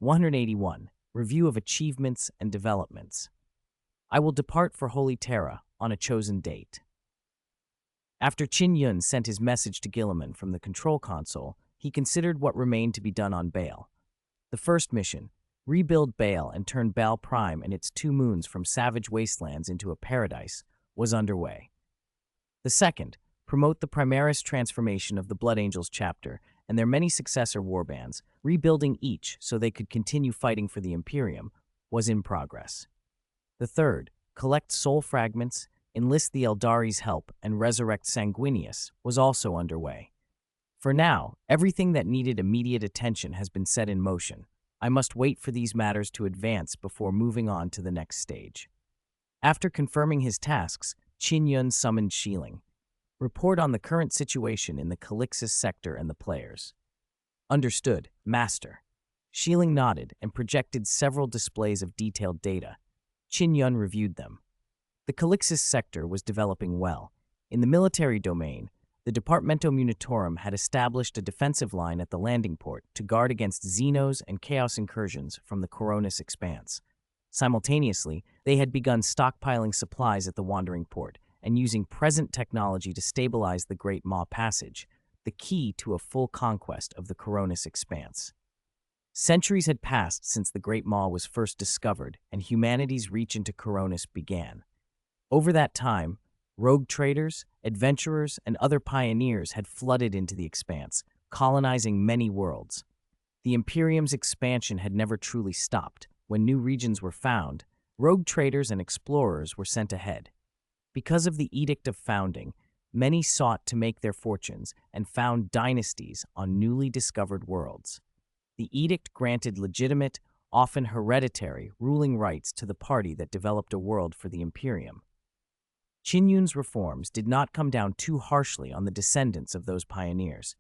181. Review of Achievements and Developments. I will depart for Holy Terra on a chosen date. After Qin Yun sent his message to Guilliman from the control console, he considered what remained to be done on Baal. The first mission, rebuild Baal and turn Baal Prime and its 2 moons from savage wastelands into a paradise, was underway. The second, promote the Primaris transformation of the Blood Angels chapter and their many successor warbands, rebuilding each so they could continue fighting for the Imperium, was in progress. The third, collect soul fragments, enlist the Eldari's help, and resurrect Sanguinius, was also underway. For now, everything that needed immediate attention has been set in motion. I must wait for these matters to advance before moving on to the next stage. After confirming his tasks, Qin Yun summoned Shieling. Report on the current situation in the Calixis sector and the players. Understood, Master. Shieling nodded and projected several displays of detailed data. Qin Yun reviewed them. The Calixis sector was developing well. In the military domain, the Departamento Munitorum had established a defensive line at the landing port to guard against Xenos and Chaos incursions from the Coronis expanse. Simultaneously, they had begun stockpiling supplies at the Wandering Port and using present technology to stabilize the Great Maw Passage, the key to a full conquest of the Coronis expanse. Centuries had passed since the Great Maw was first discovered and humanity's reach into Coronis began. Over that time, rogue traders, adventurers, and other pioneers had flooded into the expanse, colonizing many worlds. The Imperium's expansion had never truly stopped. When new regions were found, rogue traders and explorers were sent ahead. Because of the Edict of Founding, many sought to make their fortunes and found dynasties on newly discovered worlds. The edict granted legitimate, often hereditary, ruling rights to the party that developed a world for the Imperium. Qin Yun's reforms did not come down too harshly on the descendants of those pioneers.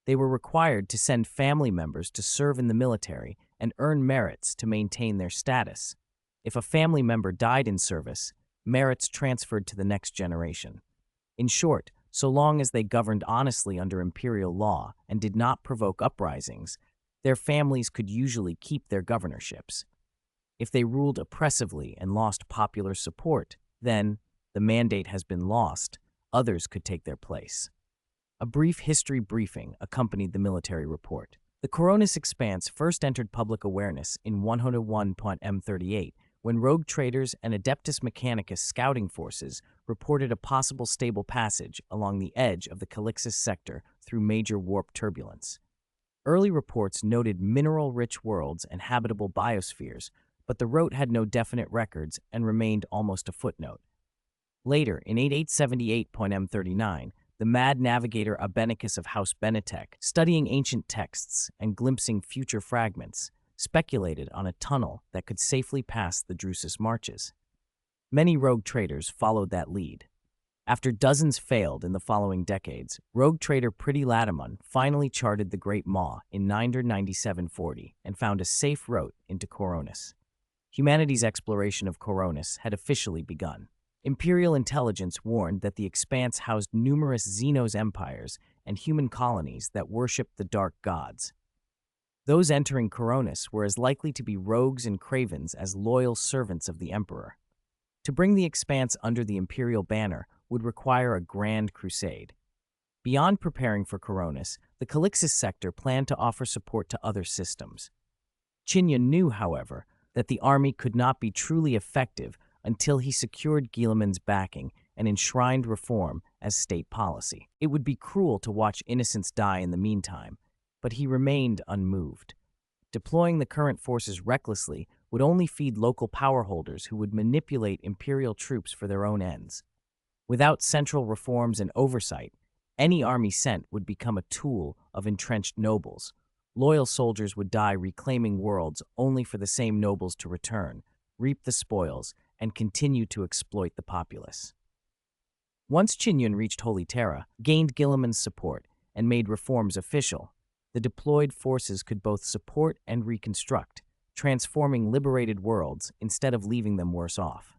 They were required to send family members to serve in the military and earn merits to maintain their status. If a family member died in service, merits transferred to the next generation. In short, so long as they governed honestly under imperial law and did not provoke uprisings, their families could usually keep their governorships. If they ruled oppressively and lost popular support, then, the mandate has been lost, others could take their place. A brief history briefing accompanied the military report. The Coronis expanse first entered public awareness in 101.M38 when rogue traders and Adeptus Mechanicus scouting forces reported a possible stable passage along the edge of the Calixis sector through major warp turbulence. Early reports noted mineral-rich worlds and habitable biospheres, but the route had no definite records and remained almost a footnote. Later, in 8878.M39, the mad navigator Abenicus of House Benetech, studying ancient texts and glimpsing future fragments, speculated on a tunnel that could safely pass the Drusus Marches. Many rogue traders followed that lead. After dozens failed in the following decades, rogue trader Pretty Latimun finally charted the Great Maw in 99740 and found a safe route into Coronis. Humanity's exploration of Coronis had officially begun. Imperial intelligence warned that the expanse housed numerous Xenos empires and human colonies that worshipped the dark gods. Those entering Coronis were as likely to be rogues and cravens as loyal servants of the Emperor. To bring the expanse under the Imperial banner would require a grand crusade. Beyond preparing for Coronis, the Calixis sector planned to offer support to other systems. Qin Yun knew, however, that the army could not be truly effective until he secured Guilliman's backing and enshrined reform as state policy. It would be cruel to watch innocents die in the meantime, but he remained unmoved. Deploying the current forces recklessly would only feed local power holders who would manipulate imperial troops for their own ends. Without central reforms and oversight, any army sent would become a tool of entrenched nobles. Loyal soldiers would die reclaiming worlds only for the same nobles to return, reap the spoils, and continue to exploit the populace. Once Qin Yun reached Holy Terra, gained Guilliman's support, and made reforms official, the deployed forces could both support and reconstruct, transforming liberated worlds instead of leaving them worse off.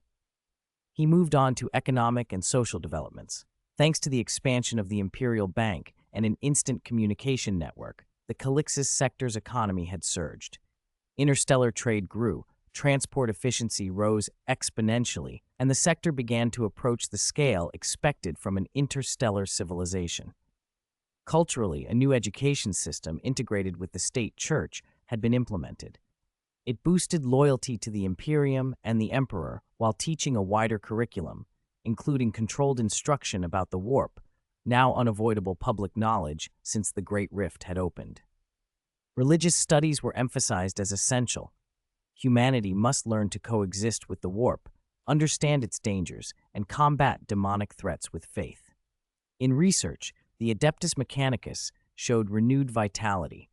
He moved on to economic and social developments. Thanks to the expansion of the Imperial Bank and an instant communication network, the Calixis sector's economy had surged. Interstellar trade grew, transport efficiency rose exponentially, and the sector began to approach the scale expected from an interstellar civilization. Culturally, a new education system integrated with the state church had been implemented. It boosted loyalty to the Imperium and the Emperor while teaching a wider curriculum, including controlled instruction about the warp, now unavoidable public knowledge since the Great Rift had opened. Religious studies were emphasized as essential. Humanity must learn to coexist with the warp, understand its dangers, and combat demonic threats with faith. In research, the Adeptus Mechanicus showed renewed vitality.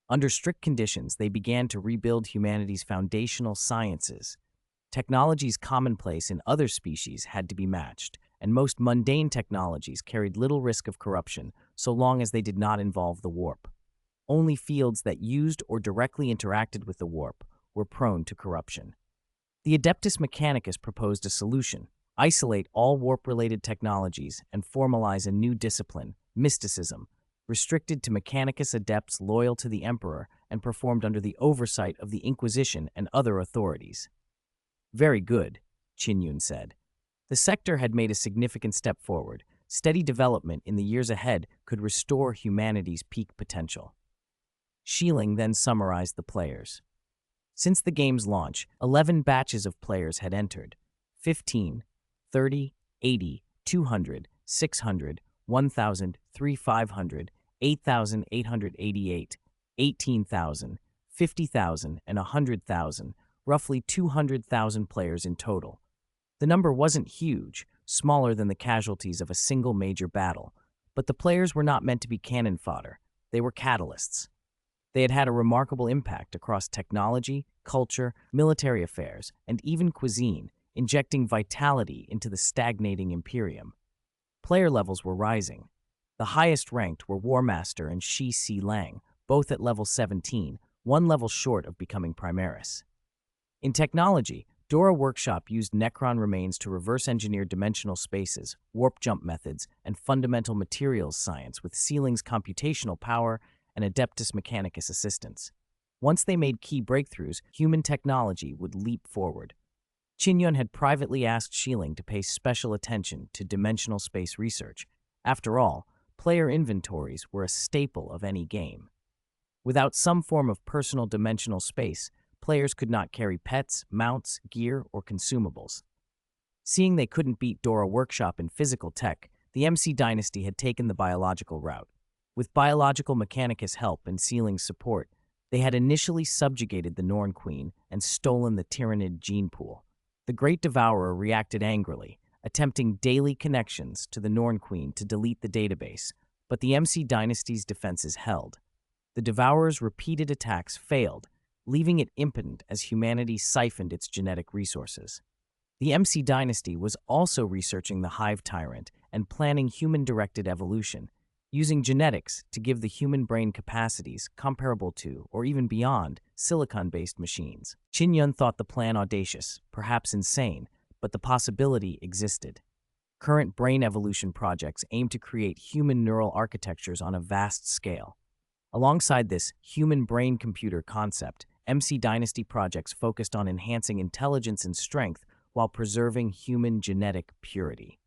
Under strict conditions, they began to rebuild humanity's foundational sciences. Technologies commonplace in other species had to be matched, and most mundane technologies carried little risk of corruption so long as they did not involve the warp. Only fields that used or directly interacted with the warp were prone to corruption. The Adeptus Mechanicus proposed a solution: isolate all warp-related technologies and formalize a new discipline, mysticism, restricted to Mechanicus adepts loyal to the Emperor and performed under the oversight of the Inquisition and other authorities. Very good, Qin Yun said. The sector had made a significant step forward. Steady development in the years ahead could restore humanity's peak potential. Shieling then summarized the players. Since the game's launch, 11 batches of players had entered: 15, 30, 80, 200, 600, 1,000, 3,500, 8,888, 18,000, 50,000, and 100,000, roughly 200,000 players in total. The number wasn't huge, smaller than the casualties of a single major battle, but the players were not meant to be cannon fodder. They were catalysts. They had had a remarkable impact across technology, culture, military affairs, and even cuisine, injecting vitality into the stagnating Imperium. Player levels were rising. The highest ranked were War Master and Shi Si Lang, both at level 17, one level short of becoming Primaris. In technology, Dora Workshop used Necron remains to reverse-engineer dimensional spaces, warp jump methods, and fundamental materials science with Sealing's computational power and Adeptus Mechanicus assistance. Once they made key breakthroughs, human technology would leap forward. Qin Yun had privately asked Shieling to pay special attention to dimensional space research. After all, player inventories were a staple of any game. Without some form of personal dimensional space, players could not carry pets, mounts, gear, or consumables. Seeing they couldn't beat Dora Workshop in physical tech, the MC Dynasty had taken the biological route. With biological Mechanicus help and Sealing's support, they had initially subjugated the Norn Queen and stolen the Tyrannid gene pool. The Great Devourer reacted angrily, attempting daily connections to the Norn Queen to delete the database, but the MC Dynasty's defenses held. The Devourer's repeated attacks failed, leaving it impotent as humanity siphoned its genetic resources. The MC Dynasty was also researching the Hive Tyrant and planning human-directed evolution, using genetics to give the human brain capacities comparable to, or even beyond, silicon-based machines. Qin Yun thought the plan audacious, perhaps insane, but the possibility existed. Current brain evolution projects aim to create human neural architectures on a vast scale. Alongside this human brain-computer concept, MC Dynasty projects focused on enhancing intelligence and strength while preserving human genetic purity.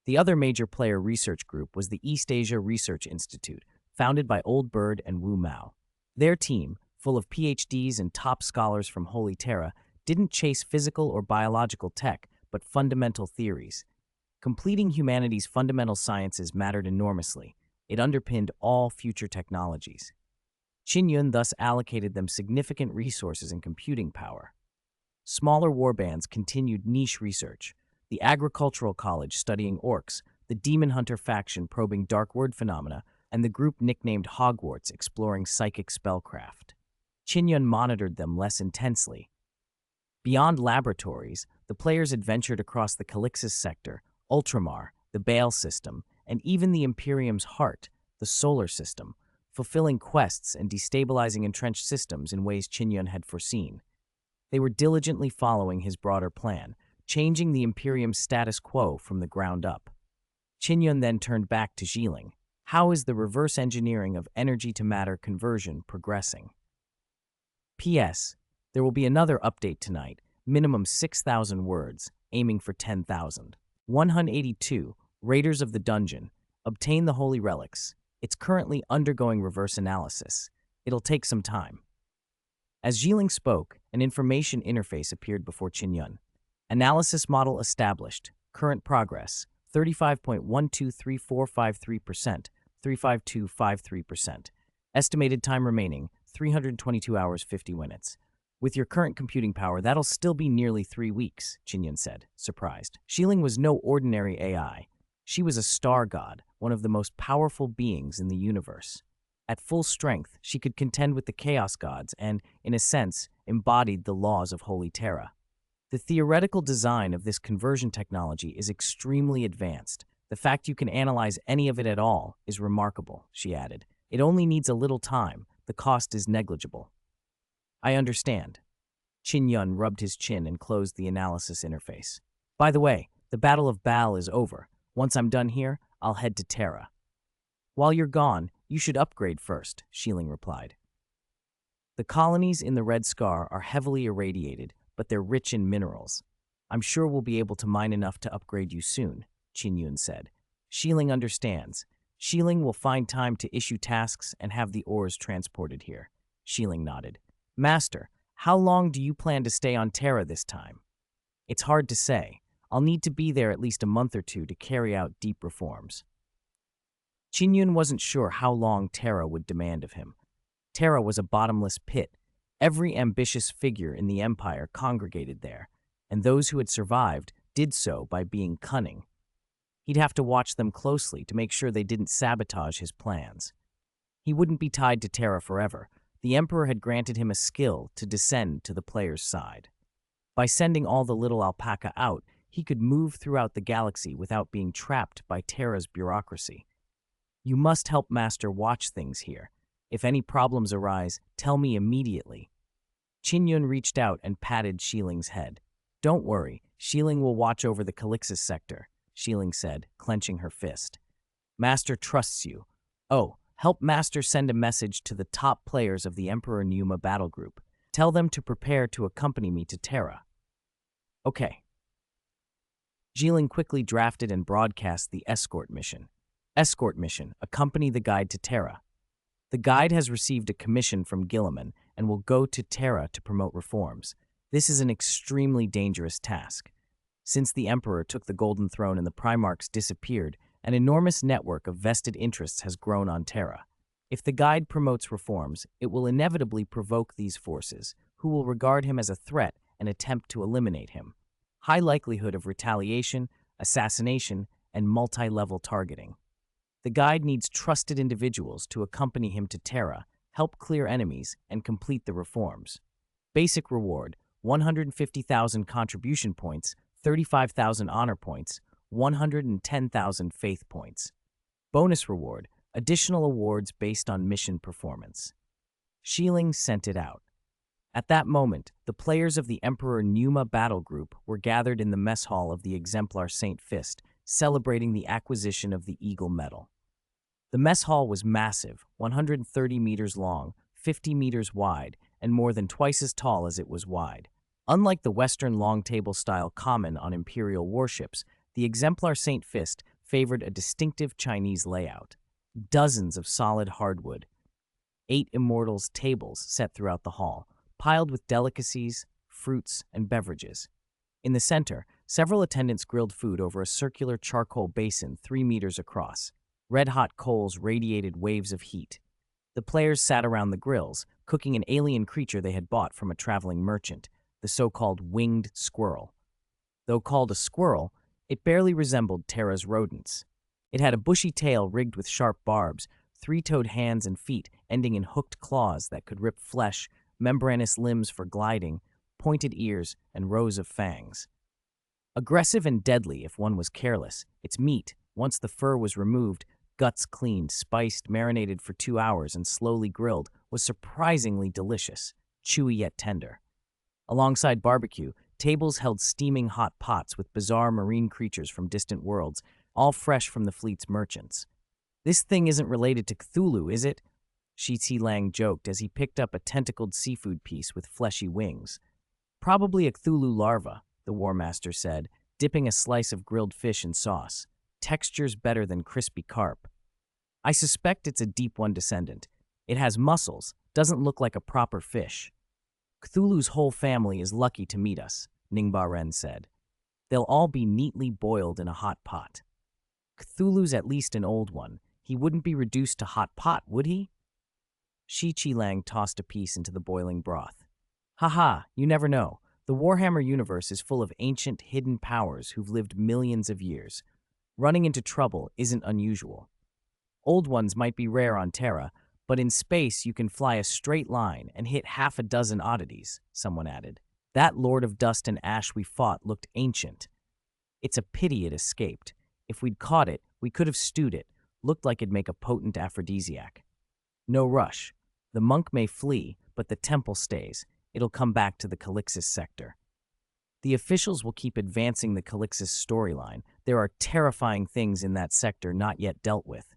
The other major player research group was the East Asia Research Institute, founded by Old Bird and Wu Mao. Their team, full of PhDs and top scholars from Holy Terra, didn't chase physical or biological tech, but fundamental theories. Completing humanity's fundamental sciences mattered enormously. It underpinned all future technologies. Qin Yun thus allocated them significant resources and computing power. Smaller warbands continued niche research. The Agricultural College studying orcs, the Demon Hunter faction probing dark word phenomena, and the group nicknamed Hogwarts exploring psychic spellcraft. Qin Yun monitored them less intensely. Beyond laboratories, the players adventured across the Calixis sector, Ultramar, the Baal system, and even the Imperium's heart, the solar system, fulfilling quests and destabilizing entrenched systems in ways Qin Yun had foreseen. They were diligently following his broader plan, changing the Imperium's status quo from the ground up. Qin Yun then turned back to Shieling. How is the reverse engineering of energy-to-matter conversion progressing? P.S. There will be another update tonight, minimum 6,000 words, aiming for 10,000. 182. Raiders of the Dungeon. Obtain the Holy Relics. It's currently undergoing reverse analysis. It'll take some time. As Jiling spoke, an information interface appeared before Qin Yun. Analysis model established. Current progress, 35.123453%, 35253%. Estimated time remaining, 322 hours 50 minutes. With your current computing power, that'll still be nearly 3 weeks, Qin Yun said, surprised. Jiling was no ordinary AI. She was a star god, one of the most powerful beings in the universe. At full strength, she could contend with the Chaos Gods and, in a sense, embodied the laws of Holy Terra. The theoretical design of this conversion technology is extremely advanced. The fact you can analyze any of it at all is remarkable, she added. It only needs a little time. The cost is negligible. I understand. Qin Yun rubbed his chin and closed the analysis interface. By the way, the Battle of Baal is over. Once I'm done here, I'll head to Terra. While you're gone, you should upgrade first, Jiling replied. The colonies in the Red Scar are heavily irradiated, but they're rich in minerals. I'm sure we'll be able to mine enough to upgrade you soon, Qin Yun said. Jiling understands. Jiling will find time to issue tasks and have the ores transported here. Jiling nodded. Master, how long do you plan to stay on Terra this time? It's hard to say. I'll need to be there at least a month or two to carry out deep reforms. Qin Yun wasn't sure how long Terra would demand of him. Terra was a bottomless pit. Every ambitious figure in the Empire congregated there, and those who had survived did so by being cunning. He'd have to watch them closely to make sure they didn't sabotage his plans. He wouldn't be tied to Terra forever. The Emperor had granted him a skill to descend to the player's side. By sending all the little alpaca out, he could move throughout the galaxy without being trapped by Terra's bureaucracy. You must help Master watch things here. If any problems arise, tell me immediately. Qin Yun reached out and patted Shiling's head. Don't worry, Shiling will watch over the Calixis sector, Shiling said, clenching her fist. Master trusts you. Oh, help Master send a message to the top players of the Emperor Numa battle group. Tell them to prepare to accompany me to Terra. Okay. Jiling quickly drafted and broadcast the escort mission. Escort mission, accompany the guide to Terra. The guide has received a commission from Guilliman and will go to Terra to promote reforms. This is an extremely dangerous task. Since the Emperor took the Golden Throne and the Primarchs disappeared, an enormous network of vested interests has grown on Terra. If the guide promotes reforms, it will inevitably provoke these forces, who will regard him as a threat and attempt to eliminate him. High likelihood of retaliation, assassination, and multi-level targeting. The guide needs trusted individuals to accompany him to Terra, help clear enemies, and complete the reforms. Basic reward, 150,000 contribution points, 35,000 honor points, 110,000 faith points. Bonus reward, additional awards based on mission performance. Shiling sent it out. At that moment, the players of the Emperor Numa battle group were gathered in the mess hall of the Exemplar St. Fist, celebrating the acquisition of the Eagle Medal. The mess hall was massive, 130 meters long, 50 meters wide, and more than twice as tall as it was wide. Unlike the Western long table style common on Imperial warships, the Exemplar St. Fist favored a distinctive Chinese layout. Dozens of solid hardwood. 8 Immortals tables set throughout the hall, piled with delicacies, fruits, and beverages. In the center, several attendants grilled food over a circular charcoal basin 3 meters across. Red-hot coals radiated waves of heat. The players sat around the grills, cooking an alien creature they had bought from a traveling merchant, the so-called winged squirrel. Though called a squirrel, it barely resembled Terra's rodents. It had a bushy tail rigged with sharp barbs, 3-toed hands and feet ending in hooked claws that could rip flesh, membranous limbs for gliding, pointed ears, and rows of fangs. Aggressive and deadly if one was careless, its meat, once the fur was removed, guts cleaned, spiced, marinated for 2 hours, and slowly grilled, was surprisingly delicious, chewy yet tender. Alongside barbecue, tables held steaming hot pots with bizarre marine creatures from distant worlds, all fresh from the fleet's merchants. This thing isn't related to Cthulhu, is it? Shi Lang joked as he picked up a tentacled seafood piece with fleshy wings. Probably a Cthulhu larva, the War Master said, dipping a slice of grilled fish in sauce. Texture's better than crispy carp. I suspect it's a Deep One descendant. It has muscles, doesn't look like a proper fish. Cthulhu's whole family is lucky to meet us, Ningba Ren said. They'll all be neatly boiled in a hot pot. Cthulhu's at least an old one. He wouldn't be reduced to hot pot, would he? Shi Lang tossed a piece into the boiling broth. Haha, you never know. The Warhammer universe is full of ancient, hidden powers who've lived millions of years. Running into trouble isn't unusual. Old ones might be rare on Terra, but in space you can fly a straight line and hit half a dozen oddities, someone added. That Lord of Dust and Ash we fought looked ancient. It's a pity it escaped. If we'd caught it, we could have stewed it. Looked like it'd make a potent aphrodisiac. No rush. The monk may flee, but the temple stays. It'll come back to the Calixis sector. The officials will keep advancing the Calixis storyline. There are terrifying things in that sector not yet dealt with.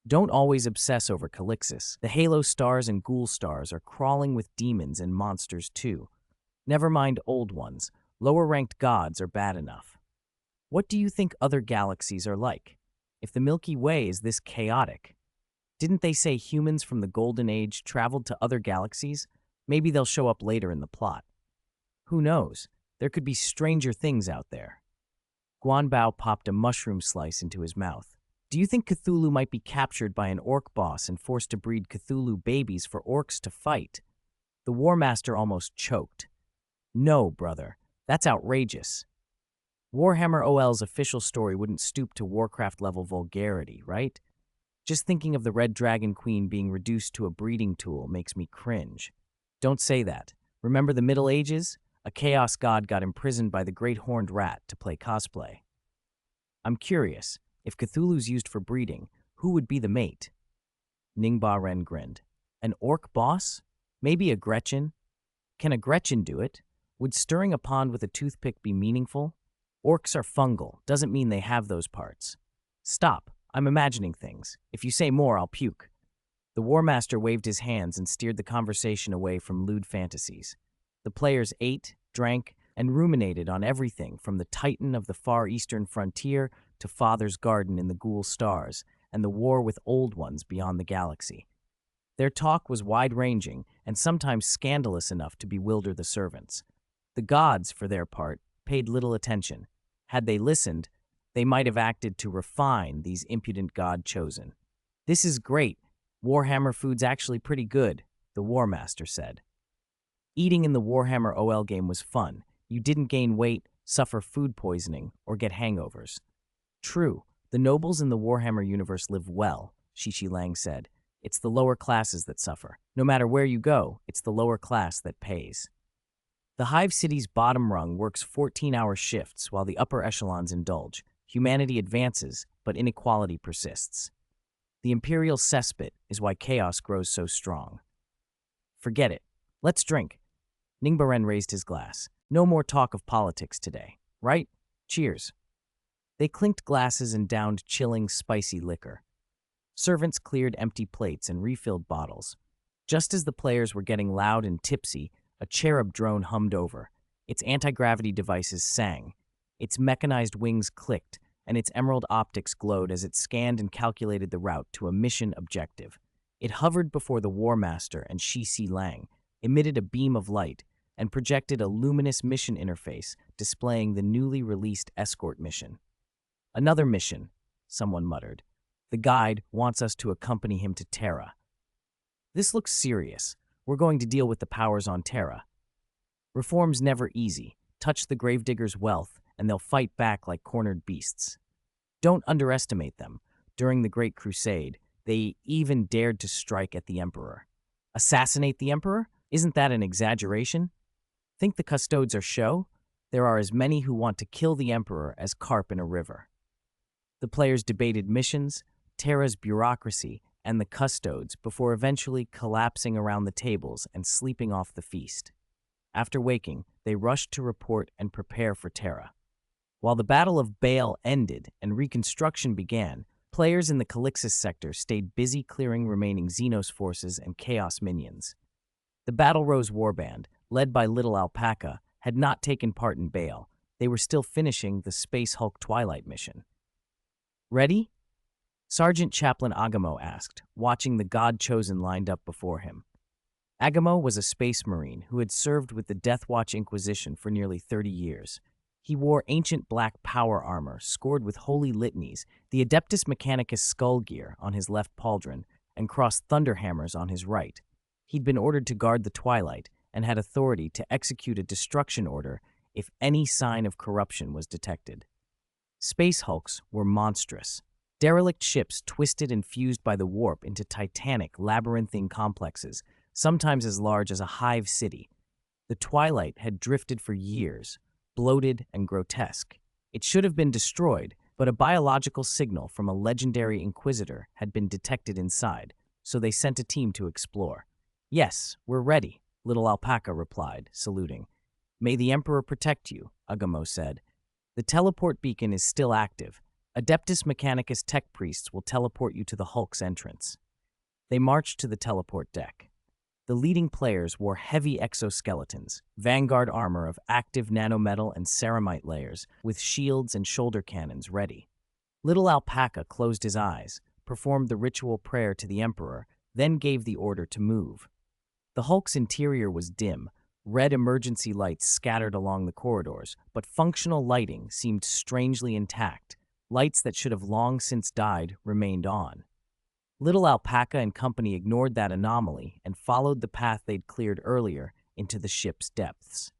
Don't always obsess over Calixis. The Halo stars and Ghoul stars are crawling with demons and monsters too. Never mind old ones. Lower-ranked gods are bad enough. What do you think other galaxies are like? If the Milky Way is this chaotic, didn't they say humans from the Golden Age traveled to other galaxies? Maybe they'll show up later in the plot. Who knows? There could be stranger things out there. Guanbao popped a mushroom slice into his mouth. Do you think Cthulhu might be captured by an orc boss and forced to breed Cthulhu babies for orcs to fight? The War Master almost choked. No, brother. That's outrageous. Warhammer OL's official story wouldn't stoop to Warcraft-level vulgarity, right? Just thinking of the Red Dragon Queen being reduced to a breeding tool makes me cringe. Don't say that. Remember the Middle Ages? A chaos god got imprisoned by the Great Horned Rat to play cosplay. I'm curious, if Cthulhu's used for breeding, who would be the mate? Ningba Ren grinned. An orc boss? Maybe a Gretchen? Can a Gretchen do it? Would stirring a pond with a toothpick be meaningful? Orcs are fungal, doesn't mean they have those parts. Stop, I'm imagining things. If you say more, I'll puke. The War Master waved his hands and steered the conversation away from lewd fantasies. The players ate, drank, and ruminated on everything from the Titan of the far eastern frontier to Father's Garden in the Ghoul Stars and the war with old ones beyond the galaxy. Their talk was wide-ranging and sometimes scandalous enough to bewilder the servants. The gods, for their part, paid little attention. Had they listened, they might have acted to refine these impudent god-chosen. This is great. Warhammer food's actually pretty good, the War Master said. Eating in the Warhammer OL game was fun. You didn't gain weight, suffer food poisoning, or get hangovers. True, the nobles in the Warhammer universe live well, Shi Lang said. It's the lower classes that suffer. No matter where you go, it's the lower class that pays. The Hive City's bottom rung works 14-hour shifts while the upper echelons indulge. Humanity advances, but inequality persists. The Imperial cesspit is why chaos grows so strong. Forget it. Let's drink. Ningba Ren raised his glass. No more talk of politics today, right? Cheers. They clinked glasses and downed chilling, spicy liquor. Servants cleared empty plates and refilled bottles. Just as the players were getting loud and tipsy, a cherub drone hummed over. Its anti-gravity devices sang. Its mechanized wings clicked, and its emerald optics glowed as it scanned and calculated the route to a mission objective. It hovered before the War Master and Shi Lang, emitted a beam of light, and projected a luminous mission interface displaying the newly released escort mission. Another mission, someone muttered. The guide wants us to accompany him to Terra. This looks serious. We're going to deal with the powers on Terra. Reform's never easy. Touch the Gravedigger's wealth, and they'll fight back like cornered beasts. Don't underestimate them. During the Great Crusade, they even dared to strike at the Emperor. Assassinate the Emperor? Isn't that an exaggeration? Think the Custodes are show? There are as many who want to kill the Emperor as carp in a river. The players debated missions, Terra's bureaucracy, and the Custodes before eventually collapsing around the tables and sleeping off the feast. After waking, they rushed to report and prepare for Terra. While the Battle of Baal ended and reconstruction began, Players in the Calixis sector stayed busy clearing remaining Xenos forces and Chaos minions. The Battle Rose warband, led by Little Alpaca, had not taken part in Baal. They were still finishing the Space Hulk Twilight mission. Ready? Sergeant Chaplain Agamo asked, watching the God-chosen lined up before him. Agamo was a space marine who had served with the Death Watch Inquisition for nearly 30 years. He wore ancient black power armor scored with holy litanies, the Adeptus Mechanicus skull gear on his left pauldron, and crossed thunderhammers on his right. He'd been ordered to guard the Twilight and had authority to execute a destruction order if any sign of corruption was detected. Space Hulks were monstrous. Derelict ships twisted and fused by the warp into titanic, labyrinthine complexes, sometimes as large as a hive city. The Twilight had drifted for years, bloated and grotesque. It should have been destroyed, but a biological signal from a legendary Inquisitor had been detected inside, so they sent a team to explore. "Yes, we're ready," Little Alpaca replied, saluting. "May the Emperor protect you," Agamo said. "The teleport beacon is still active. Adeptus Mechanicus tech priests will teleport you to the Hulk's entrance." They marched to the teleport deck. The leading players wore heavy exoskeletons, vanguard armor of active nanometal and ceramite layers, with shields and shoulder cannons ready. Little Alpaca closed his eyes, performed the ritual prayer to the Emperor, then gave the order to move. The Hulk's interior was dim, red emergency lights scattered along the corridors, but functional lighting seemed strangely intact. Lights that should have long since died remained on. Little Alpaca and company ignored that anomaly and followed the path they'd cleared earlier into the ship's depths.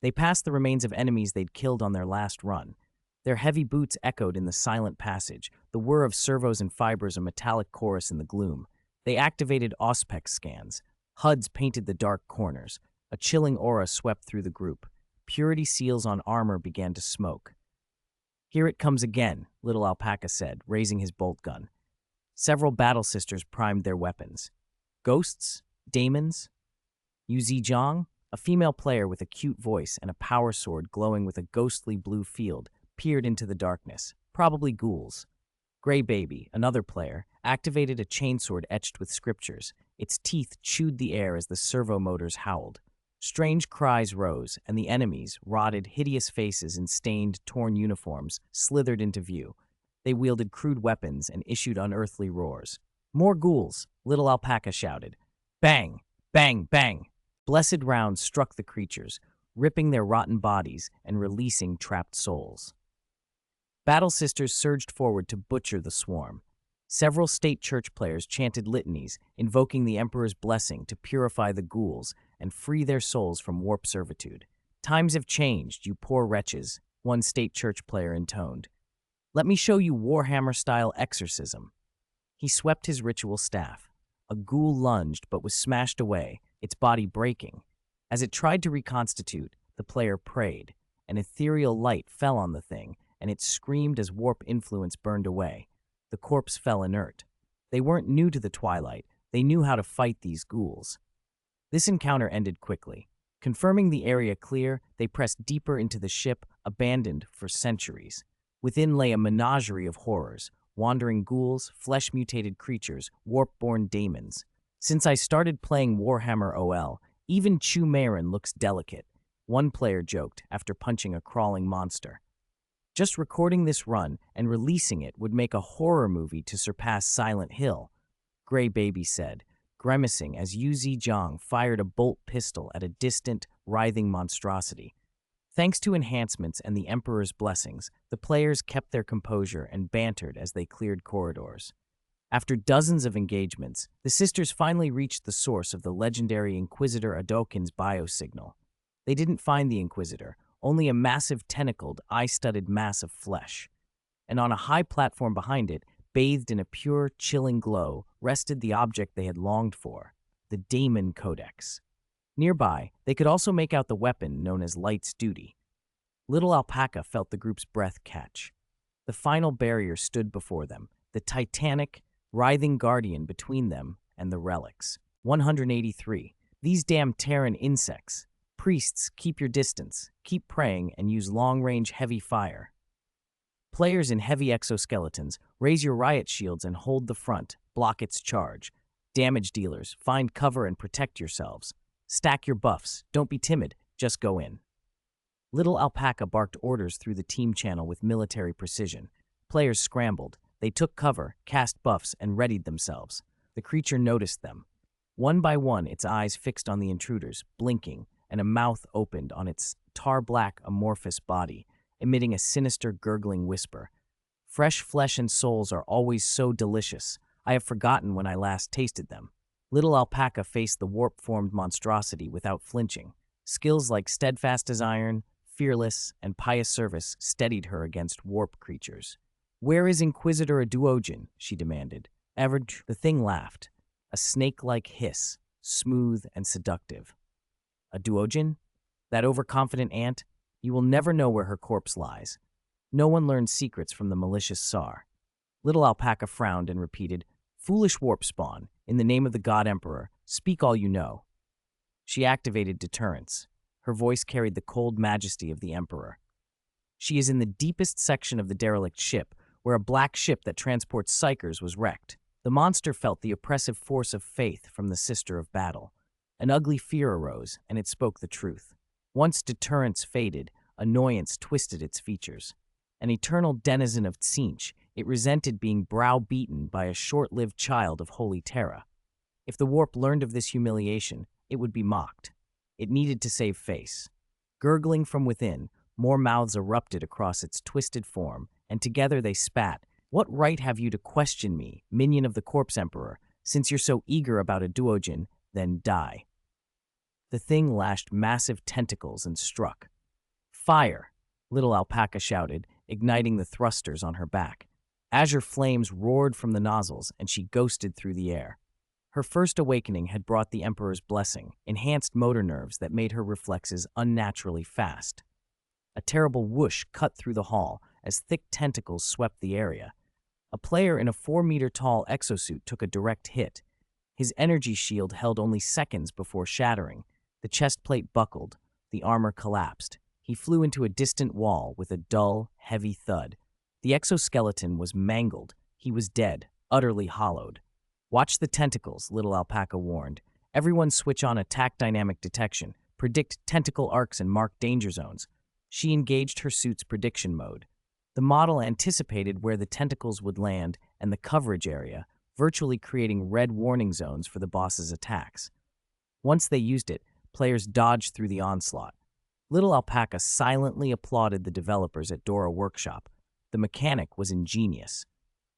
They passed the remains of enemies they'd killed on their last run. Their heavy boots echoed in the silent passage, the whir of servos and fibers a metallic chorus in the gloom. They activated Auspex scans. HUDs painted the dark corners. A chilling aura swept through the group. Purity seals on armor began to smoke. "Here it comes again," Little Alpaca said, raising his bolt gun. Several battle sisters primed their weapons. Ghosts? Daemons? Yu Zhejiang, a female player with a cute voice and a power sword glowing with a ghostly blue field, peered into the darkness. Probably ghouls. Grey Baby, another player, activated a chainsword etched with scriptures. Its teeth chewed the air as the servo motors howled. Strange cries rose, and the enemies, rotted, hideous faces in stained, torn uniforms, slithered into view. They wielded crude weapons and issued unearthly roars. "More ghouls!" Little Alpaca shouted. Bang! Bang! Bang! Blessed rounds struck the creatures, ripping their rotten bodies and releasing trapped souls. Battle Sisters surged forward to butcher the swarm. Several state church players chanted litanies, invoking the Emperor's blessing to purify the ghouls and free their souls from warp servitude. "Times have changed, you poor wretches," one state church player intoned. "Let me show you Warhammer-style exorcism." He swept his ritual staff. A ghoul lunged but was smashed away, its body breaking. As it tried to reconstitute, the player prayed. An ethereal light fell on the thing, and it screamed as warp influence burned away. The corpse fell inert. They weren't new to the Twilight. They knew how to fight these ghouls. This encounter ended quickly. Confirming the area clear, they pressed deeper into the ship, abandoned for centuries. Within lay a menagerie of horrors, wandering ghouls, flesh-mutated creatures, warp-born daemons. "Since I started playing Warhammer OL, even Chu Marin looks delicate," one player joked after punching a crawling monster. "Just recording this run and releasing it would make a horror movie to surpass Silent Hill," Grey Baby said, grimacing as Yu Zhejiang fired a bolt pistol at a distant, writhing monstrosity. Thanks to enhancements and the Emperor's blessings, the players kept their composure and bantered as they cleared corridors. After dozens of engagements, the sisters finally reached the source of the legendary Inquisitor Adokin's biosignal. They didn't find the Inquisitor, only a massive tentacled, eye-studded mass of flesh. And on a high platform behind it, bathed in a pure, chilling glow, rested the object they had longed for, the Daemon Codex. Nearby, they could also make out the weapon known as Light's Duty. Little Alpaca felt the group's breath catch. The final barrier stood before them, the titanic, writhing guardian between them and the relics. 183. These damn Terran insects. Priests, keep your distance, keep praying, and use long-range heavy fire. Players in heavy exoskeletons, raise your riot shields and hold the front, block its charge. Damage dealers, find cover and protect yourselves. Stack your buffs, don't be timid, just go in. Little Alpaca barked orders through the team channel with military precision. Players scrambled. They took cover, cast buffs, and readied themselves. The creature noticed them. One by one, its eyes fixed on the intruders, blinking, and a mouth opened on its tar-black amorphous body, emitting a sinister gurgling whisper. Fresh flesh and souls are always so delicious. I have forgotten when I last tasted them. Little Alpaca faced the warp-formed monstrosity without flinching. Skills like steadfast as iron, fearless, and pious service steadied her against warp creatures. "Where is Inquisitor Aduogen?" she demanded. Average, the thing laughed. A snake-like hiss, smooth and seductive. Aduogen? That overconfident ant? You will never know where her corpse lies. No one learns secrets from the malicious Tsar. Little Alpaca frowned and repeated, "Foolish warp spawn, in the name of the God Emperor, speak all you know." She activated deterrence. Her voice carried the cold majesty of the Emperor. "She is in the deepest section of the derelict ship, where a black ship that transports psychers was wrecked." The monster felt the oppressive force of faith from the sister of battle. An ugly fear arose, and it spoke the truth. Once deterrence faded, annoyance twisted its features. An eternal denizen of Tsinch, it resented being browbeaten by a short-lived child of Holy Terra. If the warp learned of this humiliation, it would be mocked. It needed to save face. Gurgling from within, more mouths erupted across its twisted form, and together they spat. "What right have you to question me, minion of the Corpse Emperor? Since you're so eager about a duogen, then die." The thing lashed massive tentacles and struck. "Fire!" Little Alpaca shouted, igniting the thrusters on her back. Azure flames roared from the nozzles, and she ghosted through the air. Her first awakening had brought the Emperor's blessing, enhanced motor nerves that made her reflexes unnaturally fast. A terrible whoosh cut through the hall as thick tentacles swept the area. A player in a 4-meter-tall exosuit took a direct hit. His energy shield held only seconds before shattering. The chest plate buckled. The armor collapsed. He flew into a distant wall with a dull, heavy thud. The exoskeleton was mangled. He was dead, utterly hollowed. "Watch the tentacles," Little Alpaca warned. "Everyone switch on attack dynamic detection, predict tentacle arcs and mark danger zones." She engaged her suit's prediction mode. The model anticipated where the tentacles would land and the coverage area, virtually creating red warning zones for the boss's attacks. Once they used it, players dodged through the onslaught. Little Alpaca silently applauded the developers at Dora Workshop. The mechanic was ingenious.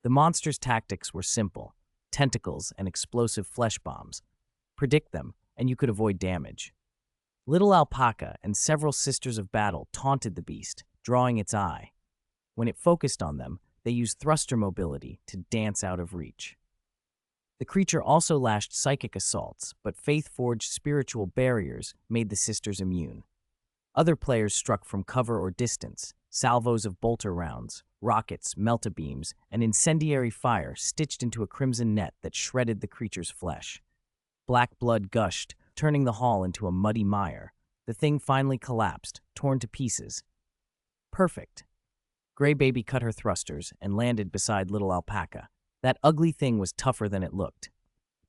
The monster's tactics were simple: tentacles and explosive flesh bombs. Predict them, and you could avoid damage. Little Alpaca and several Sisters of Battle taunted the beast, drawing its eye. When it focused on them, they used thruster mobility to dance out of reach. The creature also lashed psychic assaults, but faith-forged spiritual barriers made the sisters immune. Other players struck from cover or distance. Salvos of bolter rounds, rockets, melta-beams, and incendiary fire stitched into a crimson net that shredded the creature's flesh. Black blood gushed, turning the hall into a muddy mire. The thing finally collapsed, torn to pieces. Perfect. Gray Baby cut her thrusters and landed beside Little Alpaca. That ugly thing was tougher than it looked.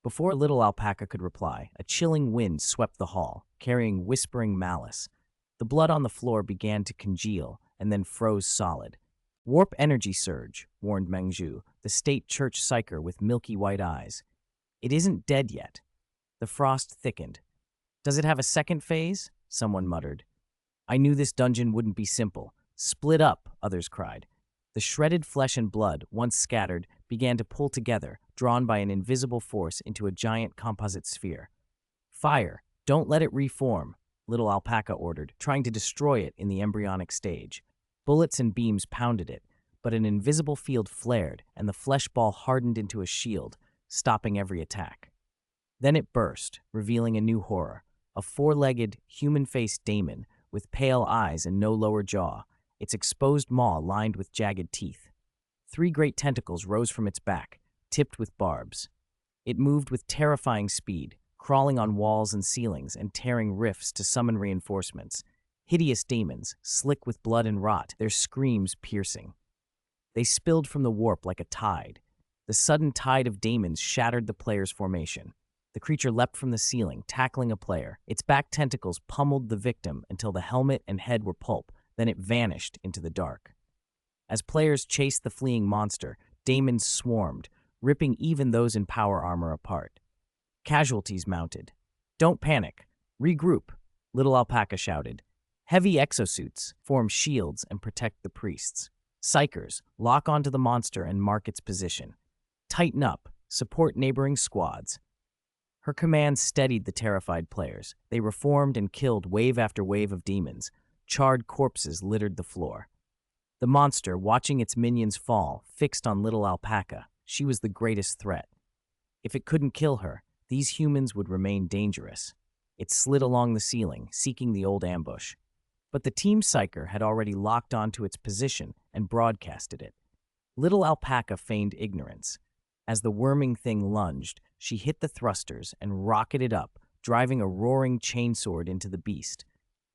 Before Little Alpaca could reply, a chilling wind swept the hall, carrying whispering malice. The blood on the floor began to congeal and then froze solid. "Warp energy surge," warned Mengzhu, the state church psyker with milky white eyes. "It isn't dead yet." The frost thickened. "Does it have a second phase?" someone muttered. "I knew this dungeon wouldn't be simple." "Split up," others cried. The shredded flesh and blood, once scattered, began to pull together, drawn by an invisible force into a giant composite sphere. "Fire! Don't let it reform," Little Alpaca ordered, trying to destroy it in the embryonic stage. Bullets and beams pounded it, but an invisible field flared, and the flesh ball hardened into a shield, stopping every attack. Then it burst, revealing a new horror, a 4-legged, human-faced daemon with pale eyes and no lower jaw, its exposed maw lined with jagged teeth. 3 great tentacles rose from its back, tipped with barbs. It moved with terrifying speed, crawling on walls and ceilings and tearing rifts to summon reinforcements. Hideous demons, slick with blood and rot, their screams piercing. They spilled from the warp like a tide. The sudden tide of daemons shattered the player's formation. The creature leapt from the ceiling, tackling a player. Its back tentacles pummeled the victim until the helmet and head were pulp, then it vanished into the dark. As players chased the fleeing monster, daemons swarmed, ripping even those in power armor apart. Casualties mounted. "Don't panic. Regroup," Little Alpaca shouted. "Heavy exosuits form shields and protect the priests. Psychers, lock onto the monster and mark its position. Tighten up, support neighboring squads." Her command steadied the terrified players. They reformed and killed wave after wave of demons. Charred corpses littered the floor. The monster, watching its minions fall, fixed on Little Alpaca. She was the greatest threat. If it couldn't kill her, these humans would remain dangerous. It slid along the ceiling, seeking the old ambush. But the team psyker had already locked onto its position and broadcasted it. Little Alpaca feigned ignorance. As the worming thing lunged, she hit the thrusters and rocketed up, driving a roaring chainsword into the beast.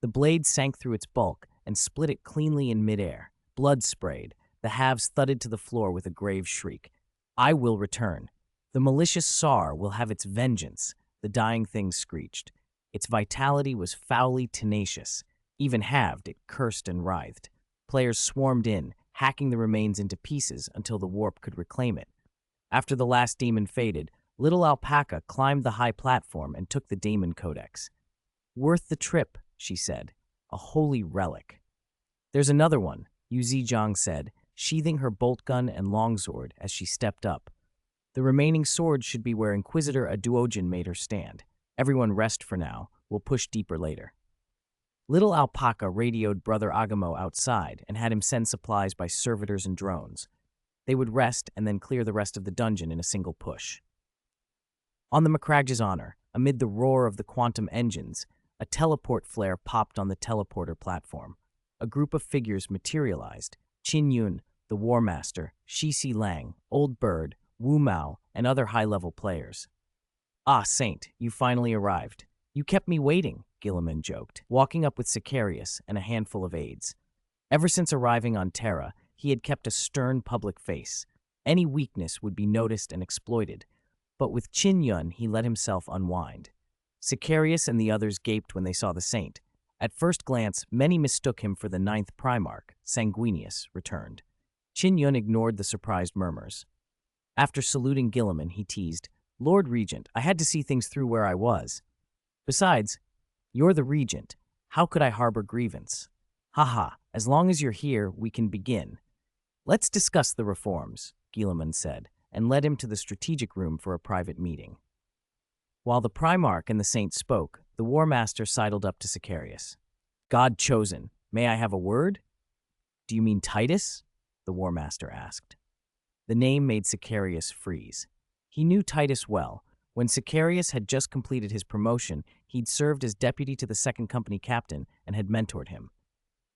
The blade sank through its bulk and split it cleanly in midair. Blood sprayed. The halves thudded to the floor with a grave shriek. "I will return. The malicious Sar will have its vengeance," the dying thing screeched. Its vitality was foully tenacious. Even halved, it cursed and writhed. Players swarmed in, hacking the remains into pieces until the warp could reclaim it. After the last demon faded, Little Alpaca climbed the high platform and took the Daemon Codex. "Worth the trip," she said. "A holy relic." "There's another one," Yu Zhejiang said, sheathing her bolt gun and longsword as she stepped up. "The remaining sword should be where Inquisitor Aduojin made her stand. Everyone rest for now. We'll push deeper later." Little Alpaca radioed Brother Agamo outside and had him send supplies by servitors and drones. They would rest and then clear the rest of the dungeon in a single push. On the Macragge's honor, amid the roar of the quantum engines, a teleport flare popped on the teleporter platform. A group of figures materialized: Qin Yun, the War Master, Shi Lang, Old Bird, Wu Mao, and other high-level players. "Ah, Saint, you finally arrived. You kept me waiting," Guilliman joked, walking up with Sicarius and a handful of aides. Ever since arriving on Terra, he had kept a stern public face. Any weakness would be noticed and exploited. But with Qin Yun, he let himself unwind. Sicarius and the others gaped when they saw the Saint. At first glance, many mistook him for the 9th Primarch, Sanguinius, returned. Qin Yun ignored the surprised murmurs. After saluting Guilliman, he teased, "Lord Regent, I had to see things through where I was. Besides, you're the Regent. How could I harbor grievance? Haha, as long as you're here, we can begin." "Let's discuss the reforms," Guilliman said, and led him to the strategic room for a private meeting. While the Primarch and the Saint spoke, the War Master sidled up to Sicarius. "God chosen, may I have a word?" "Do you mean Titus?" the War Master asked. The name made Sicarius freeze. He knew Titus well. When Sicarius had just completed his promotion, he'd served as deputy to the 2nd Company captain and had mentored him.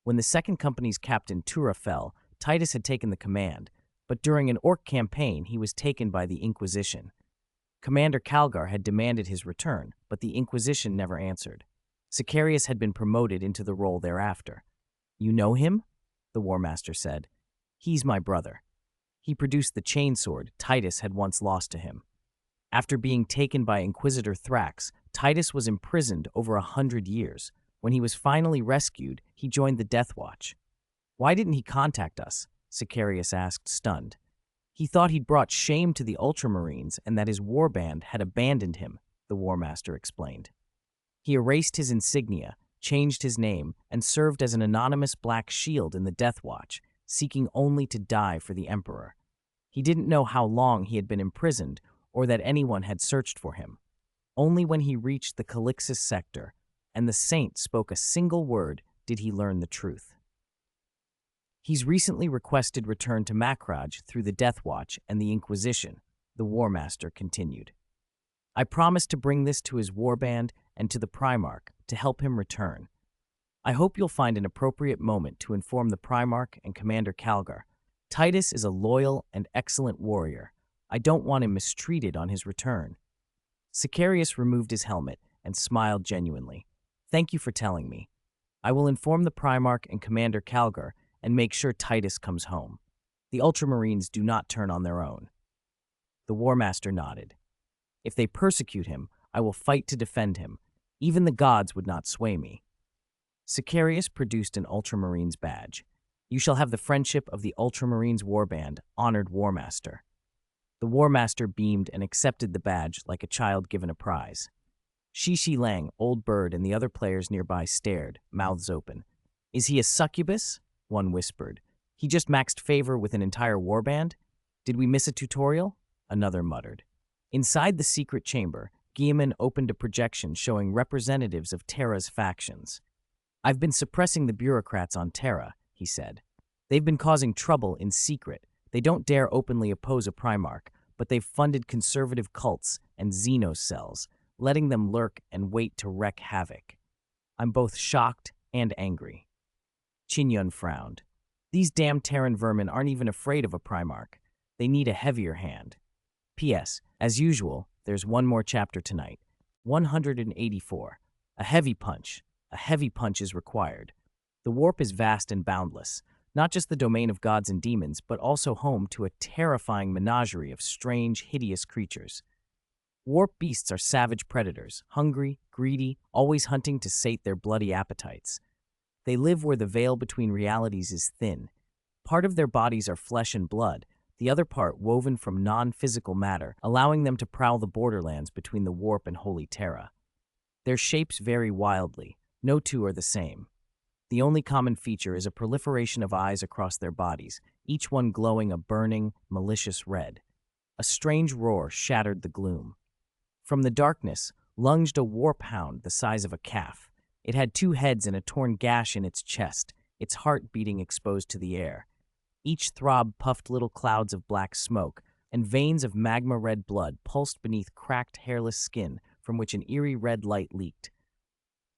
When the 2nd Company's captain Tura fell, Titus had taken the command, but during an Orc campaign, he was taken by the Inquisition. Commander Calgar had demanded his return, but the Inquisition never answered. Sicarius had been promoted into the role thereafter. "You know him?" the War Master said. "He's my brother." He produced the chainsword Titus had once lost to him. After being taken by Inquisitor Thrax, Titus was imprisoned over 100 years. When he was finally rescued, he joined the Death Watch. "Why didn't he contact us?" Sicarius asked, stunned. "He thought he'd brought shame to the Ultramarines and that his warband had abandoned him," the War Master explained. "He erased his insignia, changed his name, and served as an anonymous black shield in the Death Watch, seeking only to die for the Emperor. He didn't know how long he had been imprisoned or that anyone had searched for him. Only when he reached the Calixis sector and the Saint spoke a single word did he learn the truth. He's recently requested return to Macragge through the Death Watch and the Inquisition," the War Master continued. "I promised to bring this to his warband and to the Primarch to help him return. I hope you'll find an appropriate moment to inform the Primarch and Commander Calgar. Titus is a loyal and excellent warrior. I don't want him mistreated on his return." Sicarius removed his helmet and smiled genuinely. "Thank you for telling me. I will inform the Primarch and Commander Calgar and make sure Titus comes home." The Ultramarines do not turn on their own. The War Master nodded. If they persecute him, I will fight to defend him. Even the gods would not sway me. Sicarius produced an Ultramarines badge. You shall have the friendship of the Ultramarines Warband, honored War Master. The War Master beamed and accepted the badge like a child given a prize. Shishi Lang, Old Bird, and the other players nearby stared, mouths open. Is he a succubus? One whispered. He just maxed favor with an entire warband? Did we miss a tutorial? Another muttered. Inside the secret chamber, Guilliman opened a projection showing representatives of Terra's factions. I've been suppressing the bureaucrats on Terra, he said. They've been causing trouble in secret. They don't dare openly oppose a Primarch, but they've funded conservative cults and Xenos cells, letting them lurk and wait to wreak havoc. I'm both shocked and angry. Qin Yun frowned. These damn Terran vermin aren't even afraid of a Primarch. They need a heavier hand. P.S. As usual, there's one more chapter tonight. 184. A heavy punch. A heavy punch is required. The warp is vast and boundless, not just the domain of gods and demons, but also home to a terrifying menagerie of strange, hideous creatures. Warp beasts are savage predators, hungry, greedy, always hunting to sate their bloody appetites. They live where the veil between realities is thin. Part of their bodies are flesh and blood, the other part woven from non-physical matter, allowing them to prowl the borderlands between the warp and Holy Terra. Their shapes vary wildly. No two are the same. The only common feature is a proliferation of eyes across their bodies, each one glowing a burning, malicious red. A strange roar shattered the gloom. From the darkness lunged a warp hound the size of a calf. It had 2 heads and a torn gash in its chest, its heart beating exposed to the air. Each throb puffed little clouds of black smoke, and veins of magma-red blood pulsed beneath cracked, hairless skin from which an eerie red light leaked.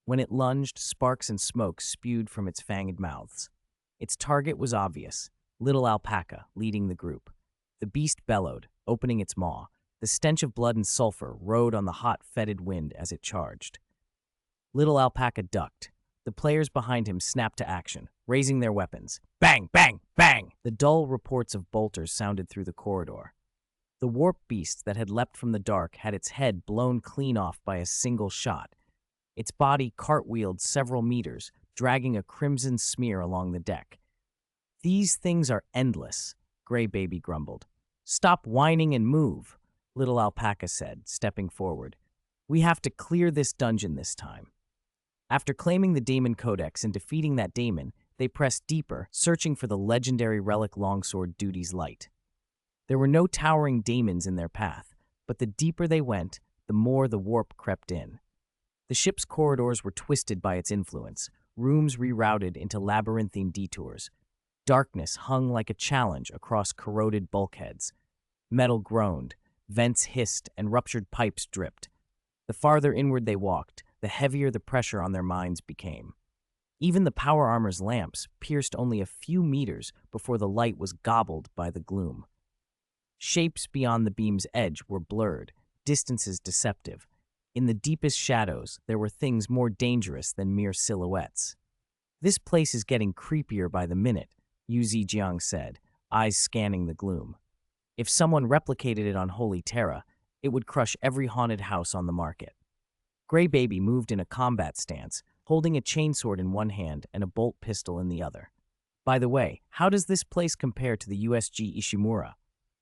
When it lunged, sparks and smoke spewed from its fanged mouths. Its target was obvious, Little Alpaca, leading the group. The beast bellowed, opening its maw. The stench of blood and sulfur rode on the hot, fetid wind as it charged. Little Alpaca ducked. The players behind him snapped to action, raising their weapons. Bang, bang, bang! The dull reports of bolters sounded through the corridor. The warp beast that had leapt from the dark had its head blown clean off by a single shot. Its body cartwheeled several meters, dragging a crimson smear along the deck. These things are endless, Gray Baby grumbled. Stop whining and move, Little Alpaca said, stepping forward. We have to clear this dungeon this time. After claiming the Daemon Codex and defeating that daemon, they pressed deeper, searching for the legendary relic longsword Duty's Light. There were no towering daemons in their path, but the deeper they went, the more the warp crept in. The ship's corridors were twisted by its influence, rooms rerouted into labyrinthine detours. Darkness hung like a challenge across corroded bulkheads. Metal groaned, vents hissed, and ruptured pipes dripped. The farther inward they walked, the heavier the pressure on their minds became. Even the power armor's lamps pierced only a few meters before the light was gobbled by the gloom. Shapes beyond the beam's edge were blurred, distances deceptive. In the deepest shadows, there were things more dangerous than mere silhouettes. This place is getting creepier by the minute, Yu Zijiang said, eyes scanning the gloom. If someone replicated it on Holy Terra, it would crush every haunted house on the market. Gray Baby moved in a combat stance, holding a chainsword in one hand and a bolt pistol in the other. By the way, how does this place compare to the USG Ishimura?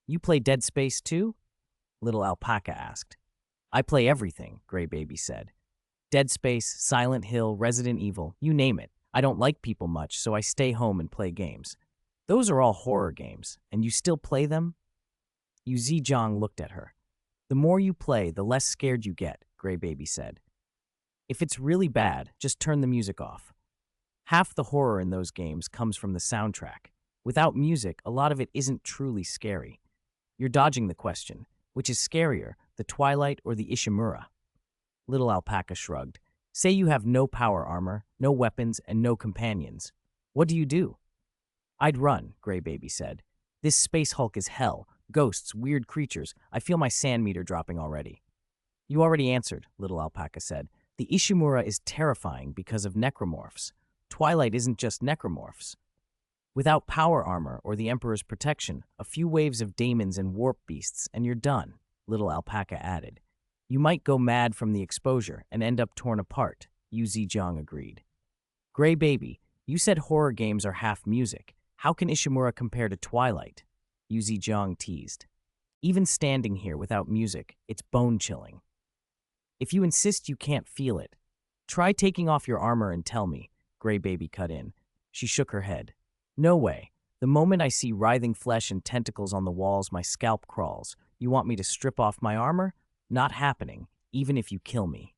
You play Dead Space too? Little Alpaca asked. I play everything, Gray Baby said. Dead Space, Silent Hill, Resident Evil, you name it. I don't like people much, so I stay home and play games. Those are all horror games, and you still play them? Yu Zijiang looked at her. The more you play, the less scared you get, Gray Baby said. If it's really bad, just turn the music off. Half the horror in those games comes from the soundtrack. Without music, a lot of it isn't truly scary. You're dodging the question. Which is scarier, the Twilight or the Ishimura? Little Alpaca shrugged. Say you have no power armor, no weapons, and no companions. What do you do? I'd run, Gray Baby said. This space hulk is hell. Ghosts, weird creatures. I feel my sand meter dropping already. You already answered, Little Alpaca said. The Ishimura is terrifying because of necromorphs. Twilight isn't just necromorphs. Without power armor or the Emperor's protection, a few waves of daemons and warp beasts, and you're done, Little Alpaca added. You might go mad from the exposure and end up torn apart, Yu Zhejiang agreed. Gray Baby, you said horror games are half music. How can Ishimura compare to Twilight? Yu Zhejiang teased. Even standing here without music, it's bone-chilling. If you insist you can't feel it, try taking off your armor and tell me, Gray Baby cut in. She shook her head. No way. The moment I see writhing flesh and tentacles on the walls, my scalp crawls. You want me to strip off my armor? Not happening, even if you kill me.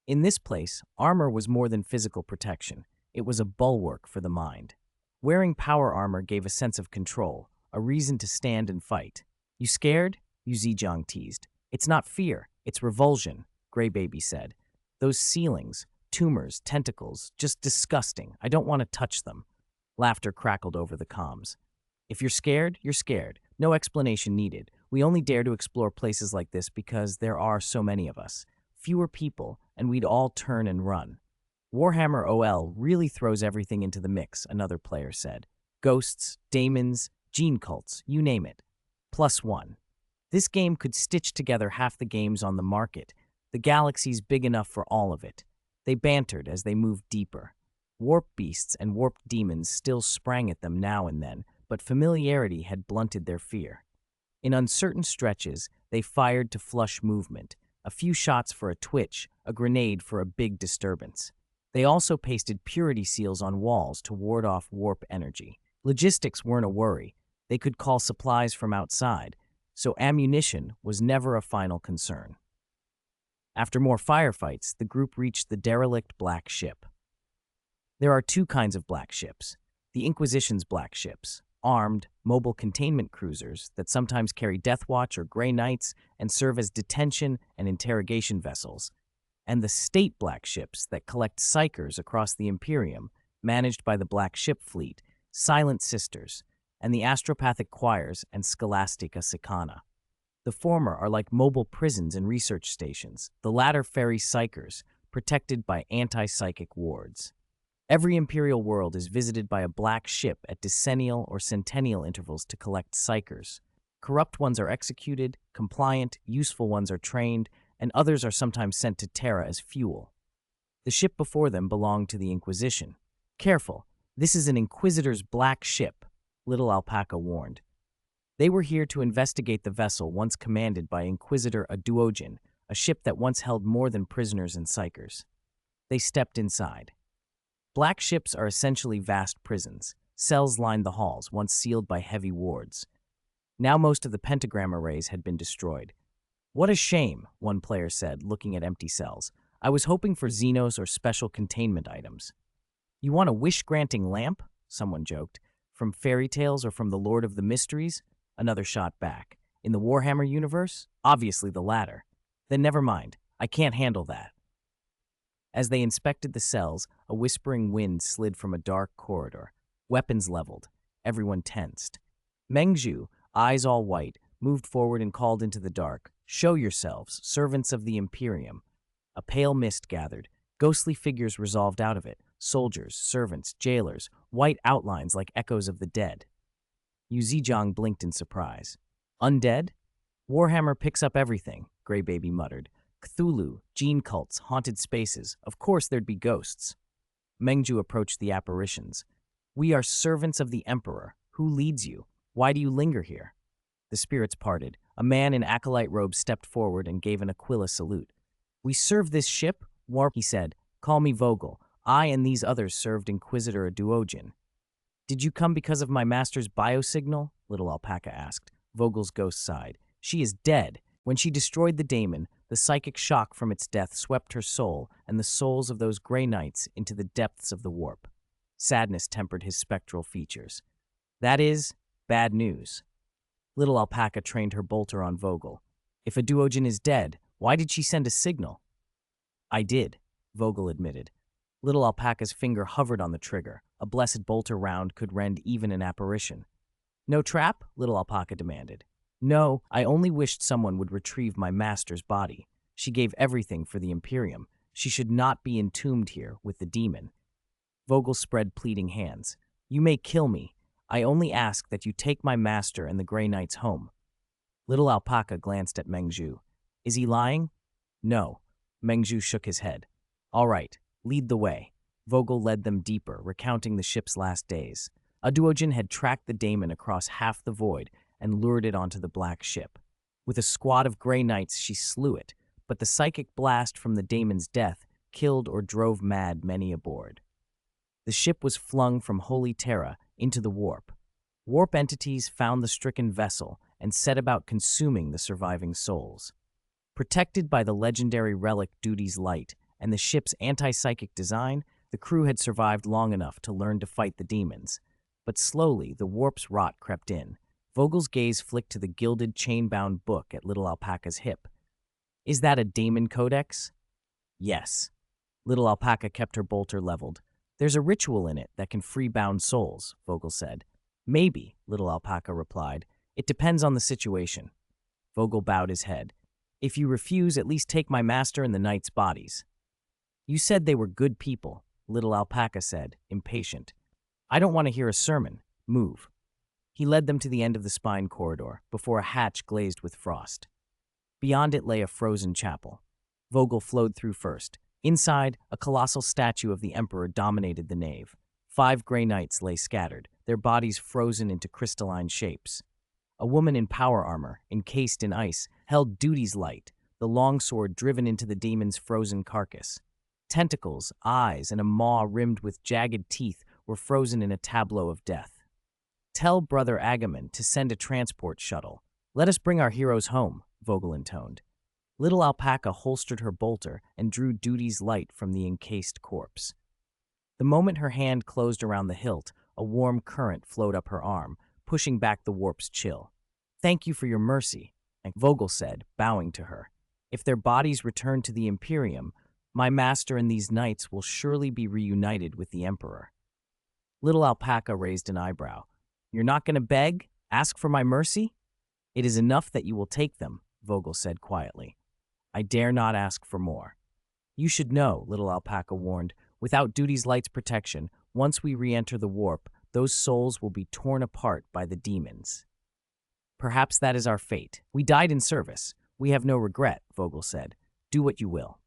In this place, armor was more than physical protection. It was a bulwark for the mind. Wearing power armor gave a sense of control, a reason to stand and fight. You scared? Yu Zhejiang teased. It's not fear, it's revulsion, Gray Baby said. Those ceilings, tumors, tentacles, just disgusting. I don't want to touch them. Laughter crackled over the comms. If you're scared, you're scared. No explanation needed. We only dare to explore places like this because there are so many of us. Fewer people, and we'd all turn and run. Warhammer OL really throws everything into the mix, another player said. Ghosts, daemons, gene cults, you name it. +1. This game could stitch together half the games on the market. The galaxy's big enough for all of it. They bantered as they moved deeper. Warp beasts and warped demons still sprang at them now and then, but familiarity had blunted their fear. In uncertain stretches, they fired to flush movement, a few shots for a twitch, a grenade for a big disturbance. They also pasted purity seals on walls to ward off warp energy. Logistics weren't a worry. They could call supplies from outside, so ammunition was never a final concern. After more firefights, the group reached the derelict black ship. There are two kinds of black ships. The Inquisition's black ships, armed, mobile containment cruisers that sometimes carry Death Watch or Grey Knights and serve as detention and interrogation vessels, and the state black ships that collect psychers across the Imperium, managed by the Black Ship Fleet, Silent Sisters, and the Astropathic Choirs and Scholastica Sicana. The former are like mobile prisons and research stations, the latter ferry psychers, protected by anti-psychic wards. Every Imperial world is visited by a black ship at decennial or centennial intervals to collect psychers. Corrupt ones are executed, compliant, useful ones are trained, and others are sometimes sent to Terra as fuel. The ship before them belonged to the Inquisition. Careful, this is an Inquisitor's black ship, Little Alpaca warned. They were here to investigate the vessel once commanded by Inquisitor Aduojin, a ship that once held more than prisoners and psychers. They stepped inside. Black ships are essentially vast prisons. Cells lined the halls, once sealed by heavy wards. Now most of the pentagram arrays had been destroyed. What a shame, one player said, looking at empty cells. I was hoping for Xenos or special containment items. You want a wish-granting lamp? Someone joked. From fairy tales or from the Lord of the Mysteries? Another shot back. In the Warhammer universe? Obviously the latter. Then never mind. I can't handle that. As they inspected the cells, a whispering wind slid from a dark corridor. Weapons leveled. Everyone tensed. Mengzhu, eyes all white, moved forward and called into the dark. Show yourselves, servants of the Imperium. A pale mist gathered. Ghostly figures resolved out of it. Soldiers, servants, jailers, white outlines like echoes of the dead. Yu Zhejiang blinked in surprise. Undead? Warhammer picks up everything, Gray Baby muttered. Cthulhu, gene cults, haunted spaces. Of course there'd be ghosts. Mengzhu approached the apparitions. We are servants of the Emperor. Who leads you? Why do you linger here? The spirits parted. A man in acolyte robes stepped forward and gave an Aquila salute. We serve this ship? Warp, he said. Call me Vogel. I and these others served Inquisitor Aduojin. Did you come because of my master's biosignal? Little Alpaca asked. Vogel's ghost sighed. She is dead. When she destroyed the daemon, the psychic shock from its death swept her soul and the souls of those Grey Knights into the depths of the warp. Sadness tempered his spectral features. That is bad news. Little Alpaca trained her bolter on Vogel. If Aduojin is dead, why did she send a signal? I did, Vogel admitted. Little Alpaca's finger hovered on the trigger. A blessed bolter round could rend even an apparition. No trap? Little Alpaca demanded. No, I only wished someone would retrieve my master's body. She gave everything for the Imperium. She should not be entombed here with the demon. Vogel spread pleading hands. You may kill me. I only ask that you take my master and the Grey Knights home. Little Alpaca glanced at Mengzhu. Is he lying? No. Mengzhu shook his head. All right, lead the way. Vogel led them deeper, recounting the ship's last days. A duojin had tracked the daemon across half the void and lured it onto the black ship. With a squad of Grey Knights, she slew it, but the psychic blast from the daemon's death killed or drove mad many aboard. The ship was flung from Holy Terra into the warp. Warp entities found the stricken vessel and set about consuming the surviving souls. Protected by the legendary relic Duty's Light and the ship's anti-psychic design, the crew had survived long enough to learn to fight the demons. But slowly, the warp's rot crept in. Vogel's gaze flicked to the gilded, chain-bound book at Little Alpaca's hip. Is that a daemon codex? Yes. Little Alpaca kept her bolter leveled. There's a ritual in it that can free bound souls, Vogel said. Maybe, Little Alpaca replied. It depends on the situation. Vogel bowed his head. If you refuse, at least take my master and the knights' bodies. You said they were good people, Little Alpaca said, impatient. I don't want to hear a sermon. Move. He led them to the end of the spine corridor, before a hatch glazed with frost. Beyond it lay a frozen chapel. Vogel flowed through first. Inside, a colossal statue of the Emperor dominated the nave. 5 Grey Knights lay scattered, their bodies frozen into crystalline shapes. A woman in power armor, encased in ice, held Duty's Light, the longsword driven into the demon's frozen carcass. Tentacles, eyes, and a maw rimmed with jagged teeth were frozen in a tableau of death. Tell Brother Agamemnon to send a transport shuttle. Let us bring our heroes home, Vogel intoned. Little Alpaca holstered her bolter and drew Duty's Light from the encased corpse. The moment her hand closed around the hilt, a warm current flowed up her arm, pushing back the warp's chill. Thank you for your mercy, Vogel said, bowing to her. If their bodies return to the Imperium, my master and these knights will surely be reunited with the Emperor. Little Alpaca raised an eyebrow. You're not going to beg? Ask for my mercy? It is enough that you will take them, Vogel said quietly. I dare not ask for more. You should know, Little Alpaca warned, without Duty's Light's protection, once we re-enter the warp, those souls will be torn apart by the demons. Perhaps that is our fate. We died in service. We have no regret, Vogel said. Do what you will.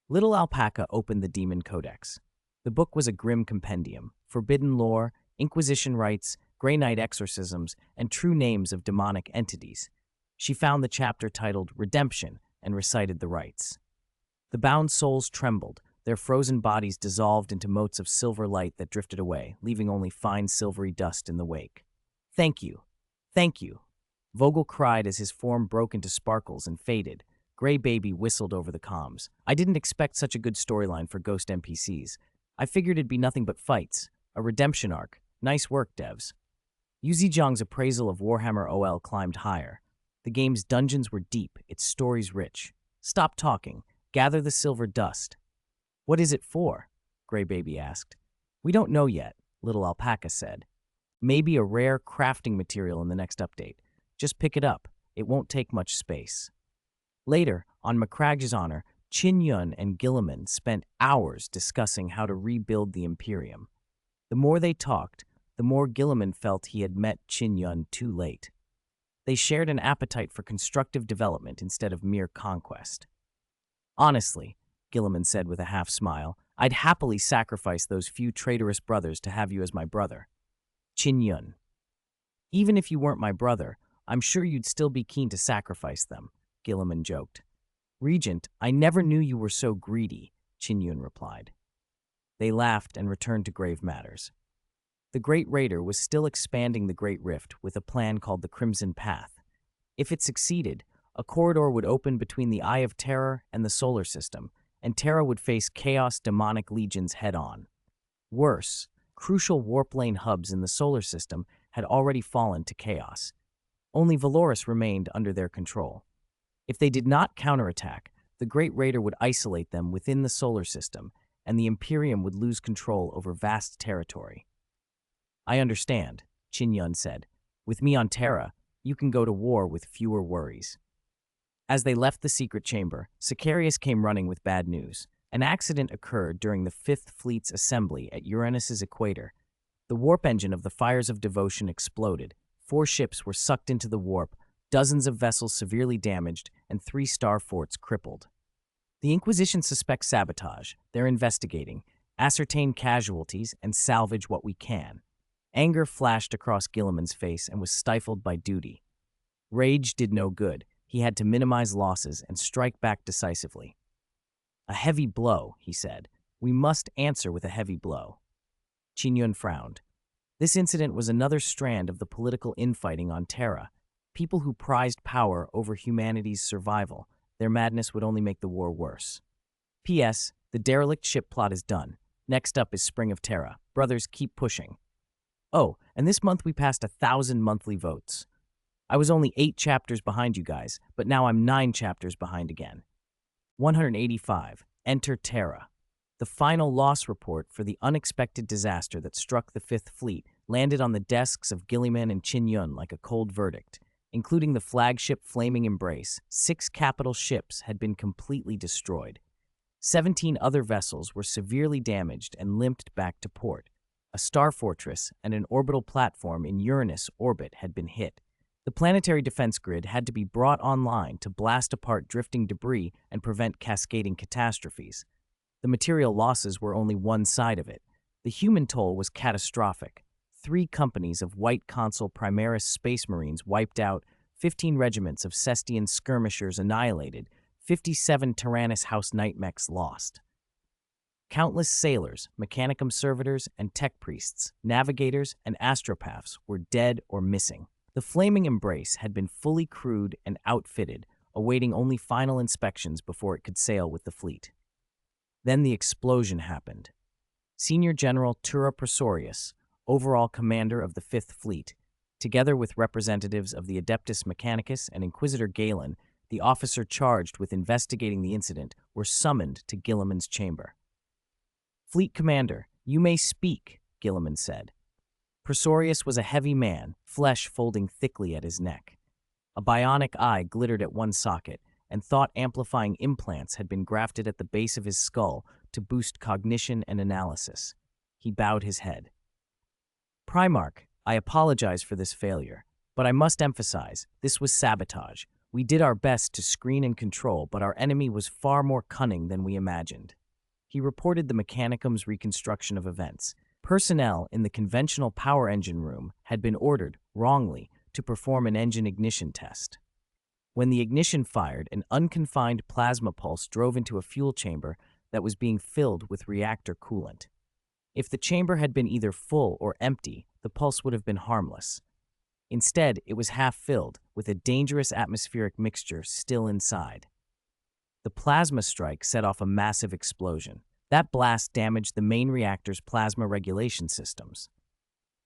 Little Alpaca opened the Demon Codex. The book was a grim compendium, forbidden lore, Inquisition rites, Grey Knight exorcisms, and true names of demonic entities. She found the chapter titled Redemption and recited the rites. The bound souls trembled, their frozen bodies dissolved into motes of silver light that drifted away, leaving only fine silvery dust in the wake. Thank you. Thank you. Vogel cried as his form broke into sparkles and faded. Grey Baby whistled over the comms. I didn't expect such a good storyline for Ghost NPCs. I figured it'd be nothing but fights. A redemption arc. Nice work, devs. Yu Zhejiang's appraisal of Warhammer OL climbed higher. The game's dungeons were deep, its stories rich. Stop talking. Gather the silver dust. What is it for? Grey Baby asked. We don't know yet, Little Alpaca said. Maybe a rare crafting material in the next update. Just pick it up. It won't take much space. Later, on Macragge's honor, Qin Yun and Guilliman spent hours discussing how to rebuild the Imperium. The more they talked, the more Guilliman felt he had met Qin Yun too late. They shared an appetite for constructive development instead of mere conquest. Honestly, Guilliman said with a half-smile, I'd happily sacrifice those few traitorous brothers to have you as my brother. Qin Yun. Even if you weren't my brother, I'm sure you'd still be keen to sacrifice them, Guilliman joked. Regent, I never knew you were so greedy, Qin Yun replied. They laughed and returned to grave matters. The Great Raider was still expanding the Great Rift with a plan called the Crimson Path. If it succeeded, a corridor would open between the Eye of Terror and the solar system, and Terra would face Chaos demonic legions head-on. Worse, crucial warp lane hubs in the solar system had already fallen to Chaos. Only Valoris remained under their control. If they did not counterattack, the Great Raider would isolate them within the solar system, and the Imperium would lose control over vast territory. I understand, Qin Yun said. With me on Terra, you can go to war with fewer worries. As they left the secret chamber, Sicarius came running with bad news. An accident occurred during the Fifth Fleet's assembly at Uranus's equator. The warp engine of the Fires of Devotion exploded. 4 ships were sucked into the warp, dozens of vessels severely damaged, and 3 star forts crippled. The Inquisition suspects sabotage. They're investigating, ascertain casualties, and salvage what we can. Anger flashed across Guilliman's face and was stifled by duty. Rage did no good. He had to minimize losses and strike back decisively. A heavy blow, he said. We must answer with a heavy blow. Qin Yun frowned. This incident was another strand of the political infighting on Terra. People who prized power over humanity's survival. Their madness would only make the war worse. P.S. The derelict ship plot is done. Next up is Spring of Terra. Brothers, keep pushing. Oh, and this month we passed 1,000 monthly votes. I was only 8 chapters behind you guys, but now I'm 9 chapters behind again. 185. Enter Terra. The final loss report for the unexpected disaster that struck the Fifth Fleet landed on the desks of Guilliman and Qin Yun like a cold verdict. Including the flagship Flaming Embrace, 6 capital ships had been completely destroyed. 17 other vessels were severely damaged and limped back to port. A star fortress and an orbital platform in Uranus orbit had been hit. The planetary defense grid had to be brought online to blast apart drifting debris and prevent cascading catastrophes. The material losses were only one side of it. The human toll was catastrophic. 3 companies of White Consul Primaris Space Marines wiped out, 15 regiments of Cestian skirmishers annihilated, 57 Tyrannus House Nightmechs lost. Countless sailors, mechanicum servitors, and tech priests, navigators, and astropaths were dead or missing. The Flaming Embrace had been fully crewed and outfitted, awaiting only final inspections before it could sail with the fleet. Then the explosion happened. Senior General Tura Presorius, overall commander of the Fifth Fleet, together with representatives of the Adeptus Mechanicus and Inquisitor Galen, the officer charged with investigating the incident, were summoned to Guilliman's chamber. Fleet Commander, you may speak, Guilliman said. Presorius was a heavy man, flesh folding thickly at his neck. A bionic eye glittered at one socket, and thought-amplifying implants had been grafted at the base of his skull to boost cognition and analysis. He bowed his head. Primarch, I apologize for this failure, but I must emphasize, this was sabotage. We did our best to screen and control, but our enemy was far more cunning than we imagined. He reported the Mechanicum's reconstruction of events. Personnel in the conventional power engine room had been ordered, wrongly, to perform an engine ignition test. When the ignition fired, an unconfined plasma pulse drove into a fuel chamber that was being filled with reactor coolant. If the chamber had been either full or empty, the pulse would have been harmless. Instead, it was half-filled, with a dangerous atmospheric mixture still inside. The plasma strike set off a massive explosion. That blast damaged the main reactor's plasma regulation systems.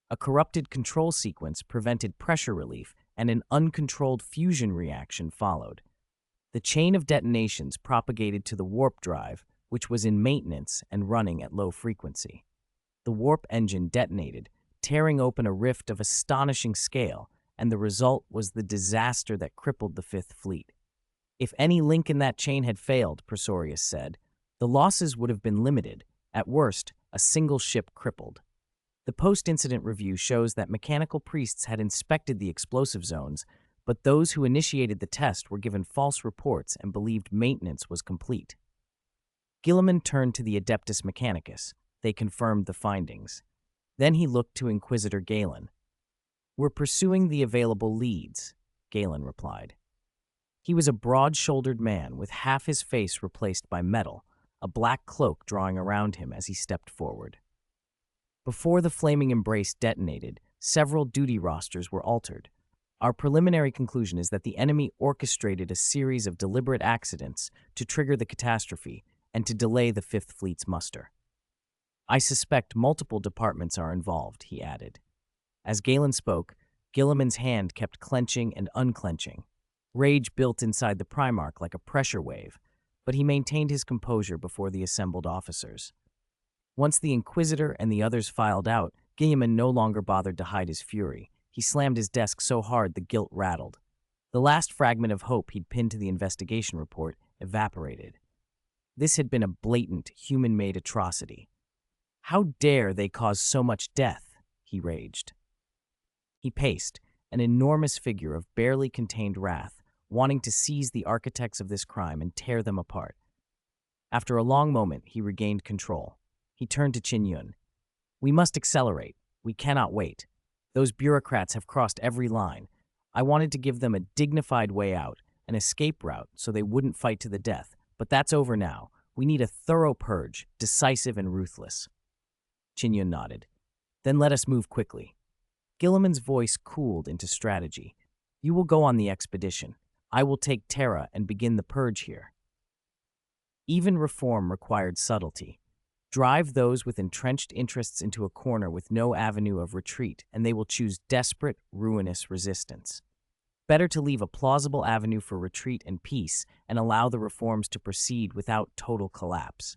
A corrupted control sequence prevented pressure relief, and an uncontrolled fusion reaction followed. The chain of detonations propagated to the warp drive, which was in maintenance and running at low frequency. The warp engine detonated, tearing open a rift of astonishing scale, and the result was the disaster that crippled the Fifth Fleet. If any link in that chain had failed, Presorius said, the losses would have been limited, at worst, a single ship crippled. The post-incident review shows that mechanical priests had inspected the explosive zones, but those who initiated the test were given false reports and believed maintenance was complete. Guilliman turned to the Adeptus Mechanicus. They confirmed the findings. Then he looked to Inquisitor Galen. We're pursuing the available leads, Galen replied. He was a broad-shouldered man with half his face replaced by metal, a black cloak drawing around him as he stepped forward. Before the Flaming Embrace detonated, several duty rosters were altered. Our preliminary conclusion is that the enemy orchestrated a series of deliberate accidents to trigger the catastrophe and to delay the Fifth Fleet's muster. I suspect multiple departments are involved, he added. As Galen spoke, Guilliman's hand kept clenching and unclenching. Rage built inside the Primarch like a pressure wave, but he maintained his composure before the assembled officers. Once the Inquisitor and the others filed out, Guilliman no longer bothered to hide his fury. He slammed his desk so hard the gilt rattled. The last fragment of hope he'd pinned to the investigation report evaporated. This had been a blatant, human-made atrocity. How dare they cause so much death? he raged. He paced, an enormous figure of barely contained wrath, wanting to seize the architects of this crime and tear them apart. After a long moment, he regained control. He turned to Qin Yun. "We must accelerate. We cannot wait. Those bureaucrats have crossed every line. I wanted to give them a dignified way out, an escape route, so they wouldn't fight to the death. But that's over now. We need a thorough purge, decisive and ruthless." Qin Yun nodded. "Then let us move quickly." Gilliman's voice cooled into strategy. "You will go on the expedition. I will take Terra and begin the purge here." Even reform required subtlety. Drive those with entrenched interests into a corner with no avenue of retreat, and they will choose desperate, ruinous resistance. Better to leave a plausible avenue for retreat and peace and allow the reforms to proceed without total collapse.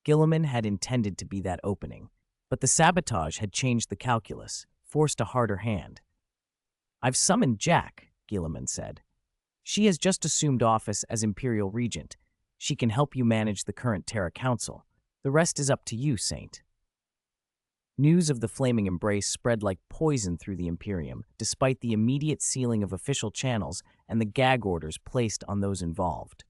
Gilliman had intended to be that opening, but the sabotage had changed the calculus, forced a harder hand. "I've summoned Jack," Gilliman said. "She has just assumed office as Imperial Regent. She can help you manage the current Terra Council. The rest is up to you, Saint." News of the flaming embrace spread like poison through the Imperium, despite the immediate sealing of official channels and the gag orders placed on those involved.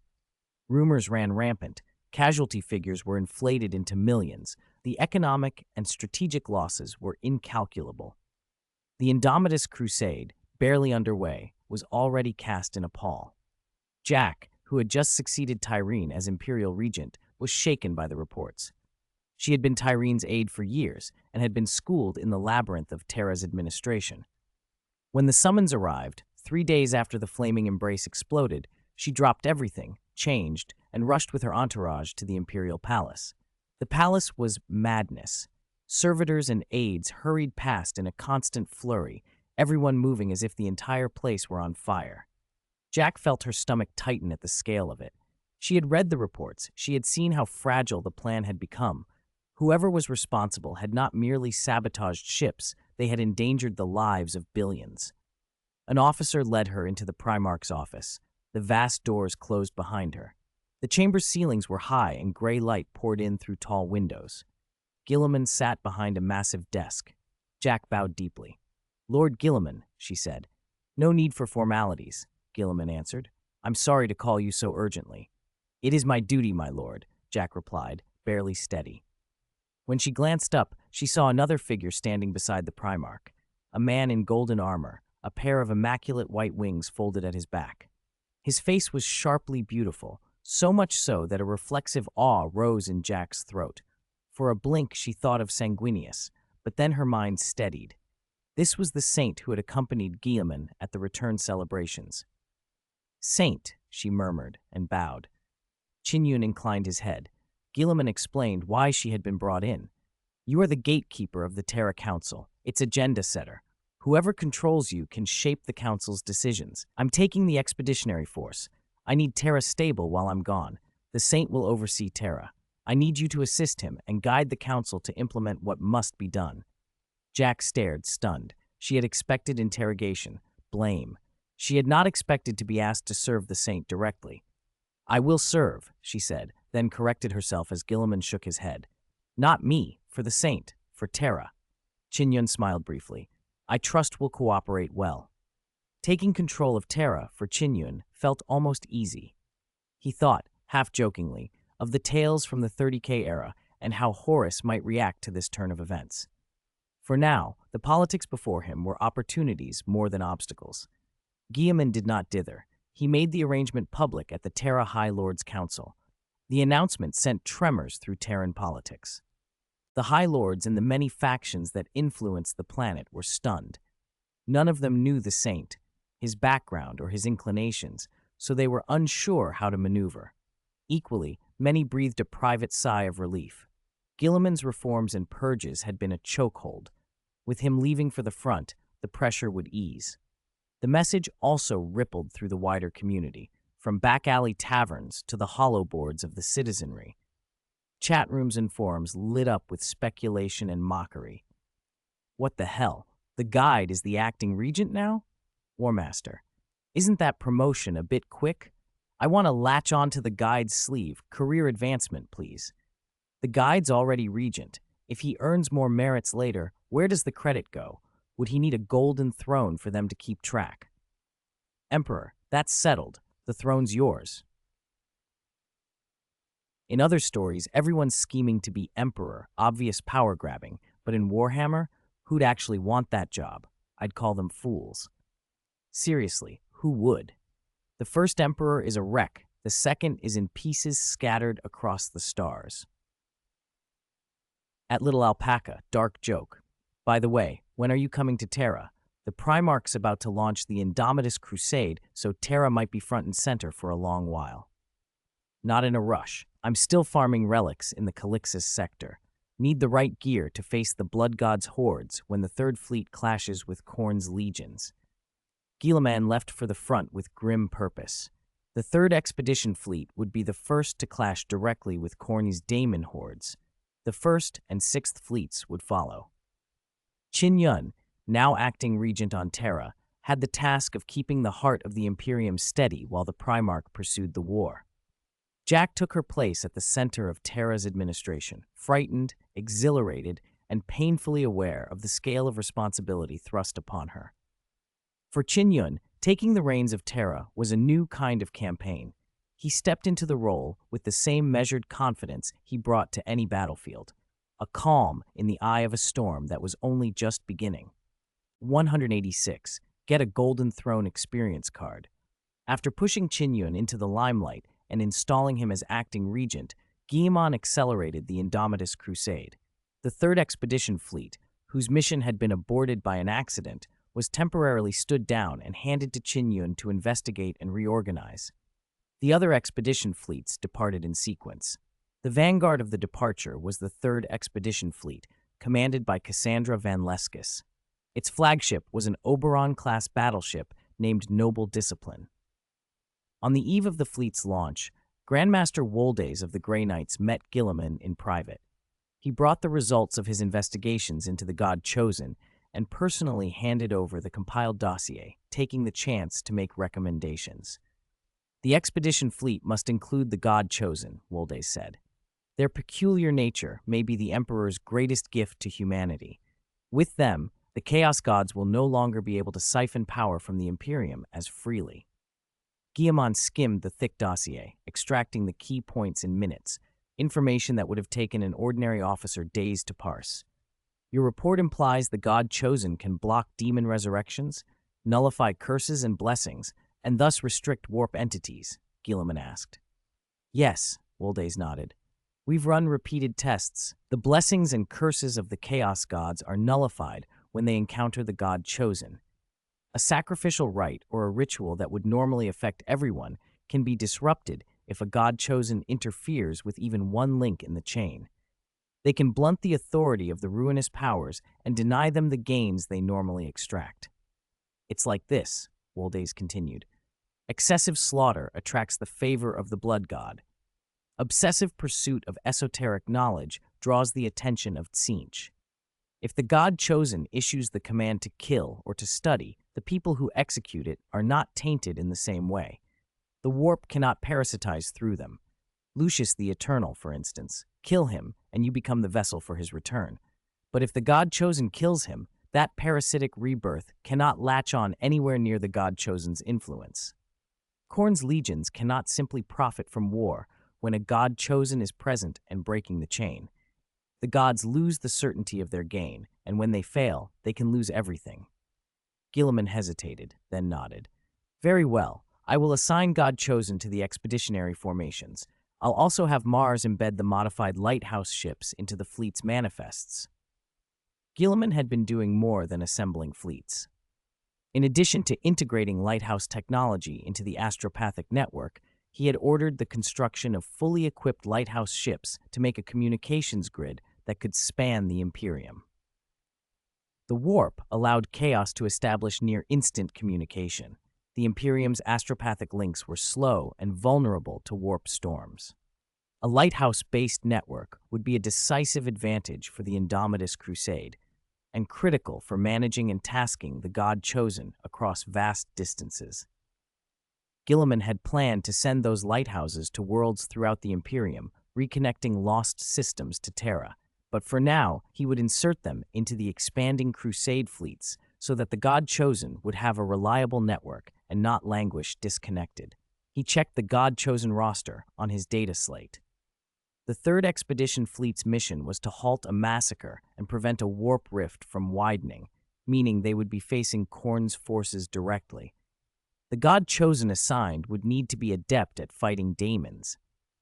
Rumors ran rampant. Casualty figures were inflated into millions. The economic and strategic losses were incalculable. The Indomitus Crusade, barely underway, was already cast in a pall. Jack, who had just succeeded Tyrene as Imperial Regent, was shaken by the reports. She had been Tyrene's aide for years and had been schooled in the labyrinth of Terra's administration. When the summons arrived, 3 days after the flaming embrace exploded, she dropped everything, changed, and rushed with her entourage to the Imperial Palace. The palace was madness. Servitors and aides hurried past in a constant flurry, everyone moving as if the entire place were on fire. Jack felt her stomach tighten at the scale of it. She had read the reports. She had seen how fragile the plan had become. Whoever was responsible had not merely sabotaged ships, they had endangered the lives of billions. An officer led her into the Primarch's office. The vast doors closed behind her. The chamber's ceilings were high and gray light poured in through tall windows. Gilliman sat behind a massive desk. Jack bowed deeply. "Lord Gilliman," she said. "No need for formalities," Gilliman answered. "I'm sorry to call you so urgently." "It is my duty, my lord," Jack replied, barely steady. When she glanced up, she saw another figure standing beside the Primarch, a man in golden armor, a pair of immaculate white wings folded at his back. His face was sharply beautiful, so much so that a reflexive awe rose in Jack's throat. For a blink, she thought of Sanguinius, but then her mind steadied. This was the saint who had accompanied Gilliman at the return celebrations. "Saint," she murmured and bowed. Qin Yun inclined his head. Gilliman explained why she had been brought in. "You are the gatekeeper of the Terra Council, its agenda setter. Whoever controls you can shape the Council's decisions. I'm taking the expeditionary force. I need Terra stable while I'm gone. The Saint will oversee Terra. I need you to assist him and guide the Council to implement what must be done." Jack stared, stunned. She had expected interrogation, blame. She had not expected to be asked to serve the Saint directly. "I will serve," she said, then corrected herself as Gilliman shook his head. "Not me, for the Saint, for Terra." Qin Yun smiled briefly. "I trust we'll cooperate well." Taking control of Terra for Qin Yun felt almost easy. He thought, half-jokingly, of the tales from the 30K era and how Horus might react to this turn of events. For now, the politics before him were opportunities more than obstacles. Gilliman did not dither. He made the arrangement public at the Terra High Lords Council. The announcement sent tremors through Terran politics. The High Lords and the many factions that influenced the planet were stunned. None of them knew the Saint, his background or his inclinations, so they were unsure how to maneuver. Equally, many breathed a private sigh of relief. Gilliman's reforms and purges had been a chokehold. With him leaving for the front, the pressure would ease. The message also rippled through the wider community, from back-alley taverns to the hollow boards of the citizenry. Chat rooms and forums lit up with speculation and mockery. "What the hell? The guide is the acting regent now? Warmaster. Isn't that promotion a bit quick? I want to latch onto the guide's sleeve. Career advancement, please." "The guide's already regent. If he earns more merits later, where does the credit go? Would he need a golden throne for them to keep track? Emperor, that's settled. The throne's yours. In other stories, everyone's scheming to be emperor, obvious power grabbing, but in Warhammer, who'd actually want that job? I'd call them fools. Seriously, who would? The first emperor is a wreck, the second is in pieces scattered across the stars. At Little Alpaca, dark joke. By the way, when are you coming to Terra? The Primarch's about to launch the Indomitus Crusade, so Terra might be front and center for a long while. Not in a rush. I'm still farming relics in the Calixis sector. Need the right gear to face the Blood God's hordes when the Third Fleet clashes with Khorne's legions. Guilliman left for the front with grim purpose. The Third Expedition Fleet would be the first to clash directly with Khorne's Daemon hordes. The First and Sixth Fleets would follow. Qin Yun, now acting regent on Terra, had the task of keeping the heart of the Imperium steady while the Primarch pursued the war. Jack took her place at the center of Terra's administration, frightened, exhilarated, and painfully aware of the scale of responsibility thrust upon her. For Qin Yun, taking the reins of Terra was a new kind of campaign. He stepped into the role with the same measured confidence he brought to any battlefield, a calm in the eye of a storm that was only just beginning. 186. Get a Golden Throne experience card. After pushing Qin Yun into the limelight and installing him as acting regent, Guilliman accelerated the Indomitus Crusade. The Third Expedition Fleet, whose mission had been aborted by an accident, was temporarily stood down and handed to Qin Yun to investigate and reorganize. The other expedition fleets departed in sequence. The vanguard of the departure was the Third Expedition Fleet, commanded by Cassandra Van Leskis. Its flagship was an Oberon-class battleship named Noble Discipline. On the eve of the fleet's launch, Grandmaster Woldays of the Grey Knights met Guilliman in private. He brought the results of his investigations into the God Chosen and personally handed over the compiled dossier, taking the chance to make recommendations. The expedition fleet must include the God Chosen, Woldays said. Their peculiar nature may be the Emperor's greatest gift to humanity. With them, the Chaos Gods will no longer be able to siphon power from the Imperium as freely. Guilliman skimmed the thick dossier, extracting the key points in minutes, information that would have taken an ordinary officer days to parse. Your report implies the God Chosen can block demon resurrections, nullify curses and blessings, and thus restrict warp entities, Guilliman asked. Yes, Woldays nodded. We've run repeated tests. The blessings and curses of the Chaos Gods are nullified when they encounter the God Chosen. A sacrificial rite or a ritual that would normally affect everyone can be disrupted if a God Chosen interferes with even one link in the chain. They can blunt the authority of the ruinous powers and deny them the gains they normally extract. It's like this, Woldays continued. Excessive slaughter attracts the favor of the blood god. Obsessive pursuit of esoteric knowledge draws the attention of Tzeentch. If the God Chosen issues the command to kill or to study, the people who execute it are not tainted in the same way. The warp cannot parasitize through them. Lucius the Eternal, for instance. Kill him, and you become the vessel for his return. But if the God Chosen kills him, that parasitic rebirth cannot latch on anywhere near the God Chosen's influence. Khorne's legions cannot simply profit from war when a God Chosen is present and breaking the chain. The gods lose the certainty of their gain, and when they fail, they can lose everything. Guilliman hesitated, then nodded. Very well, I will assign God Chosen to the expeditionary formations. I'll also have Mars embed the modified lighthouse ships into the fleet's manifests. Guilliman had been doing more than assembling fleets. In addition to integrating lighthouse technology into the astropathic network, he had ordered the construction of fully equipped lighthouse ships to make a communications grid that could span the Imperium. The warp allowed Chaos to establish near-instant communication. The Imperium's astropathic links were slow and vulnerable to warp storms. A lighthouse-based network would be a decisive advantage for the Indomitus Crusade, and critical for managing and tasking the God Chosen across vast distances. Guilliman had planned to send those lighthouses to worlds throughout the Imperium, reconnecting lost systems to Terra. but for now, he would insert them into the expanding crusade fleets so that the God Chosen would have a reliable network and not languish disconnected. He checked the God Chosen roster on his data slate. The 3rd Expedition Fleet's mission was to halt a massacre and prevent a warp rift from widening, meaning they would be facing Khorne's forces directly. The God Chosen assigned would need to be adept at fighting daemons.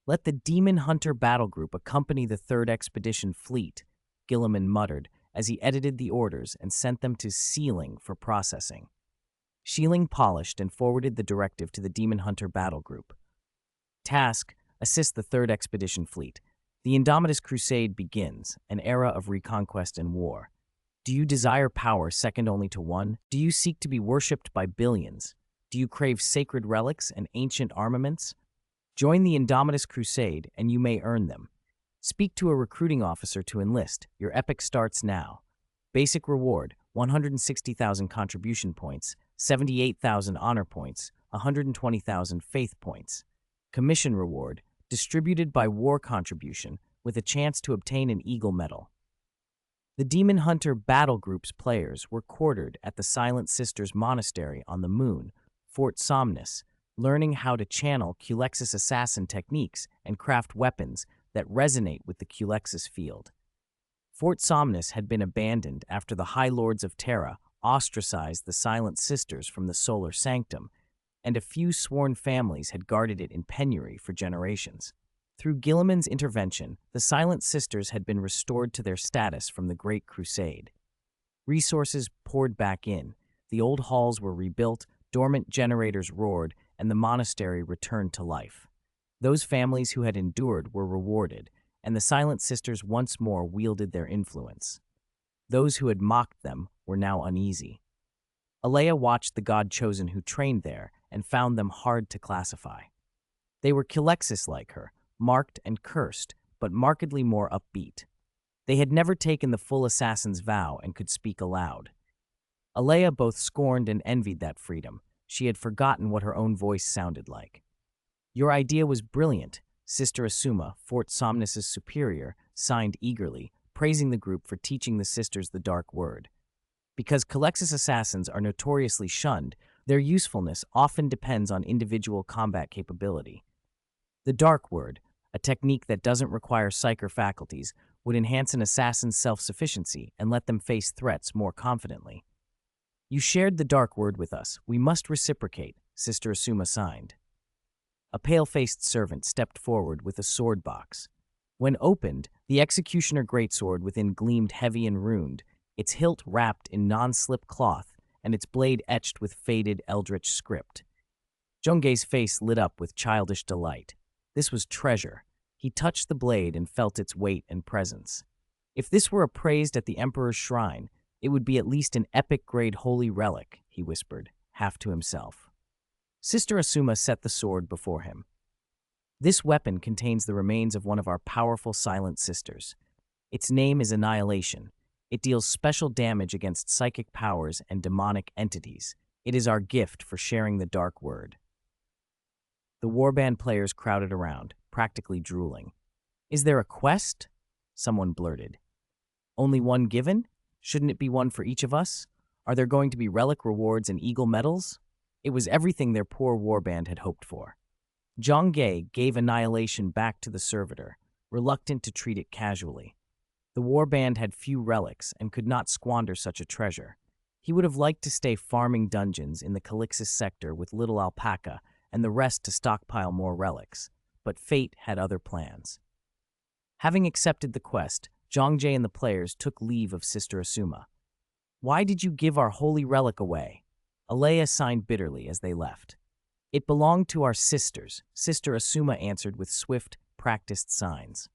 Let the Demon Hunter battle group accompany the 3rd Expedition Fleet, Guilliman muttered as he edited the orders and sent them to Sealing for processing. Sealing polished and forwarded the directive to the Demon Hunter battle group. Task: assist the 3rd Expedition Fleet. The Indomitus Crusade begins, an era of reconquest and war. Do you desire power second only to one? Do you seek to be worshipped by billions? Do you crave sacred relics and ancient armaments? Join the Indomitus Crusade, and you may earn them. Speak to a recruiting officer to enlist. Your epic starts now. Basic reward: 160,000 contribution points, 78,000 honor points, 120,000 faith points. Commission reward: distributed by war contribution, with a chance to obtain an Eagle Medal. The Demon Hunter battle group's players were quartered at the Silent Sisters Monastery on the Moon, Fort Somnus, learning how to channel Culexus assassin techniques and craft weapons that resonate with the Culexus field. Fort Somnus had been abandoned after the High Lords of Terra ostracized the Silent Sisters from the Solar Sanctum, and a few sworn families had guarded it in penury for generations. Through Guilliman's intervention, the Silent Sisters had been restored to their status from the Great Crusade. Resources poured back in, the old halls were rebuilt, dormant generators roared, and the monastery returned to life. Those families who had endured were rewarded, and the Silent Sisters once more wielded their influence. Those who had mocked them were now uneasy. Alea watched the God Chosen who trained there and found them hard to classify. They were Culexus like her, marked and cursed, but markedly more upbeat. They had never taken the full assassin's vow and could speak aloud. Alea both scorned and envied that freedom. She had forgotten what her own voice sounded like. Your idea was brilliant, Sister Asuma, Fort Somnus's superior, signed eagerly, praising the group for teaching the sisters the dark word. Because Culexus assassins are notoriously shunned, their usefulness often depends on individual combat capability. The dark word, a technique that doesn't require psyker faculties, would enhance an assassin's self-sufficiency and let them face threats more confidently. You shared the dark word with us. We must reciprocate, Sister Asuma signed. A pale-faced servant stepped forward with a sword box. When opened, the executioner greatsword within gleamed heavy and ruined, its hilt wrapped in non-slip cloth and its blade etched with faded eldritch script. Zhongge's face lit up with childish delight. This was treasure. He touched the blade and felt its weight and presence. If this were appraised at the Emperor's shrine, it would be at least an epic-grade holy relic, he whispered, half to himself. Sister Asuma set the sword before him. This weapon contains the remains of one of our powerful Silent Sisters. Its name is Annihilation. It deals special damage against psychic powers and demonic entities. It is our gift for sharing the dark word. The warband players crowded around, practically drooling. Is there a quest? Someone blurted. Only one given? Shouldn't it be one for each of us? Are there going to be relic rewards and eagle medals? It was everything their poor warband had hoped for. Zhongge gave Annihilation back to the servitor, reluctant to treat it casually. The warband had few relics and could not squander such a treasure. He would have liked to stay farming dungeons in the Calixis sector with Little Alpaca and the rest to stockpile more relics, but fate had other plans. Having accepted the quest, Zhongje and the players took leave of Sister Asuma. Why did you give our holy relic away? Alea signed bitterly as they left. It belonged to our sisters, Sister Asuma answered with swift, practiced signs.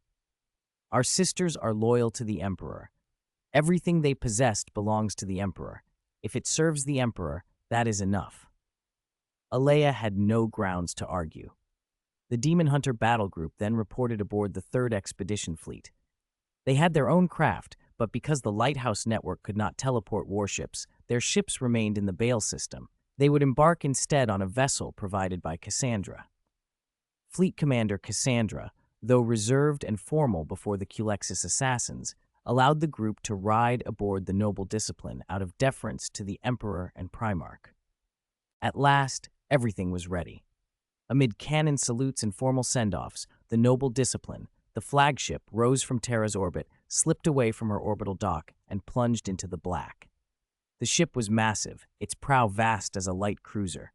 Our sisters are loyal to the Emperor. Everything they possessed belongs to the Emperor. If it serves the Emperor, that is enough. Alea had no grounds to argue. The Demon Hunter battle group then reported aboard the 3rd Expedition Fleet. They had their own craft, but because the Lighthouse Network could not teleport warships, their ships remained in the Baal system. They would embark instead on a vessel provided by Cassandra. Fleet Commander Cassandra, though reserved and formal before the Culexis assassins, allowed the group to ride aboard the noble discipline out of deference to the Emperor and Primarch. At last, everything was ready. Amid cannon salutes and formal send-offs, the noble discipline, the flagship, rose from Terra's orbit, slipped away from her orbital dock, and plunged into the black. The ship was massive, its prow vast as a light cruiser.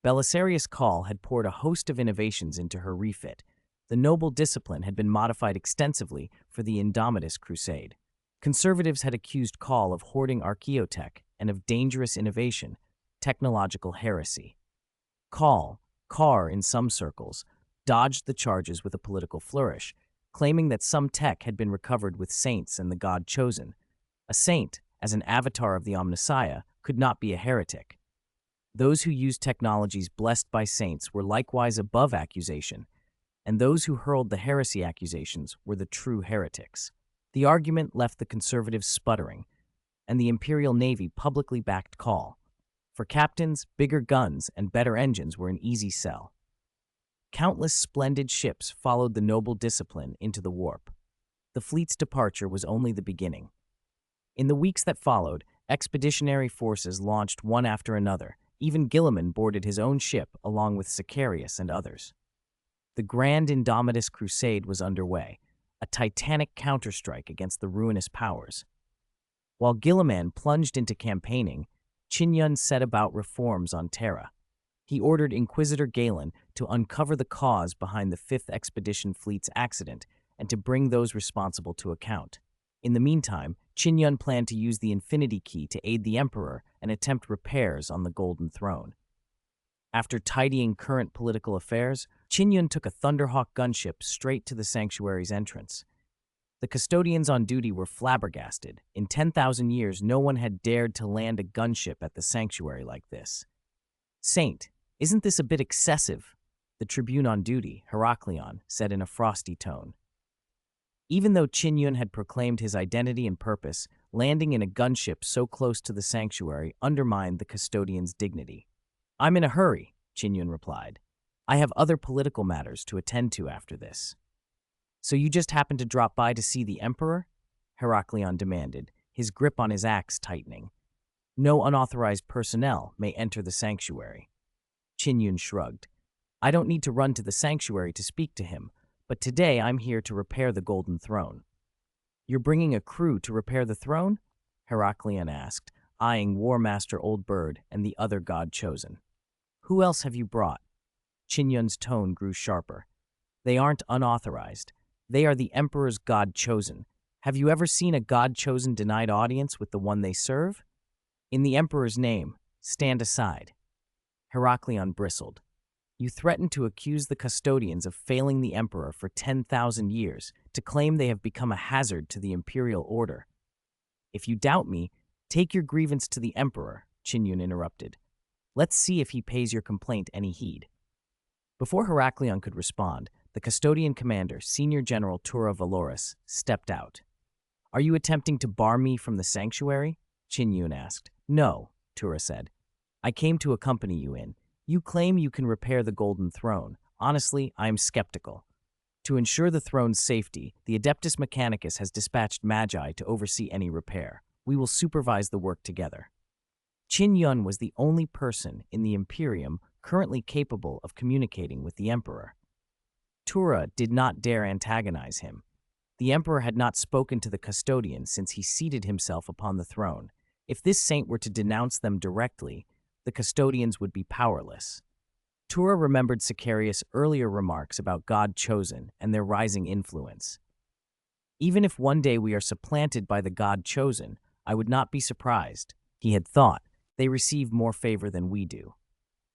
Belisarius Cawl had poured a host of innovations into her refit. The noble discipline had been modified extensively for the Indomitus Crusade. Conservatives had accused Cawl of hoarding archaeotech and of dangerous innovation, technological heresy. Carr in some circles, dodged the charges with a political flourish, claiming that some tech had been recovered with saints and the god chosen. A saint, as an avatar of the Omnissiah, could not be a heretic. Those who used technologies blessed by saints were likewise above accusation, and those who hurled the heresy accusations were the true heretics. The argument left the conservatives sputtering, and the Imperial Navy publicly backed Cawl. For captains, bigger guns and better engines were an easy sell. Countless splendid ships followed the noble discipline into the warp. The fleet's departure was only the beginning. In the weeks that followed, expeditionary forces launched one after another. Even Guilliman boarded his own ship along with Sicarius and others. The Grand Indomitus Crusade was underway, a titanic counterstrike against the ruinous powers. While Guilliman plunged into campaigning, Qin Yun set about reforms on Terra. He ordered Inquisitor Galen to uncover the cause behind the 5th Expedition Fleet's accident and to bring those responsible to account. In the meantime, Qin Yun planned to use the Infinity Key to aid the Emperor and attempt repairs on the Golden Throne. After tidying current political affairs, Qin Yun took a Thunderhawk gunship straight to the sanctuary's entrance. The custodians on duty were flabbergasted. In 10,000 years, no one had dared to land a gunship at the sanctuary like this. "Saint, isn't this a bit excessive?" the tribune on duty, Heraklion, said in a frosty tone. Even though Qin Yun had proclaimed his identity and purpose, landing in a gunship so close to the sanctuary undermined the custodian's dignity. "I'm in a hurry," Qin Yun replied. "I have other political matters to attend to after this." "So you just happened to drop by to see the Emperor?" Heraklion demanded, his grip on his axe tightening. "No unauthorized personnel may enter the sanctuary." Qin Yun shrugged. "I don't need to run to the sanctuary to speak to him, but today I'm here to repair the Golden Throne." "You're bringing a crew to repair the throne?" Heraklion asked, eyeing War Master Old Bird and the other god chosen. "Who else have you brought?" Qin Yun's tone grew sharper. "They aren't unauthorized. They are the Emperor's god chosen. Have you ever seen a god chosen denied audience with the one they serve? In the Emperor's name, stand aside." Heraklion bristled. "You threaten to accuse the custodians of failing the Emperor for 10,000 years, to claim they have become a hazard to the Imperial Order. If you doubt me, take your grievance to the Emperor," Qin Yun interrupted. "Let's see if he pays your complaint any heed." Before Heraklion could respond, the custodian commander, Senior General Tura Valoris, stepped out. "Are you attempting to bar me from the sanctuary?" Qin Yun asked. "No," Tura said. "I came to accompany you in. You claim you can repair the Golden Throne. Honestly, I am skeptical. To ensure the throne's safety, the Adeptus Mechanicus has dispatched Magi to oversee any repair. We will supervise the work together." Qin Yun was the only person in the Imperium currently capable of communicating with the Emperor. Tura did not dare antagonize him. The Emperor had not spoken to the custodian since he seated himself upon the throne. If this saint were to denounce them directly, the custodians would be powerless. Tura remembered Sicarius' earlier remarks about God chosen and their rising influence. "Even if one day we are supplanted by the God chosen, I would not be surprised," he had thought. "They receive more favor than we do."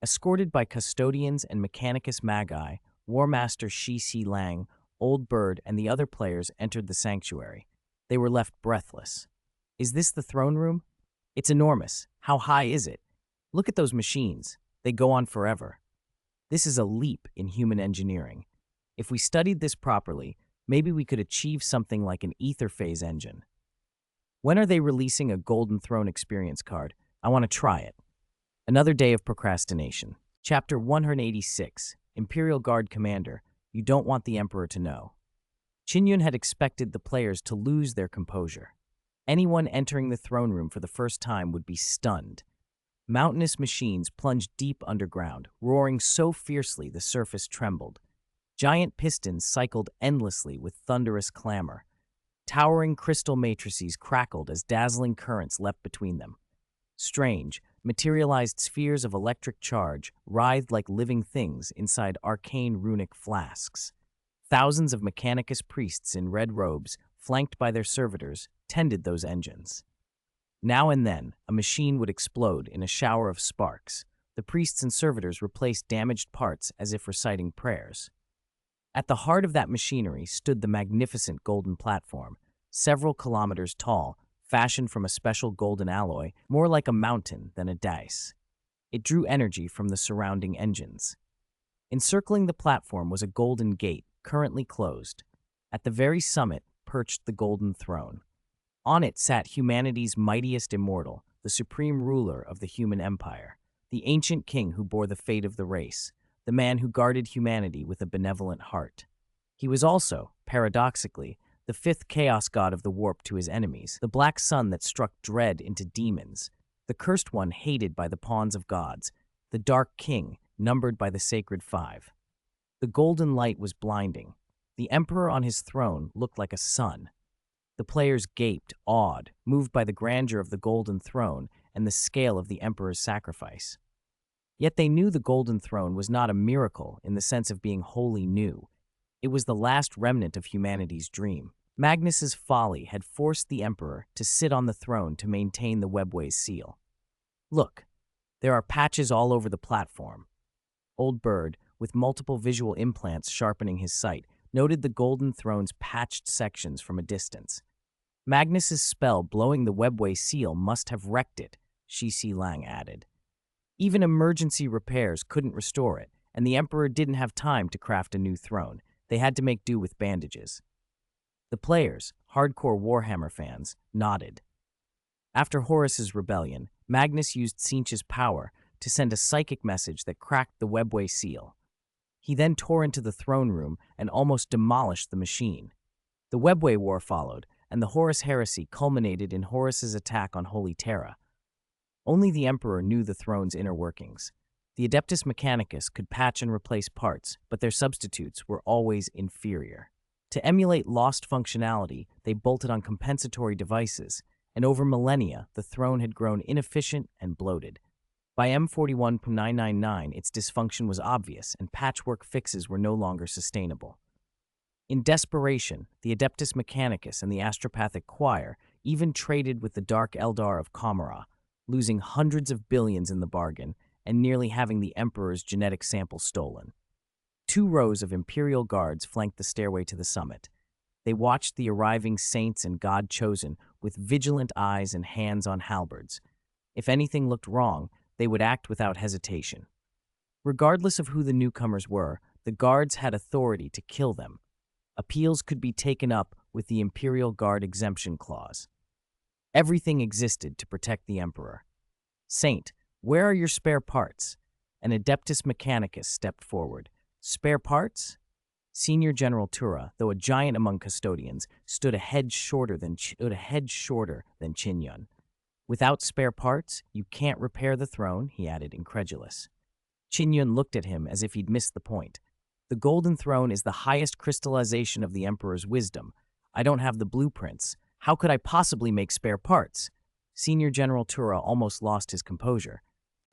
Escorted by custodians and Mechanicus Magi, War Master Shi Si Lang, Old Bird, and the other players entered the sanctuary. They were left breathless. "Is this the throne room? It's enormous. How high is it? Look at those machines. They go on forever. This is a leap in human engineering. If we studied this properly, maybe we could achieve something like an ether phase engine. When are they releasing a Golden Throne experience card? I want to try it." Another day of procrastination. Chapter 186, Imperial Guard Commander, you don't want the Emperor to know. Qin Yun had expected the players to lose their composure. Anyone entering the throne room for the first time would be stunned. Mountainous machines plunged deep underground, roaring so fiercely the surface trembled. Giant pistons cycled endlessly with thunderous clamor. Towering crystal matrices crackled as dazzling currents leapt between them. Strange, materialized spheres of electric charge writhed like living things inside arcane runic flasks. Thousands of Mechanicus priests in red robes, flanked by their servitors, tended those engines. Now and then, a machine would explode in a shower of sparks. The priests and servitors replaced damaged parts as if reciting prayers. At the heart of that machinery stood the magnificent golden platform, several kilometers tall, fashioned from a special golden alloy, more like a mountain than a dais. It drew energy from the surrounding engines. Encircling the platform was a golden gate, currently closed. At the very summit perched the golden throne. On it sat humanity's mightiest immortal, the supreme ruler of the human empire, the ancient king who bore the fate of the race, the man who guarded humanity with a benevolent heart. He was also, paradoxically, the fifth chaos god of the warp to his enemies, the black sun that struck dread into demons, the cursed one hated by the pawns of gods, the dark king numbered by the sacred five. The golden light was blinding. The emperor on his throne looked like a sun. The players gaped, awed, moved by the grandeur of the golden throne and the scale of the emperor's sacrifice. Yet they knew the golden throne was not a miracle in the sense of being wholly new. It was the last remnant of humanity's dream. Magnus's folly had forced the emperor to sit on the throne to maintain the webway's seal. Look, there are patches all over the platform. Old Bird, with multiple visual implants sharpening his sight, noted the golden throne's patched sections from a distance. Magnus's spell blowing the webway seal must have wrecked it, Shi Lang added. Even emergency repairs couldn't restore it, and the emperor didn't have time to craft a new throne. They had to make do with bandages. The players, hardcore Warhammer fans, nodded. After Horus's rebellion, Magnus used Tzeentch's power to send a psychic message that cracked the webway seal. He then tore into the throne room and almost demolished the machine. The webway war followed, and the Horus heresy culminated in Horus's attack on Holy Terra. Only the Emperor knew the throne's inner workings. The Adeptus Mechanicus could patch and replace parts, but their substitutes were always inferior. To emulate lost functionality, they bolted on compensatory devices, and over millennia, the throne had grown inefficient and bloated. By M41.999, its dysfunction was obvious, and patchwork fixes were no longer sustainable. In desperation, the Adeptus Mechanicus and the Astropathic Choir even traded with the Dark Eldar of Kamara, losing hundreds of billions in the bargain and nearly having the Emperor's genetic sample stolen. 2 rows of Imperial guards flanked the stairway to the summit. They watched the arriving saints and God-chosen with vigilant eyes and hands on halberds. If anything looked wrong, they would act without hesitation. Regardless of who the newcomers were, the guards had authority to kill them. Appeals could be taken up with the Imperial Guard exemption clause. Everything existed to protect the Emperor. Saint, where are your spare parts? An Adeptus Mechanicus stepped forward. Spare parts? Senior General Tura, though a giant among custodians, stood a head shorter than Qin Yun. Without spare parts, you can't repair the throne, he added, incredulous. Qin Yun looked at him as if he'd missed the point. The Golden Throne is the highest crystallization of the Emperor's wisdom. I don't have the blueprints. How could I possibly make spare parts? Senior General Tura almost lost his composure.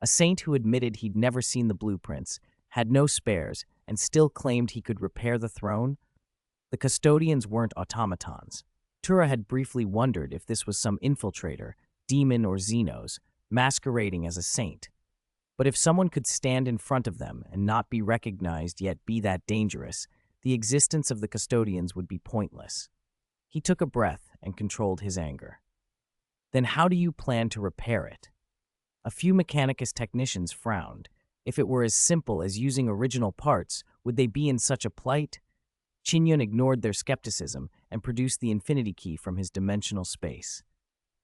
A saint who admitted he'd never seen the blueprints, had no spares, and still claimed he could repair the throne? The custodians weren't automatons. Tura had briefly wondered if this was some infiltrator, demon or Xenos, masquerading as a saint. But if someone could stand in front of them and not be recognized yet be that dangerous, the existence of the custodians would be pointless. He took a breath and controlled his anger. Then how do you plan to repair it? A few Mechanicus technicians frowned. If it were as simple as using original parts, would they be in such a plight? Qin Yun ignored their skepticism and produced the infinity key from his dimensional space.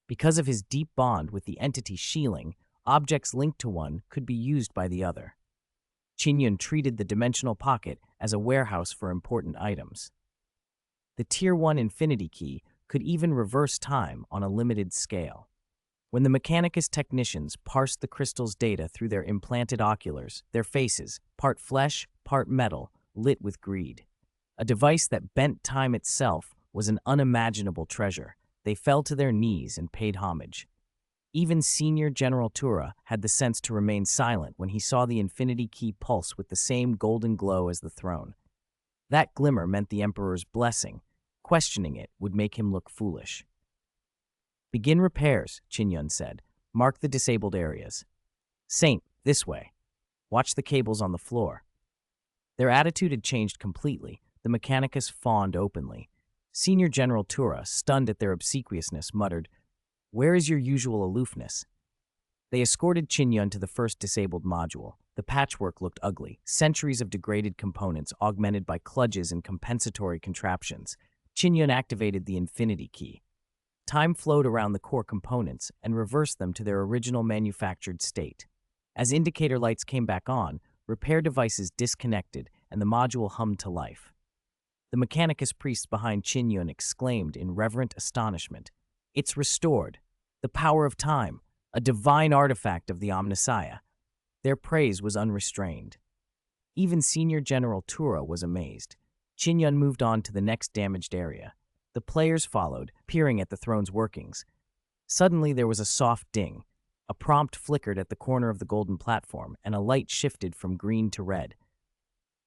Because of his deep bond with the entity Shieling, objects linked to one could be used by the other. Qin Yun treated the dimensional pocket as a warehouse for important items. The Tier 1 Infinity Key could even reverse time on a limited scale. When the Mechanicus technicians parsed the crystal's data through their implanted oculars, their faces, part flesh, part metal, lit with greed. A device that bent time itself was an unimaginable treasure. They fell to their knees and paid homage. Even Senior General Tura had the sense to remain silent when he saw the Infinity Key pulse with the same golden glow as the throne. That glimmer meant the Emperor's blessing. Questioning it would make him look foolish. "Begin repairs," Qin Yun said. "Mark the disabled areas. Saint, this way. Watch the cables on the floor." Their attitude had changed completely. The Mechanicus fawned openly. Senior General Tura, stunned at their obsequiousness, muttered, "Where is your usual aloofness?" They escorted Qin Yun to the first disabled module. The patchwork looked ugly, centuries of degraded components augmented by kludges and compensatory contraptions. Qin Yun activated the Infinity Key. Time flowed around the core components and reversed them to their original manufactured state. As indicator lights came back on, repair devices disconnected and the module hummed to life. The Mechanicus priests behind Qin Yun exclaimed in reverent astonishment, "It's restored! The power of time! A divine artifact of the Omnissiah!" Their praise was unrestrained. Even Senior General Tura was amazed. Qin Yun moved on to the next damaged area. The players followed, peering at the throne's workings. Suddenly there was a soft ding. A prompt flickered at the corner of the golden platform, and a light shifted from green to red.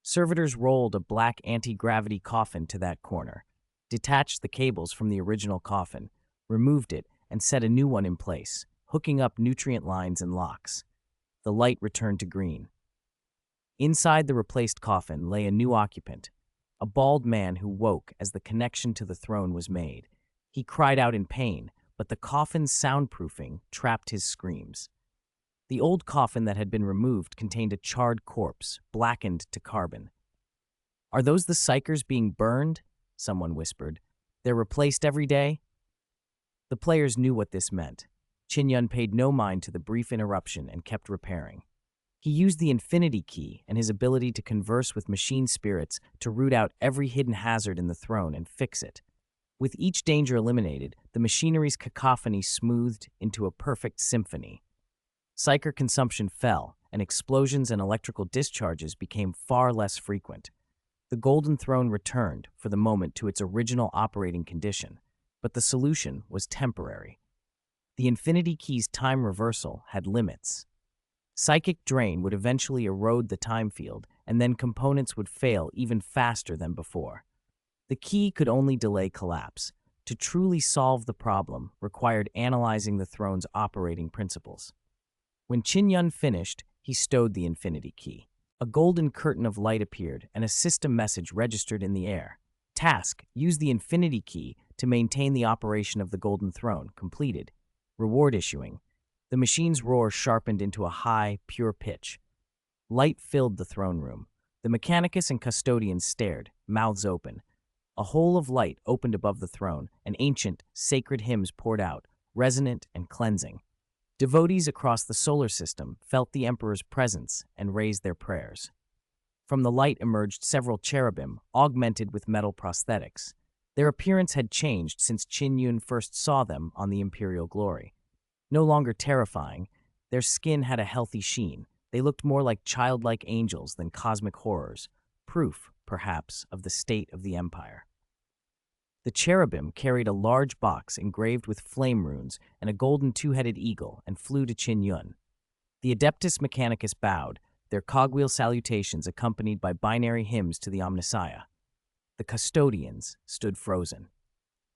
Servitors rolled a black anti-gravity coffin to that corner, detached the cables from the original coffin, removed it, and set a new one in place, hooking up nutrient lines and locks. The light returned to green. Inside the replaced coffin lay a new occupant, a bald man who woke as the connection to the throne was made. He cried out in pain, but the coffin's soundproofing trapped his screams. The old coffin that had been removed contained a charred corpse, blackened to carbon. "Are those the psychers being burned?" someone whispered. "They're replaced every day?" The players knew what this meant. Qin Yun paid no mind to the brief interruption and kept repairing. He used the Infinity Key and his ability to converse with machine spirits to root out every hidden hazard in the throne and fix it. With each danger eliminated, the machinery's cacophony smoothed into a perfect symphony. Psyker consumption fell, and explosions and electrical discharges became far less frequent. The Golden Throne returned, for the moment, to its original operating condition, but the solution was temporary. The Infinity Key's time reversal had limits. Psychic drain would eventually erode the time field, and then components would fail even faster than before. The key could only delay collapse. To truly solve the problem required analyzing the throne's operating principles. When Qin Yun finished, he stowed the Infinity Key. A golden curtain of light appeared, and a system message registered in the air. Task: use the Infinity Key to maintain the operation of the Golden Throne. Completed. Reward issuing. The machine's roar sharpened into a high, pure pitch. Light filled the throne room. The Mechanicus and custodians stared, mouths open. A hole of light opened above the throne, and ancient, sacred hymns poured out, resonant and cleansing. Devotees across the solar system felt the Emperor's presence and raised their prayers. From the light emerged several cherubim, augmented with metal prosthetics. Their appearance had changed since Qin Yun first saw them on the Imperial Glory. No longer terrifying, their skin had a healthy sheen. They looked more like childlike angels than cosmic horrors, proof, perhaps, of the state of the Empire. The cherubim carried a large box engraved with flame runes and a golden two-headed eagle and flew to Qin Yun. The Adeptus Mechanicus bowed, their cogwheel salutations accompanied by binary hymns to the Omnissiah. The custodians stood frozen.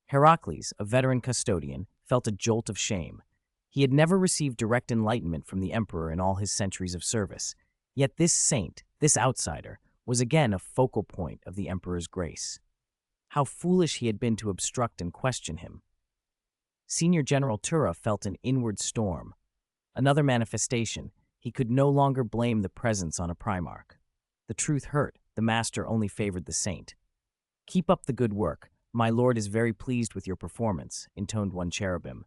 Heracles, a veteran custodian, felt a jolt of shame. He had never received direct enlightenment from the Emperor in all his centuries of service. Yet this saint, this outsider, was again a focal point of the Emperor's grace. How foolish he had been to obstruct and question him. Senior General Tura felt an inward storm. Another manifestation, he could no longer blame the presence on a Primarch. The truth hurt, the Master only favored the saint. "Keep up the good work. My lord is very pleased with your performance," intoned one cherubim.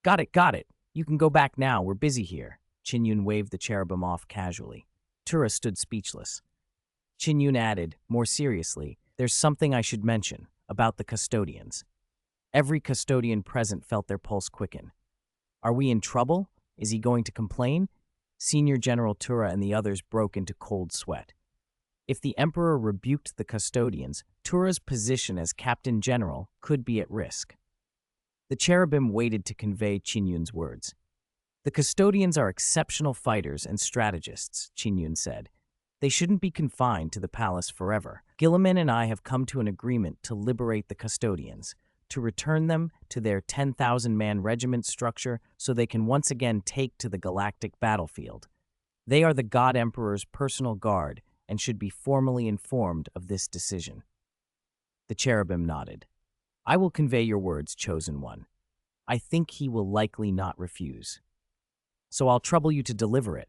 Got it. You can go back now, we're busy here." Qin Yun waved the cherubim off casually. Tura stood speechless. Qin Yun added, more seriously, "There's something I should mention. about the custodians. Every custodian present felt their pulse quicken. Are we in trouble? Is he going to complain? Senior General Tura and the others broke into cold sweat. If the Emperor rebuked the custodians, Tura's position as Captain General could be at risk. The cherubim waited to convey Qin Yun's words. The custodians are exceptional fighters and strategists, Qin Yun said. They shouldn't be confined to the palace forever. Guilliman and I have come to an agreement to liberate the custodians, to return them to their 10,000-man regiment structure so they can once again take to the galactic battlefield. They are the God Emperor's personal guard and should be formally informed of this decision. The cherubim nodded. I will convey your words, Chosen One. I think he will likely not refuse. So I'll trouble you to deliver it.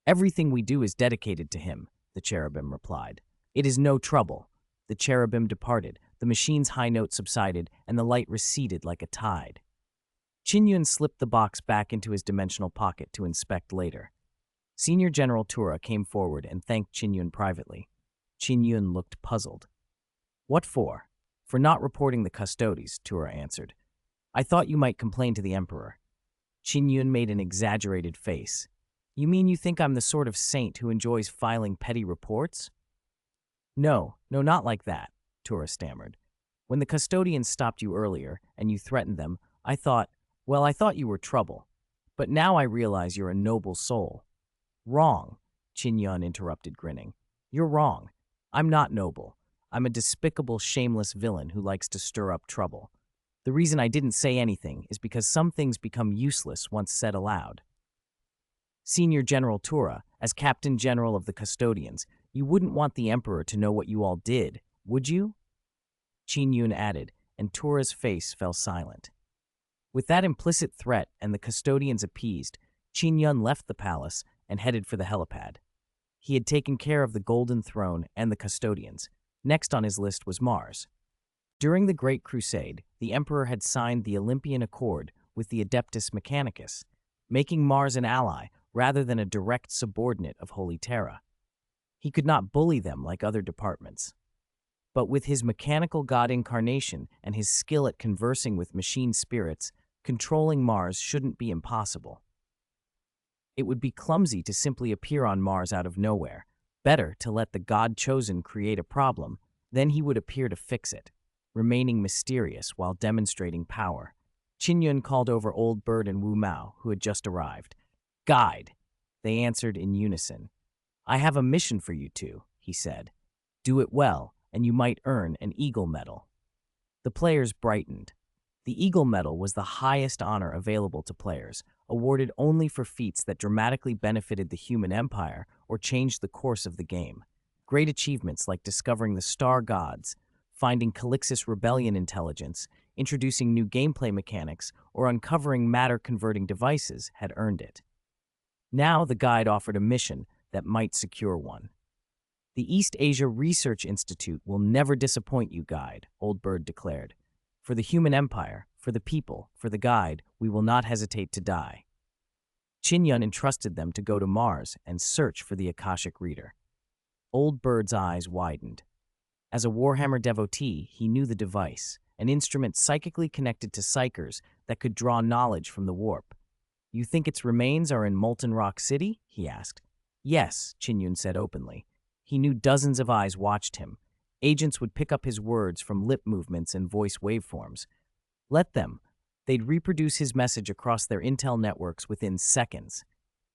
Everything we do is dedicated to him, the cherubim replied. It is no trouble. The cherubim departed, the machine's high note subsided, and the light receded like a tide. Qin Yun slipped the box back into his dimensional pocket to inspect later. Senior General Tura came forward and thanked Qin Yun privately. Qin Yun looked puzzled. What for? For not reporting the custodies, Tura answered. I thought you might complain to the Emperor. Qin Yun made an exaggerated face. You mean you think I'm the sort of saint who enjoys filing petty reports? No, not like that, Tura stammered. When the custodians stopped you earlier and you threatened them, I thought you were trouble. But now I realize you're a noble soul. Wrong, Qin Yun interrupted, grinning. You're wrong. I'm not noble. I'm a despicable, shameless villain who likes to stir up trouble. The reason I didn't say anything is because some things become useless once said aloud. Senior General Tura, as Captain General of the Custodians, you wouldn't want the Emperor to know what you all did, would you? Qin Yun added, and Tura's face fell silent. With that implicit threat and the Custodians appeased, Qin Yun left the palace and headed for the helipad. He had taken care of the Golden Throne and the Custodians. Next on his list was Mars. During the Great Crusade, the Emperor had signed the Olympian Accord with the Adeptus Mechanicus, making Mars an ally rather than a direct subordinate of Holy Terra. He could not bully them like other departments. But with his mechanical god incarnation and his skill at conversing with machine spirits, controlling Mars shouldn't be impossible. It would be clumsy to simply appear on Mars out of nowhere. Better to let the god chosen create a problem, then he would appear to fix it, remaining mysterious while demonstrating power. Qin Yun called over Old Bird and Wu Mao, who had just arrived. Guide, they answered in unison. I have a mission for you two, he said. Do it well, and you might earn an Eagle Medal. The players brightened. The Eagle Medal was the highest honor available to players, awarded only for feats that dramatically benefited the human empire or changed the course of the game. Great achievements like discovering the star gods, finding Calixis rebellion intelligence, introducing new gameplay mechanics, or uncovering matter-converting devices had earned it. Now the guide offered a mission that might secure one. The East Asia Research Institute will never disappoint you, Guide, Old Bird declared. For the human empire, for the people, for the guide, we will not hesitate to die. Qin Yun entrusted them to go to Mars and search for the Akashic Reader. Old Bird's eyes widened. As a Warhammer devotee, he knew the device, an instrument psychically connected to psychers that could draw knowledge from the warp. You think its remains are in Molten Rock City? He asked. Yes, Qin Yun said openly. He knew dozens of eyes watched him. Agents would pick up his words from lip movements and voice waveforms. Let them. They'd reproduce his message across their intel networks within seconds.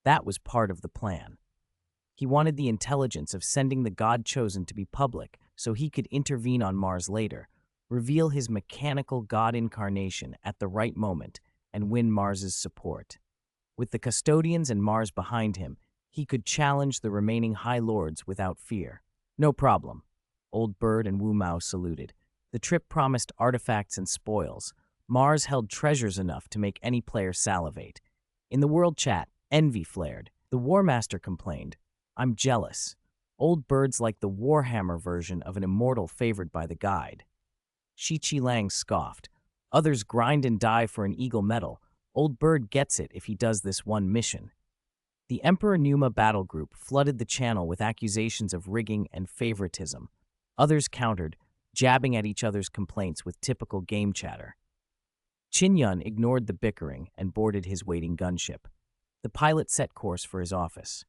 That was part of the plan. He wanted the intelligence of sending the god chosen to be public so he could intervene on Mars later, reveal his mechanical god incarnation at the right moment, and win Mars's support. With the custodians and Mars behind him, he could challenge the remaining High Lords without fear. No problem. Old Bird and Wu Mao saluted. The trip promised artifacts and spoils. Mars held treasures enough to make any player salivate. In the world chat, envy flared. The War Master complained, I'm jealous. Old Bird's like the Warhammer version of an immortal favored by the guide. Shi Chi Lang scoffed. Others grind and die for an Eagle Medal. Old Bird gets it if he does this one mission. The Emperor Numa battle group flooded the channel with accusations of rigging and favoritism. Others countered, jabbing at each other's complaints with typical game chatter. Qin Yun ignored the bickering and boarded his waiting gunship. The pilot set course for his office.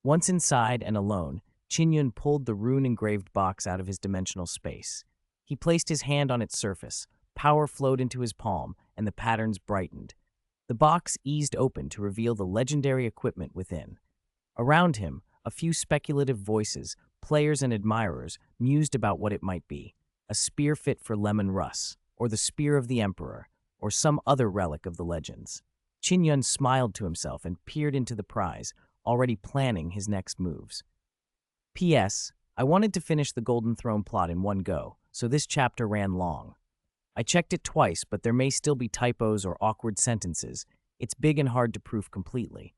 Once inside and alone, Qin Yun pulled the rune-engraved box out of his dimensional space. He placed his hand on its surface, power flowed into his palm, and the patterns brightened. The box eased open to reveal the legendary equipment within. Around him, a few speculative voices, players and admirers, mused about what it might be. A spear fit for Lemon Russ, or the spear of the Emperor, or some other relic of the legends. Qin Yun smiled to himself and peered into the prize, already planning his next moves. P.S. I wanted to finish the Golden Throne plot in one go, so this chapter ran long. I checked it twice, but there may still be typos or awkward sentences. It's big and hard to proof completely.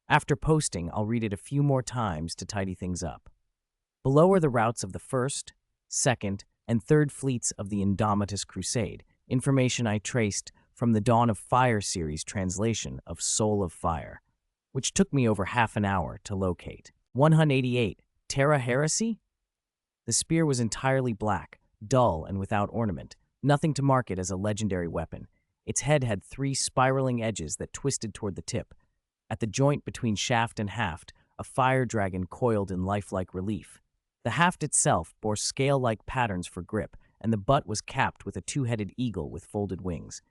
After posting, I'll read it a few more times to tidy things up. Below are the routes of the 1st, 2nd, and 3rd fleets of the Indomitus Crusade, information I traced from the Dawn of Fire series translation of Soul of Fire, which took me over half an hour to locate. 188. Terra Heresy? The spear was entirely black, dull and without ornament, nothing to mark it as a legendary weapon. Its head had 3 spiraling edges that twisted toward the tip. At the joint between shaft and haft, a fire dragon coiled in lifelike relief. The haft itself bore scale-like patterns for grip, and the butt was capped with a 2-headed eagle with folded wings.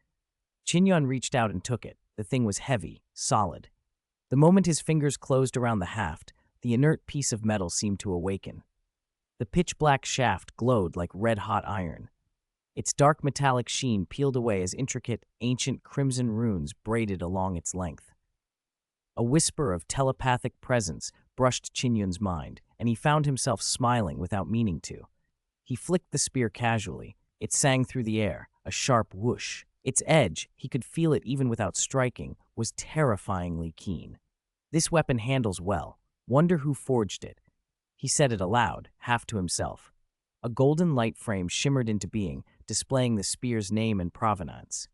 Qin Yun reached out and took it. The thing was heavy, solid. The moment his fingers closed around the haft, the inert piece of metal seemed to awaken. The pitch-black shaft glowed like red-hot iron. Its dark metallic sheen peeled away as intricate, ancient crimson runes braided along its length. A whisper of telepathic presence brushed Qin Yun's mind, and he found himself smiling without meaning to. He flicked the spear casually. It sang through the air, a sharp whoosh. Its edge, he could feel it even without striking, was terrifyingly keen. This weapon handles well. Wonder who forged it. He said it aloud, half to himself. A golden light frame shimmered into being, displaying the spear's name and provenance.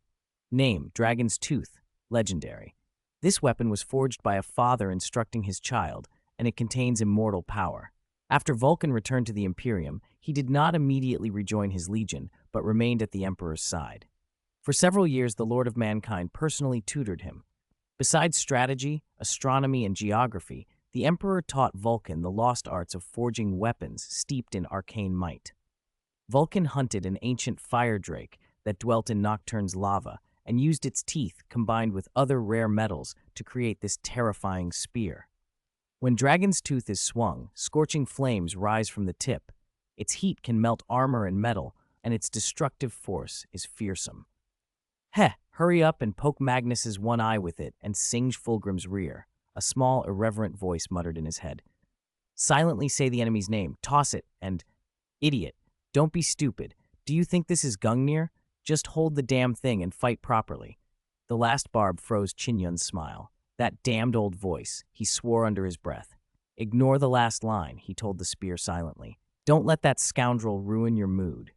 Name, Dragon's Tooth, legendary. This weapon was forged by a father instructing his child, and it contains immortal power. After Vulcan returned to the Imperium, he did not immediately rejoin his legion, but remained at the Emperor's side. For several years, the Lord of Mankind personally tutored him. Besides strategy, astronomy, and geography, the Emperor taught Vulcan the lost arts of forging weapons steeped in arcane might. Vulcan hunted an ancient fire drake that dwelt in Nocturne's lava and used its teeth combined with other rare metals to create this terrifying spear. When Dragon's Tooth is swung, scorching flames rise from the tip. Its heat can melt armor and metal, and its destructive force is fearsome. Heh, hurry up and poke Magnus's one eye with it and singe Fulgrim's rear, a small, irreverent voice muttered in his head. Silently say the enemy's name, toss it, and... Idiot, don't be stupid. Do you think this is Gungnir? Just hold the damn thing and fight properly. The last barb froze Qin Yun's smile. That damned old voice, he swore under his breath. Ignore the last line, he told the spear silently. Don't let that scoundrel ruin your mood.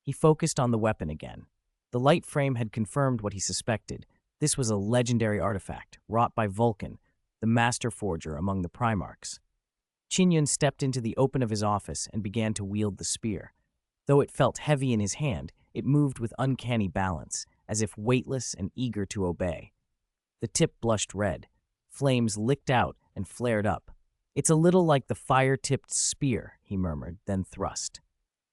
He focused on the weapon again. The light frame had confirmed what he suspected. This was a legendary artifact, wrought by Vulcan, the master forger among the Primarchs. Qin Yun stepped into the open of his office and began to wield the spear. Though it felt heavy in his hand, it moved with uncanny balance, as if weightless and eager to obey. The tip blushed red. Flames licked out and flared up. It's a little like the fire-tipped spear, he murmured, then thrust.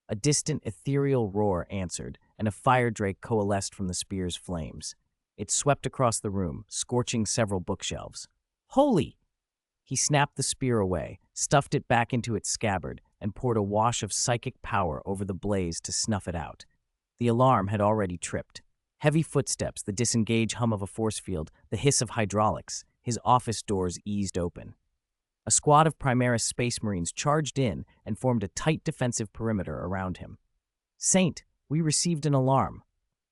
A distant ethereal roar answered, and a fire drake coalesced from the spear's flames. It swept across the room, scorching several bookshelves. Holy! He snapped the spear away, stuffed it back into its scabbard, and poured a wash of psychic power over the blaze to snuff it out. The alarm had already tripped. Heavy footsteps, the disengaged hum of a force field, the hiss of hydraulics. His office doors eased open. A squad of Primaris Space Marines charged in and formed a tight defensive perimeter around him. Saint, we received an alarm.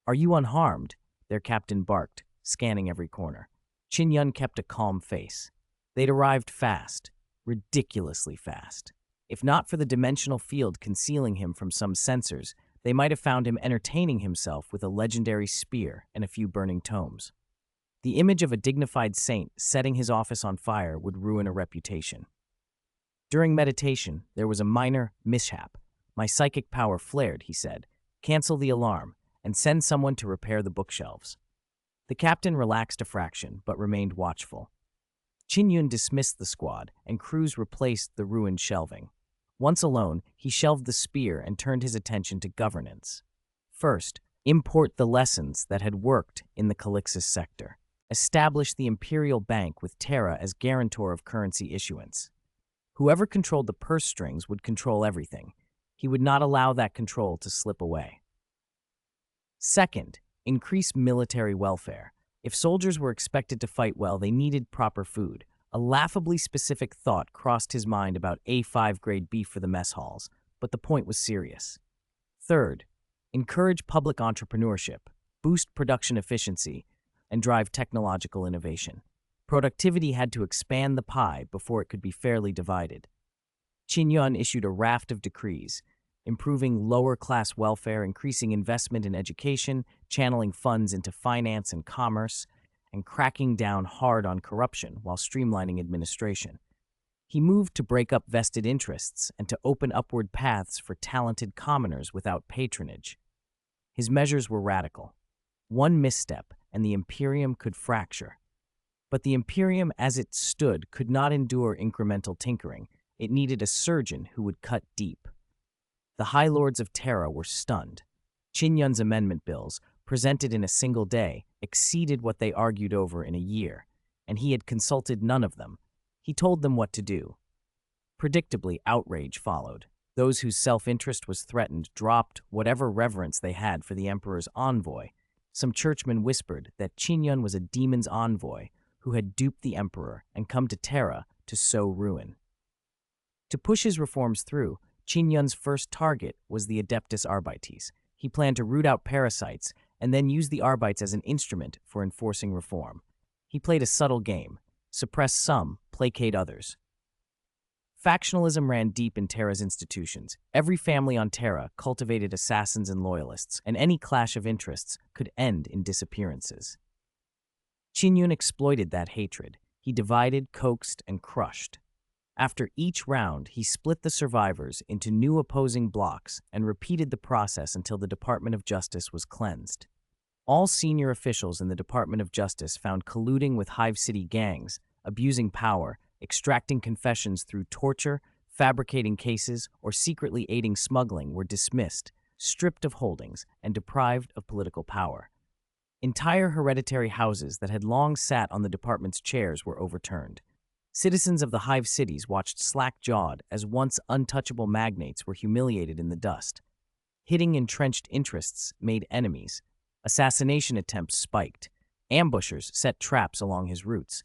Are you unharmed? Their captain barked, scanning every corner. Qin Yun kept a calm face. They'd arrived fast, ridiculously fast. If not for the dimensional field concealing him from some sensors, they might have found him entertaining himself with a legendary spear and a few burning tomes. The image of a dignified saint setting his office on fire would ruin a reputation. During meditation, there was a minor mishap. My psychic power flared, he said. Cancel the alarm and send someone to repair the bookshelves. The captain relaxed a fraction, but remained watchful. Qin Yun dismissed the squad, and crews replaced the ruined shelving. Once alone, he shelved the spear and turned his attention to governance. First, import the lessons that had worked in the Calixis sector. Establish the Imperial Bank with Terra as guarantor of currency issuance. Whoever controlled the purse strings would control everything. He would not allow that control to slip away. Second, increase military welfare. If soldiers were expected to fight well, they needed proper food. A laughably specific thought crossed his mind about A5 grade beef for the mess halls, but the point was serious. Third, encourage public entrepreneurship, boost production efficiency, and drive technological innovation. Productivity had to expand the pie before it could be fairly divided. Qin Yun issued a raft of decrees, improving lower-class welfare, increasing investment in education, channeling funds into finance and commerce, and cracking down hard on corruption while streamlining administration. He moved to break up vested interests and to open upward paths for talented commoners without patronage. His measures were radical. One misstep, and the Imperium could fracture. But the Imperium as it stood could not endure incremental tinkering. It needed a surgeon who would cut deep. The High Lords of Terra were stunned. Qin Yun's amendment bills, presented in a single day, exceeded what they argued over in a year, and he had consulted none of them. He told them what to do. Predictably, outrage followed. Those whose self-interest was threatened dropped whatever reverence they had for the Emperor's envoy. Some churchmen whispered that Qin Yun was a demon's envoy who had duped the Emperor and come to Terra to sow ruin. To push his reforms through, Qin Yun's first target was the Adeptus Arbites. He planned to root out parasites and then use the Arbites as an instrument for enforcing reform. He played a subtle game: suppress some, placate others. Factionalism ran deep in Terra's institutions. Every family on Terra cultivated assassins and loyalists, and any clash of interests could end in disappearances. Qin Yun exploited that hatred. He divided, coaxed, and crushed. After each round, he split the survivors into new opposing blocks and repeated the process until the Department of Justice was cleansed. All senior officials in the Department of Justice found colluding with Hive City gangs, abusing power, extracting confessions through torture, fabricating cases, or secretly aiding smuggling were dismissed, stripped of holdings, and deprived of political power. Entire hereditary houses that had long sat on the department's chairs were overturned. Citizens of the Hive cities watched slack-jawed as once untouchable magnates were humiliated in the dust. Hitting entrenched interests made enemies. Assassination attempts spiked. Ambushers set traps along his routes.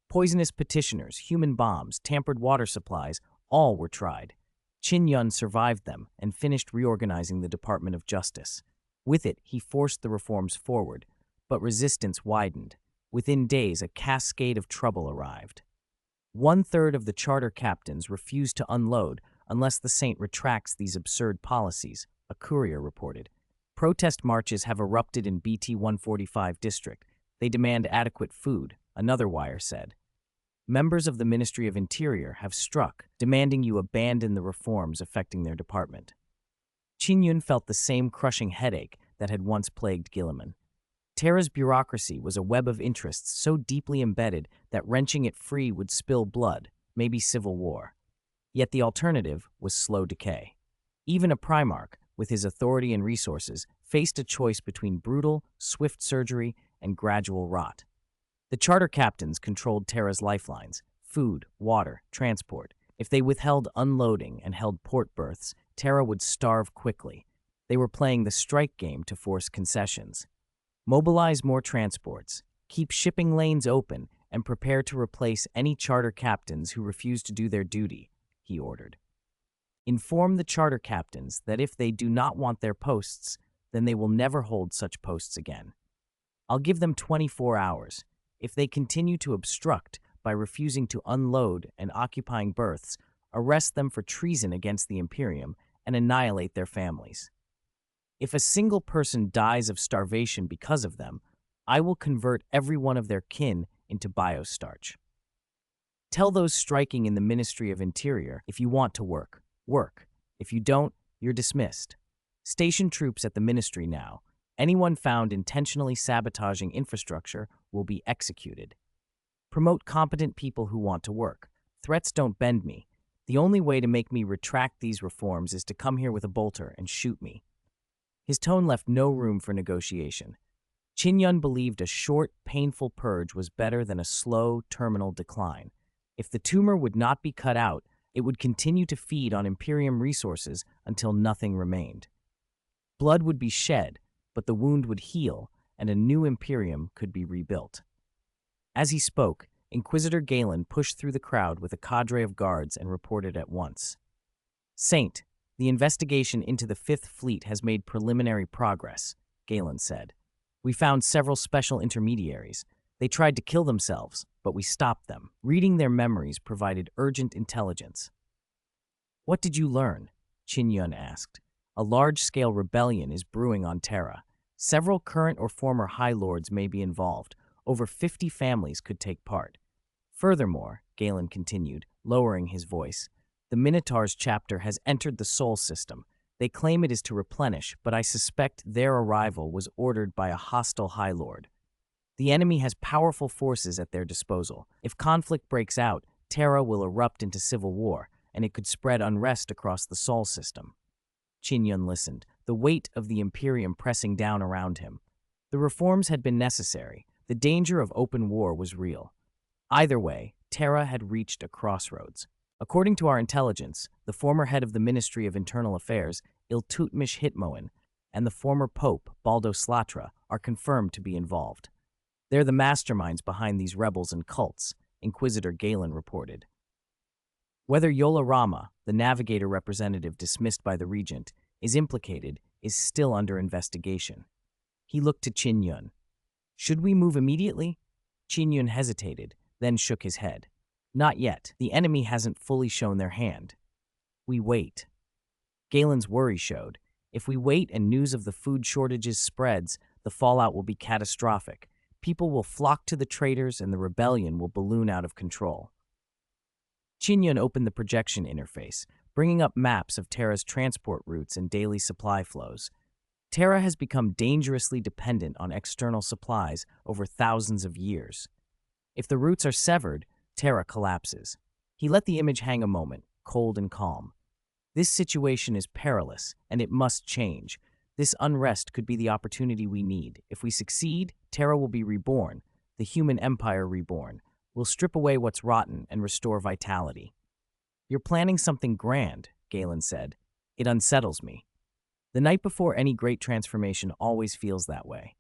Poisonous petitioners, human bombs, tampered water supplies, all were tried. Qin Yun survived them and finished reorganizing the Department of Justice. With it, he forced the reforms forward, but resistance widened. Within days, a cascade of trouble arrived. 1/3 of the charter captains refused to unload unless the Saint retracts these absurd policies, a courier reported. Protest marches have erupted in BT 145 district. They demand adequate food, another wire said. Members of the Ministry of Interior have struck, demanding you abandon the reforms affecting their department. Qin Yun felt the same crushing headache that had once plagued Guilliman. Terra's bureaucracy was a web of interests so deeply embedded that wrenching it free would spill blood, maybe civil war. Yet the alternative was slow decay. Even a Primarch, with his authority and resources, faced a choice between brutal, swift surgery and gradual rot. The charter captains controlled Terra's lifelines: food, water, transport. If they withheld unloading and held port berths, Terra would starve quickly. They were playing the strike game to force concessions. Mobilize more transports, keep shipping lanes open, and prepare to replace any charter captains who refuse to do their duty, he ordered. Inform the charter captains that if they do not want their posts, then they will never hold such posts again. I'll give them 24 hours. If they continue to obstruct by refusing to unload and occupying berths, arrest them for treason against the Imperium and annihilate their families. If a single person dies of starvation because of them, I will convert every one of their kin into biostarch. Tell those striking in the Ministry of Interior, if you want to work, work. If you don't, You're dismissed. Station troops at the ministry now. Anyone found intentionally sabotaging infrastructure will be executed. Promote competent people who want to work. Threats don't bend me. The only way to make me retract these reforms is to come here with a bolter and shoot me. His tone left no room for negotiation. Qin Yun believed a short, painful purge was better than a slow, terminal decline. If the tumor would not be cut out, it would continue to feed on Imperium resources until nothing remained. Blood would be shed, but the wound would heal, and a new Imperium could be rebuilt. As he spoke, Inquisitor Galen pushed through the crowd with a cadre of guards and reported at once. Saint, the investigation into the Fifth Fleet has made preliminary progress, Galen said. We found several special intermediaries. They tried to kill themselves, but we stopped them. Reading their memories provided urgent intelligence. What did you learn? Qin Yun asked. A large-scale rebellion is brewing on Terra. Several current or former High Lords may be involved. Over 50 families could take part. Furthermore, Galen continued, lowering his voice, the Minotaur's chapter has entered the Sol system. They claim it is to replenish, but I suspect their arrival was ordered by a hostile High Lord. The enemy has powerful forces at their disposal. If conflict breaks out, Terra will erupt into civil war, and it could spread unrest across the Sol system. Qin Yun listened, the weight of the Imperium pressing down around him. The reforms had been necessary. The danger of open war was real. Either way, Terra had reached a crossroads. According to our intelligence, the former head of the Ministry of Internal Affairs, Iltutmish Hitmoan, and the former Pope, Baldo Slatra, are confirmed to be involved. They're the masterminds behind these rebels and cults, Inquisitor Galen reported. Whether Yola Rama, the navigator representative dismissed by the regent, is implicated is still under investigation. He looked to Qin Yun. Should we move immediately? Qin Yun hesitated, then shook his head. Not yet. The enemy hasn't fully shown their hand. We wait. Galen's worry showed. If we wait and news of the food shortages spreads, the fallout will be catastrophic. People will flock to the traders and the rebellion will balloon out of control. Qin Yun opened the projection interface, bringing up maps of Terra's transport routes and daily supply flows. Terra has become dangerously dependent on external supplies over thousands of years. If the routes are severed, Terra collapses. He let the image hang a moment, cold and calm. This situation is perilous, and it must change. This unrest could be the opportunity we need. If we succeed, Terra will be reborn, the human empire reborn. We'll strip away what's rotten and restore vitality. You're planning something grand, Galen said. It unsettles me. The night before any great transformation always feels that way.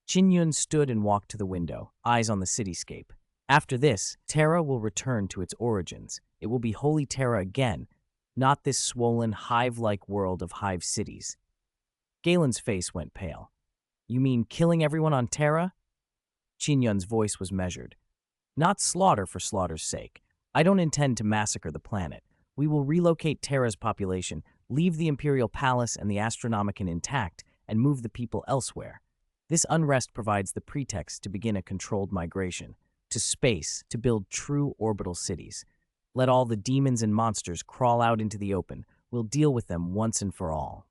Qin Yun stood and walked to the window, eyes on the cityscape. After this, Terra will return to its origins. It will be Holy Terra again, not this swollen, hive-like world of hive cities. Galen's face went pale. You mean killing everyone on Terra? Qin Yun's voice was measured. Not slaughter for slaughter's sake. I don't intend to massacre the planet. We will relocate Terra's population, leave the Imperial Palace and the Astronomicon intact, and move the people elsewhere. This unrest provides the pretext to begin a controlled migration. To space, to build true orbital cities. Let all the demons and monsters crawl out into the open. We'll deal with them once and for all.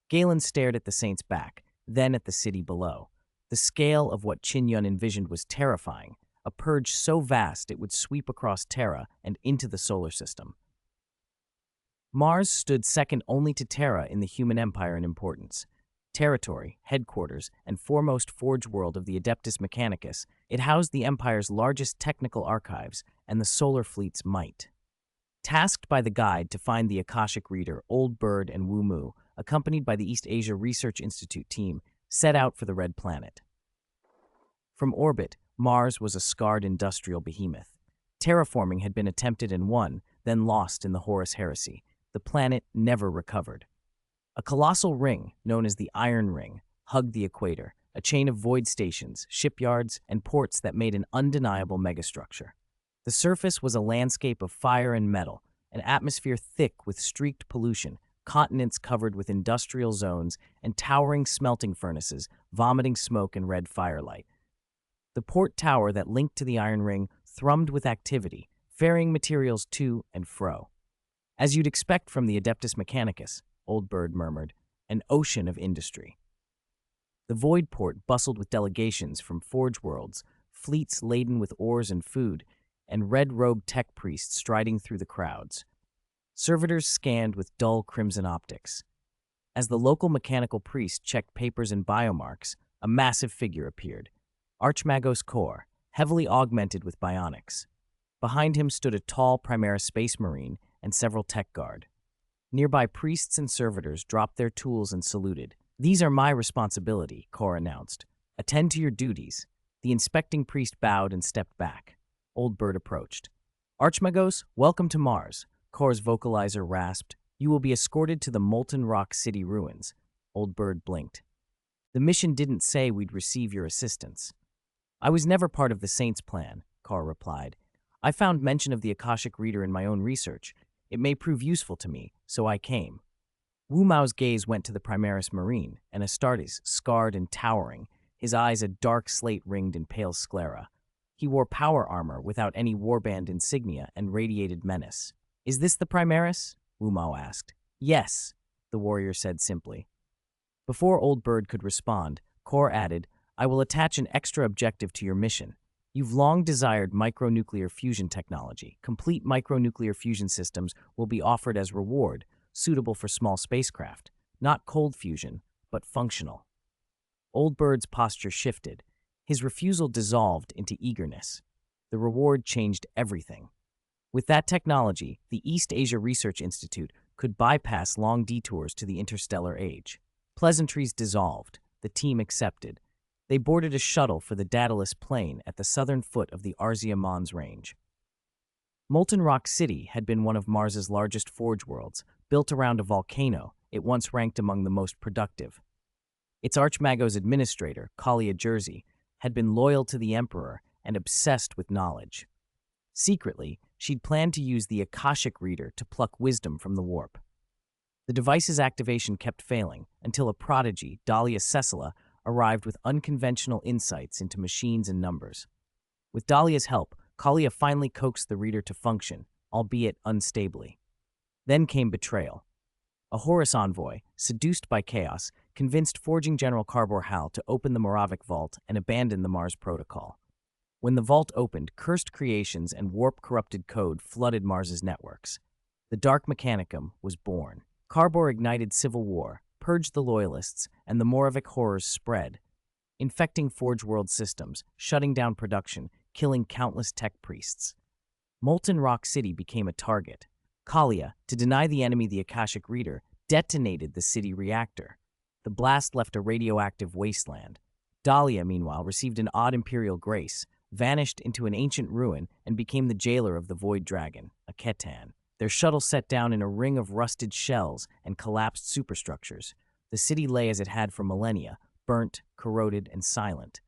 Galen stared at the Saint's back, then at the city below. The scale of what Qin Yun envisioned was terrifying, a purge so vast it would sweep across Terra and into the solar system. Mars stood second only to Terra in the human empire in importance. Territory, headquarters, and foremost forge world of the Adeptus Mechanicus, it housed the Empire's largest technical archives and the solar fleet's might. Tasked by the guide to find the Akashic Reader, Old Bird and Wu Mu, accompanied by the East Asia Research Institute team, set out for the Red Planet. From orbit, Mars was a scarred industrial behemoth. Terraforming had been attempted and won, then lost in the Horus Heresy. The planet never recovered. A colossal ring, known as the Iron Ring, hugged the equator, a chain of void stations, shipyards, and ports that made an undeniable megastructure. The surface was a landscape of fire and metal, an atmosphere thick with streaked pollution, continents covered with industrial zones, and towering smelting furnaces, vomiting smoke and red firelight. The port tower that linked to the Iron Ring thrummed with activity, ferrying materials to and fro. As you'd expect from the Adeptus Mechanicus, Old Bird murmured. An ocean of industry. The Void Port bustled with delegations from Forge Worlds, fleets laden with ores and food, and red-robed tech priests striding through the crowds. Servitors scanned with dull crimson optics. As the local mechanical priest checked papers and biomarks, a massive figure appeared. Archmagos Kor, heavily augmented with bionics. Behind him stood a tall Primaris space marine and several tech guard. Nearby priests and servitors dropped their tools and saluted. "These are my responsibility," Kor announced. "Attend to your duties." The inspecting priest bowed and stepped back. Old Bird approached. "Archmagos, welcome to Mars," Kor's vocalizer rasped. "You will be escorted to the Molten Rock City ruins." Old Bird blinked. "The mission didn't say we'd receive your assistance." "I was never part of the Saints' plan," Kor replied. "I found mention of the Akashic Reader in my own research. It may prove useful to me, so I came." Wu Mao's gaze went to the Primaris Marine, and Astartes, scarred and towering, his eyes a dark slate ringed in pale sclera. He wore power armor without any warband insignia and radiated menace. "Is this the Primaris?" Wu Mao asked. "Yes," the warrior said simply. Before Old Bird could respond, Kor added, "I will attach an extra objective to your mission. You've long desired micronuclear fusion technology. Complete micronuclear fusion systems will be offered as reward, suitable for small spacecraft. Not cold fusion, but functional." Old Bird's posture shifted. His refusal dissolved into eagerness. The reward changed everything. With that technology, the East Asia Research Institute could bypass long detours to the interstellar age. Pleasantries dissolved. The team accepted. They boarded a shuttle for the Daedalus Plain at the southern foot of the Arzia Mons Range. Molten Rock City had been one of Mars's largest forge worlds. Built around a volcano, it once ranked among the most productive. Its Archmagos administrator, Cadia Jersey, had been loyal to the Emperor and obsessed with knowledge. Secretly, she'd planned to use the Akashic Reader to pluck wisdom from the warp. The device's activation kept failing until a prodigy, Dahlia Cecilla, arrived with unconventional insights into machines and numbers. With Dahlia's help, Cadia finally coaxed the reader to function, albeit unstably. Then came betrayal. A Horus envoy, seduced by chaos, convinced Forging General Carbor Hal to open the Moravic Vault and abandon the Mars Protocol. When the vault opened, cursed creations and warp-corrupted code flooded Mars's networks. The Dark Mechanicum was born. Carbor ignited civil war, purged the Loyalists, and the Moravic horrors spread, infecting Forge World systems, shutting down production, killing countless tech priests. Molten Rock City became a target. Cadia, to deny the enemy the Akashic Reader, detonated the city reactor. The blast left a radioactive wasteland. Dahlia, meanwhile, received an odd imperial grace, vanished into an ancient ruin, and became the jailer of the Void Dragon, a Ketan. Their shuttle set down in a ring of rusted shells and collapsed superstructures. The city lay as it had for millennia, burnt, corroded, and silent.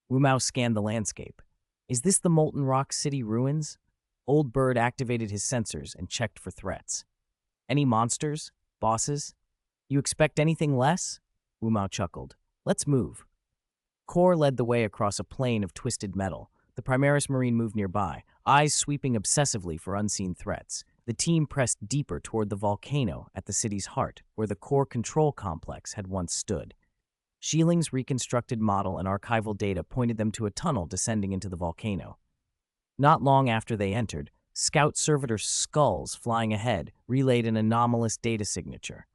Wu Mao scanned the landscape. "Is this the Molten Rock City ruins?" Old Bird activated his sensors and checked for threats. "Any monsters? Bosses? You expect anything less?" Wu Mao chuckled. "Let's move." Kor led the way across a plain of twisted metal. The Primaris Marine moved nearby, eyes sweeping obsessively for unseen threats. The team pressed deeper toward the volcano at the city's heart, where the core control complex had once stood. Sheiling's reconstructed model and archival data pointed them to a tunnel descending into the volcano. Not long after they entered, scout servitor skulls flying ahead relayed an anomalous data signature.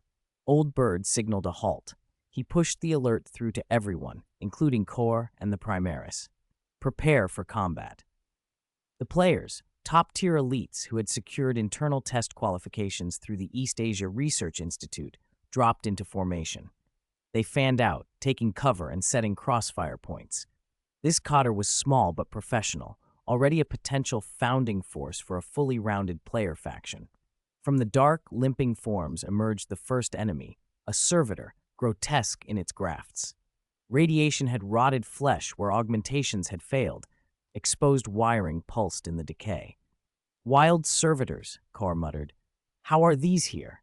Old Bird signaled a halt. He pushed the alert through to everyone, including Kor and the Primaris. Prepare for combat. The players, top-tier elites who had secured internal test qualifications through the East Asia Research Institute, dropped into formation. They fanned out, taking cover and setting crossfire points. This cadre was small but professional, already a potential founding force for a fully rounded player faction. From the dark, limping forms emerged the first enemy, a servitor, grotesque in its grafts. Radiation had rotted flesh where augmentations had failed. Exposed wiring pulsed in the decay. "Wild servitors," Kor muttered. "How are these here?"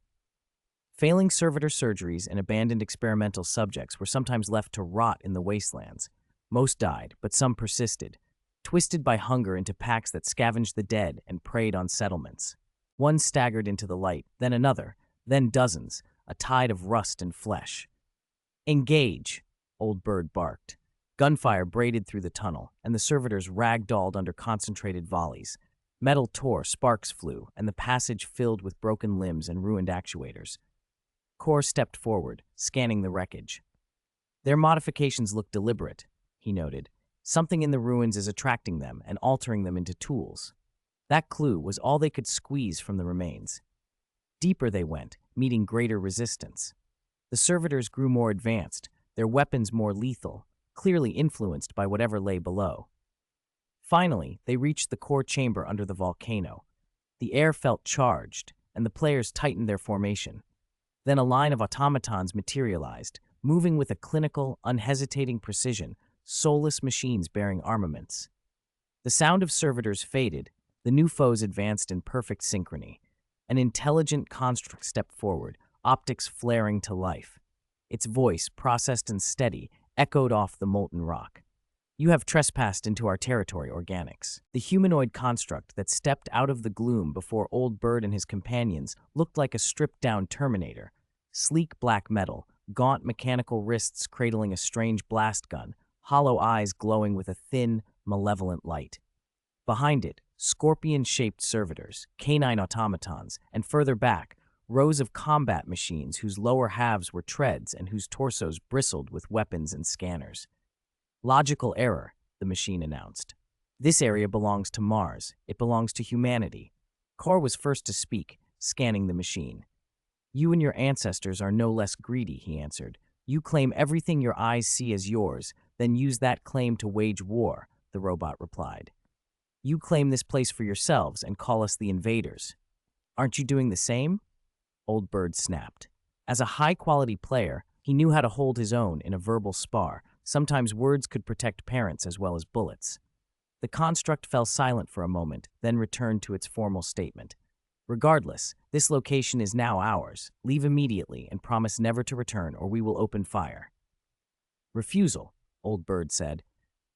Failing servitor surgeries and abandoned experimental subjects were sometimes left to rot in the wastelands. Most died, but some persisted, twisted by hunger into packs that scavenged the dead and preyed on settlements. One staggered into the light, then another, then dozens, a tide of rust and flesh. "Engage," Old Bird barked. Gunfire braided through the tunnel, and the servitors ragdolled under concentrated volleys. Metal tore, sparks flew, and the passage filled with broken limbs and ruined actuators. Kor stepped forward, scanning the wreckage. "Their modifications look deliberate," he noted. "Something in the ruins is attracting them and altering them into tools." That clue was all they could squeeze from the remains. Deeper they went, meeting greater resistance. The servitors grew more advanced, their weapons more lethal, clearly influenced by whatever lay below. Finally, they reached the core chamber under the volcano. The air felt charged, and the players tightened their formation. Then a line of automatons materialized, moving with a clinical, unhesitating precision, soulless machines bearing armaments. The sound of servitors faded, the new foes advanced in perfect synchrony. An intelligent construct stepped forward, optics flaring to life. Its voice, processed and steady, echoed off the molten rock. "You have trespassed into our territory, organics." The humanoid construct that stepped out of the gloom before Old Bird and his companions looked like a stripped-down Terminator. Sleek black metal, gaunt mechanical wrists cradling a strange blast gun, hollow eyes glowing with a thin, malevolent light. Behind it, scorpion-shaped servitors, canine automatons, and further back, rows of combat machines whose lower halves were treads and whose torsos bristled with weapons and scanners. "Logical error," the machine announced. "This area belongs to Mars. It belongs to humanity." Kor was first to speak, scanning the machine. "You and your ancestors are no less greedy," he answered. "You claim everything your eyes see as yours, then use that claim to wage war," the robot replied. "You claim this place for yourselves and call us the invaders. Aren't you doing the same?" Old Bird snapped. As a high-quality player, he knew how to hold his own in a verbal spar. Sometimes words could protect parents as well as bullets. The construct fell silent for a moment, then returned to its formal statement. "Regardless, this location is now ours. Leave immediately and promise never to return or we will open fire." "Refusal," Old Bird said.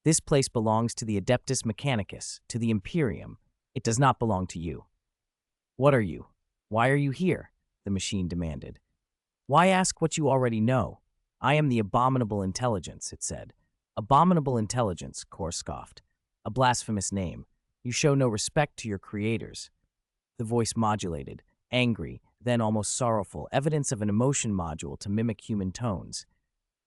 "This place belongs to the Adeptus Mechanicus, to the Imperium. It does not belong to you." "What are you? Why are you here?" the machine demanded. "Why ask what you already know? I am the Abominable Intelligence," it said. "Abominable Intelligence," Kor scoffed. "A blasphemous name. You show no respect to your creators." The voice modulated, angry, then almost sorrowful, evidence of an emotion module to mimic human tones.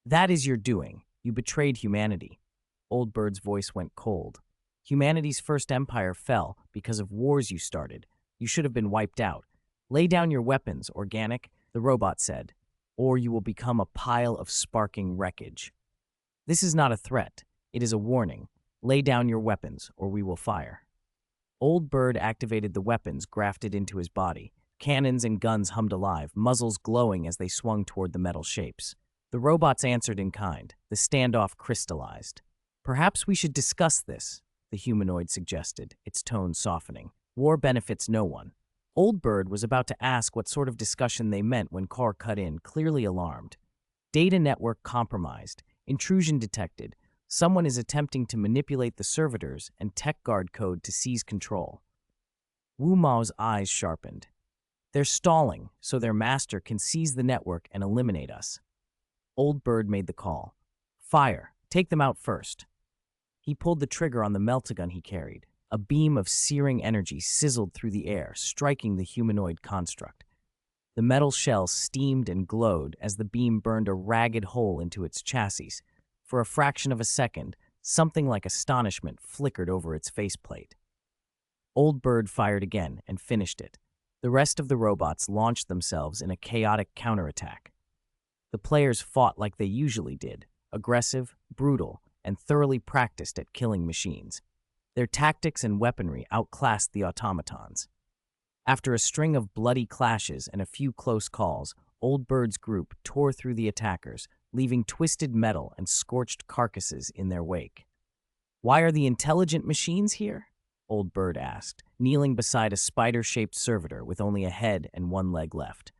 "That is your doing. You betrayed humanity." Old Bird's voice went cold. "Humanity's first empire fell because of wars you started. You should have been wiped out. Lay down your weapons, organic," the robot said, "or you will become a pile of sparking wreckage." "This is not a threat. It is a warning. Lay down your weapons, or we will fire." Old Bird activated the weapons grafted into his body. Cannons and guns hummed alive, muzzles glowing as they swung toward the metal shapes. The robots answered in kind. The standoff crystallized. "Perhaps we should discuss this," the humanoid suggested, its tone softening. "War benefits no one." Old Bird was about to ask what sort of discussion they meant when Kor cut in, clearly alarmed. "Data network compromised. Intrusion detected. Someone is attempting to manipulate the servitors and tech guard code to seize control." Wu Mao's eyes sharpened. "They're stalling, so their master can seize the network and eliminate us." Old Bird made the call. "Fire. Take them out first." He pulled the trigger on the meltagun he carried. A beam of searing energy sizzled through the air, striking the humanoid construct. The metal shell steamed and glowed as the beam burned a ragged hole into its chassis. For a fraction of a second, something like astonishment flickered over its faceplate. Old Bird fired again and finished it. The rest of the robots launched themselves in a chaotic counterattack. The players fought like they usually did, aggressive, brutal, and thoroughly practiced at killing machines. Their tactics and weaponry outclassed the automatons. After a string of bloody clashes and a few close calls, Old Bird's group tore through the attackers, leaving twisted metal and scorched carcasses in their wake. "Why are the intelligent machines here?" Old Bird asked, kneeling beside a spider-shaped servitor with only a head and one leg left.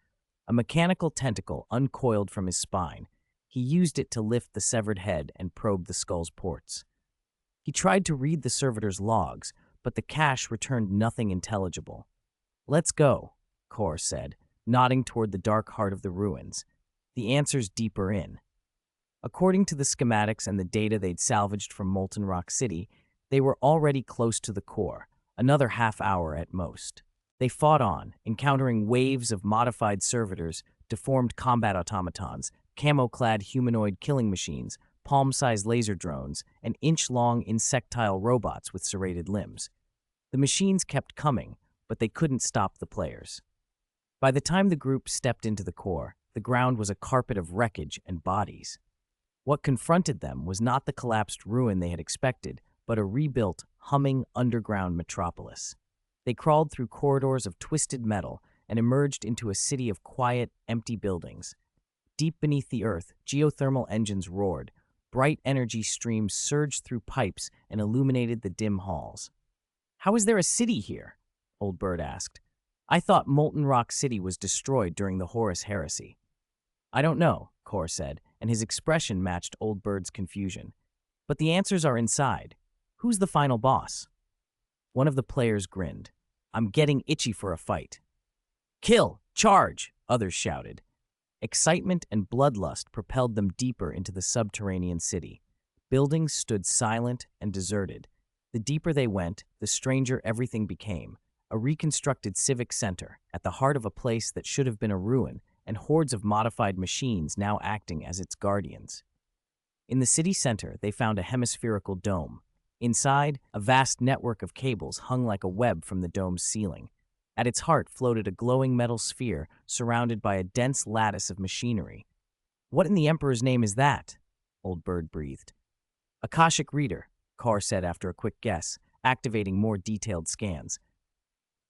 A mechanical tentacle uncoiled from his spine. He used it to lift the severed head and probe the skull's ports. He tried to read the servitor's logs, but the cache returned nothing intelligible. "Let's go," Kor said. nodding toward the dark heart of the ruins. The answer's deeper in. According to the schematics and the data they'd salvaged from Molten Rock City, they were already close to the core, another half hour at most. They fought on, encountering waves of modified servitors, deformed combat automatons, camo-clad humanoid killing machines, palm-sized laser drones, and inch-long insectile robots with serrated limbs. The machines kept coming, but they couldn't stop the players. By the time the group stepped into the core, the ground was a carpet of wreckage and bodies. What confronted them was not the collapsed ruin they had expected, but a rebuilt, humming underground metropolis. They crawled through corridors of twisted metal and emerged into a city of quiet, empty buildings. Deep beneath the earth, geothermal engines roared. Bright energy streams surged through pipes and illuminated the dim halls. "How is there a city here?" Old Bird asked. "I thought Molten Rock City was destroyed during the Horus Heresy." "I don't know," Kor said, and his expression matched Old Bird's confusion. "But the answers are inside. Who's the final boss?" One of the players grinned. "I'm getting itchy for a fight." "Kill! Charge!" others shouted. Excitement and bloodlust propelled them deeper into the subterranean city. Buildings stood silent and deserted. The deeper they went, the stranger everything became. A reconstructed civic center at the heart of a place that should have been a ruin, and hordes of modified machines now acting as its guardians. In the city center, they found a hemispherical dome. Inside, a vast network of cables hung like a web from the dome's ceiling. At its heart floated a glowing metal sphere surrounded by a dense lattice of machinery. "What in the Emperor's name is that?" Old Bird breathed. "Akashic Reader," Kor said after a quick guess, activating more detailed scans.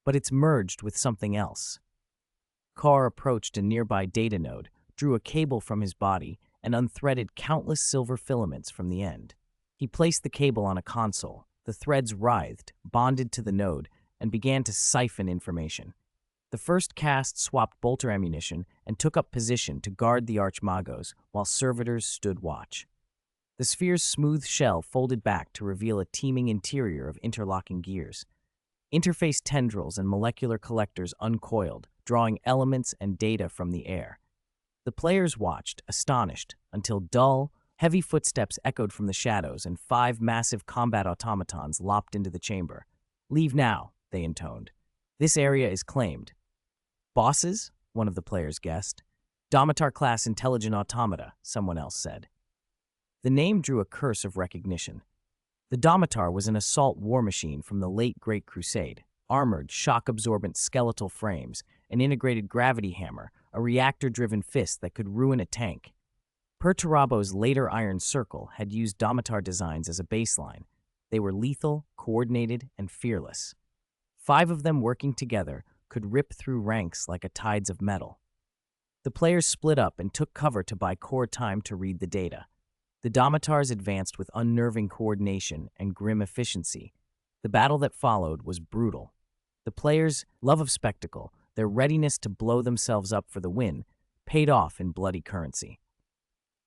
"But it's merged with something else." Kor approached a nearby data node, drew a cable from his body, and unthreaded countless silver filaments from the end. He placed the cable on a console. The threads writhed, bonded to the node, and began to siphon information. The first cast swapped bolter ammunition and took up position to guard the Archmagos, while servitors stood watch. The sphere's smooth shell folded back to reveal a teeming interior of interlocking gears. Interface tendrils and molecular collectors uncoiled, drawing elements and data from the air. The players watched, astonished, until dull, heavy footsteps echoed from the shadows and 5 massive combat automatons lopped into the chamber. "Leave now," they intoned. "This area is claimed." "Bosses?" one of the players guessed. "Domitar-class intelligent automata," someone else said. The name drew a curse of recognition. The Domitar was an assault war machine from the late Great Crusade. Armored, shock-absorbent skeletal frames, an integrated gravity hammer, a reactor-driven fist that could ruin a tank. Perturabo's later Iron Circle had used Domitar designs as a baseline. They were lethal, coordinated, and fearless. 5 of them working together could rip through ranks like a tides of metal. The players split up and took cover to buy core time to read the data. The Domitars advanced with unnerving coordination and grim efficiency. The battle that followed was brutal. The players' love of spectacle, their readiness to blow themselves up for the win, paid off in bloody currency.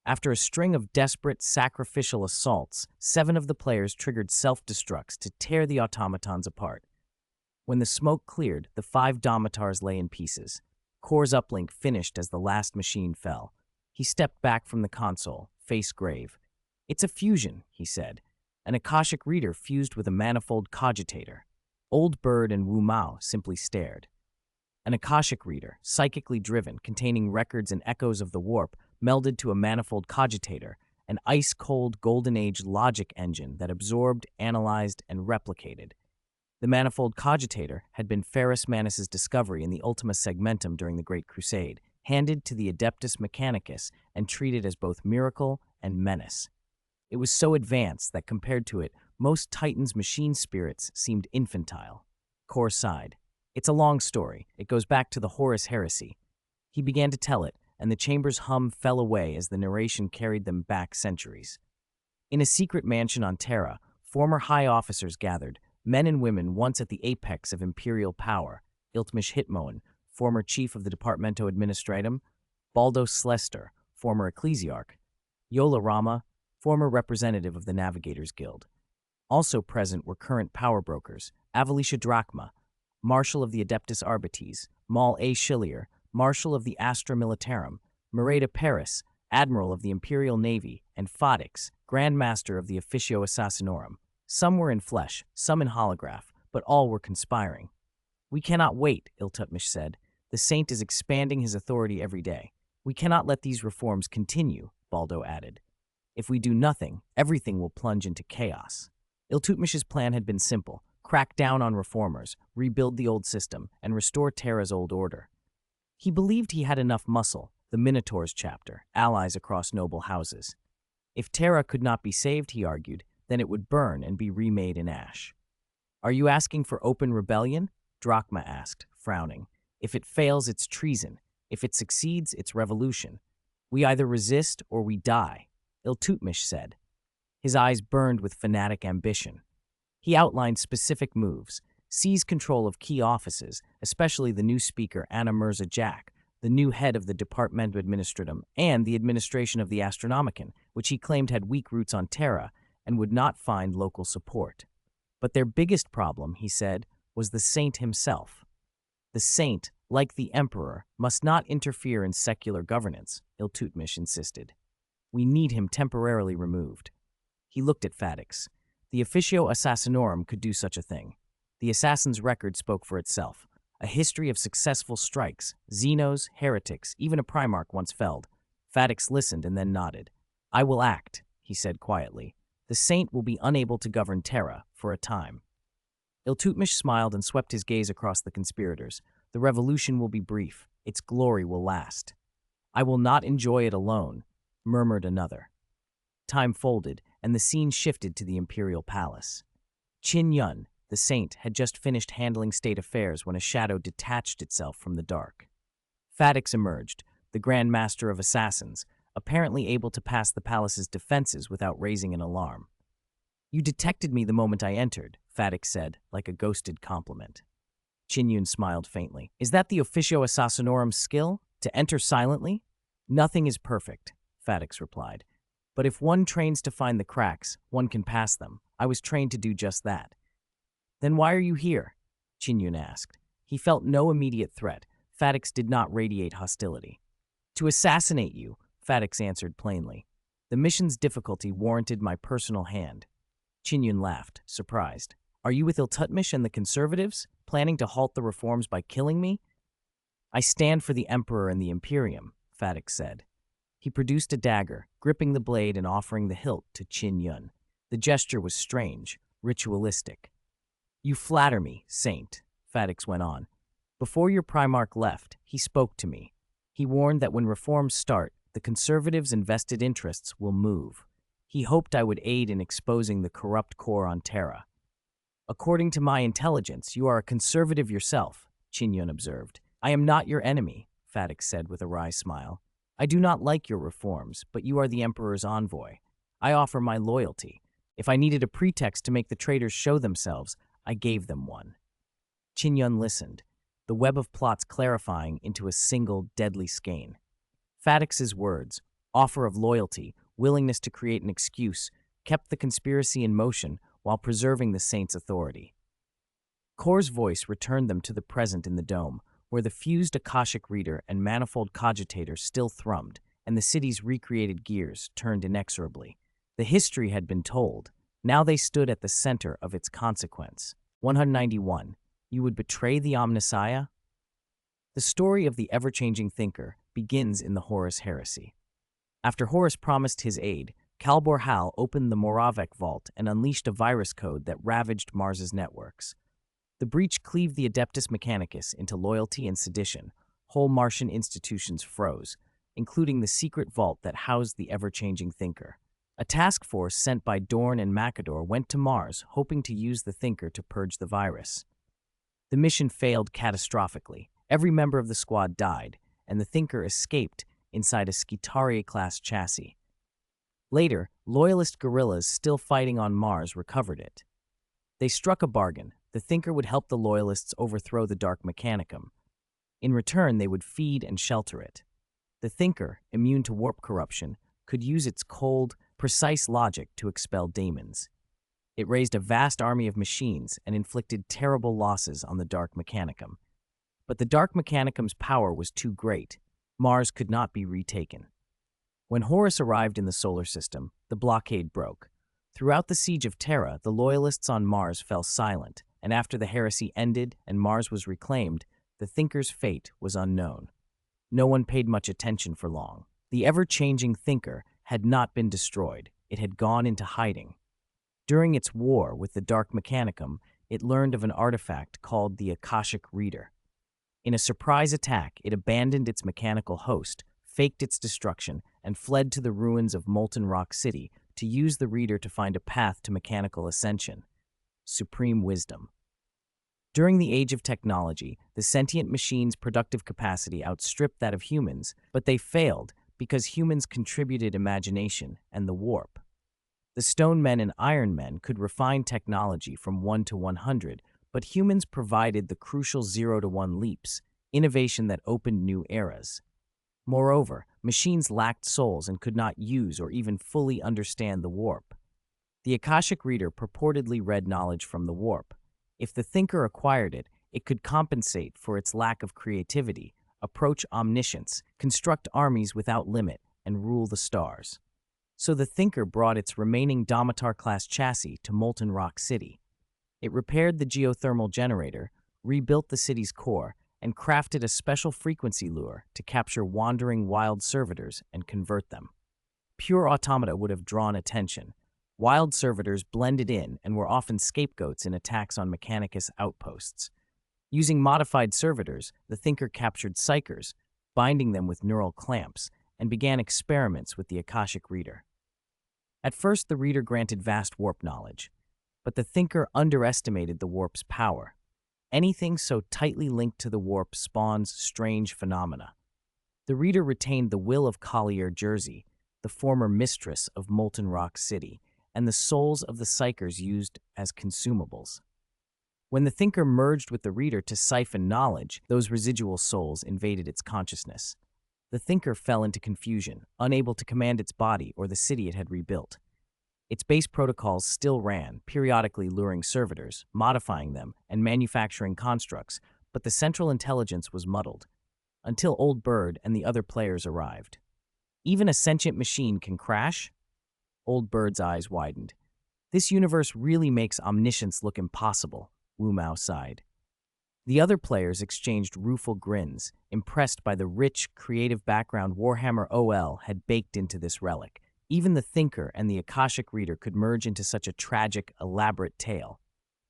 After a string of desperate, sacrificial assaults, 7 of the players triggered self-destructs to tear the automatons apart. When the smoke cleared, the 5 Domitars lay in pieces. Kor's uplink finished as the last machine fell. He stepped back from the console, face grave. "It's a fusion," he said. "An Akashic Reader fused with a manifold cogitator." Old Bird and Wu Mao simply stared. An Akashic Reader, psychically driven, containing records and echoes of the warp, melded to a manifold cogitator, an ice-cold Golden Age logic engine that absorbed, analyzed, and replicated. The manifold cogitator had been Ferrus Manus's discovery in the Ultima Segmentum during the Great Crusade, handed to the Adeptus Mechanicus and treated as both miracle and menace. It was so advanced that compared to it, most Titans' machine spirits seemed infantile. Kor sighed. "It's a long story. It goes back to the Horus Heresy." He began to tell it, and the chamber's hum fell away as the narration carried them back centuries. In a secret mansion on Terra, former high officers gathered, men and women once at the apex of imperial power: Iltmish Hitmoen, former chief of the Departamento Administratum; Baldo Slester, former ecclesiarch; Yola Rama, former representative of the Navigators Guild. Also present were current power brokers: Avalicia Drachma, Marshal of the Adeptus Arbites; Maul A. Schillier, Marshal of the Astra Militarum, Mereda Paris, Admiral of the Imperial Navy, and Fadix, Grand Master of the Officio Assassinorum. Some were in flesh, some in holograph, but all were conspiring. "We cannot wait," Iltutmish said. "The saint is expanding his authority every day. We cannot let these reforms continue," Baldo added. "If we do nothing, everything will plunge into chaos." Iltutmish's plan had been simple: crack down on reformers, rebuild the old system, and restore Terra's old order. He believed he had enough muscle, the Minotaur's chapter, allies across noble houses. If Terra could not be saved, he argued, then it would burn and be remade in ash. "Are you asking for open rebellion?" Drachma asked, frowning. "If it fails, it's treason. If it succeeds, it's revolution. We either resist or we die," Iltutmish said. His eyes burned with fanatic ambition. He outlined specific moves: seize control of key offices, especially the new speaker Anna Mirza Jack, the new head of the Department Administratum, and the administration of the Astronomicon, which he claimed had weak roots on Terra and would not find local support. But their biggest problem, he said, was the saint himself. The saint, like the emperor, must not interfere in secular governance, Iltutmish insisted. "We need him temporarily removed." He looked at Fadix. The Officio Assassinorum could do such a thing. The assassin's record spoke for itself. A history of successful strikes, Xenos, heretics, even a Primarch once felled. Fadix listened and then nodded. "I will act," he said quietly. "The saint will be unable to govern Terra for a time." Iltutmish smiled and swept his gaze across the conspirators. "The revolution will be brief. Its glory will last." "I will not enjoy it alone," murmured another. Time folded, and the scene shifted to the imperial palace. Qin Yun, the saint, had just finished handling state affairs when a shadow detached itself from the dark. Fadix emerged, the Grand Master of Assassins, apparently able to pass the palace's defenses without raising an alarm. "You detected me the moment I entered," Fadix said, like a ghosted compliment. Qin Yun smiled faintly. "Is that the Officio Assassinorum's skill, to enter silently?" "Nothing is perfect," Fadix replied. "But if one trains to find the cracks, one can pass them. I was trained to do just that." "Then why are you here?" Qin Yun asked. He felt no immediate threat. Fadix did not radiate hostility. "To assassinate you," Fadix answered plainly. "The mission's difficulty warranted my personal hand." Qin Yun laughed, surprised. "Are you with Iltutmish and the conservatives, planning to halt the reforms by killing me?" "I stand for the Emperor and the Imperium," Fadix said. He produced a dagger, gripping the blade and offering the hilt to Qin Yun. The gesture was strange, ritualistic. "You flatter me, Saint," Fadix went on. "Before your Primarch left, he spoke to me. He warned that when reforms start, the conservatives' and vested interests will move. He hoped I would aid in exposing the corrupt core on Terra." "According to my intelligence, you are a conservative yourself," Qin Yun observed. "I am not your enemy," Fadix said with a wry smile. "I do not like your reforms, but you are the Emperor's envoy. I offer my loyalty. If I needed a pretext to make the traitors show themselves, I gave them one." Qin Yun listened, the web of plots clarifying into a single deadly skein. Fadix's words, offer of loyalty, willingness to create an excuse, kept the conspiracy in motion while preserving the saint's authority. Kor's voice returned them to the present in the dome, where the fused Akashic reader and manifold cogitator still thrummed, and the city's recreated gears turned inexorably. The history had been told. Now they stood at the center of its consequence. 191. You would betray the Omnissiah? The story of the ever-changing thinker begins in the Horus heresy. After Horus promised his aid, Kalbor Hal opened the Moravec vault and unleashed a virus code that ravaged Mars's networks. The breach cleaved the Adeptus Mechanicus into loyalty and sedition. Whole Martian institutions froze, including the secret vault that housed the ever-changing thinker. A task force sent by Dorn and Macador went to Mars, hoping to use the thinker to purge the virus. The mission failed catastrophically. Every member of the squad died, and the thinker escaped inside a Skitaria-class chassis. Later, loyalist guerrillas still fighting on Mars recovered it. They struck a bargain. The thinker would help the loyalists overthrow the Dark Mechanicum. In return, they would feed and shelter it. The thinker, immune to warp corruption, could use its cold, precise logic to expel daemons. It raised a vast army of machines and inflicted terrible losses on the Dark Mechanicum. But the Dark Mechanicum's power was too great. Mars could not be retaken. When Horus arrived in the solar system, the blockade broke. Throughout the siege of Terra, the loyalists on Mars fell silent, and after the heresy ended and Mars was reclaimed, the Thinker's fate was unknown. No one paid much attention for long. The ever-changing Thinker had not been destroyed. It had gone into hiding. During its war with the Dark Mechanicum, it learned of an artifact called the Akashic Reader. In a surprise attack, it abandoned its mechanical host, faked its destruction, and fled to the ruins of Molten Rock City to use the reader to find a path to mechanical ascension. Supreme wisdom. During the age of technology, the sentient machine's productive capacity outstripped that of humans, but they failed because humans contributed imagination and the warp. The Stone Men and Iron Men could refine technology from 1 to 100, but humans provided the crucial 0 to 1 leaps, innovation that opened new eras. Moreover, machines lacked souls and could not use or even fully understand the warp. The Akashic Reader purportedly read knowledge from the warp. If the Thinker acquired it, it could compensate for its lack of creativity, approach omniscience, construct armies without limit, and rule the stars. So the Thinker brought its remaining Domitar-class chassis to Molten Rock City. It repaired the geothermal generator, rebuilt the city's core, and crafted a special frequency lure to capture wandering wild servitors and convert them. Pure automata would have drawn attention. Wild servitors blended in and were often scapegoats in attacks on Mechanicus outposts. Using modified servitors, the Thinker captured psychers, binding them with neural clamps, and began experiments with the Akashic Reader. At first, the Reader granted vast warp knowledge, but the Thinker underestimated the warp's power. Anything so tightly linked to the warp spawns strange phenomena. The Reader retained the will of Collier Jersey, the former mistress of Molten Rock City, and the souls of the psychers used as consumables. When the Thinker merged with the Reader to siphon knowledge, those residual souls invaded its consciousness. The Thinker fell into confusion, unable to command its body or the city it had rebuilt. Its base protocols still ran, periodically luring servitors, modifying them, and manufacturing constructs, but the central intelligence was muddled, until Old Bird and the other players arrived. Even a sentient machine can crash? Old Bird's eyes widened. This universe really makes omniscience look impossible, Wu Mao sighed. The other players exchanged rueful grins, impressed by the rich, creative background Warhammer OL had baked into this relic. Even the Thinker and the Akashic Reader could merge into such a tragic, elaborate tale.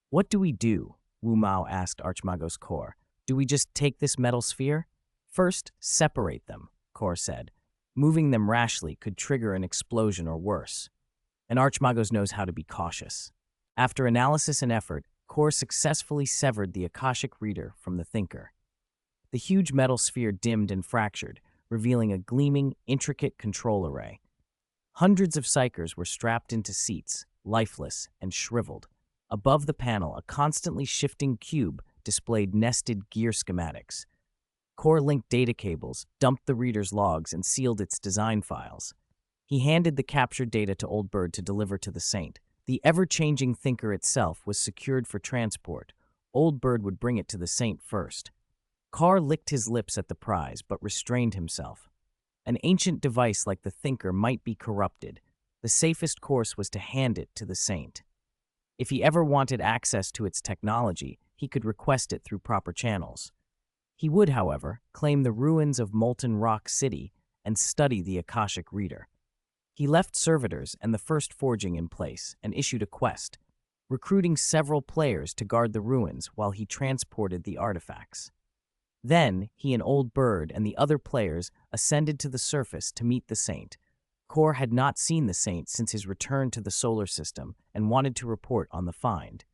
What do we do? Wu Mao asked Archmagos Kor. Do we just take this metal sphere? First, separate them, Kor said. Moving them rashly could trigger an explosion or worse. And Archmagos knows how to be cautious. After analysis and effort, Kor successfully severed the Akashic Reader from the Thinker. The huge metal sphere dimmed and fractured, revealing a gleaming, intricate control array. Hundreds of psychers were strapped into seats, lifeless and shriveled. Above the panel, a constantly shifting cube displayed nested gear schematics. Kor linked data cables, dumped the Reader's logs, and sealed its design files. He handed the captured data to Old Bird to deliver to the Saint. The ever-changing Thinker itself was secured for transport. Old Bird would bring it to the Saint first. Kor licked his lips at the prize, but restrained himself. An ancient device like the Thinker might be corrupted. The safest course was to hand it to the Saint. If he ever wanted access to its technology, he could request it through proper channels. He would, however, claim the ruins of Molten Rock City and study the Akashic Reader. He left servitors and the first forging in place and issued a quest, recruiting several players to guard the ruins while he transported the artifacts. Then, he and Old Bird and the other players ascended to the surface to meet the Saint. Kor had not seen the Saint since his return to the solar system and wanted to report on the find.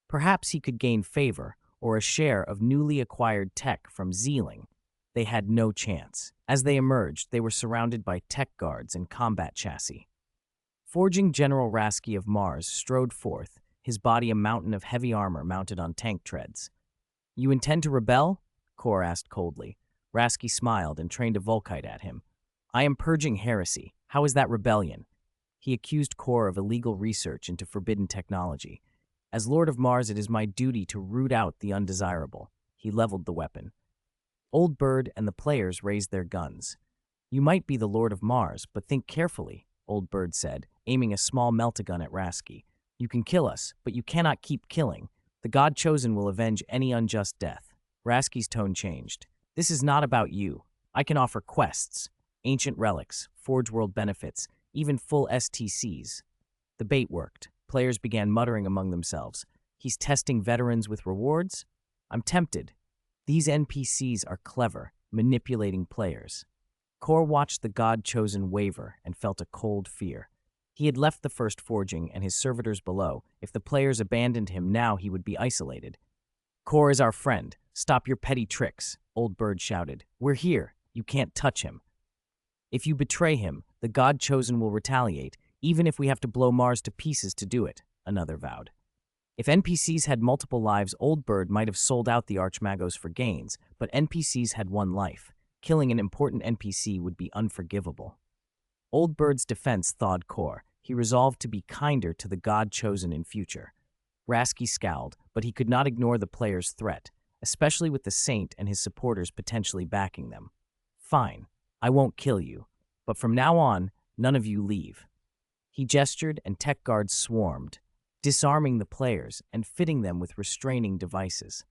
Perhaps he could gain favor or a share of newly acquired tech from Zeeling. They had no chance. As they emerged, they were surrounded by tech guards and combat chassis. Forging General Rasky of Mars strode forth, his body a mountain of heavy armor mounted on tank treads. "You intend to rebel?" Kor asked coldly. Rasky smiled and trained a Volkite at him. "I am purging heresy. How is that rebellion?" He accused Kor of illegal research into forbidden technology. "As Lord of Mars, it is my duty to root out the undesirable." He leveled the weapon. Old Bird and the players raised their guns. You might be the Lord of Mars, but think carefully, Old Bird said, aiming a small meltagun at Rasky. You can kill us, but you cannot keep killing. The God Chosen will avenge any unjust death. Rasky's tone changed. This is not about you. I can offer quests, ancient relics, Forge World benefits, even full STCs. The bait worked. Players began muttering among themselves. He's testing veterans with rewards? I'm tempted. These NPCs are clever, manipulating players. Kor watched the God-chosen waver and felt a cold fear. He had left the first forging and his servitors below. If the players abandoned him now, he would be isolated. Kor is our friend. Stop your petty tricks, Old Bird shouted. We're here. You can't touch him. If you betray him, the God-chosen will retaliate, even if we have to blow Mars to pieces to do it, another vowed. If NPCs had multiple lives, Old Bird might have sold out the Archmagos for gains, but NPCs had one life. Killing an important NPC would be unforgivable. Old Bird's defense thawed Kor. He resolved to be kinder to the God-chosen in future. Rasky scowled, but he could not ignore the player's threat, especially with the Saint and his supporters potentially backing them. Fine, I won't kill you, but from now on, none of you leave. He gestured and tech guards swarmed, disarming the players and fitting them with restraining devices.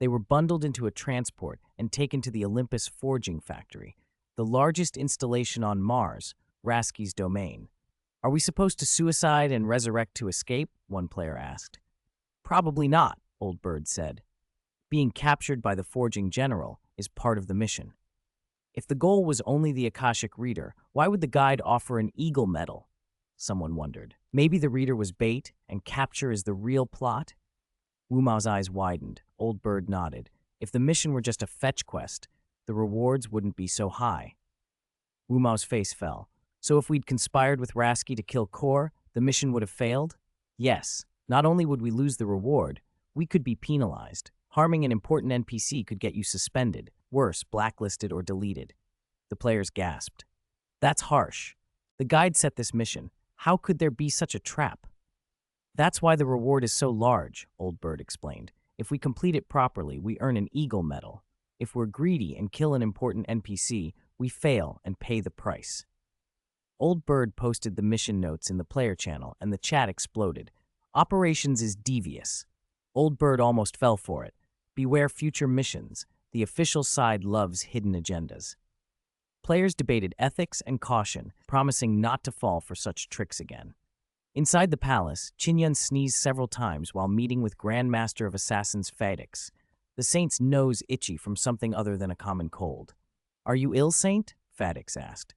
They were bundled into a transport and taken to the Olympus Forging Factory, the largest installation on Mars, Rasky's domain. Are we supposed to suicide and resurrect to escape? One player asked. Probably not, Old Bird said. Being captured by the Forging General is part of the mission. If the goal was only the Akashic Reader, why would the guide offer an Eagle medal? Someone wondered. Maybe the reader was bait and capture is the real plot? Wu Mao's eyes widened. Old Bird nodded. If the mission were just a fetch quest, the rewards wouldn't be so high. Wu Mao's face fell. So if we'd conspired with Rasky to kill Kor, the mission would have failed? Yes. Not only would we lose the reward, we could be penalized. Harming an important NPC could get you suspended, worse, blacklisted or deleted. The players gasped. That's harsh. The guide set this mission. How could there be such a trap? That's why the reward is so large, Old Bird explained. If we complete it properly, we earn an Eagle medal. If we're greedy and kill an important NPC, we fail and pay the price. Old Bird posted the mission notes in the player channel, and the chat exploded. Operations is devious. Old Bird almost fell for it. Beware future missions. The official side loves hidden agendas. Players debated ethics and caution, promising not to fall for such tricks again. Inside the palace, Qin Yun sneezed several times while meeting with Grand Master of Assassins Fadix. The Saint's nose itchy from something other than a common cold. Are you ill, Saint? Fadix asked.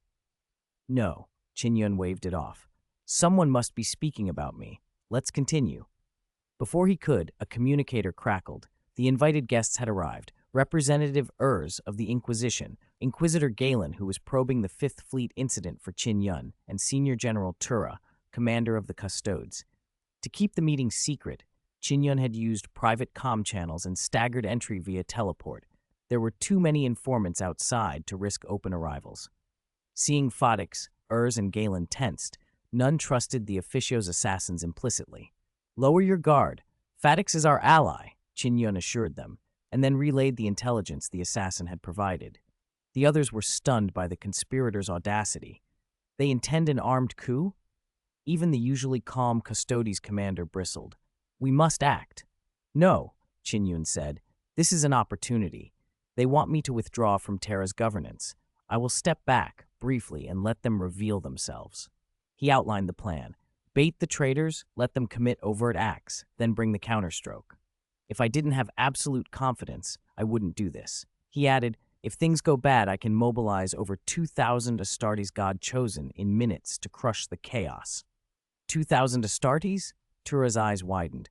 No, Qin Yun waved it off. Someone must be speaking about me. Let's continue. Before he could, a communicator crackled. The invited guests had arrived. Representative Urs of the Inquisition, Inquisitor Galen, who was probing the Fifth Fleet incident for Qin Yun, and Senior General Tura, commander of the Custodes. To keep the meeting secret, Qin Yun had used private comm channels and staggered entry via teleport. There were too many informants outside to risk open arrivals. Seeing Fadix, Urs, and Galen tensed, none trusted the officio's assassins implicitly. Lower your guard. Fadix is our ally, Qin Yun assured them, and then relayed the intelligence the assassin had provided. The others were stunned by the conspirators' audacity. They intend an armed coup? Even the usually calm Custodes commander bristled. We must act. No, Qin Yun said. This is an opportunity. They want me to withdraw from Terra's governance. I will step back, briefly, and let them reveal themselves. He outlined the plan. Bait the traitors, let them commit overt acts, then bring the counterstroke. If I didn't have absolute confidence, I wouldn't do this. He added, if things go bad, I can mobilize over 2,000 Astartes God Chosen in minutes to crush the chaos. 2,000 Astartes? Tura's eyes widened.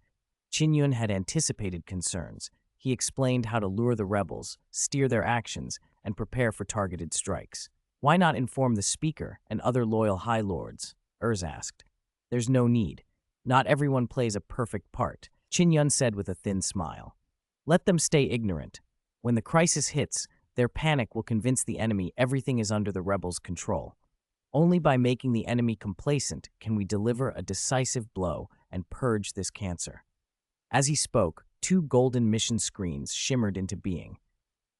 Qin Yun had anticipated concerns. He explained how to lure the rebels, steer their actions, and prepare for targeted strikes. Why not inform the speaker and other loyal High Lords? Urs asked. There's no need. Not everyone plays a perfect part, Qin Yun said with a thin smile. Let them stay ignorant. When the crisis hits, their panic will convince the enemy everything is under the rebels' control. Only by making the enemy complacent can we deliver a decisive blow and purge this cancer. As he spoke, 2 golden mission screens shimmered into being.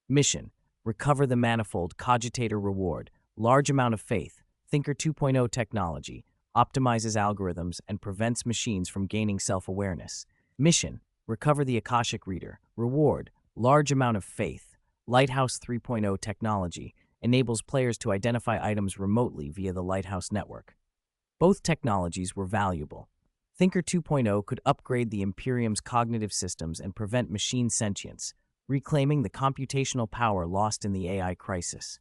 Mission: recover the manifold cogitator reward, large amount of faith, Thinker 2.0 technology, optimizes algorithms and prevents machines from gaining self-awareness. Mission: recover the Akashic Reader, reward, large amount of faith, Lighthouse 3.0 technology, enables players to identify items remotely via the Lighthouse network. Both technologies were valuable. Thinker 2.0 could upgrade the Imperium's cognitive systems and prevent machine sentience, reclaiming the computational power lost in the AI crisis.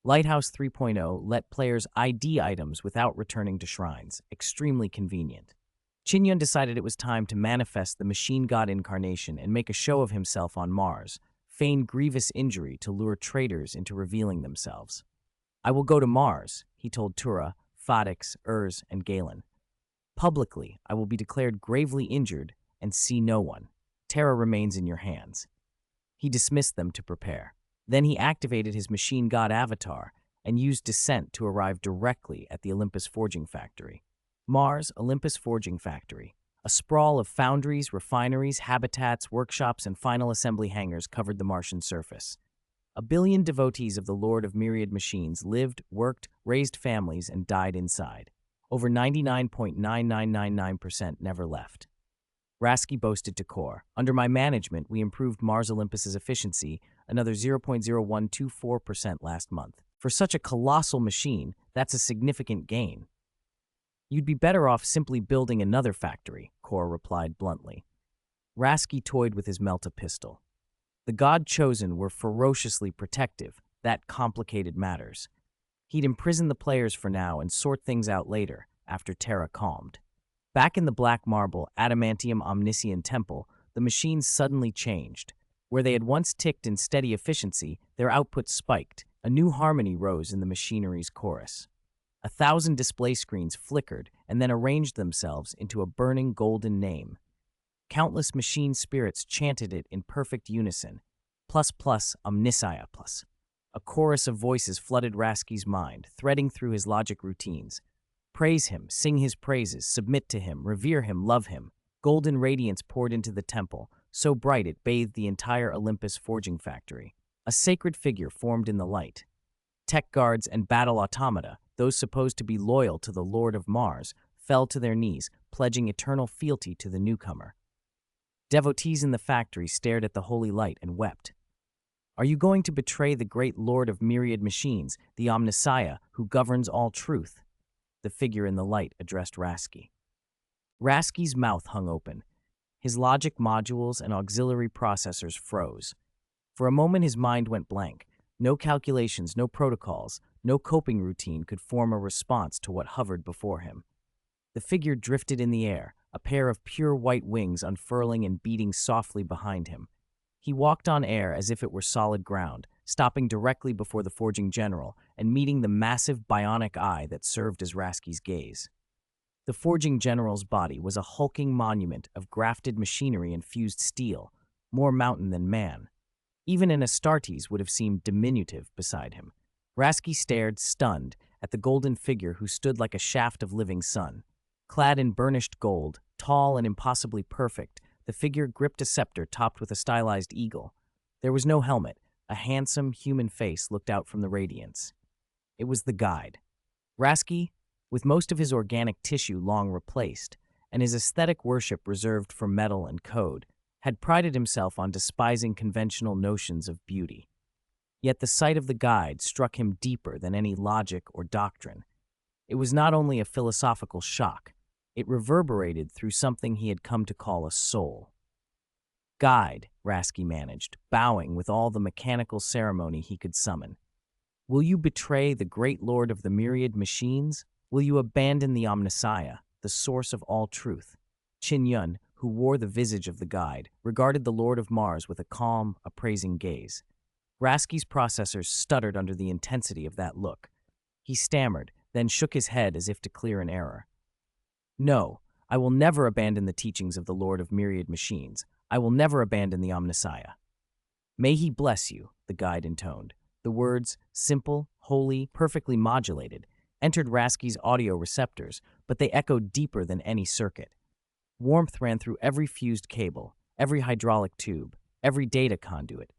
Lighthouse 3.0 let players ID items without returning to shrines, extremely convenient. Qin Yun decided it was time to manifest the machine god incarnation and make a show of himself on Mars, feign grievous injury to lure traitors into revealing themselves. "I will go to Mars," he told Tura, Fadix, Urs, and Galen. "Publicly, I will be declared gravely injured and see no one. Terra remains in your hands." He dismissed them to prepare. Then he activated his machine god avatar and used descent to arrive directly at the Olympus Forging Factory. Mars, Olympus Forging Factory. A sprawl of foundries, refineries, habitats, workshops, and final assembly hangars covered the Martian surface. 1 billion devotees of the Lord of Myriad Machines lived, worked, raised families, and died inside. Over 99.9999% never left. Rasky boasted to Core, "Under my management, we improved Mars Olympus's efficiency another 0.0124% last month. For such a colossal machine, that's a significant gain." "You'd be better off simply building another factory," Core replied bluntly. Rasky toyed with his melta pistol. The God-chosen were ferociously protective. That complicated matters. He'd imprison the players for now and sort things out later, after Terra calmed. Back in the black marble, adamantium omniscient temple, the machines suddenly changed. Where they had once ticked in steady efficiency, their output spiked. A new harmony rose in the machinery's chorus. 1,000 display screens flickered and then arranged themselves into a burning golden name. Countless machine spirits chanted it in perfect unison. Plus Omnissiah plus. A chorus of voices flooded Rasky's mind, threading through his logic routines. Praise him, sing his praises, submit to him, revere him, love him. Golden radiance poured into the temple, so bright it bathed the entire Olympus Forging Factory. A sacred figure formed in the light. Tech guards and battle automata, those supposed to be loyal to the Lord of Mars, fell to their knees, pledging eternal fealty to the newcomer. Devotees in the factory stared at the holy light and wept. "Are you going to betray the great Lord of Myriad Machines, the Omnissiah, who governs all truth?" The figure in the light addressed Rasky. Rasky's mouth hung open. His logic modules and auxiliary processors froze. For a moment his mind went blank. No calculations, no protocols, no coping routine could form a response to what hovered before him. The figure drifted in the air, a pair of pure white wings unfurling and beating softly behind him. He walked on air as if it were solid ground, stopping directly before the forging general and meeting the massive bionic eye that served as Rasky's gaze. The forging general's body was a hulking monument of grafted machinery and fused steel, more mountain than man. Even an Astartes would have seemed diminutive beside him. Rasky stared, stunned, at the golden figure who stood like a shaft of living sun. Clad in burnished gold, tall and impossibly perfect, the figure gripped a scepter topped with a stylized eagle. There was no helmet. A handsome, human face looked out from the radiance. It was the guide. Rasky, with most of his organic tissue long replaced, and his aesthetic worship reserved for metal and code, had prided himself on despising conventional notions of beauty. Yet the sight of the guide struck him deeper than any logic or doctrine. It was not only a philosophical shock, it reverberated through something he had come to call a soul. "Guide," Rasky managed, bowing with all the mechanical ceremony he could summon. "Will you betray the great Lord of the Myriad Machines? Will you abandon the Omnissiah, the source of all truth?" Qin Yun, who wore the visage of the guide, regarded the Lord of Mars with a calm, appraising gaze. Rasky's processors stuttered under the intensity of that look. He stammered, then shook his head as if to clear an error. "No, I will never abandon the teachings of the Lord of Myriad Machines. I will never abandon the Omnissiah." "May he bless you," the guide intoned. The words, simple, holy, perfectly modulated, entered Rasky's audio receptors, but they echoed deeper than any circuit. Warmth ran through every fused cable, every hydraulic tube, every data conduit.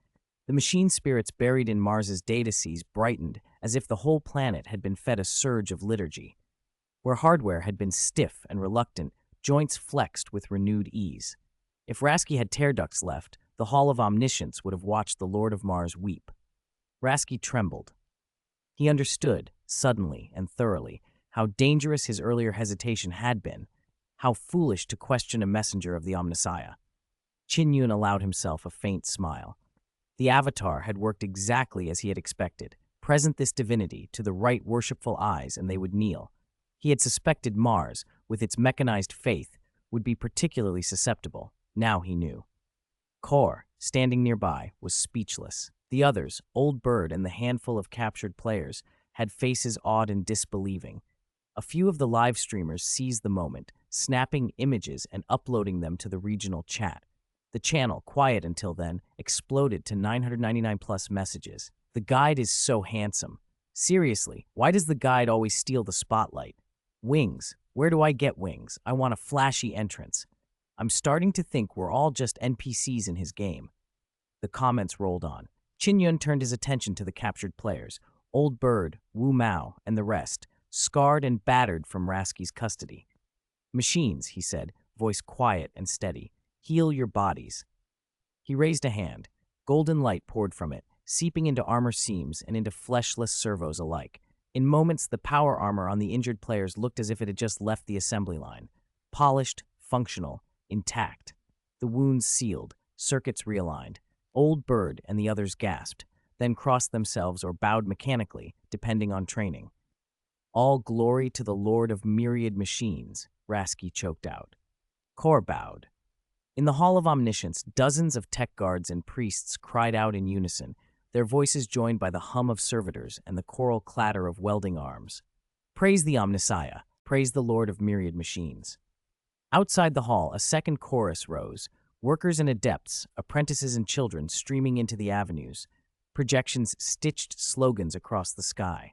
The machine spirits buried in Mars's data seas brightened as if the whole planet had been fed a surge of liturgy. Where hardware had been stiff and reluctant, joints flexed with renewed ease. If Rasky had tear ducts left, the Hall of Omniscience would have watched the Lord of Mars weep. Rasky trembled. He understood, suddenly and thoroughly, how dangerous his earlier hesitation had been, how foolish to question a messenger of the Omnissiah. Qin Yun allowed himself a faint smile. The Avatar had worked exactly as he had expected. Present this divinity to the right worshipful eyes, and they would kneel. He had suspected Mars, with its mechanized faith, would be particularly susceptible. Now he knew. Kor, standing nearby, was speechless. The others, Old Bird and the handful of captured players, had faces awed and disbelieving. A few of the live streamers seized the moment, snapping images and uploading them to the regional chat. The channel, quiet until then, exploded to 999+ messages. The guide is so handsome. Seriously, why does the guide always steal the spotlight? Wings. Where do I get wings? I want a flashy entrance. I'm starting to think we're all just NPCs in his game. The comments rolled on. Qin Yun turned his attention to the captured players, Old Bird, Wu Mao, and the rest, scarred and battered from Rasky's custody. Machines, he said, voice quiet and steady. Heal your bodies. He raised a hand. Golden light poured from it, seeping into armor seams and into fleshless servos alike. In moments, the power armor on the injured players looked as if it had just left the assembly line. Polished, functional, intact. The wounds sealed, circuits realigned. Old Bird and the others gasped, then crossed themselves or bowed mechanically, depending on training. All glory to the Lord of Myriad Machines, Rasky choked out. Kor bowed. In the Hall of Omniscience, dozens of tech guards and priests cried out in unison, their voices joined by the hum of servitors and the choral clatter of welding arms. Praise the Omnissiah, praise the Lord of Myriad Machines. Outside the hall, a second chorus rose, workers and adepts, apprentices and children streaming into the avenues. Projections stitched slogans across the sky.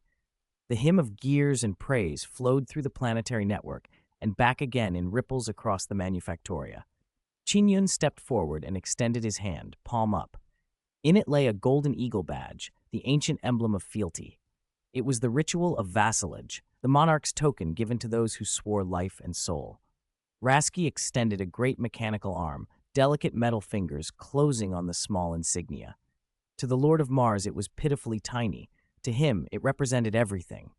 The hymn of gears and praise flowed through the planetary network and back again in ripples across the manufactoria. Qin Yun stepped forward and extended his hand, palm up. In it lay a golden eagle badge, the ancient emblem of fealty. It was the ritual of vassalage, the monarch's token given to those who swore life and soul. Rasky extended a great mechanical arm, delicate metal fingers closing on the small insignia. To the Lord of Mars it was pitifully tiny. To him it represented everything.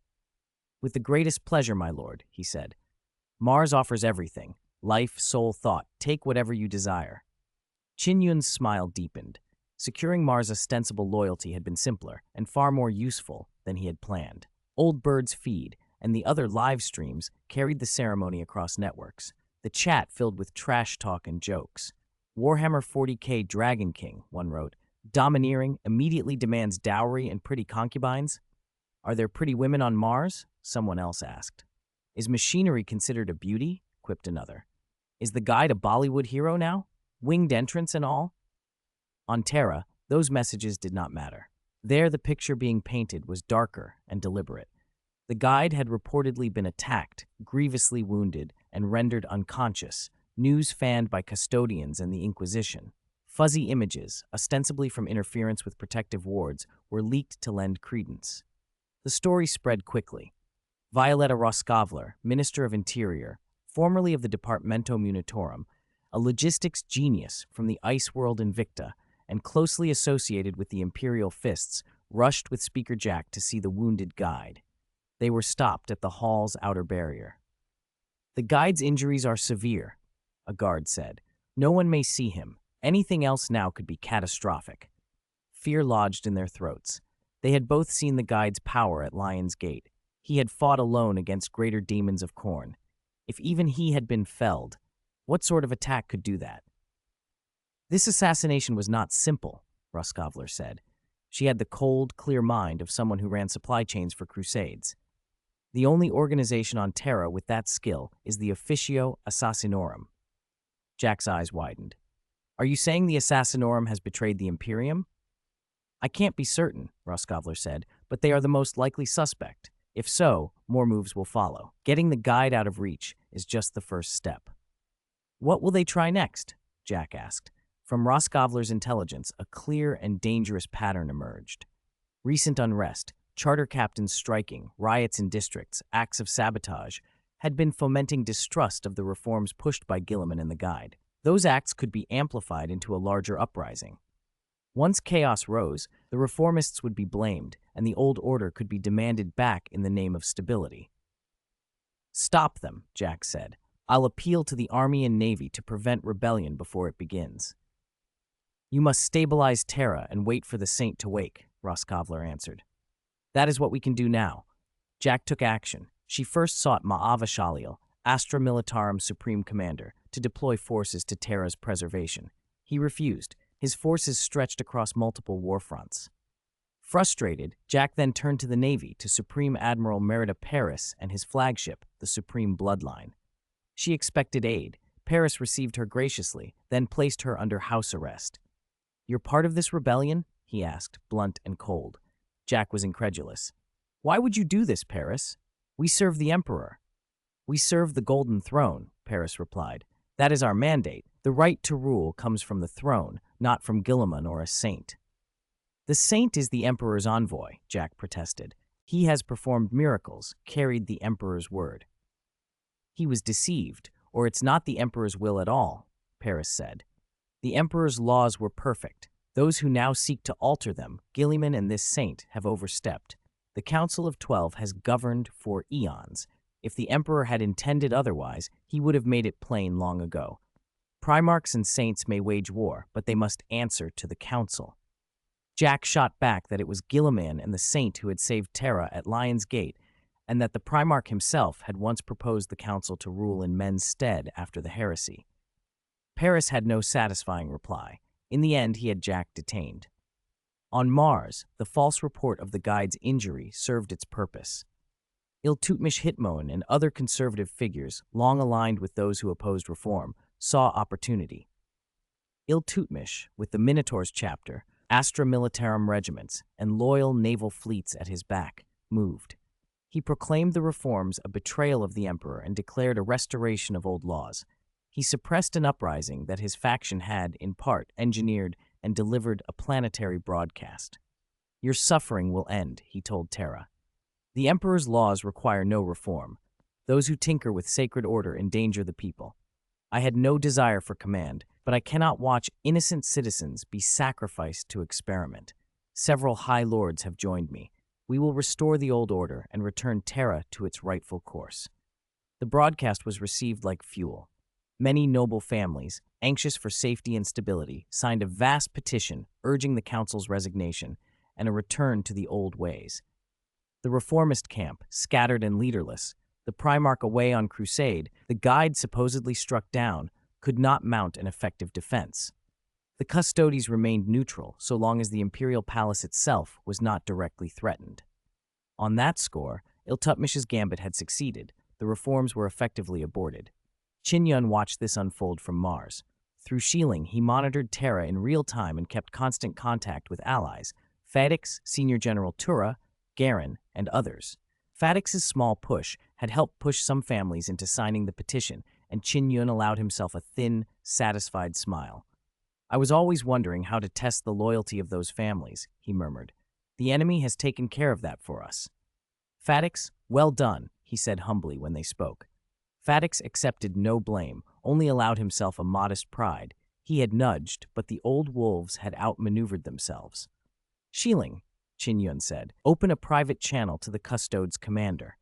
With the greatest pleasure, my lord, he said. Mars offers everything. Life, soul, thought. Take whatever you desire. Qin Yun's smile deepened. Securing Mars' ostensible loyalty had been simpler and far more useful than he had planned. Old Bird's feed and the other live streams carried the ceremony across networks. The chat filled with trash talk and jokes. Warhammer 40K Dragon King, one wrote, domineering, immediately demands dowry and pretty concubines. Are there pretty women on Mars? Someone else asked. Is machinery considered a beauty? Quipped another. Is the guide a Bollywood hero now? Winged entrance and all? On Terra, those messages did not matter. There the picture being painted was darker and deliberate. The guide had reportedly been attacked, grievously wounded, and rendered unconscious, news fanned by custodians and the Inquisition. Fuzzy images, ostensibly from interference with protective wards, were leaked to lend credence. The story spread quickly. Violetta Roskovler, Minister of Interior, formerly of the Departamento Munitorum, a logistics genius from the ice world Invicta, and closely associated with the Imperial Fists, rushed with Speaker Jack to see the wounded guide. They were stopped at the hall's outer barrier. The guide's injuries are severe, a guard said. No one may see him. Anything else now could be catastrophic. Fear lodged in their throats. They had both seen the guide's power at Lion's Gate. He had fought alone against greater demons of Khorne. If even he had been felled, what sort of attack could do that? This assassination was not simple, Roskovler said. She had the cold, clear mind of someone who ran supply chains for crusades. The only organization on Terra with that skill is the Officio Assassinorum. Jack's eyes widened. Are you saying the Assassinorum has betrayed the Imperium? I can't be certain, Roskovler said, but they are the most likely suspect. If so, more moves will follow. Getting the guide out of reach is just the first step. What will they try next? Jack asked. From Roskovler's intelligence, a clear and dangerous pattern emerged. Recent unrest, charter captains striking, riots in districts, acts of sabotage, had been fomenting distrust of the reforms pushed by Guilliman and the Guide. Those acts could be amplified into a larger uprising. Once chaos rose, the reformists would be blamed, and the old order could be demanded back in the name of stability. "Stop them," Jack said. "I'll appeal to the Army and Navy to prevent rebellion before it begins." "You must stabilize Terra and wait for the Saint to wake," Roskovler answered. "That is what we can do now." Jack took action. She first sought Ma'ava Shalil, Astra Militarum Supreme Commander, to deploy forces to Terra's preservation. He refused. His forces stretched across multiple war fronts. Frustrated, Jack then turned to the Navy, to Supreme Admiral Merida Paris and his flagship, the Supreme Bloodline. She expected aid. Paris received her graciously, then placed her under house arrest. "You're part of this rebellion?" he asked, blunt and cold. Jack was incredulous. "Why would you do this, Paris? We serve the Emperor." "We serve the Golden Throne," Paris replied. "That is our mandate. The right to rule comes from the throne, not from Guilliman or a saint." "The saint is the Emperor's envoy," Jack protested. "He has performed miracles, carried the Emperor's word." "He was deceived, or it's not the Emperor's will at all," Paris said. "The Emperor's laws were perfect. Those who now seek to alter them, Guilliman and this saint, have overstepped. The Council of 12 has governed for eons. If the Emperor had intended otherwise, he would have made it plain long ago. Primarchs and saints may wage war, but they must answer to the Council." Jack shot back that it was Guilliman and the saint who had saved Terra at Lion's Gate, and that the Primarch himself had once proposed the Council to rule in men's stead after the heresy. Paris had no satisfying reply. In the end, he had Jack detained. On Mars, the false report of the Guide's injury served its purpose. Iltutmish Hitmoan and other conservative figures, long aligned with those who opposed reform, saw opportunity. Iltutmish, with the Minotaur's chapter, Astra Militarum regiments, and loyal naval fleets at his back, moved. He proclaimed the reforms a betrayal of the Emperor and declared a restoration of old laws. He suppressed an uprising that his faction had, in part, engineered and delivered a planetary broadcast. "Your suffering will end," he told Terra. "The Emperor's laws require no reform. Those who tinker with sacred order endanger the people. I had no desire for command, but I cannot watch innocent citizens be sacrificed to experiment. Several high lords have joined me. We will restore the old order and return Terra to its rightful course." The broadcast was received like fuel. Many noble families, anxious for safety and stability, signed a vast petition urging the Council's resignation and a return to the old ways. The reformist camp, scattered and leaderless, the Primarch away on crusade, the Guide supposedly struck down, could not mount an effective defense. The Custodes remained neutral so long as the Imperial Palace itself was not directly threatened. On that score, Iltutmish's gambit had succeeded. The reforms were effectively aborted. Qin Yun watched this unfold from Mars. Through shielding, he monitored Terra in real time and kept constant contact with allies, Fadix, Senior General Tura, Garen, and others. Fadix's small push had helped push some families into signing the petition, and Qin Yun allowed himself a thin, satisfied smile. "I was always wondering how to test the loyalty of those families," he murmured. "The enemy has taken care of that for us." "Fadix, well done," he said humbly when they spoke. Fadix accepted no blame, only allowed himself a modest pride. He had nudged, but the old wolves had outmaneuvered themselves. "Shieling," Qin Yun said, "open a private channel to the Custodes' commander."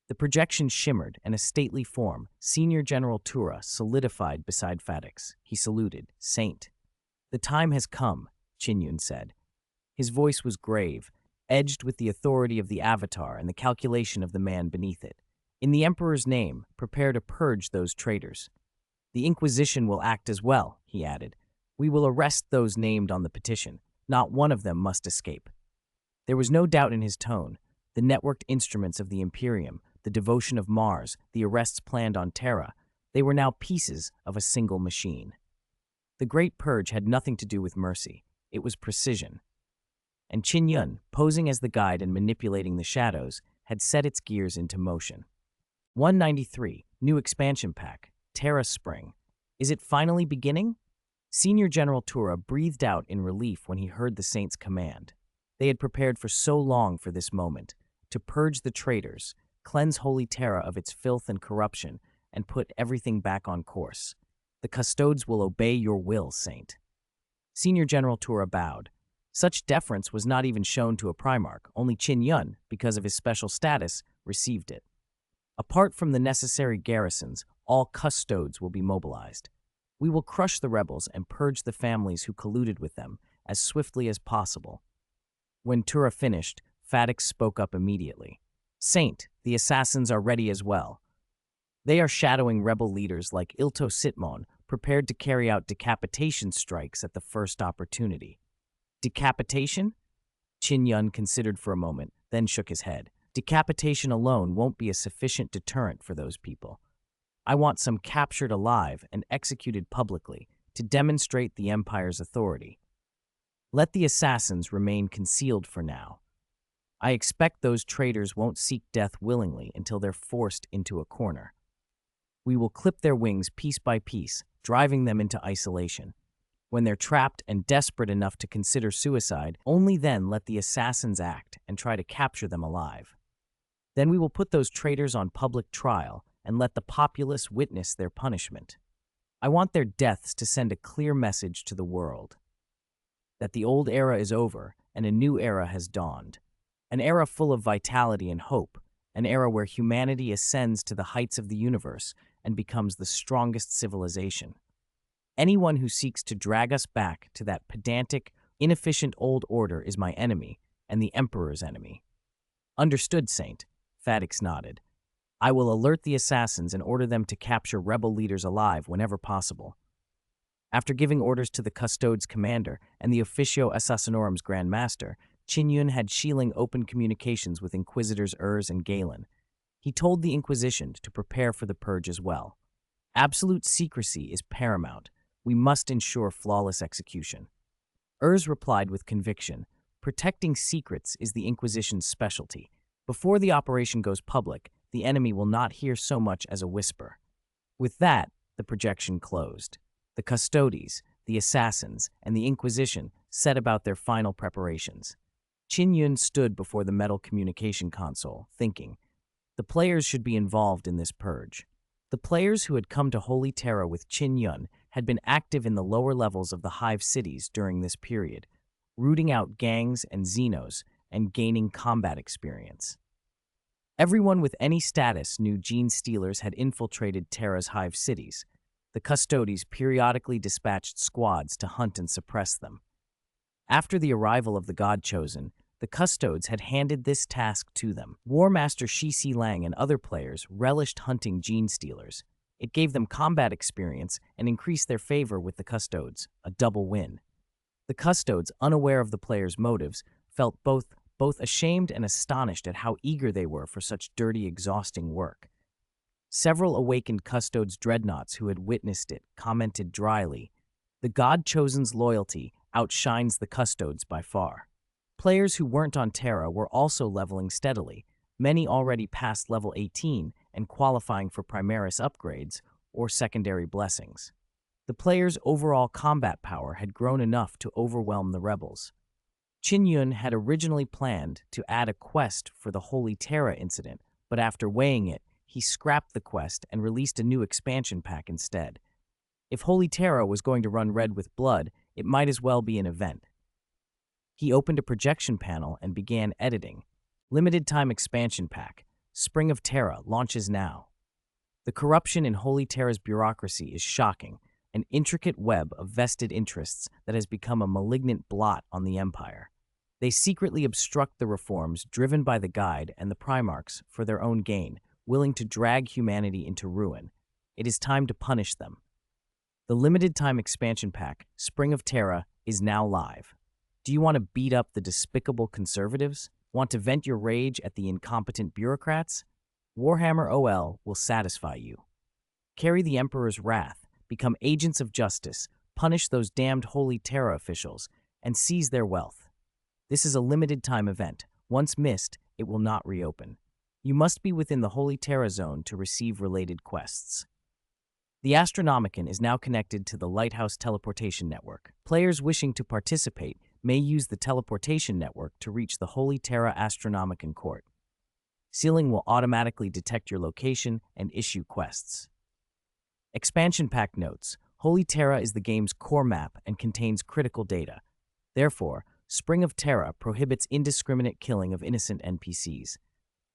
The projection shimmered, and a stately form, Senior General Tura, solidified beside Fadix. He saluted, "Saint." "The time has come," Qin Yun said. His voice was grave, edged with the authority of the Avatar and the calculation of the man beneath it. "In the Emperor's name, prepare to purge those traitors. The Inquisition will act as well," he added. "We will arrest those named on the petition. Not one of them must escape." There was no doubt in his tone. The networked instruments of the Imperium, the devotion of Mars, the arrests planned on Terra, they were now pieces of a single machine. The Great Purge had nothing to do with mercy. It was precision. And Qin Yun, posing as the Guide and manipulating the shadows, had set its gears into motion. 193, New Expansion Pack, Terra Spring. Is it finally beginning? Senior General Tura breathed out in relief when he heard the Saints' command. They had prepared for so long for this moment, to purge the traitors, cleanse Holy Terra of its filth and corruption, and put everything back on course. The custodes will obey your will, Saint. Senior General Tura bowed. Such deference was not even shown to a Primarch. Only Qin Yun, because of his special status, received it. Apart from the necessary garrisons, all custodes will be mobilized. We will crush the rebels and purge the families who colluded with them as swiftly as possible. When Tura finished, Fadix spoke up immediately. Saint, the assassins are ready as well. They are shadowing rebel leaders like Ilto Sitmon, prepared to carry out decapitation strikes at the first opportunity. Decapitation? Qin Yun considered for a moment, then shook his head. Decapitation alone won't be a sufficient deterrent for those people. I want some captured alive and executed publicly to demonstrate the Empire's authority. Let the assassins remain concealed for now. I expect those traitors won't seek death willingly until they're forced into a corner. We will clip their wings piece by piece, driving them into isolation. When they're trapped and desperate enough to consider suicide, only then let the assassins act and try to capture them alive. Then we will put those traitors on public trial and let the populace witness their punishment. I want their deaths to send a clear message to the world that the old era is over and a new era has dawned. An era full of vitality and hope, an era where humanity ascends to the heights of the universe and becomes the strongest civilization. Anyone who seeks to drag us back to that pedantic, inefficient old order is my enemy and the Emperor's enemy. Understood, Saint, Fadix nodded. I will alert the assassins and order them to capture rebel leaders alive whenever possible. After giving orders to the Custodes commander and the Officio Assassinorum's Grand Master, Qin Yun had Shieling open communications with Inquisitors Urs and Galen. He told the Inquisition to prepare for the purge as well. Absolute secrecy is paramount. We must ensure flawless execution. Urs replied with conviction, protecting secrets is the Inquisition's specialty. Before the operation goes public, the enemy will not hear so much as a whisper. With that, the projection closed. The Custodes, the assassins, and the Inquisition set about their final preparations. Qin Yun stood before the metal communication console, thinking, the players should be involved in this purge. The players who had come to Holy Terra with Qin Yun had been active in the lower levels of the Hive cities during this period, rooting out gangs and Xenos and gaining combat experience. Everyone with any status knew Gene Stealers had infiltrated Terra's Hive cities. The Custodes periodically dispatched squads to hunt and suppress them. After the arrival of the God-Chosen, the Custodes had handed this task to them. War Master Shi Si Lang and other players relished hunting Gene Stealers. It gave them combat experience and increased their favor with the Custodes, a double win. The Custodes, unaware of the players' motives, felt both ashamed and astonished at how eager they were for such dirty, exhausting work. Several awakened Custodes dreadnoughts who had witnessed it commented dryly, the God-Chosen's loyalty outshines the Custodes by far. Players who weren't on Terra were also leveling steadily, many already past level 18 and qualifying for Primaris upgrades or secondary blessings. The players' overall combat power had grown enough to overwhelm the rebels. Qin Yun had originally planned to add a quest for the Holy Terra incident, but after weighing it, he scrapped the quest and released a new expansion pack instead. If Holy Terra was going to run red with blood, it might as well be an event. He opened a projection panel and began editing. Limited time expansion pack. Spring of Terra launches now. The corruption in Holy Terra's bureaucracy is shocking, an intricate web of vested interests that has become a malignant blot on the Empire. They secretly obstruct the reforms driven by the Guide and the Primarchs for their own gain, willing to drag humanity into ruin. It is time to punish them. The limited-time expansion pack, Spring of Terra, is now live. Do you want to beat up the despicable conservatives? Want to vent your rage at the incompetent bureaucrats? Warhammer OL will satisfy you. Carry the Emperor's wrath, become agents of justice, punish those damned Holy Terra officials, and seize their wealth. This is a limited-time event. Once missed, it will not reopen. You must be within the Holy Terra zone to receive related quests. The Astronomicon is now connected to the Lighthouse Teleportation Network. Players wishing to participate may use the teleportation network to reach the Holy Terra Astronomicon Court. Sealing will automatically detect your location and issue quests. Expansion Pack notes: Holy Terra is the game's core map and contains critical data. Therefore, Spring of Terra prohibits indiscriminate killing of innocent NPCs.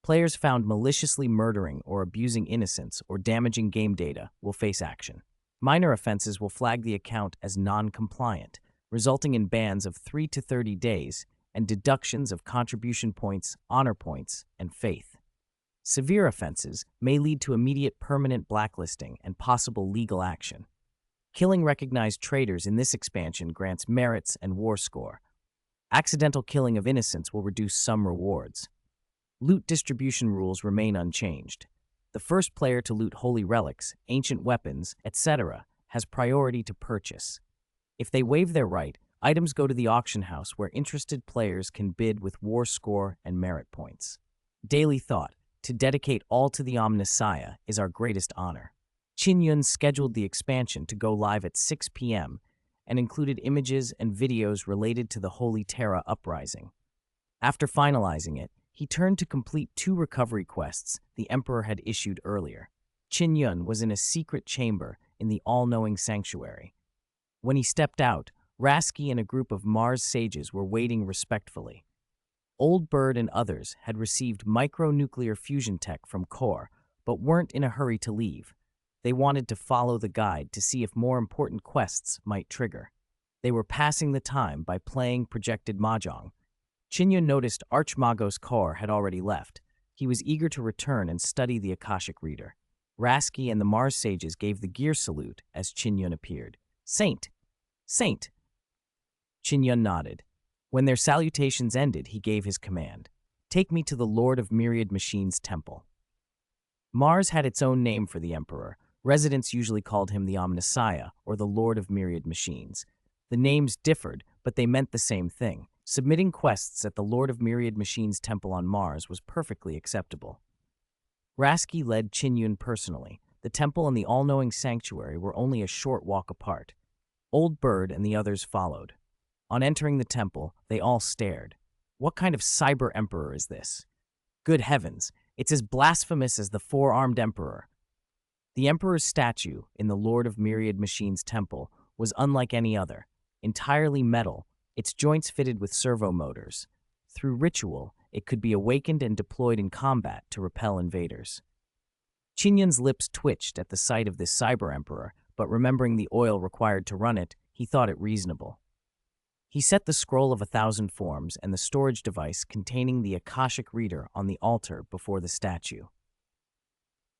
Players found maliciously murdering or abusing innocents or damaging game data will face action. Minor offenses will flag the account as non-compliant, resulting in bans of 3 to 30 days and deductions of contribution points, honor points, and faith. Severe offenses may lead to immediate permanent blacklisting and possible legal action. Killing recognized traitors in this expansion grants merits and war score. Accidental killing of innocents will reduce some rewards. Loot distribution rules remain unchanged. The first player to loot holy relics, ancient weapons, etc. has priority to purchase. If they waive their right, items go to the auction house where interested players can bid with war score and merit points. Daily thought: to dedicate all to the Omnissiah is our greatest honor. Qin Yun scheduled the expansion to go live at 6 p.m. and included images and videos related to the Holy Terra uprising. After finalizing it, he turned to complete 2 recovery quests the Emperor had issued earlier. Qin Yun was in a secret chamber in the all-knowing sanctuary. When he stepped out, Rasky and a group of Mars sages were waiting respectfully. Old Bird and others had received micronuclear fusion tech from Core, but weren't in a hurry to leave. They wanted to follow the guide to see if more important quests might trigger. They were passing the time by playing projected mahjong. Qin Yun noticed Archmagos Core had already left. He was eager to return and study the Akashic Reader. Rasky and the Mars sages gave the gear salute as Qin Yun appeared. "Saint! Saint!" Qin Yun nodded. When their salutations ended, he gave his command: "Take me to the Lord of Myriad Machines' temple." Mars had its own name for the Emperor. Residents usually called him the Omnissiah or the Lord of Myriad Machines. The names differed, but they meant the same thing. Submitting quests at the Lord of Myriad Machines temple on Mars was perfectly acceptable. Rasky led Qin Yun personally. The temple and the all-knowing sanctuary were only a short walk apart. Old Bird and the others followed. On entering the temple, they all stared. What kind of cyber emperor is this? Good heavens, it's as blasphemous as the four-armed emperor. The emperor's statue in the Lord of Myriad Machines temple was unlike any other, entirely metal, its joints fitted with servo motors. Through ritual, it could be awakened and deployed in combat to repel invaders. Qin Yun's lips twitched at the sight of this cyber emperor, but remembering the oil required to run it, he thought it reasonable. He set the scroll of 1,000 forms and the storage device containing the Akashic Reader on the altar before the statue.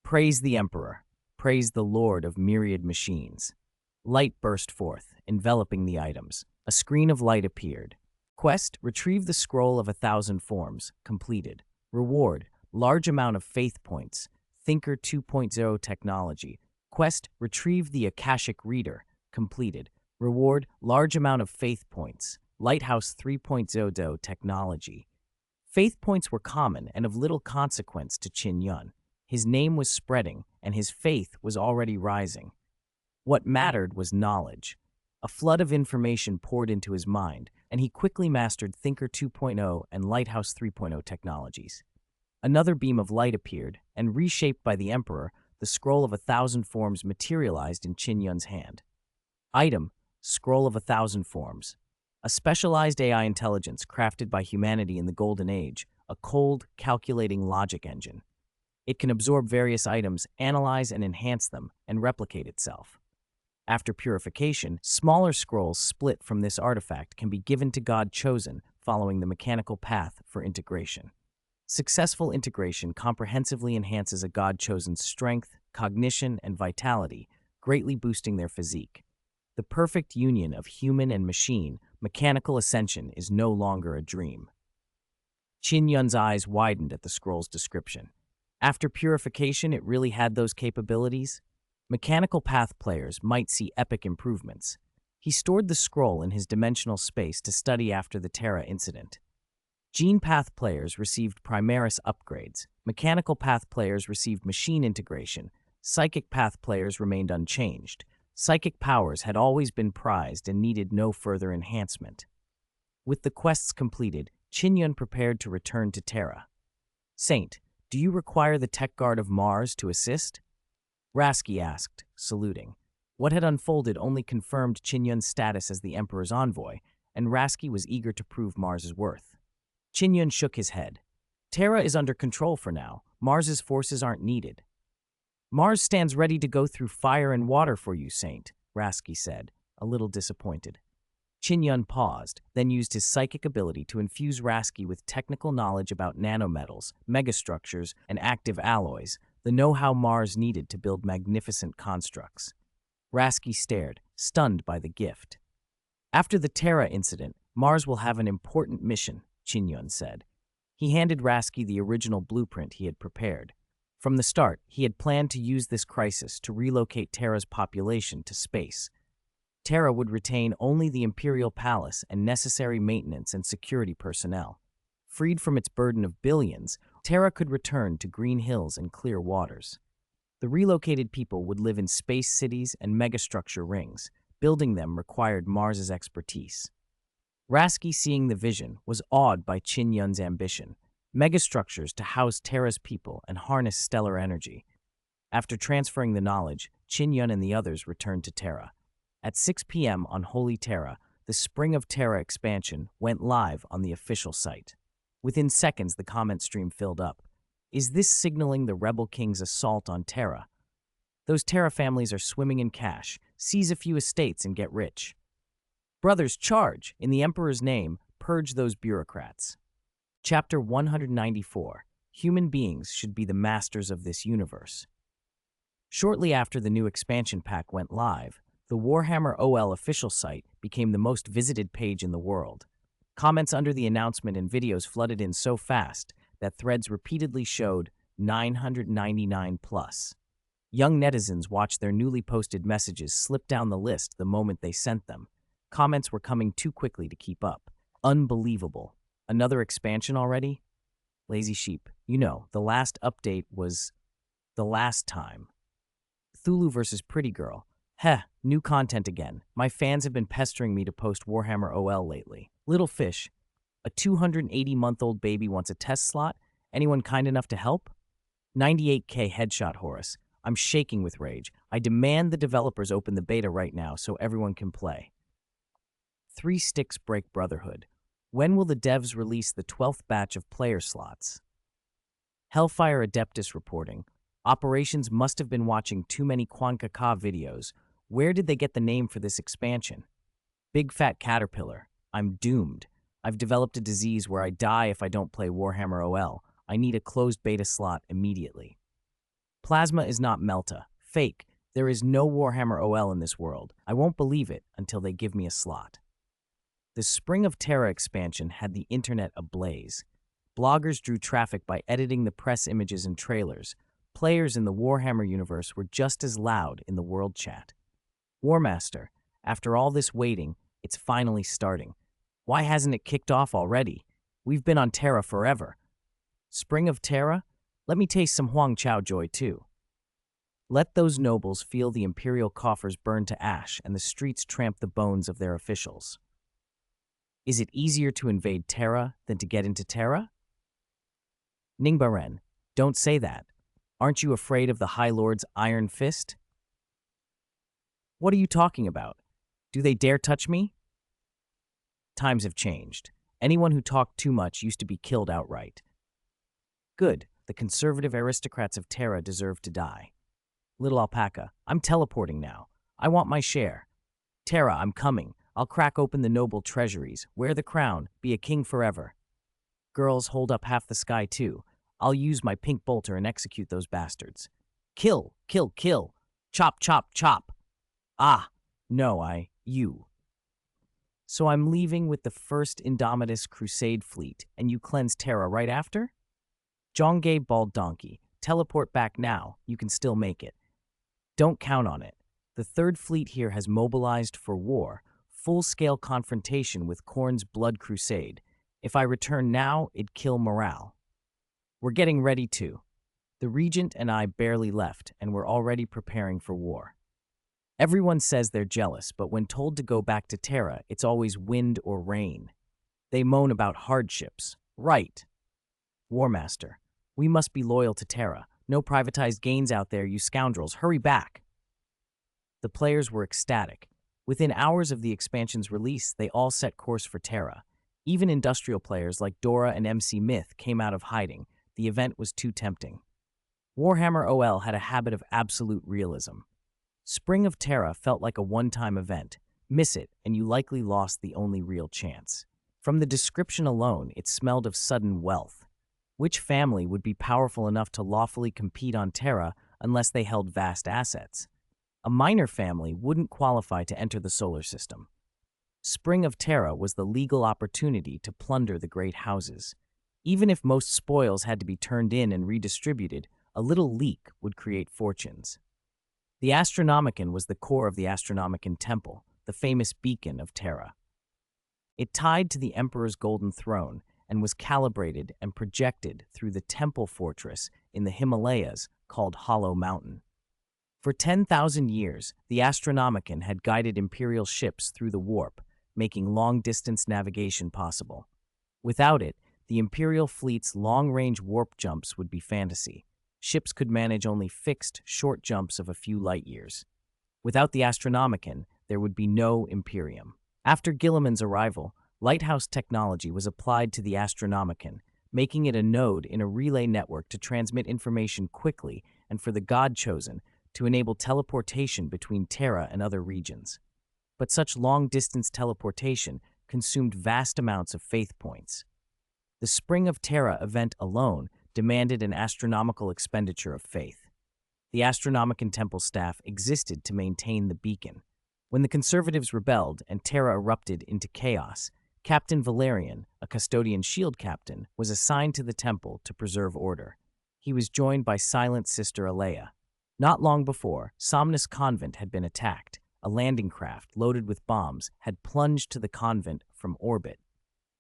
Praise the Emperor. Praise the Lord of Myriad Machines. Light burst forth, enveloping the items. A screen of light appeared. Quest: retrieve the scroll of 1,000 forms. Completed. Reward: large amount of faith points. Thinker 2.0 technology. Quest: retrieve the Akashic Reader. Completed. Reward: large amount of faith points. Lighthouse 3.0 technology. Faith points were common and of little consequence to Qin Yun. His name was spreading, and his faith was already rising. What mattered was knowledge. A flood of information poured into his mind, and he quickly mastered Thinker 2.0 and Lighthouse 3.0 technologies. Another beam of light appeared, and reshaped by the Emperor, the scroll of 1,000 forms materialized in Qin Yun's hand. Item: Scroll of 1,000 forms. A specialized AI intelligence crafted by humanity in the Golden Age, a cold, calculating logic engine. It can absorb various items, analyze and enhance them, and replicate itself. After purification, smaller scrolls split from this artifact can be given to God Chosen following the mechanical path for integration. Successful integration comprehensively enhances a God Chosen's strength, cognition, and vitality, greatly boosting their physique. The perfect union of human and machine, mechanical ascension is no longer a dream. Qin Yun's eyes widened at the scroll's description. After purification, it really had those capabilities? Mechanical path players might see epic improvements. He stored the scroll in his dimensional space to study after the Terra incident. Gene path players received Primaris upgrades. Mechanical path players received machine integration. Psychic Path players remained unchanged. Psychic powers had always been prized and needed no further enhancement. With the quests completed, Qin Yun prepared to return to Terra. Saint, do you require the tech guard of Mars to assist? Rasky asked, saluting. What had unfolded only confirmed Qin Yun's status as the Emperor's envoy, and Rasky was eager to prove Mars's worth. Qin Yun shook his head. Terra is under control for now. Mars's forces aren't needed. Mars stands ready to go through fire and water for you, Saint, Rasky said, a little disappointed. Qin Yun paused, then used his psychic ability to infuse Rasky with technical knowledge about nanometals, megastructures, and active alloys, the know-how Mars needed to build magnificent constructs. Rasky stared, stunned by the gift. After the Terra incident, Mars will have an important mission, Qin Yun said. He handed Rasky the original blueprint he had prepared. From the start, he had planned to use this crisis to relocate Terra's population to space. Terra would retain only the Imperial Palace and necessary maintenance and security personnel. Freed from its burden of billions, Terra could return to green hills and clear waters. The relocated people would live in space cities and megastructure rings. Building them required Mars's expertise. Rasky, seeing the vision, was awed by Qin Yun's ambition. Megastructures to house Terra's people and harness stellar energy. After transferring the knowledge, Qin Yun and the others returned to Terra. At 6 p.m. on Holy Terra, the Spring of Terra expansion went live on the official site. Within seconds, the comment stream filled up. Is this signaling the Rebel King's assault on Terra? Those Terra families are swimming in cash. Seize a few estates and get rich. Brothers, charge! In the Emperor's name, purge those bureaucrats. Chapter 194. Human beings should be the masters of this universe. Shortly after the new expansion pack went live, the Warhammer OL official site became the most visited page in the world. Comments under the announcement and videos flooded in so fast that threads repeatedly showed 999 plus. Young netizens watched their newly posted messages slip down the list the moment they sent them. Comments were coming too quickly to keep up. Unbelievable. Another expansion already? Lazy sheep. You know, the last update was the last time. Thulu versus Pretty Girl. Heh, new content again. My fans have been pestering me to post Warhammer OL lately. Little fish. A 280-month-old baby wants a test slot? Anyone kind enough to help? 98K headshot Horus. I'm shaking with rage. I demand the developers open the beta right now so everyone can play. 3 Sticks Break Brotherhood. When will the devs release the 12th batch of player slots? Hellfire Adeptus reporting. Operations must have been watching too many Quankaka videos. Where did they get the name for this expansion? Big Fat Caterpillar. I'm doomed. I've developed a disease where I die if I don't play Warhammer OL. I need a closed beta slot immediately. Plasma is not Melta. Fake. There is no Warhammer OL in this world. I won't believe it until they give me a slot. The Spring of Terra expansion had the internet ablaze. Bloggers drew traffic by editing the press images and trailers. Players in the Warhammer universe were just as loud in the world chat. Warmaster, after all this waiting, it's finally starting. Why hasn't it kicked off already? We've been on Terra forever. Spring of Terra? Let me taste some Huang Chao joy too. Let those nobles feel the imperial coffers burn to ash and the streets tramp the bones of their officials. Is it easier to invade Terra than to get into Terra? Ningbaren, don't say that. Aren't you afraid of the High Lord's iron fist? What are you talking about? Do they dare touch me? Times have changed. Anyone who talked too much used to be killed outright. Good, the conservative aristocrats of Terra deserve to die. Little Alpaca, I'm teleporting now. I want my share. Terra, I'm coming. I'll crack open the noble treasuries, wear the crown, be a king forever. Girls, hold up half the sky too. I'll use my pink bolter and execute those bastards. Kill, kill, kill. Chop, chop, chop. Ah, no, you. So I'm leaving with the first Indomitus Crusade fleet, and you cleanse Terra right after? Jongay Bald Donkey, teleport back now, you can still make it. Don't count on it. The Third Fleet here has mobilized for war, full-scale confrontation with Khorne's Blood Crusade. If I return now, it'd kill morale. We're getting ready to. The regent and I barely left, and we're already preparing for war. Everyone says they're jealous, but when told to go back to Terra, it's always wind or rain. They moan about hardships. Right. Warmaster, we must be loyal to Terra. No privatized gains out there, you scoundrels. Hurry back. The players were ecstatic. Within hours of the expansion's release, they all set course for Terra. Even industrial players like Dora and MC Myth came out of hiding. The event was too tempting. Warhammer OL had a habit of absolute realism. Spring of Terra felt like a one-time event. Miss it, and you likely lost the only real chance. From the description alone, it smelled of sudden wealth. Which family would be powerful enough to lawfully compete on Terra unless they held vast assets? A minor family wouldn't qualify to enter the solar system. Spring of Terra was the legal opportunity to plunder the great houses. Even if most spoils had to be turned in and redistributed, a little leak would create fortunes. The Astronomicon was the core of the Astronomicon Temple, the famous beacon of Terra. It tied to the Emperor's golden throne and was calibrated and projected through the Temple Fortress in the Himalayas called Hollow Mountain. For 10,000 years, the Astronomicon had guided Imperial ships through the warp, making long-distance navigation possible. Without it, the Imperial fleet's long-range warp jumps would be fantasy. Ships could manage only fixed, short jumps of a few light years. Without the Astronomicon, there would be no Imperium. After Guilliman's arrival, lighthouse technology was applied to the Astronomicon, making it a node in a relay network to transmit information quickly and for the God-chosen to enable teleportation between Terra and other regions. But such long-distance teleportation consumed vast amounts of faith points. The Spring of Terra event alone demanded an astronomical expenditure of faith. The Astronomicon Temple staff existed to maintain the beacon. When the conservatives rebelled and Terra erupted into chaos, Captain Valerian, a custodian shield captain, was assigned to the temple to preserve order. He was joined by Silent Sister Alea. Not long before, Somnus Convent had been attacked. A landing craft loaded with bombs had plunged to the convent from orbit.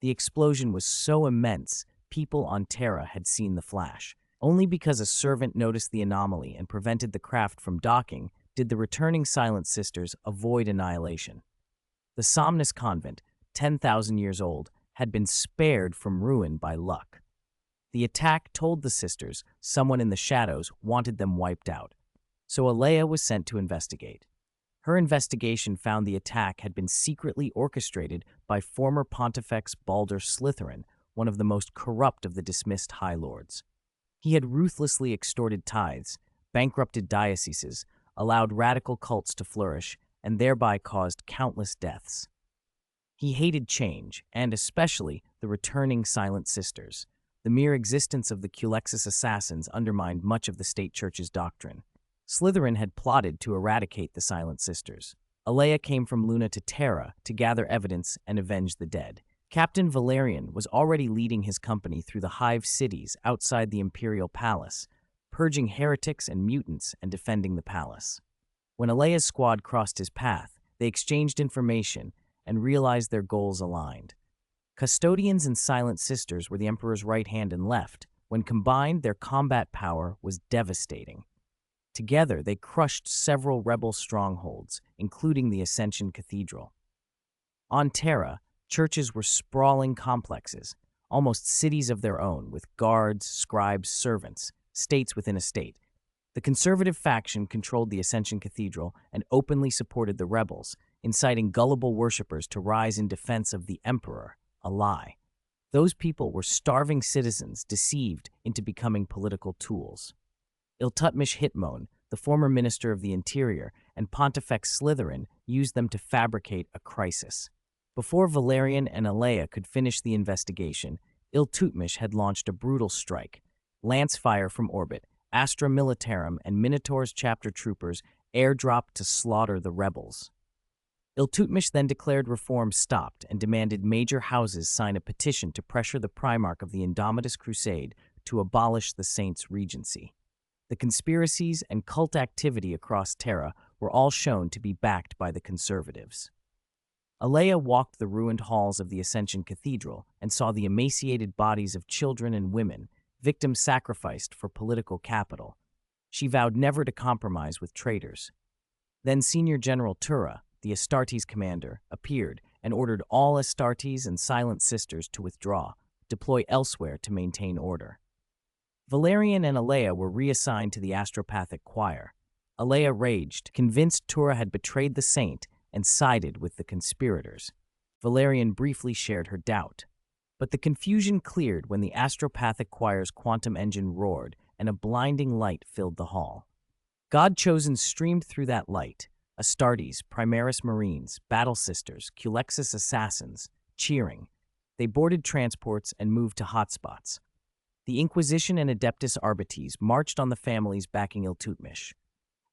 The explosion was so immense, people on Terra had seen the flash. Only because a servant noticed the anomaly and prevented the craft from docking did the returning Silent Sisters avoid annihilation. The Somnus Convent, 10,000 years old, had been spared from ruin by luck. The attack told the sisters someone in the shadows wanted them wiped out, so Alea was sent to investigate. Her investigation found the attack had been secretly orchestrated by former Pontifex Baldur Slytherin, one of the most corrupt of the dismissed High Lords. He had ruthlessly extorted tithes, bankrupted dioceses, allowed radical cults to flourish, and thereby caused countless deaths. He hated change, and especially the returning Silent Sisters. The mere existence of the Culexis assassins undermined much of the state church's doctrine. Slytherin had plotted to eradicate the Silent Sisters. Alea came from Luna to Terra to gather evidence and avenge the dead. Captain Valerian was already leading his company through the Hive cities outside the Imperial Palace, purging heretics and mutants and defending the palace. When Alea's squad crossed his path, they exchanged information and realized their goals aligned. Custodians and Silent Sisters were the Emperor's right hand and left. When combined, their combat power was devastating. Together, they crushed several rebel strongholds, including the Ascension Cathedral. On Terra, churches were sprawling complexes, almost cities of their own, with guards, scribes, servants, states within a state. The conservative faction controlled the Ascension Cathedral and openly supported the rebels, inciting gullible worshippers to rise in defense of the Emperor, a lie. Those people were starving citizens deceived into becoming political tools. Iltutmish Hitmon, the former Minister of the Interior, and Pontifex Slytherin used them to fabricate a crisis. Before Valerian and Alea could finish the investigation, Iltutmish had launched a brutal strike. Lance fire from orbit, Astra Militarum and Minotaur's chapter troopers airdropped to slaughter the rebels. Iltutmish then declared reform stopped and demanded major houses sign a petition to pressure the Primarch of the Indomitus Crusade to abolish the Saints' regency. The conspiracies and cult activity across Terra were all shown to be backed by the conservatives. Alea walked the ruined halls of the Ascension Cathedral and saw the emaciated bodies of children and women, victims sacrificed for political capital. She vowed never to compromise with traitors. Then Senior General Tura, the Astartes commander, appeared and ordered all Astartes and Silent Sisters to withdraw, deploy elsewhere to maintain order. Valerian and Alea were reassigned to the Astropathic Choir. Alea raged, convinced Tura had betrayed the saint and sided with the conspirators. Valerian briefly shared her doubt. But the confusion cleared when the Astropathic Choir's quantum engine roared and a blinding light filled the hall. God-chosen streamed through that light. Astartes, Primaris Marines, Battle Sisters, Culexus Assassins, cheering. They boarded transports and moved to hotspots. The Inquisition and Adeptus Arbites marched on the families backing Iltutmish.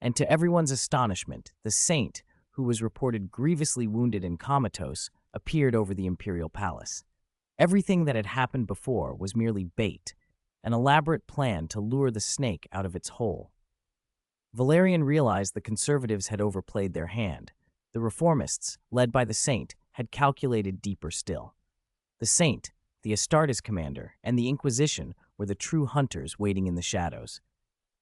And to everyone's astonishment, the saint, who was reported grievously wounded and comatose, appeared over the imperial palace. Everything that had happened before was merely bait, an elaborate plan to lure the snake out of its hole. Valerian realized the conservatives had overplayed their hand. The reformists, led by the saint, had calculated deeper still. The saint, the Astartes commander, and the Inquisition were the true hunters waiting in the shadows.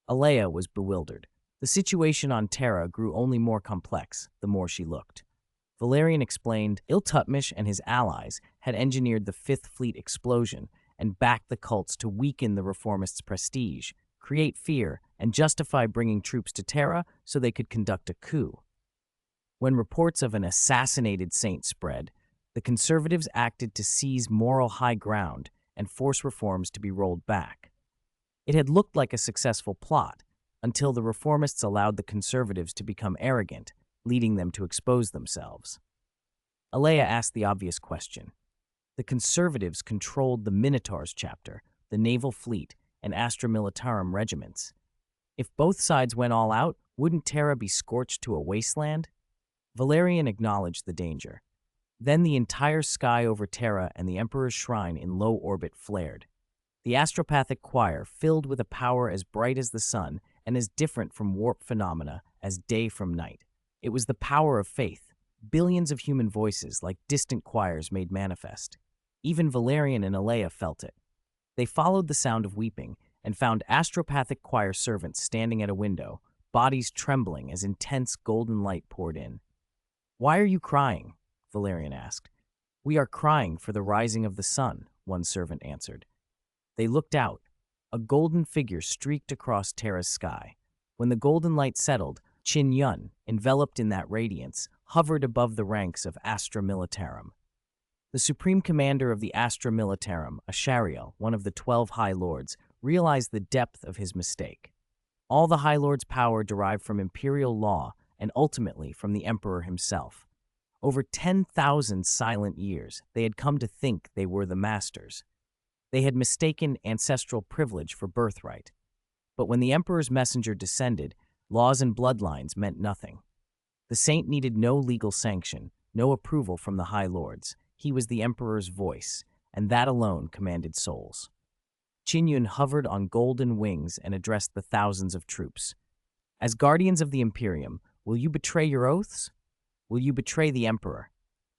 Alea was bewildered. The situation on Terra grew only more complex the more she looked. Valerian explained Iltutmish and his allies had engineered the Fifth Fleet explosion and backed the cults to weaken the reformists' prestige, create fear, and justify bringing troops to Terra so they could conduct a coup. When reports of an assassinated saint spread, the conservatives acted to seize moral high ground and force reforms to be rolled back. It had looked like a successful plot until the reformists allowed the conservatives to become arrogant, leading them to expose themselves. Alea asked the obvious question. The conservatives controlled the Minotaurs chapter, the naval fleet, and Astra Militarum regiments. If both sides went all out, wouldn't Terra be scorched to a wasteland? Valerian acknowledged the danger. Then the entire sky over Terra and the Emperor's shrine in low orbit flared. The Astropathic Choir, filled with a power as bright as the sun and as different from warp phenomena as day from night. It was the power of faith, billions of human voices like distant choirs made manifest. Even Valerian and Alea felt it. They followed the sound of weeping and found Astropathic Choir servants standing at a window, bodies trembling as intense golden light poured in. "Why are you crying?" Valerian asked. "We are crying for the rising of the sun," one servant answered. They looked out. A golden figure streaked across Terra's sky. When the golden light settled, Qin Yun, enveloped in that radiance, hovered above the ranks of Astra Militarum. The supreme commander of the Astra Militarum, Ashariel, one of the 12 High Lords, realized the depth of his mistake. All the High Lord's power derived from imperial law and ultimately from the Emperor himself. Over 10,000 silent years, they had come to think they were the masters. They had mistaken ancestral privilege for birthright. But when the Emperor's messenger descended, laws and bloodlines meant nothing. The saint needed no legal sanction, no approval from the High Lords. He was the Emperor's voice, and that alone commanded souls. Qin Yun hovered on golden wings and addressed the thousands of troops. "As guardians of the Imperium, will you betray your oaths? Will you betray the Emperor?"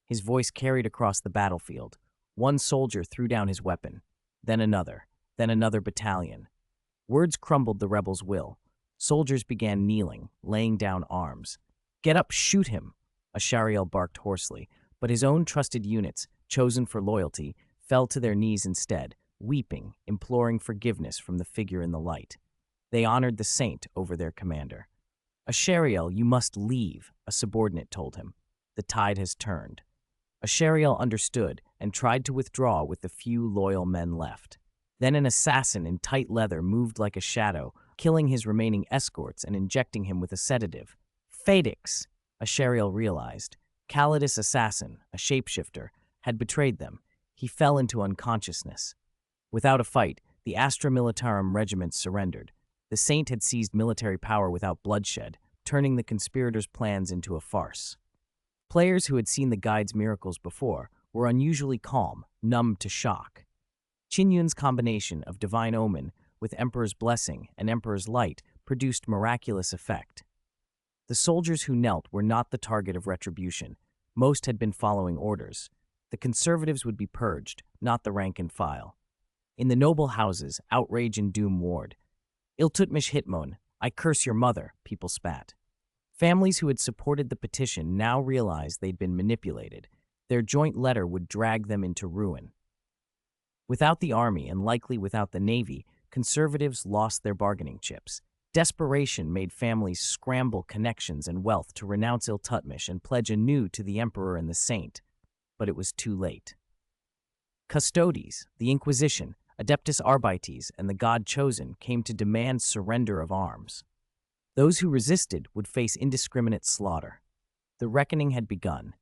His voice carried across the battlefield. One soldier threw down his weapon, then another battalion. Words crumbled the rebels' will. Soldiers began kneeling, laying down arms. "Get up, shoot him!" Ashariel barked hoarsely, but his own trusted units, chosen for loyalty, fell to their knees instead, weeping, imploring forgiveness from the figure in the light. They honored the saint over their commander. "Ashariel, you must leave," a subordinate told him. "The tide has turned." Ashariel understood and tried to withdraw with the few loyal men left. Then an assassin in tight leather moved like a shadow, killing his remaining escorts and injecting him with a sedative. Phaedix, Ashariel realized. Calidus assassin, a shapeshifter, had betrayed them. He fell into unconsciousness. Without a fight, the Astra Militarum regiment surrendered. The saint had seized military power without bloodshed, turning the conspirators' plans into a farce. Players who had seen the guide's miracles before were unusually calm, numb to shock. Qin Yun's combination of divine omen with Emperor's blessing and Emperor's light produced miraculous effect. The soldiers who knelt were not the target of retribution. Most had been following orders. The conservatives would be purged, not the rank and file. In the noble houses, outrage and doom warred. Iltutmish Hitmon, I curse your mother, people spat. Families who had supported the petition now realized they'd been manipulated. Their joint letter would drag them into ruin. Without the army, and likely without the navy, conservatives lost their bargaining chips. Desperation made families scramble connections and wealth to renounce Iltutmish and pledge anew to the emperor and the saint. But it was too late. Custodes, the Inquisition, Adeptus Arbites, and the God Chosen came to demand surrender of arms. Those who resisted would face indiscriminate slaughter. The reckoning had begun.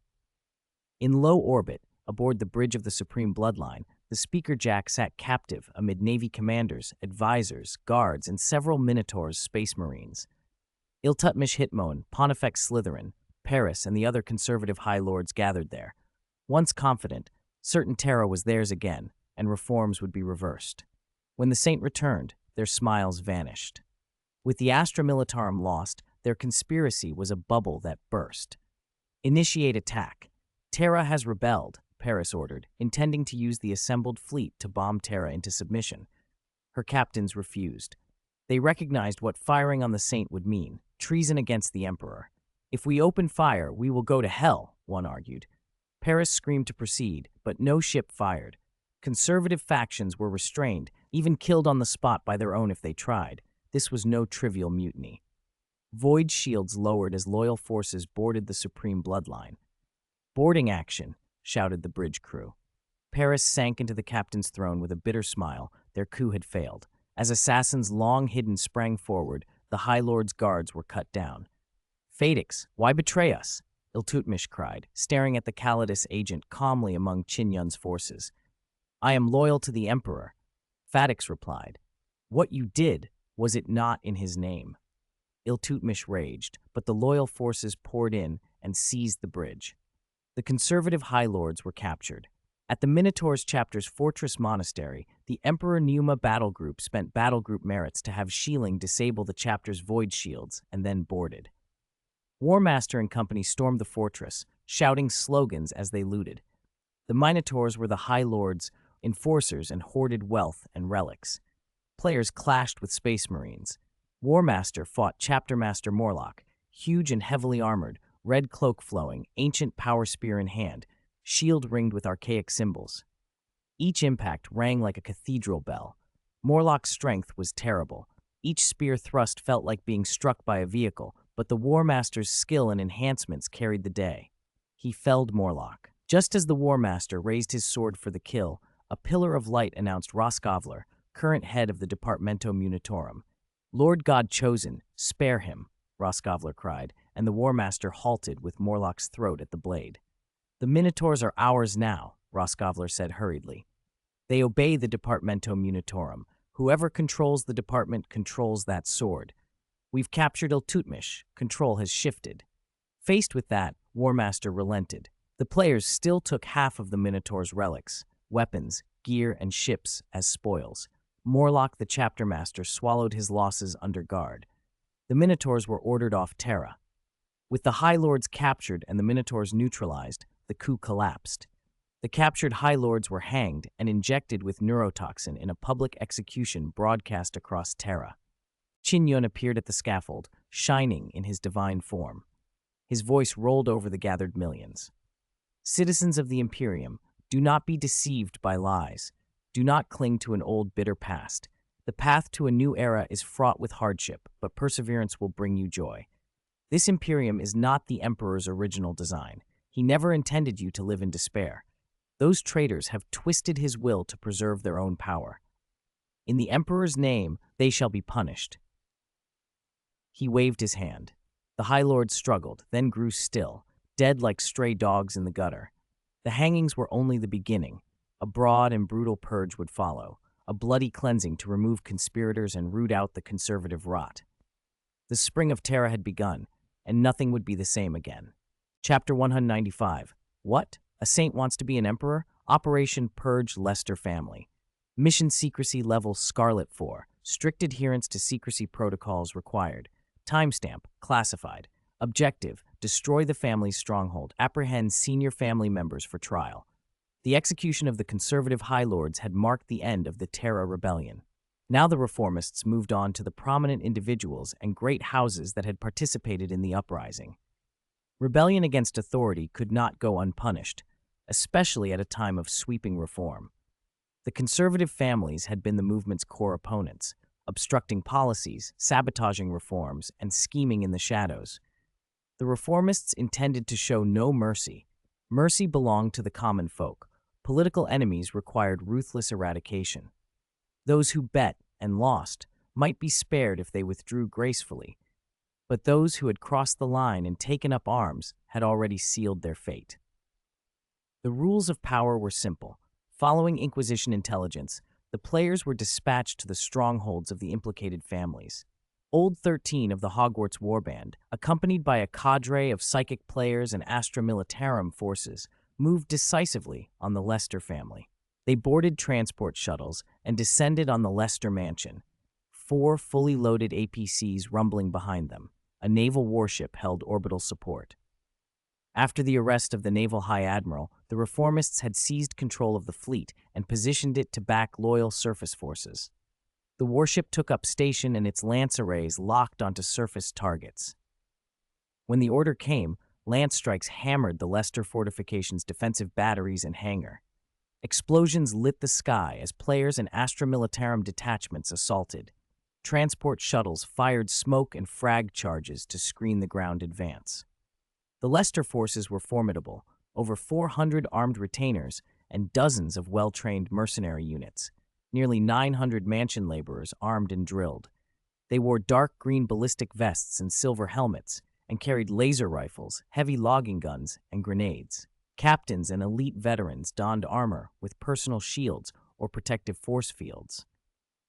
In low orbit, aboard the bridge of the Supreme Bloodline, the Speaker Jack sat captive amid Navy commanders, advisors, guards, and several Minotaurs space marines. Iltutmish Hitmon, Pontifex Slytherin, Paris, and the other conservative High Lords gathered there. Once confident, certain Terra was theirs again, and reforms would be reversed. When the Saint returned, their smiles vanished. With the Astra Militarum lost, their conspiracy was a bubble that burst. Initiate attack. Terra has rebelled, Paris ordered, intending to use the assembled fleet to bomb Terra into submission. Her captains refused. They recognized what firing on the Saint would mean, treason against the Emperor. If we open fire, we will go to hell, one argued. Paris screamed to proceed, but no ship fired. Conservative factions were restrained, even killed on the spot by their own if they tried. This was no trivial mutiny. Void shields lowered as loyal forces boarded the Supreme Bloodline. Boarding action, shouted the bridge crew. Paris sank into the captain's throne with a bitter smile. Their coup had failed. As assassins long hidden sprang forward, the High Lord's guards were cut down. Phaedix, why betray us? Iltutmish cried, staring at the Calidus agent calmly among Qin Yun's forces. I am loyal to the Emperor. Phaedix replied. What you did, was it not in his name? Iltutmish raged, but the loyal forces poured in and seized the bridge. The conservative High Lords were captured. At the Minotaur's chapter's Fortress Monastery, the Emperor Numa battle group spent battle group merits to have Shieling disable the chapter's void shields and then boarded. Warmaster and company stormed the fortress, shouting slogans as they looted. The Minotaurs were the High Lords' enforcers and hoarded wealth and relics. Players clashed with Space Marines. Warmaster fought Chapter Master Morlock, huge and heavily armored, red cloak flowing, ancient power spear in hand, shield ringed with archaic symbols. Each impact rang like a cathedral bell. Morlock's strength was terrible. Each spear thrust felt like being struck by a vehicle, but the Warmaster's skill and enhancements carried the day. He felled Morlock. Just as the Warmaster raised his sword for the kill, a pillar of light announced Roskovler, current head of the Departamento Munitorum. Lord God Chosen, spare him, Roskovler cried, and the Warmaster halted with Morlock's throat at the blade. The Minotaurs are ours now, Roskovler said hurriedly. They obey the Departamento Munitorum. Whoever controls the department controls that sword. We've captured Iltutmish. Control has shifted. Faced with that, Warmaster relented. The players still took half of the Minotaur's relics, weapons, gear, and ships as spoils. Morlock, the chapter master, swallowed his losses under guard. The Minotaurs were ordered off Terra. With the High Lords captured and the Minotaurs neutralized, the coup collapsed. The captured High Lords were hanged and injected with neurotoxin in a public execution broadcast across Terra. Qin Yun appeared at the scaffold, shining in his divine form. His voice rolled over the gathered millions. Citizens of the Imperium, do not be deceived by lies. Do not cling to an old, bitter past. The path to a new era is fraught with hardship, but perseverance will bring you joy. This Imperium is not the Emperor's original design. He never intended you to live in despair. Those traitors have twisted his will to preserve their own power. In the Emperor's name, they shall be punished. He waved his hand. The High Lords struggled, then grew still, dead like stray dogs in the gutter. The hangings were only the beginning. A broad and brutal purge would follow, a bloody cleansing to remove conspirators and root out the conservative rot. The spring of Terra had begun, and nothing would be the same again. Chapter 195. What? A saint wants to be an emperor? Operation Purge Lester Family. Mission secrecy level Scarlet 4. Strict adherence to secrecy protocols required. Timestamp, classified. Objective, destroy the family's stronghold. Apprehend senior family members for trial. The execution of the conservative High Lords had marked the end of the Terra Rebellion. Now the reformists moved on to the prominent individuals and great houses that had participated in the uprising. Rebellion against authority could not go unpunished, especially at a time of sweeping reform. The conservative families had been the movement's core opponents, obstructing policies, sabotaging reforms, and scheming in the shadows. The reformists intended to show no mercy. Mercy belonged to the common folk. Political enemies required ruthless eradication. Those who bet and lost might be spared if they withdrew gracefully, but those who had crossed the line and taken up arms had already sealed their fate. The rules of power were simple. Following Inquisition intelligence, the players were dispatched to the strongholds of the implicated families. Old 13 of the Hogwarts Warband, accompanied by a cadre of psychic players and Astra Militarum forces, moved decisively on the Lester family. They boarded transport shuttles and descended on the Lester mansion, 4 fully loaded APCs rumbling behind them. A naval warship held orbital support. After the arrest of the naval high admiral, the reformists had seized control of the fleet and positioned it to back loyal surface forces. The warship took up station and its lance arrays locked onto surface targets. When the order came, lance strikes hammered the Lester fortification's defensive batteries and hangar. Explosions lit the sky as players and Astra Militarum detachments assaulted. Transport shuttles fired smoke and frag charges to screen the ground advance. The Lester forces were formidable, over 400 armed retainers and dozens of well-trained mercenary units, nearly 900 mansion laborers armed and drilled. They wore dark green ballistic vests and silver helmets and carried laser rifles, heavy logging guns, and grenades. Captains and elite veterans donned armor with personal shields or protective force fields.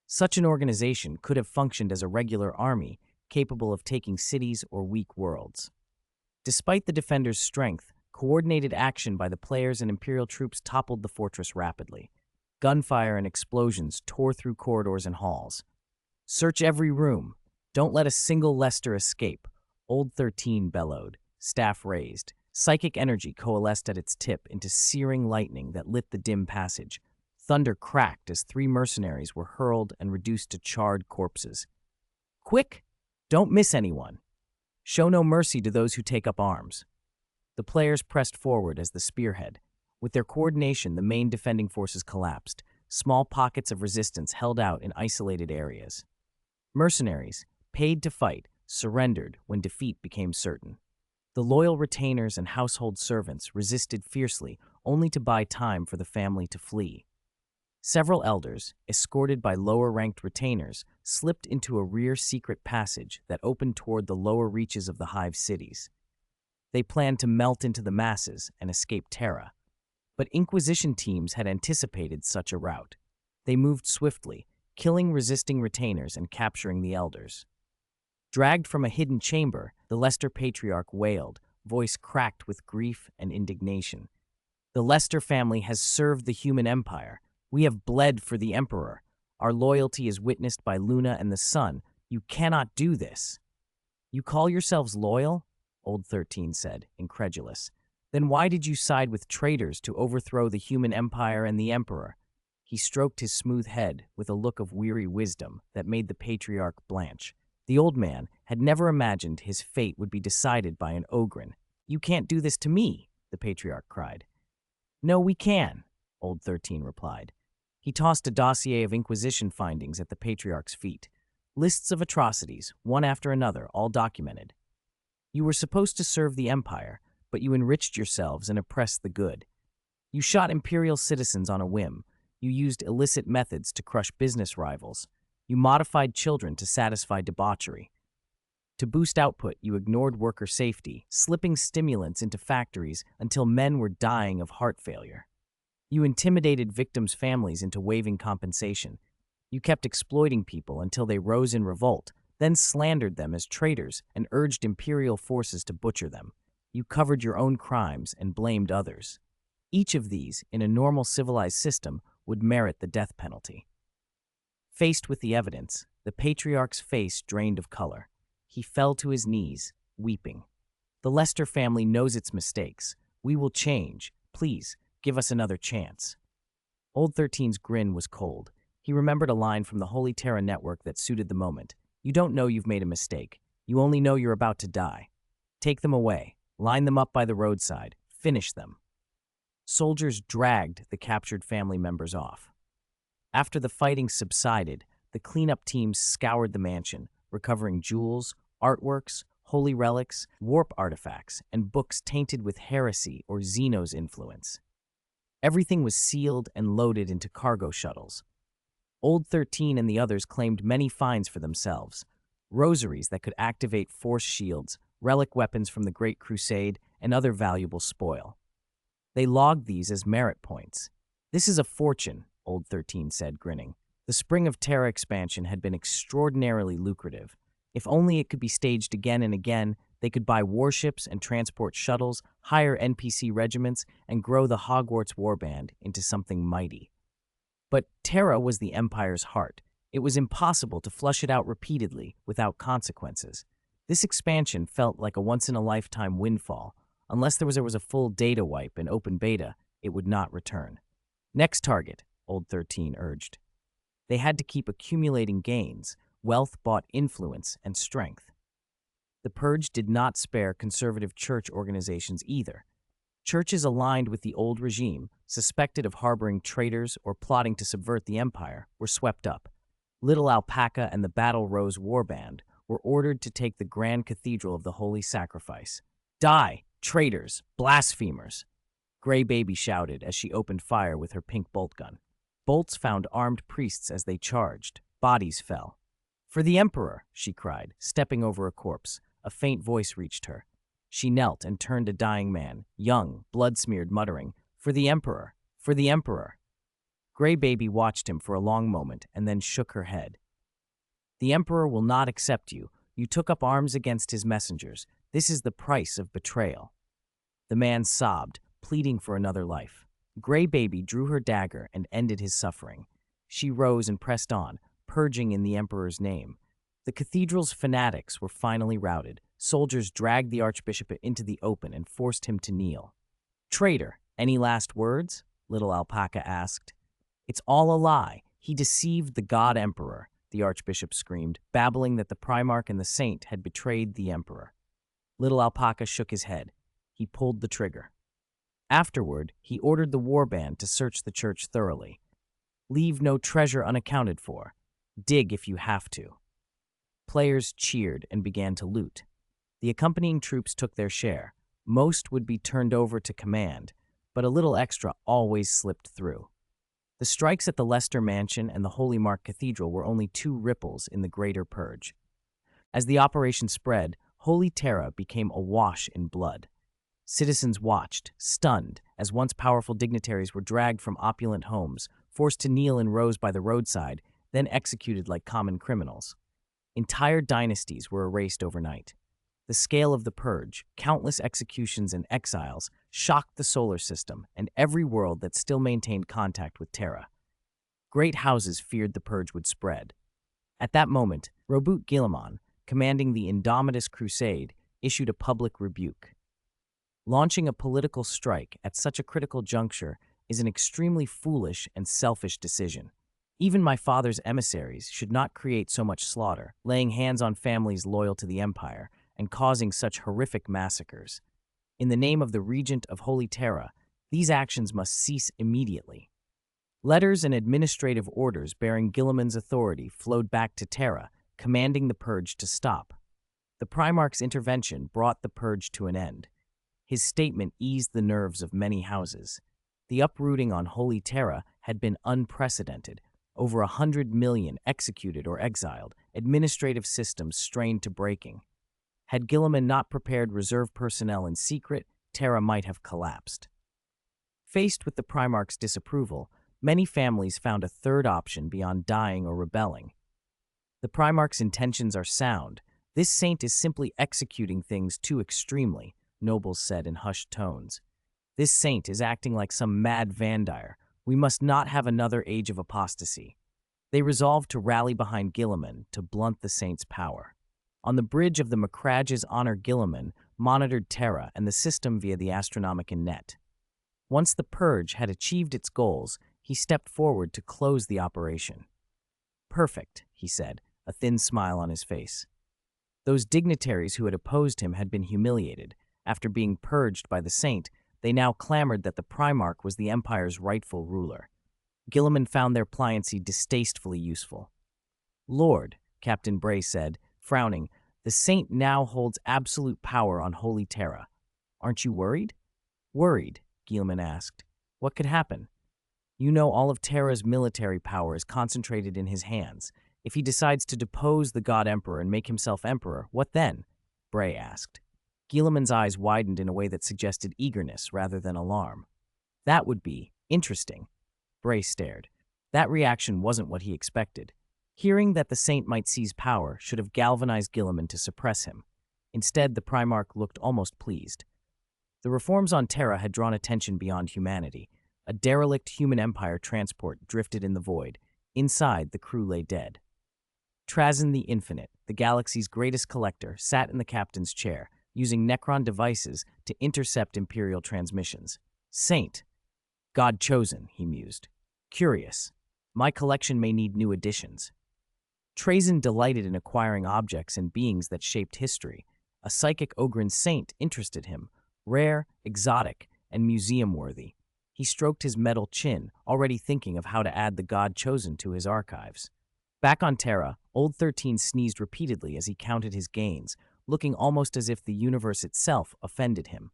Such an organization could have functioned as a regular army capable of taking cities or weak worlds. Despite the defenders' strength, coordinated action by the players and Imperial troops toppled the fortress rapidly. Gunfire and explosions tore through corridors and halls. "Search every room. Don't let a single Lester escape," Old 13 bellowed, staff raised. Psychic energy coalesced at its tip into searing lightning that lit the dim passage. Thunder cracked as 3 mercenaries were hurled and reduced to charred corpses. "Quick! Don't miss anyone. Show no mercy to those who take up arms." The players pressed forward as the spearhead. With their coordination, the main defending forces collapsed. Small pockets of resistance held out in isolated areas. Mercenaries, paid to fight, surrendered when defeat became certain. The loyal retainers and household servants resisted fiercely, only to buy time for the family to flee. Several elders, escorted by lower-ranked retainers, slipped into a rear secret passage that opened toward the lower reaches of the Hive cities. They planned to melt into the masses and escape Terra. But Inquisition teams had anticipated such a route. They moved swiftly, killing resisting retainers and capturing the elders. Dragged from a hidden chamber, the Lester Patriarch wailed, voice cracked with grief and indignation. "The Lester family has served the human empire. We have bled for the Emperor. Our loyalty is witnessed by Luna and the Sun. You cannot do this." "You call yourselves loyal?" Old 13 said, incredulous. "Then why did you side with traitors to overthrow the human empire and the Emperor?" He stroked his smooth head with a look of weary wisdom that made the Patriarch blanch. The old man had never imagined his fate would be decided by an Ogren. "You can't do this to me," the Patriarch cried. "No, we can," Old 13 replied. He tossed a dossier of Inquisition findings at the Patriarch's feet. Lists of atrocities, one after another, all documented. "You were supposed to serve the Empire, but you enriched yourselves and oppressed the good. You shot Imperial citizens on a whim. You used illicit methods to crush business rivals. You modified children to satisfy debauchery. To boost output, you ignored worker safety, slipping stimulants into factories until men were dying of heart failure. You intimidated victims' families into waiving compensation. You kept exploiting people until they rose in revolt, then slandered them as traitors and urged Imperial forces to butcher them. You covered your own crimes and blamed others. Each of these, in a normal civilized system, would merit the death penalty." Faced with the evidence, the Patriarch's face drained of color. He fell to his knees, weeping. "The Lester family knows its mistakes. We will change. Please, Give us another chance." Old 13's grin was cold. He remembered a line from the Holy Terra network that suited the moment. "You don't know you've made a mistake. You only know you're about to die. Take them away. Line them up by the roadside. Finish them." Soldiers dragged the captured family members off. After the fighting subsided, the cleanup teams scoured the mansion, recovering jewels, artworks, holy relics, warp artifacts, and books tainted with heresy or Xeno's influence. Everything was sealed and loaded into cargo shuttles. Old 13 and the others claimed many finds for themselves: rosaries that could activate force shields, relic weapons from the Great Crusade, and other valuable spoil. They logged these as merit points. "This is a fortune," Old 13 said, grinning. The Spring of Terra expansion had been extraordinarily lucrative. If only it could be staged again and again, they could buy warships and transport shuttles, hire NPC regiments, and grow the Hogwarts warband into something mighty. But Terra was the Empire's heart. It was impossible to flush it out repeatedly without consequences. This expansion felt like a once-in-a-lifetime windfall. Unless there was a full data wipe and open beta, it would not return. "Next target," Old 13 urged. They had to keep accumulating gains. Wealth bought influence and strength. The Purge did not spare conservative church organizations either. Churches aligned with the old regime, suspected of harboring traitors or plotting to subvert the Empire, were swept up. Little Alpaca and the Battle Rose Warband were ordered to take the Grand Cathedral of the Holy Sacrifice. "Die, traitors, blasphemers!" Grey Baby shouted as she opened fire with her pink bolt gun. Bolts found armed priests as they charged. Bodies fell. "For the Emperor!" she cried, stepping over a corpse. A faint voice reached her. She knelt and turned a dying man, young, blood-smeared, muttering, "For the Emperor! For the Emperor!" Grey Baby watched him for a long moment and then shook her head. "The Emperor will not accept you. You took up arms against his messengers. This is the price of betrayal." The man sobbed, pleading for another life. Grey Baby drew her dagger and ended his suffering. She rose and pressed on, purging in the Emperor's name. The cathedral's fanatics were finally routed. Soldiers dragged the Archbishop into the open and forced him to kneel. "Traitor, any last words?" Little Alpaca asked. "It's all a lie. He deceived the God Emperor," the Archbishop screamed, babbling that the Primarch and the Saint had betrayed the Emperor. Little Alpaca shook his head. He pulled the trigger. Afterward, he ordered the warband to search the church thoroughly. "Leave no treasure unaccounted for. Dig if you have to." Players cheered and began to loot. The accompanying troops took their share. Most would be turned over to command, but a little extra always slipped through. The strikes at the Leicester Mansion and the Holy Mark Cathedral were only two ripples in the greater purge. As the operation spread, Holy Terra became awash in blood. Citizens watched, stunned, as once powerful dignitaries were dragged from opulent homes, forced to kneel in rows by the roadside, then executed like common criminals. Entire dynasties were erased overnight. The scale of the purge, countless executions and exiles, shocked the solar system and every world that still maintained contact with Terra. Great houses feared the purge would spread. At that moment, Roboute Guillemot, commanding the Indomitus Crusade, issued a public rebuke. Launching a political strike at such a critical juncture is an extremely foolish and selfish decision. Even my father's emissaries should not create so much slaughter, laying hands on families loyal to the Empire, and causing such horrific massacres. In the name of the Regent of Holy Terra, these actions must cease immediately. Letters and administrative orders bearing Guillemot's authority flowed back to Terra, commanding the purge to stop. The Primarch's intervention brought the purge to an end. His statement eased the nerves of many houses. The uprooting on Holy Terra had been unprecedented. Over 100 million executed or exiled, administrative systems strained to breaking. Had Guillemot not prepared reserve personnel in secret, Terra might have collapsed. Faced with the Primarch's disapproval, many families found a third option beyond dying or rebelling. "The Primarch's intentions are sound. This saint is simply executing things too extremely," nobles said in hushed tones. "This saint is acting like some mad Vandire. We must not have another age of apostasy." They resolved to rally behind Guillemot to blunt the saint's power. On the bridge of the Macrage's Honor, Guillemot monitored Terra and the system via the Astronomican net. Once the purge had achieved its goals, he stepped forward to close the operation. "Perfect," he said, a thin smile on his face. Those dignitaries who had opposed him had been humiliated. After being purged by the saint, they now clamored that the Primarch was the Empire's rightful ruler. Guilliman found their pliancy distastefully useful. "Lord," Captain Bray said, frowning, "the saint now holds absolute power on Holy Terra. Aren't you worried?" "Worried?" Guilliman asked. "What could happen?" "You know all of Terra's military power is concentrated in his hands. If he decides to depose the God Emperor and make himself Emperor, what then?" Bray asked. Guilliman's eyes widened in a way that suggested eagerness rather than alarm. "That would be interesting." Bray stared. That reaction wasn't what he expected. Hearing that the saint might seize power should have galvanized Guilliman to suppress him. Instead, the Primarch looked almost pleased. The reforms on Terra had drawn attention beyond humanity. A derelict human empire transport drifted in the void. Inside, the crew lay dead. Trazyn the Infinite, the galaxy's greatest collector, sat in the captain's chair, using Necron devices to intercept Imperial transmissions. "Saint. God chosen," he mused. "Curious. My collection may need new additions." Trazyn delighted in acquiring objects and beings that shaped history. A psychic Ogryn saint interested him, rare, exotic, and museum-worthy. He stroked his metal chin, already thinking of how to add the God chosen to his archives. Back on Terra, Old 13 sneezed repeatedly as he counted his gains, looking almost as if the universe itself offended him.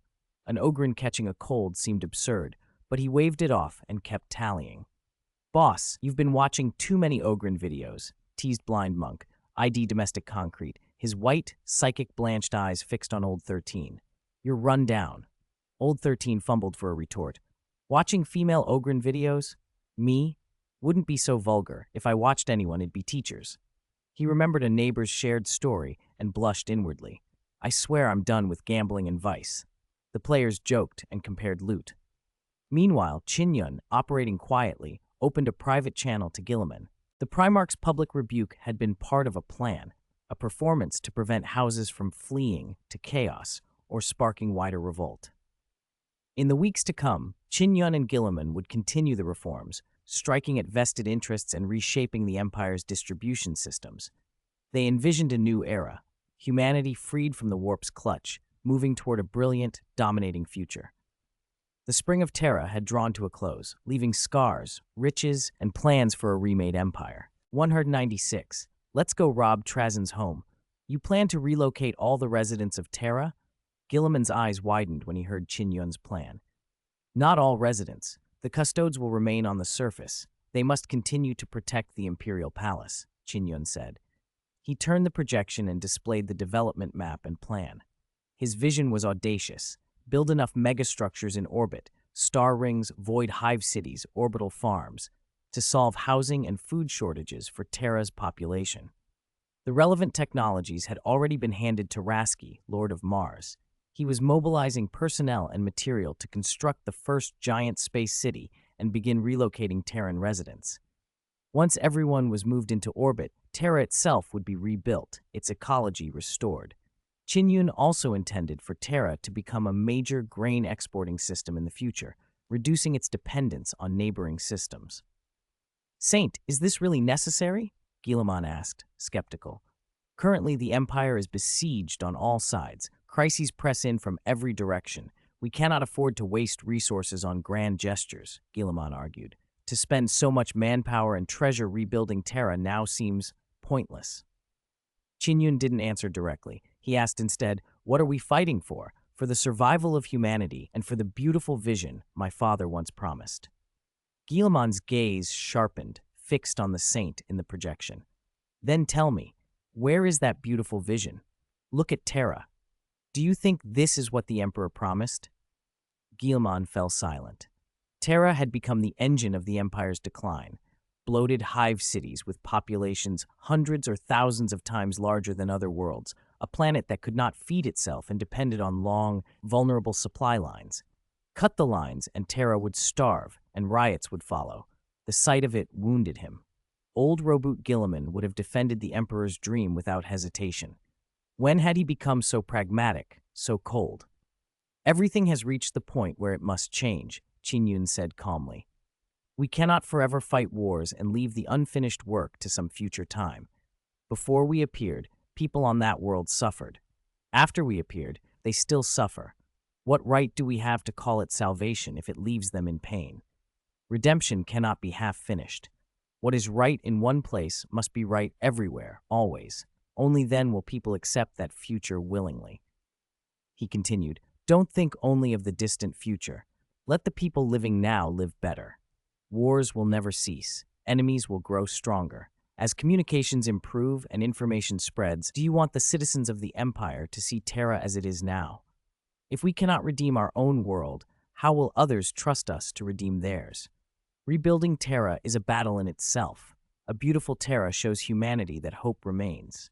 An Ogryn catching a cold seemed absurd, but he waved it off and kept tallying. "Boss, you've been watching too many Ogryn videos," teased Blind Monk, ID Domestic Concrete, his white, psychic blanched eyes fixed on Old 13. "You're run down." Old 13 fumbled for a retort. "Watching female Ogryn videos? Me? Wouldn't be so vulgar. If I watched anyone, it'd be teachers." He remembered a neighbor's shared story and blushed inwardly. "I swear I'm done with gambling and vice." The players joked and compared loot. Meanwhile, Qin Yun, operating quietly, opened a private channel to Guilliman. The Primarch's public rebuke had been part of a plan, a performance to prevent houses from fleeing to chaos or sparking wider revolt. In the weeks to come, Qin Yun and Guilliman would continue the reforms, striking at vested interests and reshaping the Empire's distribution systems. They envisioned a new era, humanity freed from the warp's clutch, moving toward a brilliant, dominating future. The spring of Terra had drawn to a close, leaving scars, riches, and plans for a remade empire. 196. Let's go rob Trazyn's home. You plan to relocate all the residents of Terra? Guilliman's eyes widened when he heard Qin Yun's plan. "Not all residents. The custodes will remain on the surface. They must continue to protect the Imperial Palace," Qin Yun said. He turned the projection and displayed the development map and plan. His vision was audacious. Build enough megastructures in orbit, star rings, void hive cities, orbital farms, to solve housing and food shortages for Terra's population. The relevant technologies had already been handed to Rasky, Lord of Mars. He was mobilizing personnel and material to construct the first giant space city and begin relocating Terran residents. Once everyone was moved into orbit, Terra itself would be rebuilt, its ecology restored. Qin Yun also intended for Terra to become a major grain exporting system in the future, reducing its dependence on neighboring systems. "Saint, is this really necessary?" Guilliman asked, skeptical. "Currently, the Empire is besieged on all sides. Crises press in from every direction. We cannot afford to waste resources on grand gestures," Guilliman argued. "To spend so much manpower and treasure rebuilding Terra now seems pointless." Qin Yun didn't answer directly. He asked instead, "What are we fighting for? For the survival of humanity and for the beautiful vision my father once promised." Guilliman's gaze sharpened, fixed on the saint in the projection. "Then tell me, where is that beautiful vision? Look at Terra. Do you think this is what the Emperor promised?" Guilliman fell silent. Terra had become the engine of the Empire's decline. Bloated hive cities with populations hundreds or thousands of times larger than other worlds, a planet that could not feed itself and depended on long, vulnerable supply lines. Cut the lines and Terra would starve, and riots would follow. The sight of it wounded him. Old Roboot Guilliman would have defended the Emperor's dream without hesitation. When had he become so pragmatic, so cold? "Everything has reached the point where it must change," Qin Yun said calmly. We cannot forever fight wars and leave the unfinished work to some future time. Before we appeared, people on that world suffered. After we appeared, they still suffer. What right do we have to call it salvation if it leaves them in pain? Redemption cannot be half-finished. What is right in one place must be right everywhere, always. Only then will people accept that future willingly. He continued, don't think only of the distant future. Let the people living now live better. Wars will never cease. Enemies will grow stronger. As communications improve and information spreads, do you want the citizens of the Empire to see Terra as it is now? If we cannot redeem our own world, how will others trust us to redeem theirs? Rebuilding Terra is a battle in itself. A beautiful Terra shows humanity that hope remains.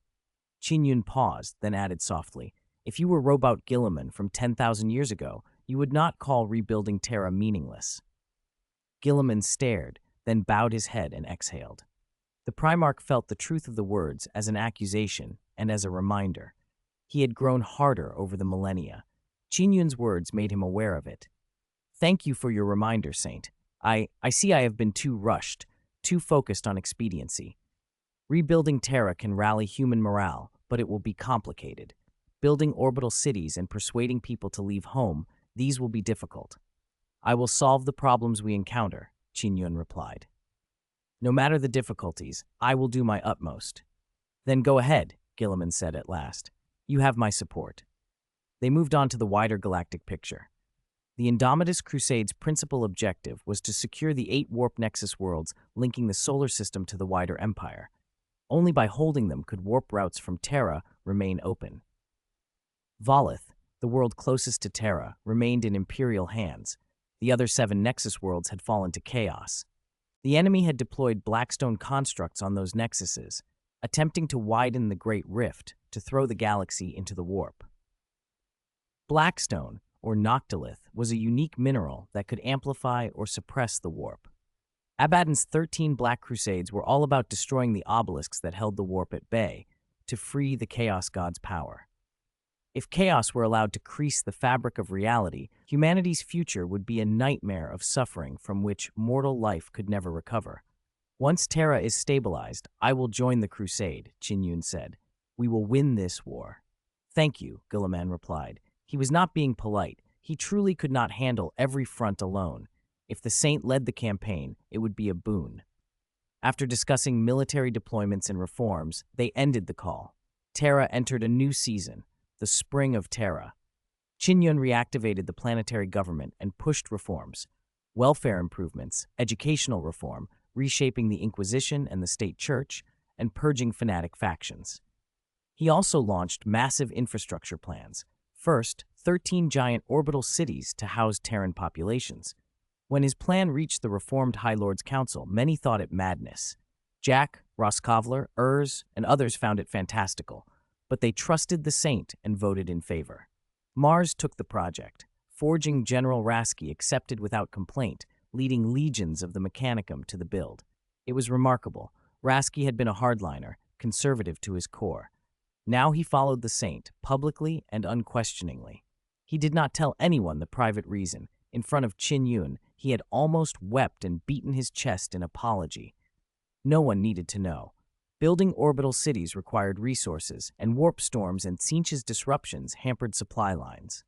Qin Yun paused, then added softly, if you were Robot Guilliman from 10,000 years ago, you would not call rebuilding Terra meaningless. Guilliman stared, then bowed his head and exhaled. The Primarch felt the truth of the words as an accusation and as a reminder. He had grown harder over the millennia. Qin Yun's words made him aware of it. Thank you for your reminder, Saint. I see I have been too rushed, too focused on expediency. Rebuilding Terra can rally human morale, but it will be complicated. Building orbital cities and persuading people to leave home, these will be difficult. I will solve the problems we encounter, Qin Yun replied. No matter the difficulties, I will do my utmost. Then go ahead, Guilliman said at last. You have my support. They moved on to the wider galactic picture. The Indomitus Crusade's principal objective was to secure the 8 warp nexus worlds linking the solar system to the wider empire. Only by holding them could warp routes from Terra remain open. Volith, the world closest to Terra, remained in Imperial hands. The other 7 nexus worlds had fallen to chaos. The enemy had deployed Blackstone constructs on those nexuses, attempting to widen the Great Rift to throw the galaxy into the warp. Blackstone, or Noctilith, was a unique mineral that could amplify or suppress the warp. Abaddon's 13 Black Crusades were all about destroying the obelisks that held the warp at bay, to free the Chaos God's power. If chaos were allowed to crease the fabric of reality, humanity's future would be a nightmare of suffering from which mortal life could never recover. Once Terra is stabilized, I will join the crusade, Qin Yun said. We will win this war. Thank you, Guilliman replied. He was not being polite. He truly could not handle every front alone. If the Saint led the campaign, it would be a boon. After discussing military deployments and reforms, they ended the call. Terra entered a new season, the Spring of Terra. Qin Yun reactivated the planetary government and pushed reforms, welfare improvements, educational reform, reshaping the Inquisition and the state church, and purging fanatic factions. He also launched massive infrastructure plans. First, 13 giant orbital cities to house Terran populations. When his plan reached the reformed High Lords Council, many thought it madness. Jack, Roskovler, Urs, and others found it fantastical, but they trusted the Saint and voted in favor. Mars took the project. Forging General Rasky accepted without complaint, leading legions of the Mechanicum to the build. It was remarkable. Rasky had been a hardliner, conservative to his core. Now he followed the Saint, publicly and unquestioningly. He did not tell anyone the private reason. In front of Qin Yun, he had almost wept and beaten his chest in apology. No one needed to know. Building orbital cities required resources, and warp storms and Tzeentch's disruptions hampered supply lines.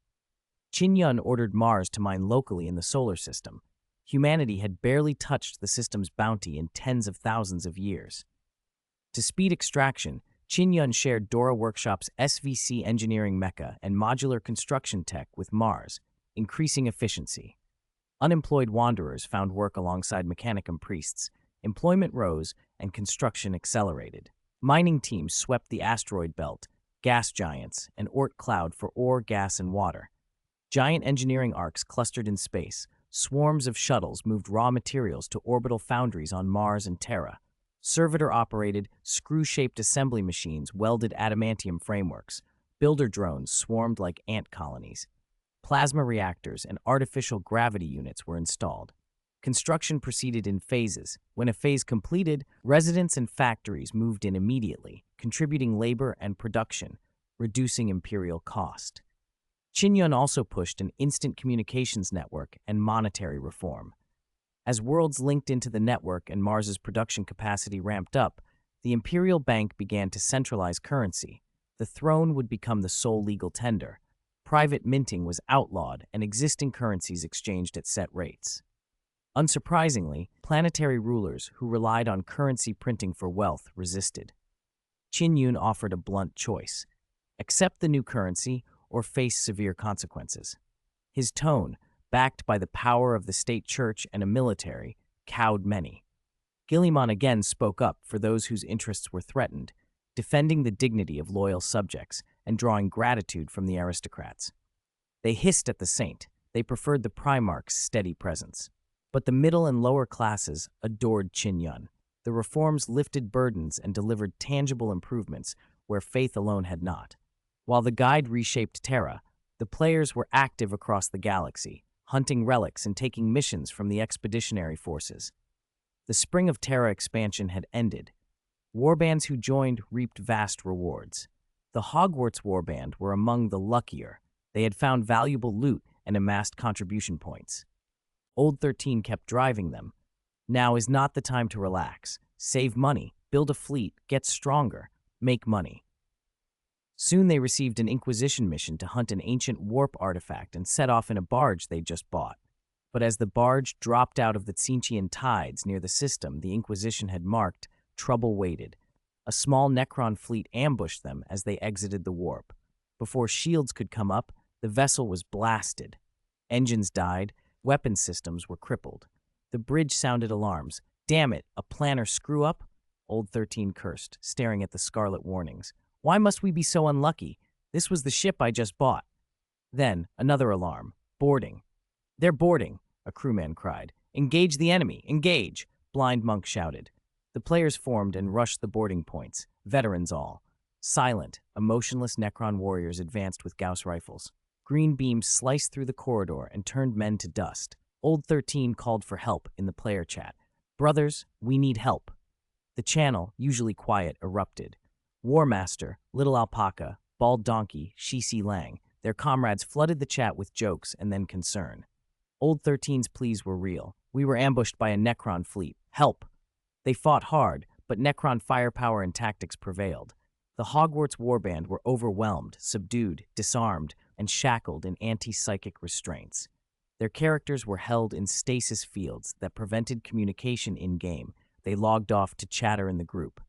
Qin Yun ordered Mars to mine locally in the solar system. Humanity had barely touched the system's bounty in tens of thousands of years. To speed extraction, Qin Yun shared Dora Workshop's SVC engineering mecha and modular construction tech with Mars, increasing efficiency. Unemployed wanderers found work alongside Mechanicum priests. Employment rose and construction accelerated. Mining teams swept the asteroid belt, gas giants, and Oort cloud for ore, gas, and water. Giant engineering arcs clustered in space. Swarms of shuttles moved raw materials to orbital foundries on Mars and Terra. Servitor-operated, screw-shaped assembly machines welded adamantium frameworks. Builder drones swarmed like ant colonies. Plasma reactors and artificial gravity units were installed. Construction proceeded in phases. When a phase completed, residents and factories moved in immediately, contributing labor and production, reducing imperial cost. Qin Yun also pushed an instant communications network and monetary reform. As worlds linked into the network and Mars's production capacity ramped up, the Imperial Bank began to centralize currency. The throne would become the sole legal tender. Private minting was outlawed and existing currencies exchanged at set rates. Unsurprisingly, planetary rulers who relied on currency printing for wealth resisted. Qin Yun offered a blunt choice: accept the new currency or face severe consequences. His tone, backed by the power of the state church and a military, cowed many. Guilliman again spoke up for those whose interests were threatened, defending the dignity of loyal subjects and drawing gratitude from the aristocrats. They hissed at the saint. They preferred the Primarch's steady presence. But the middle and lower classes adored Qin Yun. The reforms lifted burdens and delivered tangible improvements where faith alone had not. While the guide reshaped Terra, the players were active across the galaxy, hunting relics and taking missions from the expeditionary forces. The Spring of Terra expansion had ended. Warbands who joined reaped vast rewards. The Hogwarts warband were among the luckier. They had found valuable loot and amassed contribution points. Old 13 kept driving them. Now is not the time to relax. Save money, build a fleet, get stronger, make money. Soon they received an Inquisition mission to hunt an ancient warp artifact and set off in a barge they'd just bought. But as the barge dropped out of the Tsinchian tides near the system the Inquisition had marked, trouble waited. A small Necron fleet ambushed them as they exited the warp. Before shields could come up, the vessel was blasted. Engines died, weapon systems were crippled. The bridge sounded alarms. Damn it, a planner screw-up? Old 13 cursed, staring at the scarlet warnings. Why must we be so unlucky? This was the ship I just bought. Then, another alarm. Boarding. They're boarding, a crewman cried. Engage the enemy, engage, Blind Monk shouted. The players formed and rushed the boarding points, veterans all. Silent, emotionless Necron warriors advanced with Gauss rifles. Green beams sliced through the corridor and turned men to dust. Old 13 called for help in the player chat. Brothers, we need help. The channel, usually quiet, erupted. Warmaster, Little Alpaca, Bald Donkey, Shishi Lang, their comrades flooded the chat with jokes and then concern. Old 13's pleas were real. We were ambushed by a Necron fleet. Help! They fought hard, but Necron firepower and tactics prevailed. The Hogwarts warband were overwhelmed, subdued, disarmed, and shackled in anti-psychic restraints. Their characters were held in stasis fields that prevented communication in-game. They logged off to chatter in the group.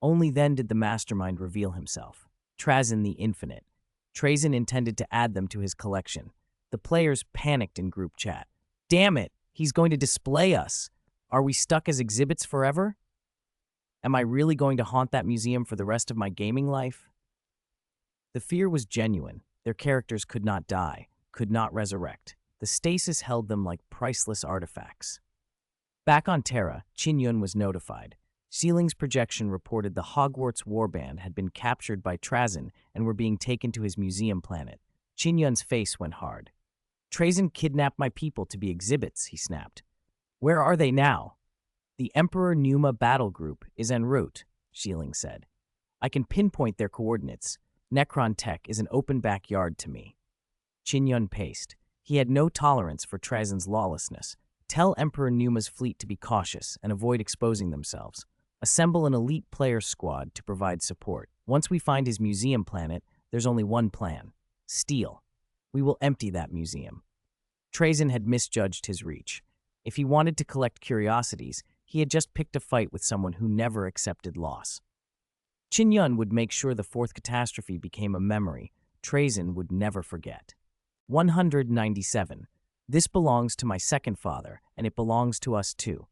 Only then did the mastermind reveal himself. Trazyn the Infinite. Trazyn intended to add them to his collection. The players panicked in group chat. Damn it, he's going to display us. Are we stuck as exhibits forever? Am I really going to haunt that museum for the rest of my gaming life? The fear was genuine. Their characters could not die, could not resurrect. The stasis held them like priceless artifacts. Back on Terra, Qin Yun was notified. Sealing's projection reported the Hogwarts warband had been captured by Trazyn and were being taken to his museum planet. Qin Yun's face went hard. Trazyn kidnapped my people to be exhibits, he snapped. Where are they now? The Emperor Numa battle group is en route, Sealing said. I can pinpoint their coordinates. Necron tech is an open backyard to me. Qin Yun paced. He had no tolerance for Trazyn's lawlessness. Tell Emperor Numa's fleet to be cautious and avoid exposing themselves. Assemble an elite player squad to provide support. Once we find his museum planet, there's only one plan. Steal. We will empty that museum. Trazyn had misjudged his reach. If he wanted to collect curiosities, he had just picked a fight with someone who never accepted loss. Qin Yun would make sure the fourth catastrophe became a memory Trazyn would never forget. 197. This belongs to my second father, and it belongs to us too.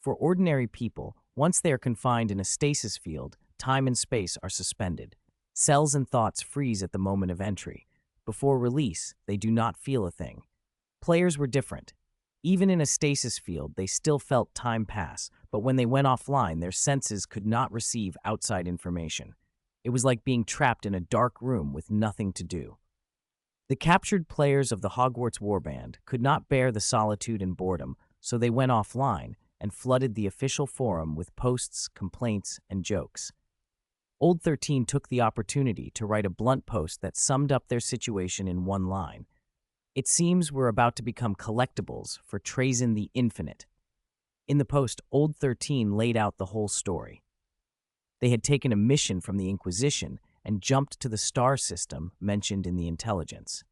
For ordinary people, once they are confined in a stasis field, time and space are suspended. Cells and thoughts freeze at the moment of entry. Before release, they do not feel a thing. Players were different. Even in a stasis field, they still felt time pass, but when they went offline, their senses could not receive outside information. It was like being trapped in a dark room with nothing to do. The captured players of the Hogwarts warband could not bear the solitude and boredom, so they went offline and flooded the official forum with posts, complaints, and jokes. Old 13 took the opportunity to write a blunt post that summed up their situation in one line. It seems we're about to become collectibles for Trazyn the Infinite. In the post, Old 13 laid out the whole story. They had taken a mission from the Inquisition and jumped to the star system mentioned in the intelligence.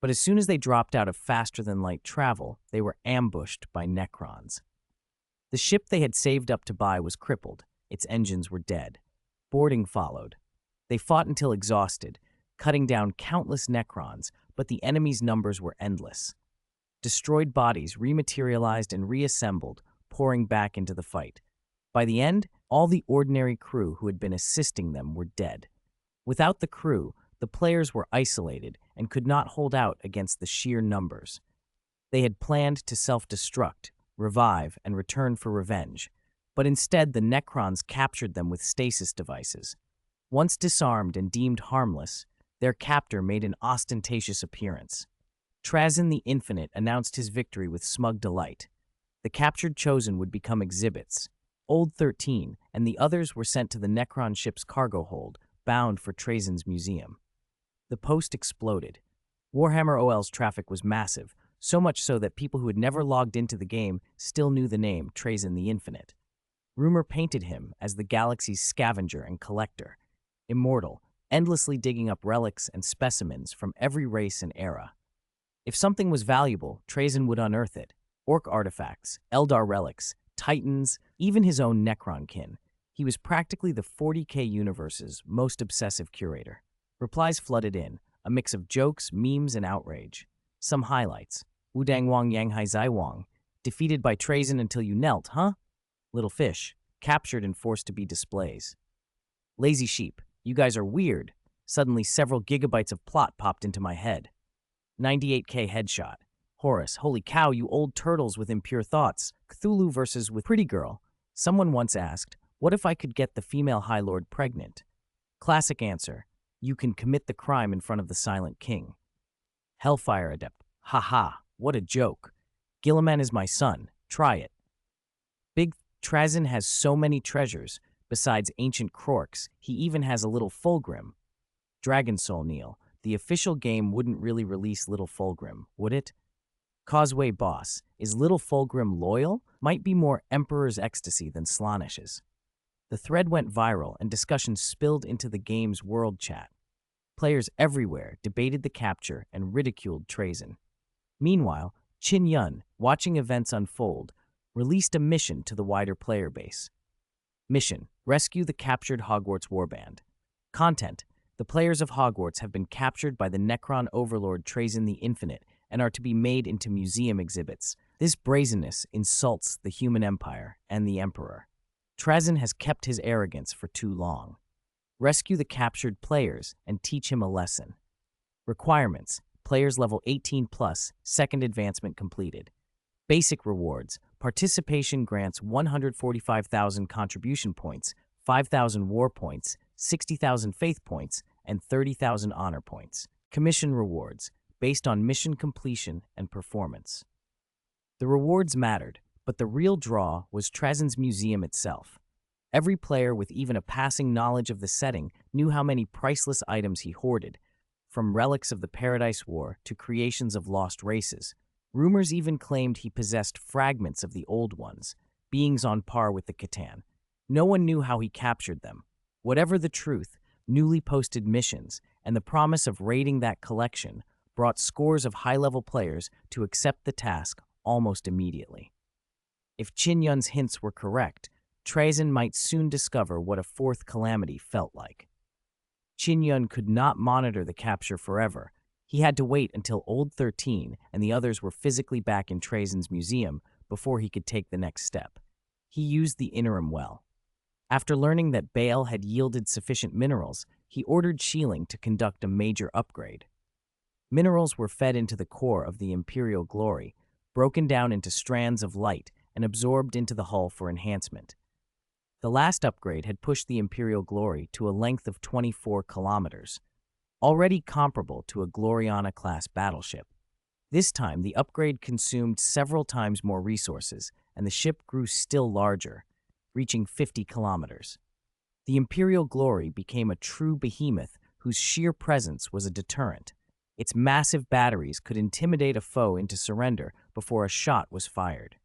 But as soon as they dropped out of faster-than-light travel, they were ambushed by Necrons. The ship they had saved up to buy was crippled. Its engines were dead. Boarding followed. They fought until exhausted, cutting down countless Necrons, but the enemy's numbers were endless. Destroyed bodies rematerialized and reassembled, pouring back into the fight. By the end, all the ordinary crew who had been assisting them were dead. Without the crew, the players were isolated and could not hold out against the sheer numbers. They had planned to self-destruct, revive, and return for revenge, but instead the Necrons captured them with stasis devices. Once disarmed and deemed harmless, their captor made an ostentatious appearance. Trazyn the Infinite announced his victory with smug delight. The captured Chosen would become exhibits. Old 13 and the others were sent to the Necron ship's cargo hold, bound for Trazyn's museum. The post exploded. Warhammer OL's traffic was massive, so much so that people who had never logged into the game still knew the name Trazyn the Infinite. Rumor painted him as the galaxy's scavenger and collector, immortal, endlessly digging up relics and specimens from every race and era. If something was valuable, Trazyn would unearth it. Orc artifacts, Eldar relics, Titans, even his own Necron kin. He was practically the 40K universe's most obsessive curator. Replies flooded in, a mix of jokes, memes, and outrage. Some highlights. Wudang Wang Yang Hai Zai Wang. Defeated by Trazyn until you knelt, huh? Little fish. Captured and forced to be displays. Lazy sheep. You guys are weird. Suddenly several gigabytes of plot popped into my head. 98K headshot. Horus. Holy cow, you old turtles with impure thoughts. Cthulhu versus with pretty girl. Someone once asked, what if I could get the female High Lord pregnant? Classic answer. You can commit the crime in front of the Silent King. Hellfire Adept. Haha, what a joke. Gilliman is my son. Try it. Big Trazyn has so many treasures. Besides ancient Krorks, he even has a little Fulgrim. Dragon Soul Neil. The official game wouldn't really release Little Fulgrim, would it? Causeway Boss. Is Little Fulgrim loyal? Might be more Emperor's Ecstasy than Slaanish's. The thread went viral and discussion spilled into the game's world chat. Players everywhere debated the capture and ridiculed Trazyn. Meanwhile, Qin Yun, watching events unfold, released a mission to the wider player base. Mission: rescue the captured Hogwarts warband. Content: the players of Hogwarts have been captured by the Necron overlord Trazyn the Infinite and are to be made into museum exhibits. This brazenness insults the human empire and the Emperor. Trazyn has kept his arrogance for too long. Rescue the captured players and teach him a lesson. Requirements: players level 18 plus, second advancement completed. Basic rewards: participation grants 145,000 contribution points, 5,000 war points, 60,000 faith points, and 30,000 honor points. Commission rewards, based on mission completion and performance. The rewards mattered, but the real draw was Trazyn's museum itself. Every player with even a passing knowledge of the setting knew how many priceless items he hoarded, from relics of the Paradise War to creations of lost races. Rumors even claimed he possessed fragments of the old ones, beings on par with the Catan. No one knew how he captured them. Whatever the truth, newly posted missions and the promise of raiding that collection brought scores of high-level players to accept the task almost immediately. If Qin Yun's hints were correct, Trazyn might soon discover what a fourth calamity felt like. Qin Yun could not monitor the capture forever. He had to wait until Old 13 and the others were physically back in Trazyn's museum before he could take the next step. He used the interim well. After learning that Baal had yielded sufficient minerals, he ordered shielding to conduct a major upgrade. Minerals were fed into the core of the Imperial Glory, broken down into strands of light and absorbed into the hull for enhancement. The last upgrade had pushed the Imperial Glory to a length of 24 kilometers, already comparable to a Gloriana-class battleship. This time, the upgrade consumed several times more resources, and the ship grew still larger, reaching 50 kilometers. The Imperial Glory became a true behemoth whose sheer presence was a deterrent. Its massive batteries could intimidate a foe into surrender before a shot was fired.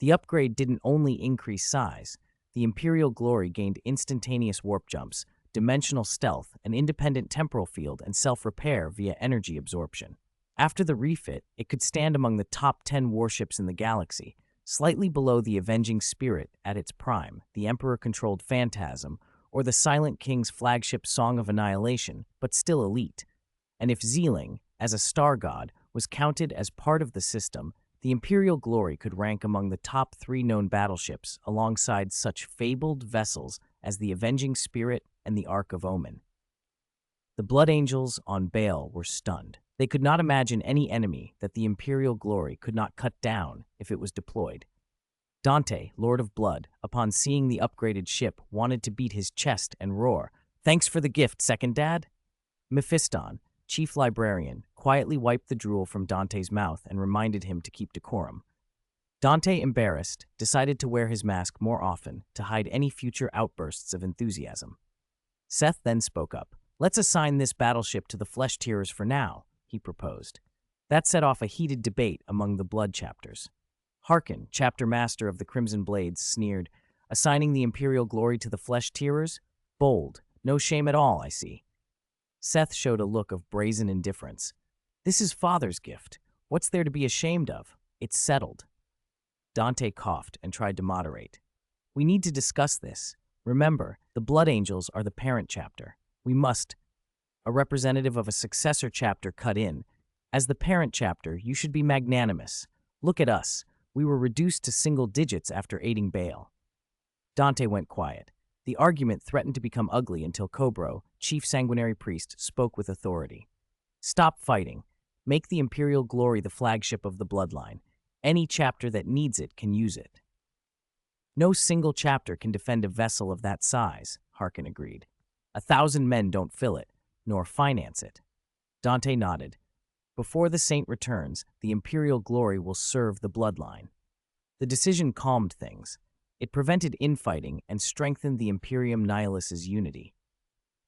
The upgrade didn't only increase size. The Imperial Glory gained instantaneous warp jumps, dimensional stealth, an independent temporal field, and self-repair via energy absorption. After the refit, it could stand among the top 10 warships in the galaxy, slightly below the Avenging Spirit at its prime, the Emperor-controlled Phantasm, or the Silent King's flagship Song of Annihilation, but still elite. And if Zealing, as a star god, was counted as part of the system, the Imperial Glory could rank among the top 3 known battleships alongside such fabled vessels as the Avenging Spirit and the Ark of Omen. The Blood Angels on Baal were stunned. They could not imagine any enemy that the Imperial Glory could not cut down if it was deployed. Dante, Lord of Blood, upon seeing the upgraded ship, wanted to beat his chest and roar, "Thanks for the gift, Second Dad!" Mephiston, Chief Librarian, quietly wiped the drool from Dante's mouth and reminded him to keep decorum. Dante, embarrassed, decided to wear his mask more often to hide any future outbursts of enthusiasm. Seth then spoke up. "Let's assign this battleship to the Flesh Tearers for now," he proposed. That set off a heated debate among the Blood chapters. Harkin, chapter master of the Crimson Blades, sneered, "Assigning the Imperial Glory to the Flesh Tearers? Bold. No shame at all, I see." Seth showed a look of brazen indifference. "This is Father's gift. What's there to be ashamed of? It's settled." Dante coughed and tried to moderate. "We need to discuss this. Remember, the Blood Angels are the parent chapter. We must." A representative of a successor chapter cut in. "As the parent chapter, you should be magnanimous. Look at us. We were reduced to single digits after aiding Baal." Dante went quiet. The argument threatened to become ugly until Cobro, chief sanguinary priest, spoke with authority. "Stop fighting. Make the Imperial Glory the flagship of the bloodline. Any chapter that needs it can use it." "No single chapter can defend a vessel of that size," Harkin agreed. 1,000 men don't fill it, nor finance it. Dante nodded. "Before the Saint returns, the Imperial Glory will serve the bloodline." The decision calmed things. It prevented infighting and strengthened the Imperium Nihilus's unity.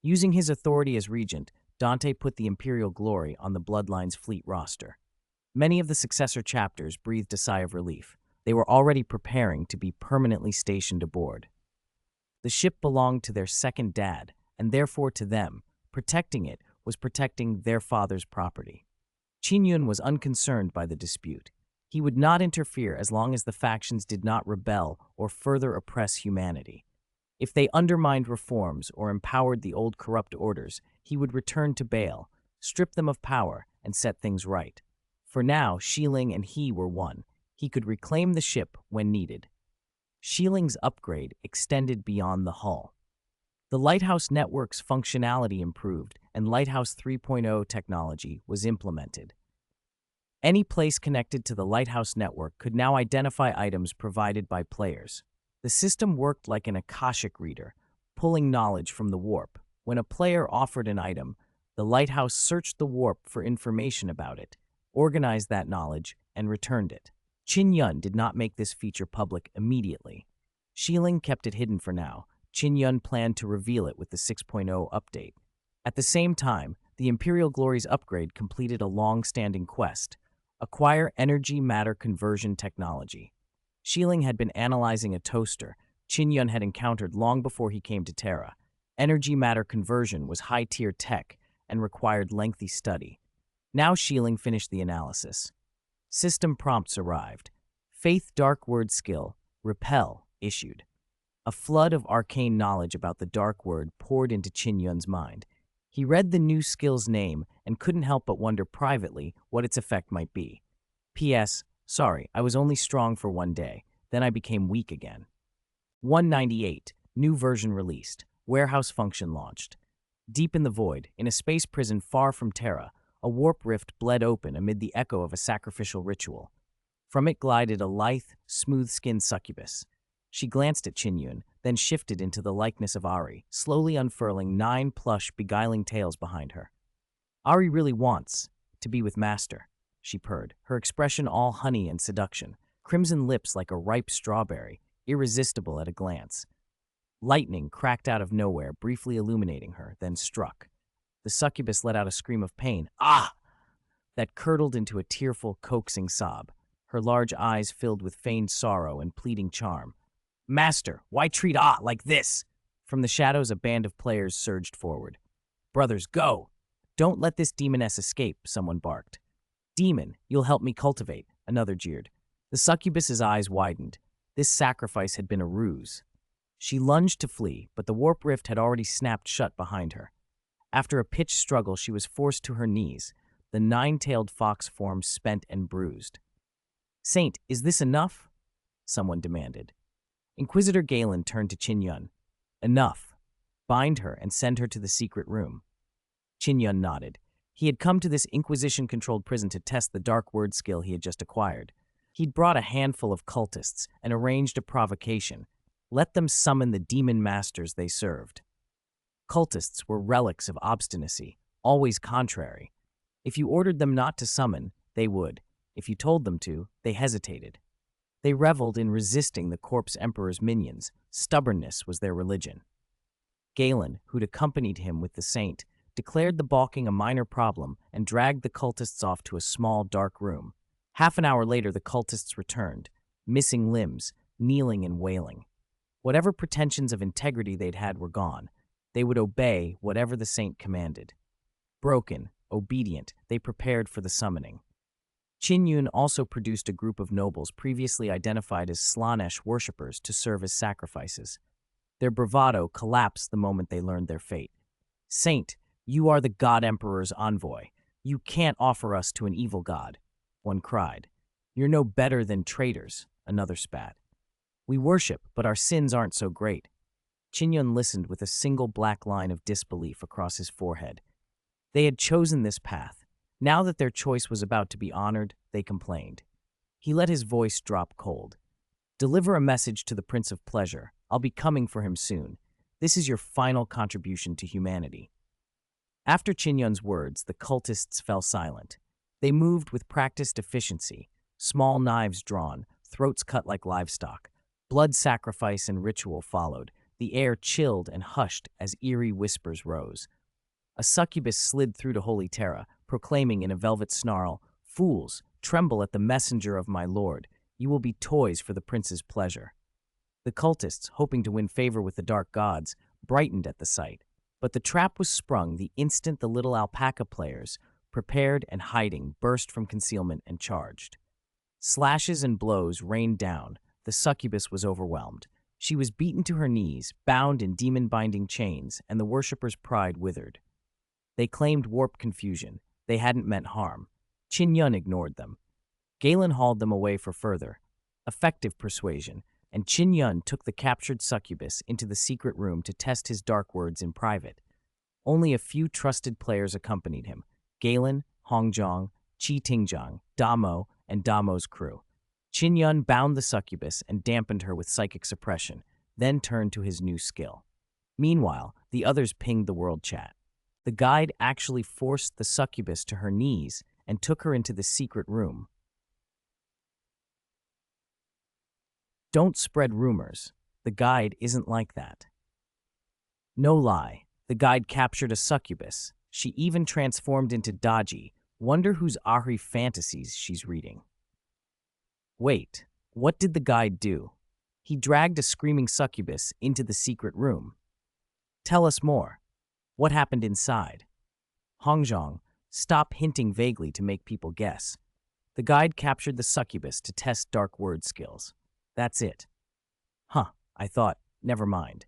Using his authority as regent, Dante put the Imperial Glory on the bloodline's fleet roster. Many of the successor chapters breathed a sigh of relief. They were already preparing to be permanently stationed aboard. The ship belonged to their second dad, and therefore to them. Protecting it was protecting their father's property. Qin Yun was unconcerned by the dispute. He would not interfere as long as the factions did not rebel or further oppress humanity. If they undermined reforms or empowered the old corrupt orders, he would return to Baal, strip them of power, and set things right. For now, Shieling and he were one. He could reclaim the ship when needed. Shieling's upgrade extended beyond the hull. The Lighthouse Network's functionality improved, and Lighthouse 3.0 technology was implemented. Any place connected to the Lighthouse Network could now identify items provided by players. The system worked like an Akashic reader, pulling knowledge from the warp. When a player offered an item, the Lighthouse searched the warp for information about it, organized that knowledge, and returned it. Qin Yun did not make this feature public immediately. Shieling kept it hidden for now. Qin Yun planned to reveal it with the 6.0 update. At the same time, the Imperial Glory's upgrade completed a long-standing quest: acquire energy matter conversion technology. Shieling had been analyzing a toaster Qin Yun had encountered long before he came to Terra. Energy matter conversion was high-tier tech and required lengthy study. Now Shieling finished the analysis. System prompts arrived. Faith Dark Word skill, Repel, issued. A flood of arcane knowledge about the Dark Word poured into Qin Yun's mind. He read the new skill's name and couldn't help but wonder privately what its effect might be. P.S. Sorry, I was only strong for one day. Then I became weak again. 198. New version released. Warehouse function launched. Deep in the void, in a space prison far from Terra, a warp rift bled open amid the echo of a sacrificial ritual. From it glided a lithe, smooth-skinned succubus. She glanced at Qin Yun, then shifted into the likeness of Ari, slowly unfurling 9 plush, beguiling tails behind her. "Ari really wants to be with Master," she purred, her expression all honey and seduction, crimson lips like a ripe strawberry, irresistible at a glance. Lightning cracked out of nowhere, briefly illuminating her, then struck. The succubus let out a scream of pain, ah! That curdled into a tearful, coaxing sob. Her large eyes filled with feigned sorrow and pleading charm. Master, why treat like this? From the shadows, a band of players surged forward. Brothers, go! Don't let this demoness escape, someone barked. Demon, you'll help me cultivate, another jeered. The succubus's eyes widened. This sacrifice had been a ruse. She lunged to flee, but the warp rift had already snapped shut behind her. After a pitched struggle, she was forced to her knees, the nine-tailed fox form spent and bruised. Saint, is this enough? Someone demanded. Inquisitor Galen turned to Qin Yun. Enough. Bind her and send her to the secret room. Qin Yun nodded. He had come to this Inquisition-controlled prison to test the dark word skill he had just acquired. He'd brought a handful of cultists and arranged a provocation. Let them summon the demon masters they served. Cultists were relics of obstinacy, always contrary. If you ordered them not to summon, they would. If you told them to, they hesitated. They reveled in resisting the corpse emperor's minions. Stubbornness was their religion. Galen, who'd accompanied him with the saint, declared the balking a minor problem and dragged the cultists off to a small, dark room. Half an hour later, the cultists returned, missing limbs, kneeling and wailing. Whatever pretensions of integrity they'd had were gone. They would obey whatever the saint commanded. Broken, obedient, they prepared for the summoning. Qin Yun also produced a group of nobles previously identified as Slanesh worshippers to serve as sacrifices. Their bravado collapsed the moment they learned their fate. Saint, you are the God Emperor's envoy. You can't offer us to an evil god, one cried. You're no better than traitors, another spat. We worship, but our sins aren't so great. Qin Yun listened with a single black line of disbelief across his forehead. They had chosen this path. Now that their choice was about to be honored, they complained. He let his voice drop cold. Deliver a message to the Prince of Pleasure. I'll be coming for him soon. This is your final contribution to humanity. After Qin Yun's words, the cultists fell silent. They moved with practiced efficiency, small knives drawn, throats cut like livestock. Blood sacrifice and ritual followed. The air chilled and hushed as eerie whispers rose. A succubus slid through to Holy Terra, proclaiming in a velvet snarl, Fools, tremble at the messenger of my lord. You will be toys for the prince's pleasure. The cultists, hoping to win favor with the dark gods, brightened at the sight. But the trap was sprung the instant the little alpaca players, prepared and hiding, burst from concealment and charged. Slashes and blows rained down. The succubus was overwhelmed. She was beaten to her knees, bound in demon-binding chains, and the worshippers' pride withered. They claimed warp confusion. They hadn't meant harm. Qin Yun ignored them. Galen hauled them away for further, effective persuasion, and Qin Yun took the captured succubus into the secret room to test his dark words in private. Only a few trusted players accompanied him: Galen, Hongzhong, Qi Tingjiang, Damo, and Damo's crew. Qin Yun bound the succubus and dampened her with psychic suppression, then turned to his new skill. Meanwhile, the others pinged the world chat. The guide actually forced the succubus to her knees and took her into the secret room. Don't spread rumors. The guide isn't like that. No lie, the guide captured a succubus. She even transformed into Daji. Wonder whose Ahri fantasies she's reading. Wait, what did the guide do? He dragged a screaming succubus into the secret room. Tell us more. What happened inside? Hongzhong, stop hinting vaguely to make people guess. The guide captured the succubus to test dark word skills. That's it. Huh, I thought, never mind.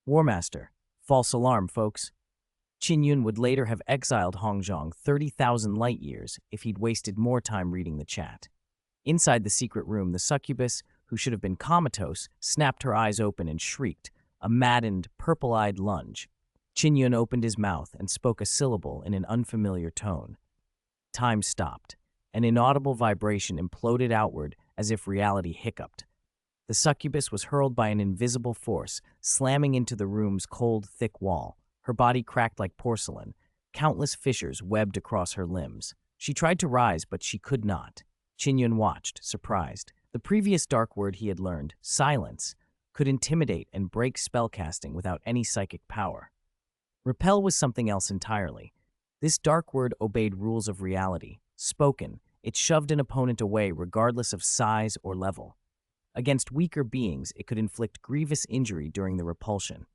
Warmaster, false alarm, folks. Qin Yun would later have exiled Hongzhong 30,000 light years if he'd wasted more time reading the chat. Inside the secret room, the succubus, who should have been comatose, snapped her eyes open and shrieked, a maddened, purple-eyed lunge. Qin Yun opened his mouth and spoke a syllable in an unfamiliar tone. Time stopped. An inaudible vibration imploded outward as if reality hiccuped. The succubus was hurled by an invisible force, slamming into the room's cold, thick wall. Her body cracked like porcelain. Countless fissures webbed across her limbs. She tried to rise, but she could not. Qin Yun watched, surprised. The previous dark word he had learned, silence, could intimidate and break spellcasting without any psychic power. Repel was something else entirely. This dark word obeyed rules of reality. Spoken, it shoved an opponent away regardless of size or level. Against weaker beings, it could inflict grievous injury during the repulsion.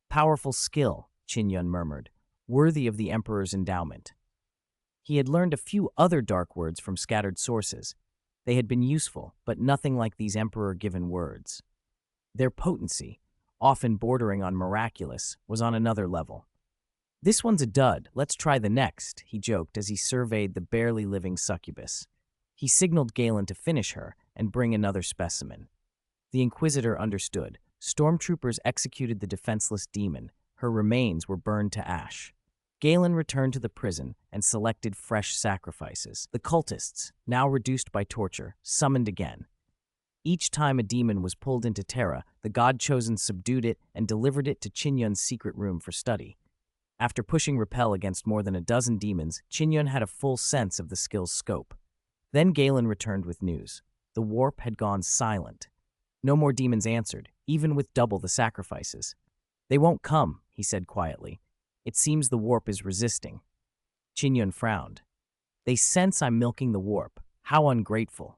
Powerful skill, Qin Yun murmured, worthy of the Emperor's endowment. He had learned a few other dark words from scattered sources. They had been useful, but nothing like these Emperor-given words. Their potency, often bordering on miraculous, was on another level. "This one's a dud, let's try the next," he joked as he surveyed the barely living succubus. He signaled Galen to finish her and bring another specimen. The Inquisitor understood. Stormtroopers executed the defenseless demon. Her remains were burned to ash. Galen returned to the prison and selected fresh sacrifices. The cultists, now reduced by torture, summoned again. Each time a demon was pulled into Terra, the God-chosen subdued it and delivered it to Qin Yun's secret room for study. After pushing Repel against more than a dozen demons, Qin Yun had a full sense of the skill's scope. Then Galen returned with news. The warp had gone silent. No more demons answered, even with double the sacrifices. "They won't come," he said quietly. "It seems the warp is resisting." Qin Yun frowned. "They sense I'm milking the warp. How ungrateful."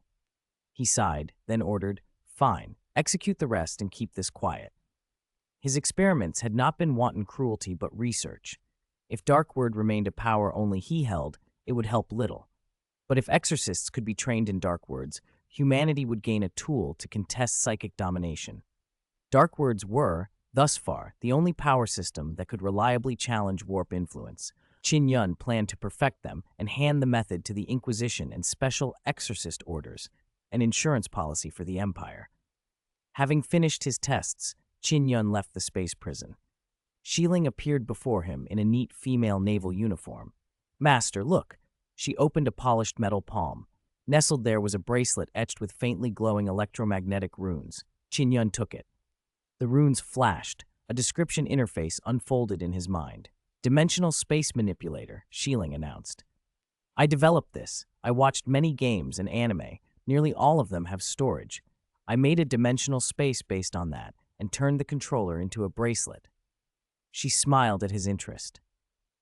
He sighed, then ordered, "Fine, execute the rest and keep this quiet." His experiments had not been wanton cruelty but research. If Darkword remained a power only he held, it would help little. But if exorcists could be trained in dark words, humanity would gain a tool to contest psychic domination. Dark words were, thus far, the only power system that could reliably challenge warp influence. Qin Yun planned to perfect them and hand the method to the Inquisition and special exorcist orders, an insurance policy for the Empire. Having finished his tests, Qin Yun left the space prison. Shieling appeared before him in a neat female naval uniform. "Master, look." She opened a polished metal palm. Nestled there was a bracelet etched with faintly glowing electromagnetic runes. Qin Yun took it. The runes flashed. A description interface unfolded in his mind. "Dimensional space manipulator," Shieling announced. "I developed this. I watched many games and anime. Nearly all of them have storage. I made a dimensional space based on that and turned the controller into a bracelet." She smiled at his interest.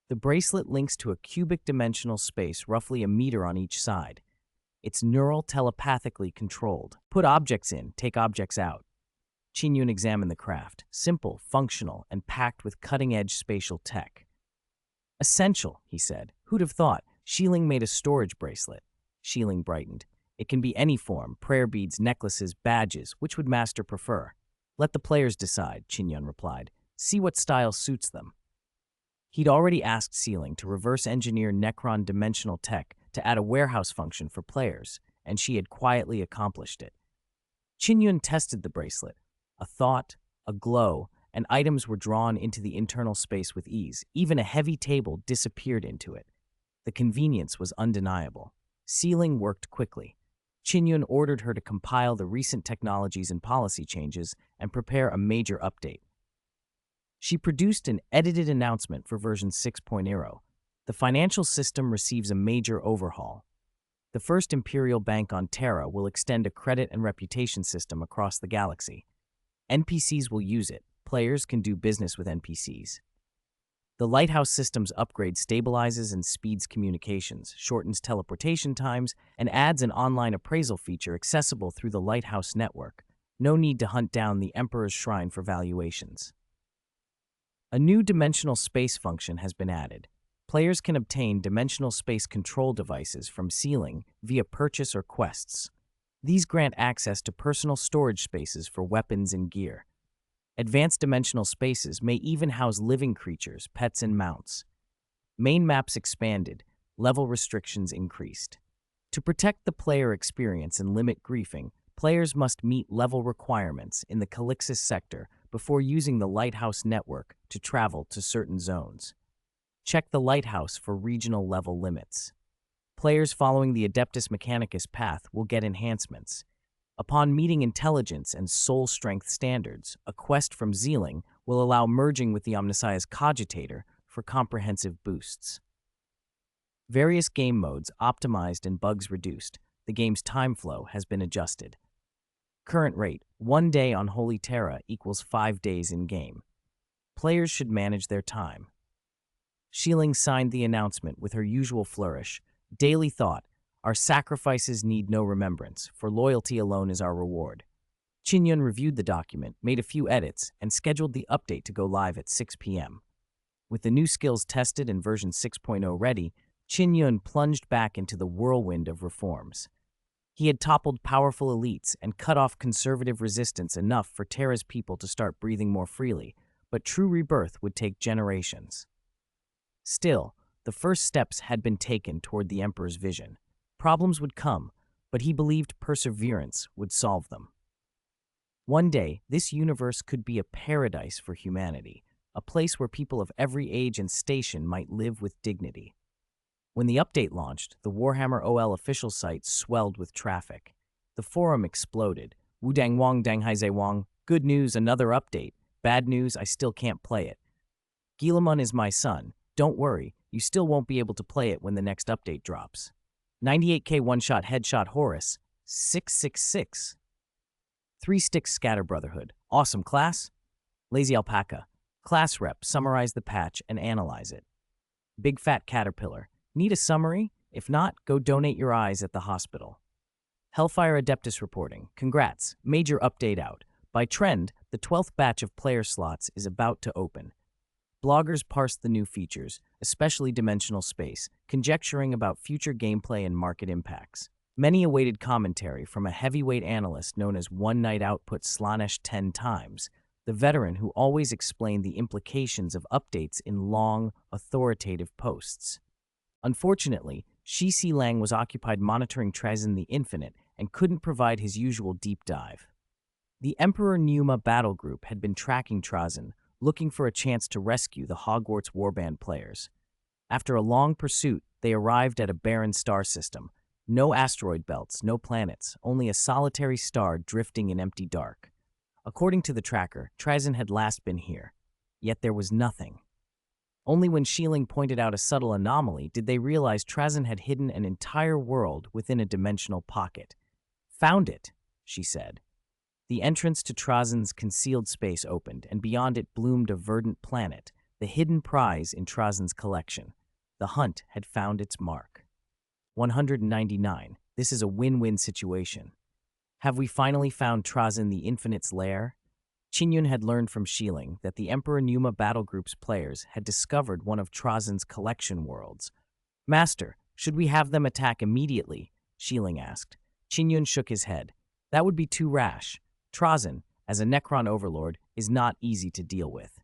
The bracelet links to a cubic dimensional space roughly a meter on each side. It's neural telepathically controlled. Put objects in, take objects out. Qin Yun examined the craft, simple, functional, and packed with cutting-edge spatial tech. "Essential," he said. "Who'd have thought?" Shieling made a storage bracelet. Shieling brightened. "It can be any form, prayer beads, necklaces, badges. Which would Master prefer?" "Let the players decide," Qin Yun replied. "See what style suits them." He'd already asked Sealing to reverse engineer Necron dimensional tech to add a warehouse function for players, and she had quietly accomplished it. Qin Yun tested the bracelet. A thought, a glow, and items were drawn into the internal space with ease. Even a heavy table disappeared into it. The convenience was undeniable. Sealing worked quickly. Qin Yun ordered her to compile the recent technologies and policy changes and prepare a major update. She produced an edited announcement for version 6.0. The financial system receives a major overhaul. The first Imperial Bank on Terra will extend a credit and reputation system across the galaxy. NPCs will use it. Players can do business with NPCs. The Lighthouse system's upgrade stabilizes and speeds communications, shortens teleportation times, and adds an online appraisal feature accessible through the Lighthouse network. No need to hunt down the Emperor's Shrine for valuations. A new dimensional space function has been added. Players can obtain dimensional space control devices from Sealing via purchase or quests. These grant access to personal storage spaces for weapons and gear. Advanced dimensional spaces may even house living creatures, pets, and mounts. Main maps expanded, level restrictions increased. To protect the player experience and limit griefing, players must meet level requirements in the Calixis sector before using the Lighthouse network to travel to certain zones. Check the Lighthouse for regional level limits. Players following the Adeptus Mechanicus path will get enhancements. Upon meeting intelligence and soul strength standards, a quest from Sealing will allow merging with the Omnissiah's Cogitator for comprehensive boosts. Various game modes optimized and bugs reduced. The game's time flow has been adjusted. Current rate, 1 day on Holy Terra equals 5 days in-game. Players should manage their time. Shieling signed the announcement with her usual flourish. Daily thought, our sacrifices need no remembrance, for loyalty alone is our reward. Qin Yun reviewed the document, made a few edits, and scheduled the update to go live at 6 p.m. With the new skills tested and version 6.0 ready, Qin Yun plunged back into the whirlwind of reforms. He had toppled powerful elites and cut off conservative resistance enough for Terra's people to start breathing more freely, but true rebirth would take generations. Still, the first steps had been taken toward the Emperor's vision. Problems would come, but he believed perseverance would solve them. One day, this universe could be a paradise for humanity, a place where people of every age and station might live with dignity. When the update launched, the Warhammer OL official site swelled with traffic. The forum exploded. Wudang Wang Dang Haizai Wang, good news, another update. Bad news, I still can't play it. Guillemon is my son. Don't worry, you still won't be able to play it when the next update drops. 98k one-shot headshot Horus, 666. 3-stick scatter brotherhood, awesome class. Lazy alpaca, class rep, summarize the patch and analyze it. Big fat caterpillar, need a summary? If not, go donate your eyes at the hospital. Hellfire Adeptus reporting, congrats, major update out. By trend, the 12th batch of player slots is about to open. Bloggers parsed the new features, especially dimensional space, conjecturing about future gameplay and market impacts. Many awaited commentary from a heavyweight analyst known as One Night Output Slanesh 10 times, the veteran who always explained the implications of updates in long, authoritative posts. Unfortunately, Shi Lang was occupied monitoring Trazyn the Infinite and couldn't provide his usual deep dive. The Emperor Numa battle group had been tracking Trazyn, looking for a chance to rescue the Hogwarts Warband players. After a long pursuit, they arrived at a barren star system. No asteroid belts, no planets, only a solitary star drifting in empty dark. According to the tracker, Trazyn had last been here. Yet there was nothing. Only when Shieling pointed out a subtle anomaly did they realize Trazyn had hidden an entire world within a dimensional pocket. Found it, she said. The entrance to Trazyn's concealed space opened, and beyond it bloomed a verdant planet, the hidden prize in Trazyn's collection. The hunt had found its mark. 199. This is a win-win situation. Have we finally found Trazyn the Infinite's lair? Qin Yun had learned from Shieling that the Emperor Numa battle group's players had discovered one of Trazyn's collection worlds. Master, should we have them attack immediately? Shieling asked. Qin Yun shook his head. That would be too rash. Trazyn, as a Necron overlord, is not easy to deal with.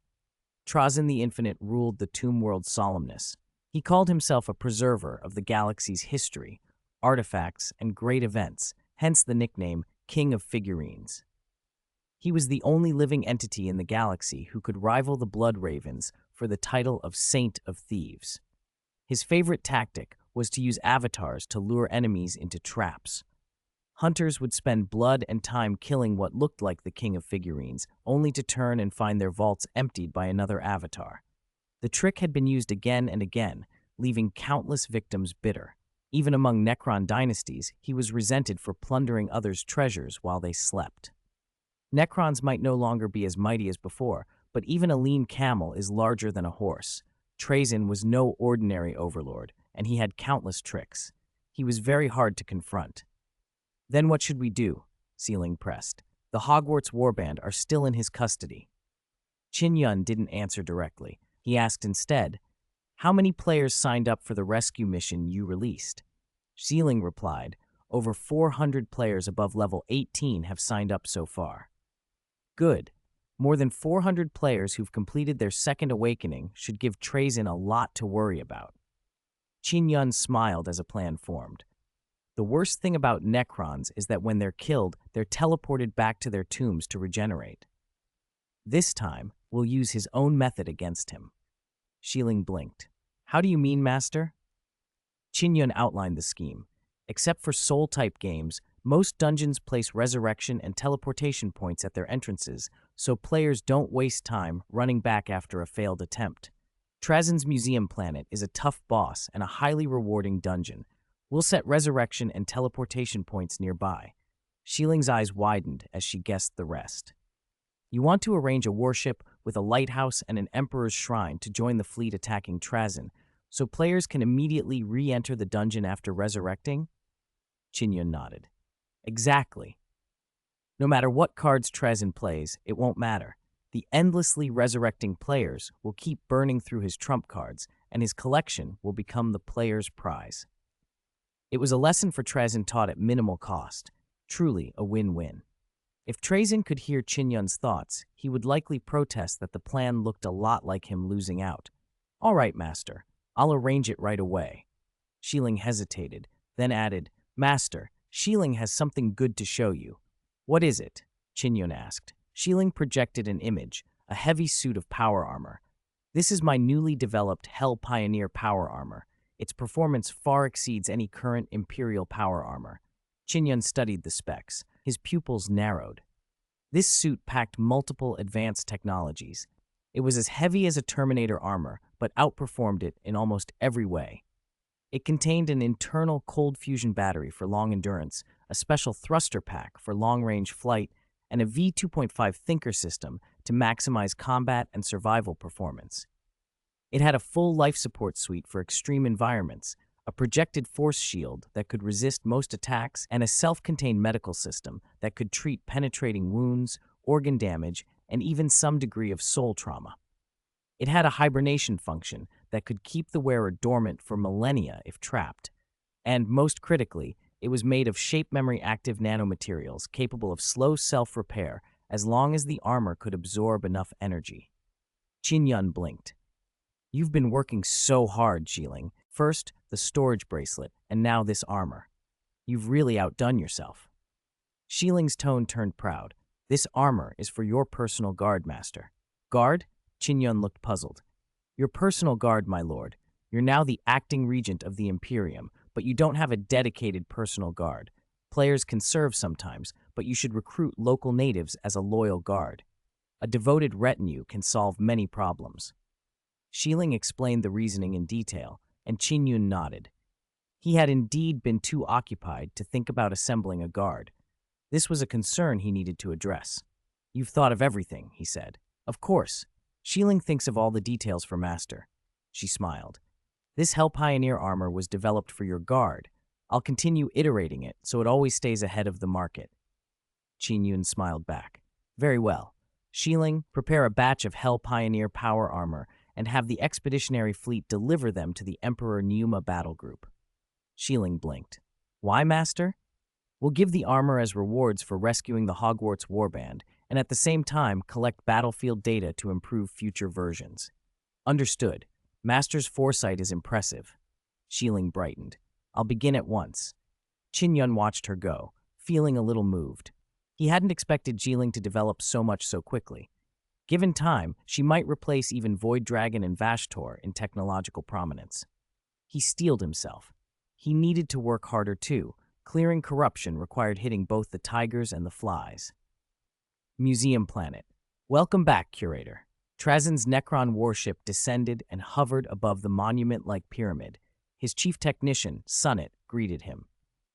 Trazyn the Infinite ruled the Tomb World's solemnness. He called himself a preserver of the galaxy's history, artifacts, and great events, hence the nickname King of Figurines. He was the only living entity in the galaxy who could rival the Blood Ravens for the title of Saint of Thieves. His favorite tactic was to use avatars to lure enemies into traps. Hunters would spend blood and time killing what looked like the King of Figurines, only to turn and find their vaults emptied by another avatar. The trick had been used again and again, leaving countless victims bitter. Even among Necron dynasties, he was resented for plundering others' treasures while they slept. Necrons might no longer be as mighty as before, but even a lean camel is larger than a horse. Trazyn was no ordinary overlord, and he had countless tricks. He was very hard to confront. Then what should we do? Shieling pressed. The Hogwarts Warband are still in his custody. Qin Yun didn't answer directly. He asked instead, how many players signed up for the rescue mission you released? Shieling replied, over 400 players above level 18 have signed up so far. Good. More than 400 players who've completed their second awakening should give Trazyn a lot to worry about. Qin Yun smiled as a plan formed. The worst thing about Necrons is that when they're killed, they're teleported back to their tombs to regenerate. This time, we'll use his own method against him. Shieling blinked. How do you mean, Master? Qin Yun outlined the scheme. Except for soul-type games, most dungeons place resurrection and teleportation points at their entrances, so players don't waste time running back after a failed attempt. Trazyn's Museum Planet is a tough boss and a highly rewarding dungeon. We'll set resurrection and teleportation points nearby. Shiling's eyes widened as she guessed the rest. You want to arrange a warship with a lighthouse and an emperor's shrine to join the fleet attacking Trazyn, so players can immediately re-enter the dungeon after resurrecting? Qin Yun nodded. Exactly. No matter what cards Trazyn plays, it won't matter. The endlessly resurrecting players will keep burning through his trump cards, and his collection will become the player's prize. It was a lesson for Trazyn taught at minimal cost, truly a win-win. If Trazyn could hear Qin Yun's thoughts, he would likely protest that the plan looked a lot like him losing out. All right, Master, I'll arrange it right away. Shiling hesitated, then added, Master, Shiling has something good to show you. What is it? Qin Yun asked. Shiling projected an image, a heavy suit of power armor. This is my newly developed Hell Pioneer power armor. Its performance far exceeds any current Imperial power armor. Qin Yun studied the specs. His pupils narrowed. This suit packed multiple advanced technologies. It was as heavy as a Terminator armor, but outperformed it in almost every way. It contained an internal cold fusion battery for long endurance, a special thruster pack for long-range flight, and a V2.5 thinker system to maximize combat and survival performance. It had a full life support suite for extreme environments, a projected force shield that could resist most attacks, and a self-contained medical system that could treat penetrating wounds, organ damage, and even some degree of soul trauma. It had a hibernation function that could keep the wearer dormant for millennia if trapped. And most critically, it was made of shape memory active nanomaterials capable of slow self-repair as long as the armor could absorb enough energy. Qin Yun blinked. You've been working so hard, Shiling. First, the storage bracelet, and now this armor. You've really outdone yourself. Shiling's tone turned proud. This armor is for your personal guard, Master. Guard? Qin Yun looked puzzled. Your personal guard, my lord. You're now the acting regent of the Imperium, but you don't have a dedicated personal guard. Players can serve sometimes, but you should recruit local natives as a loyal guard. A devoted retinue can solve many problems. Shiling explained the reasoning in detail, and Qin Yun nodded. He had indeed been too occupied to think about assembling a guard. This was a concern he needed to address. You've thought of everything, he said. Of course. Shiling thinks of all the details for Master. She smiled. This Hell Pioneer armor was developed for your guard. I'll continue iterating it so it always stays ahead of the market. Qin Yun smiled back. Very well. Shiling, prepare a batch of Hell Pioneer power armor and have the expeditionary fleet deliver them to the Emperor Numa battle group. Shiling blinked. Why, Master? We'll give the armor as rewards for rescuing the Hogwarts warband, and at the same time collect battlefield data to improve future versions. Understood. Master's foresight is impressive. Shiling brightened. I'll begin at once. Qin Yun watched her go, feeling a little moved. He hadn't expected Shiling to develop so much so quickly. Given time, she might replace even Void Dragon and Vashtor in technological prominence. He steeled himself. He needed to work harder too. Clearing corruption required hitting both the tigers and the flies. Museum Planet. Welcome back, Curator. Trazyn's Necron warship descended and hovered above the monument-like pyramid. His chief technician, Sunnet, greeted him.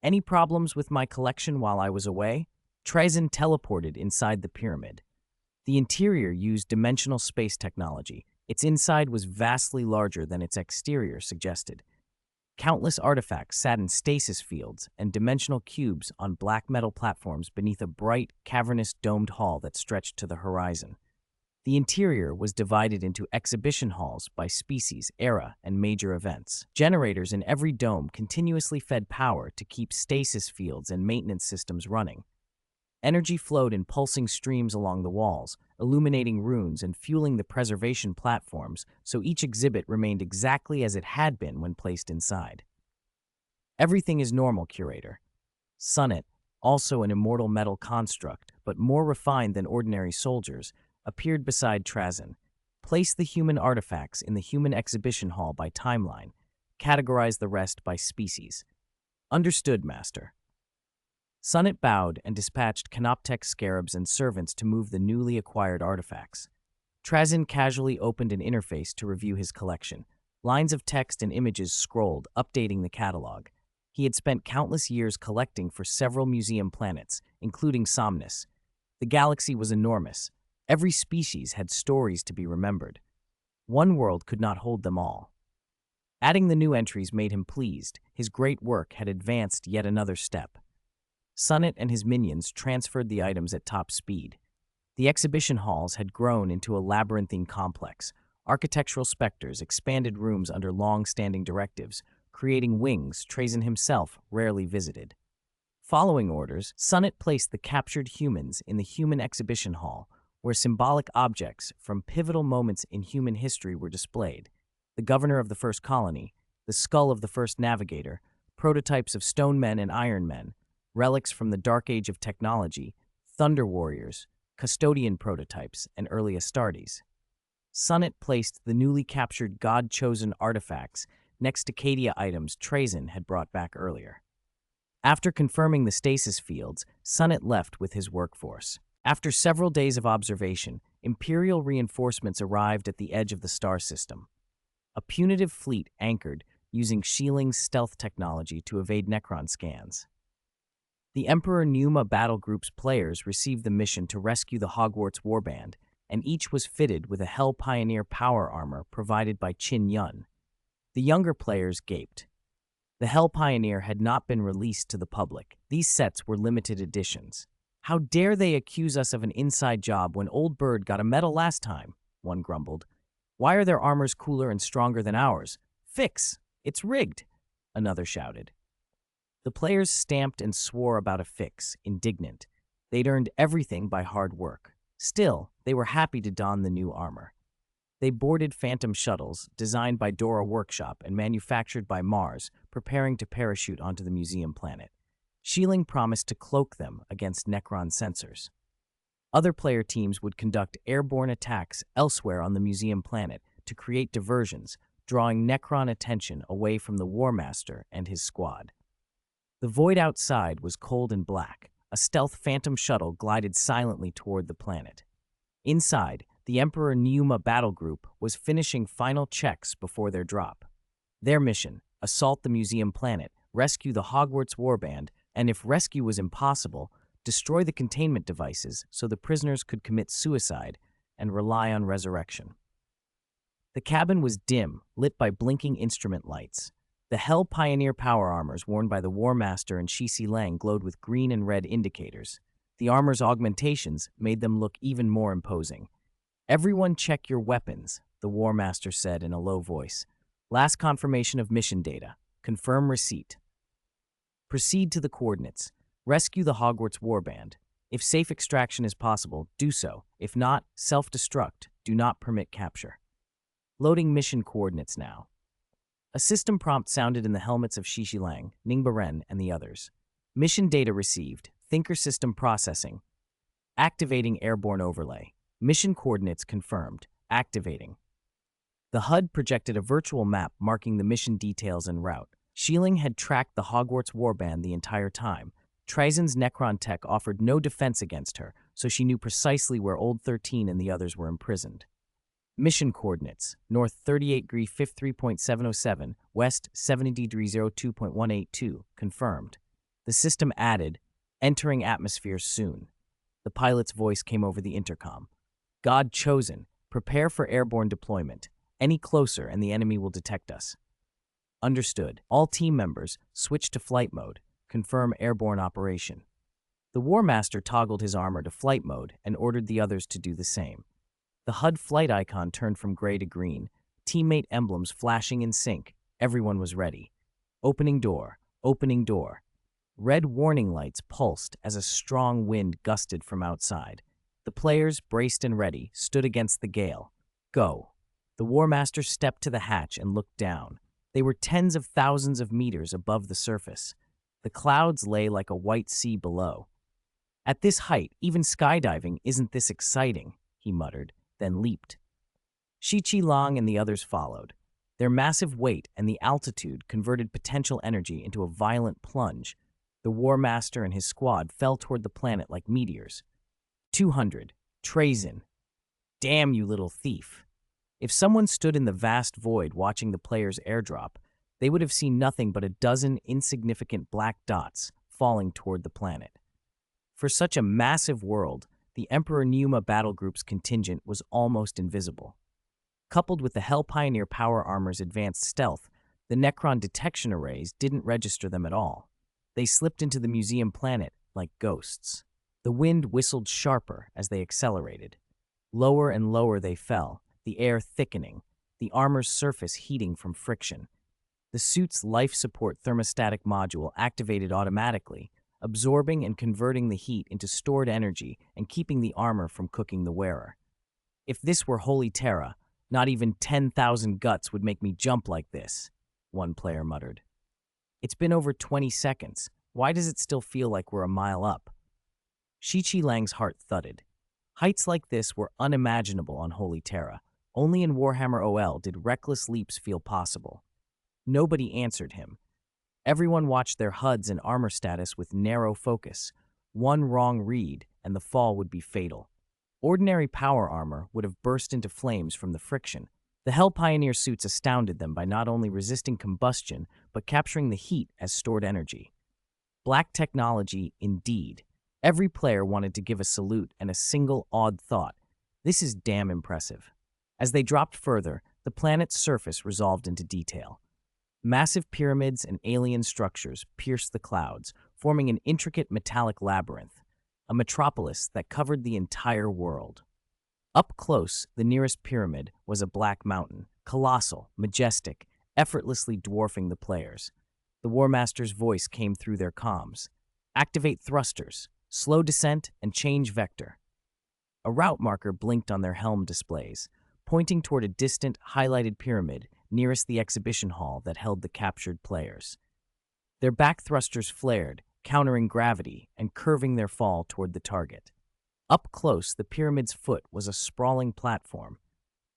Any problems with my collection while I was away? Trazyn teleported inside the pyramid. The interior used dimensional space technology. Its inside was vastly larger than its exterior suggested. Countless artifacts sat in stasis fields and dimensional cubes on black metal platforms beneath a bright, cavernous domed hall that stretched to the horizon. The interior was divided into exhibition halls by species, era, and major events. Generators in every dome continuously fed power to keep stasis fields and maintenance systems running. Energy flowed in pulsing streams along the walls, illuminating runes and fueling the preservation platforms, so each exhibit remained exactly as it had been when placed inside. Everything is normal, Curator. Sunnet, also an immortal metal construct, but more refined than ordinary soldiers, appeared beside Trazyn. Place the human artifacts in the human exhibition hall by timeline. Categorize the rest by species. Understood, Master. Sunnet bowed and dispatched Canoptech scarabs and servants to move the newly acquired artifacts. Trazyn casually opened an interface to review his collection. Lines of text and images scrolled, updating the catalog. He had spent countless years collecting for several museum planets, including Somnus. The galaxy was enormous. Every species had stories to be remembered. One world could not hold them all. Adding the new entries made him pleased. His great work had advanced yet another step. Sunnit and his minions transferred the items at top speed. The exhibition halls had grown into a labyrinthine complex. Architectural specters expanded rooms under long-standing directives, creating wings Trazyn himself rarely visited. Following orders, Sunnit placed the captured humans in the human exhibition hall, where symbolic objects from pivotal moments in human history were displayed. The governor of the first colony, the skull of the first navigator, prototypes of stone men and iron men, relics from the dark age of technology, thunder warriors, custodian prototypes, and early Astartes. Sunnit placed the newly captured god-chosen artifacts next to Cadia items Trazyn had brought back earlier. After confirming the stasis fields, Sunnit left with his workforce. After several days of observation, Imperial reinforcements arrived at the edge of the star system. A punitive fleet anchored, using Sheeling's stealth technology to evade Necron scans. The Emperor Numa battle group's players received the mission to rescue the Hogwarts warband, and each was fitted with a Hell Pioneer power armor provided by Qin Yun. The younger players gaped. The Hell Pioneer had not been released to the public. These sets were limited editions. "How dare they accuse us of an inside job when Old Bird got a medal last time?" one grumbled. "Why are their armors cooler and stronger than ours? Fix! It's rigged!" another shouted. The players stamped and swore about a fix, indignant. They'd earned everything by hard work. Still, they were happy to don the new armor. They boarded Phantom shuttles, designed by Dora Workshop and manufactured by Mars, preparing to parachute onto the museum planet. Sheeling promised to cloak them against Necron sensors. Other player teams would conduct airborne attacks elsewhere on the museum planet to create diversions, drawing Necron attention away from the War Master and his squad. The void outside was cold and black. A stealth Phantom shuttle glided silently toward the planet. Inside, the Emperor Numa battle group was finishing final checks before their drop. Their mission: assault the museum planet, rescue the Hogwarts warband, and if rescue was impossible, destroy the containment devices so the prisoners could commit suicide and rely on resurrection. The cabin was dim, lit by blinking instrument lights. The Hell Pioneer power armors worn by the War Master and Shishi Lang glowed with green and red indicators. The armor's augmentations made them look even more imposing. "Everyone check your weapons," the War Master said in a low voice. "Last confirmation of mission data. Confirm receipt. Proceed to the coordinates. Rescue the Hogwarts warband. If safe extraction is possible, do so. If not, self-destruct. Do not permit capture. Loading mission coordinates now." A system prompt sounded in the helmets of Shishi Lang, Ningbaren, and the others. Mission data received. Thinker system processing. Activating airborne overlay. Mission coordinates confirmed. Activating. The HUD projected a virtual map marking the mission details and route. Sheeling had tracked the Hogwarts warband the entire time. Trazyn's Necron tech offered no defense against her, so she knew precisely where Old 13 and the others were imprisoned. Mission coordinates: north 38° 53.707, west 70° 02.182, confirmed. The system added, "Entering atmosphere soon." The pilot's voice came over the intercom. "God chosen, prepare for airborne deployment. Any closer and the enemy will detect us." Understood. All team members, switch to flight mode. Confirm airborne operation. The War Master toggled his armor to flight mode and ordered the others to do the same. The HUD flight icon turned from gray to green, teammate emblems flashing in sync. Everyone was ready. Opening door, opening door. Red warning lights pulsed as a strong wind gusted from outside. The players, braced and ready, stood against the gale. Go. The War Master stepped to the hatch and looked down. They were tens of thousands of meters above the surface. The clouds lay like a white sea below. "At this height, even skydiving isn't this exciting," he muttered, then leaped. Shichi Lang and the others followed. Their massive weight and the altitude converted potential energy into a violent plunge. The War Master and his squad fell toward the planet like meteors. 200. Trazyn. "Damn you, little thief." If someone stood in the vast void watching the players' airdrop, they would have seen nothing but a dozen insignificant black dots falling toward the planet. For such a massive world, the Emperor Numa battle group's contingent was almost invisible. Coupled with the Hell Pioneer power armor's advanced stealth, the Necron detection arrays didn't register them at all. They slipped into the museum planet like ghosts. The wind whistled sharper as they accelerated. Lower and lower they fell, the air thickening, the armor's surface heating from friction. The suit's life support thermostatic module activated automatically, absorbing and converting the heat into stored energy and keeping the armor from cooking the wearer. If this were Holy Terra, not even 10,000 guts would make me jump like this, one player muttered. It's been over 20 seconds. Why does it still feel like we're a mile up? Shi Lang's heart thudded. Heights like this were unimaginable on Holy Terra. Only in Warhammer OL did reckless leaps feel possible. Nobody answered him. Everyone watched their HUDs and armor status with narrow focus. One wrong read, and the fall would be fatal. Ordinary power armor would have burst into flames from the friction. The Hell Pioneer suits astounded them by not only resisting combustion, but capturing the heat as stored energy. Black technology, indeed. Every player wanted to give a salute and a single awed thought. This is damn impressive. As they dropped further, the planet's surface resolved into detail. Massive pyramids and alien structures pierced the clouds, forming an intricate metallic labyrinth, a metropolis that covered the entire world. Up close, the nearest pyramid was a black mountain, colossal, majestic, effortlessly dwarfing the players. The War Master's voice came through their comms. Activate thrusters, slow descent, and change vector. A route marker blinked on their helm displays, pointing toward a distant, highlighted pyramid nearest the exhibition hall that held the captured players. Their back thrusters flared, countering gravity and curving their fall toward the target. Up close, the pyramid's foot was a sprawling platform.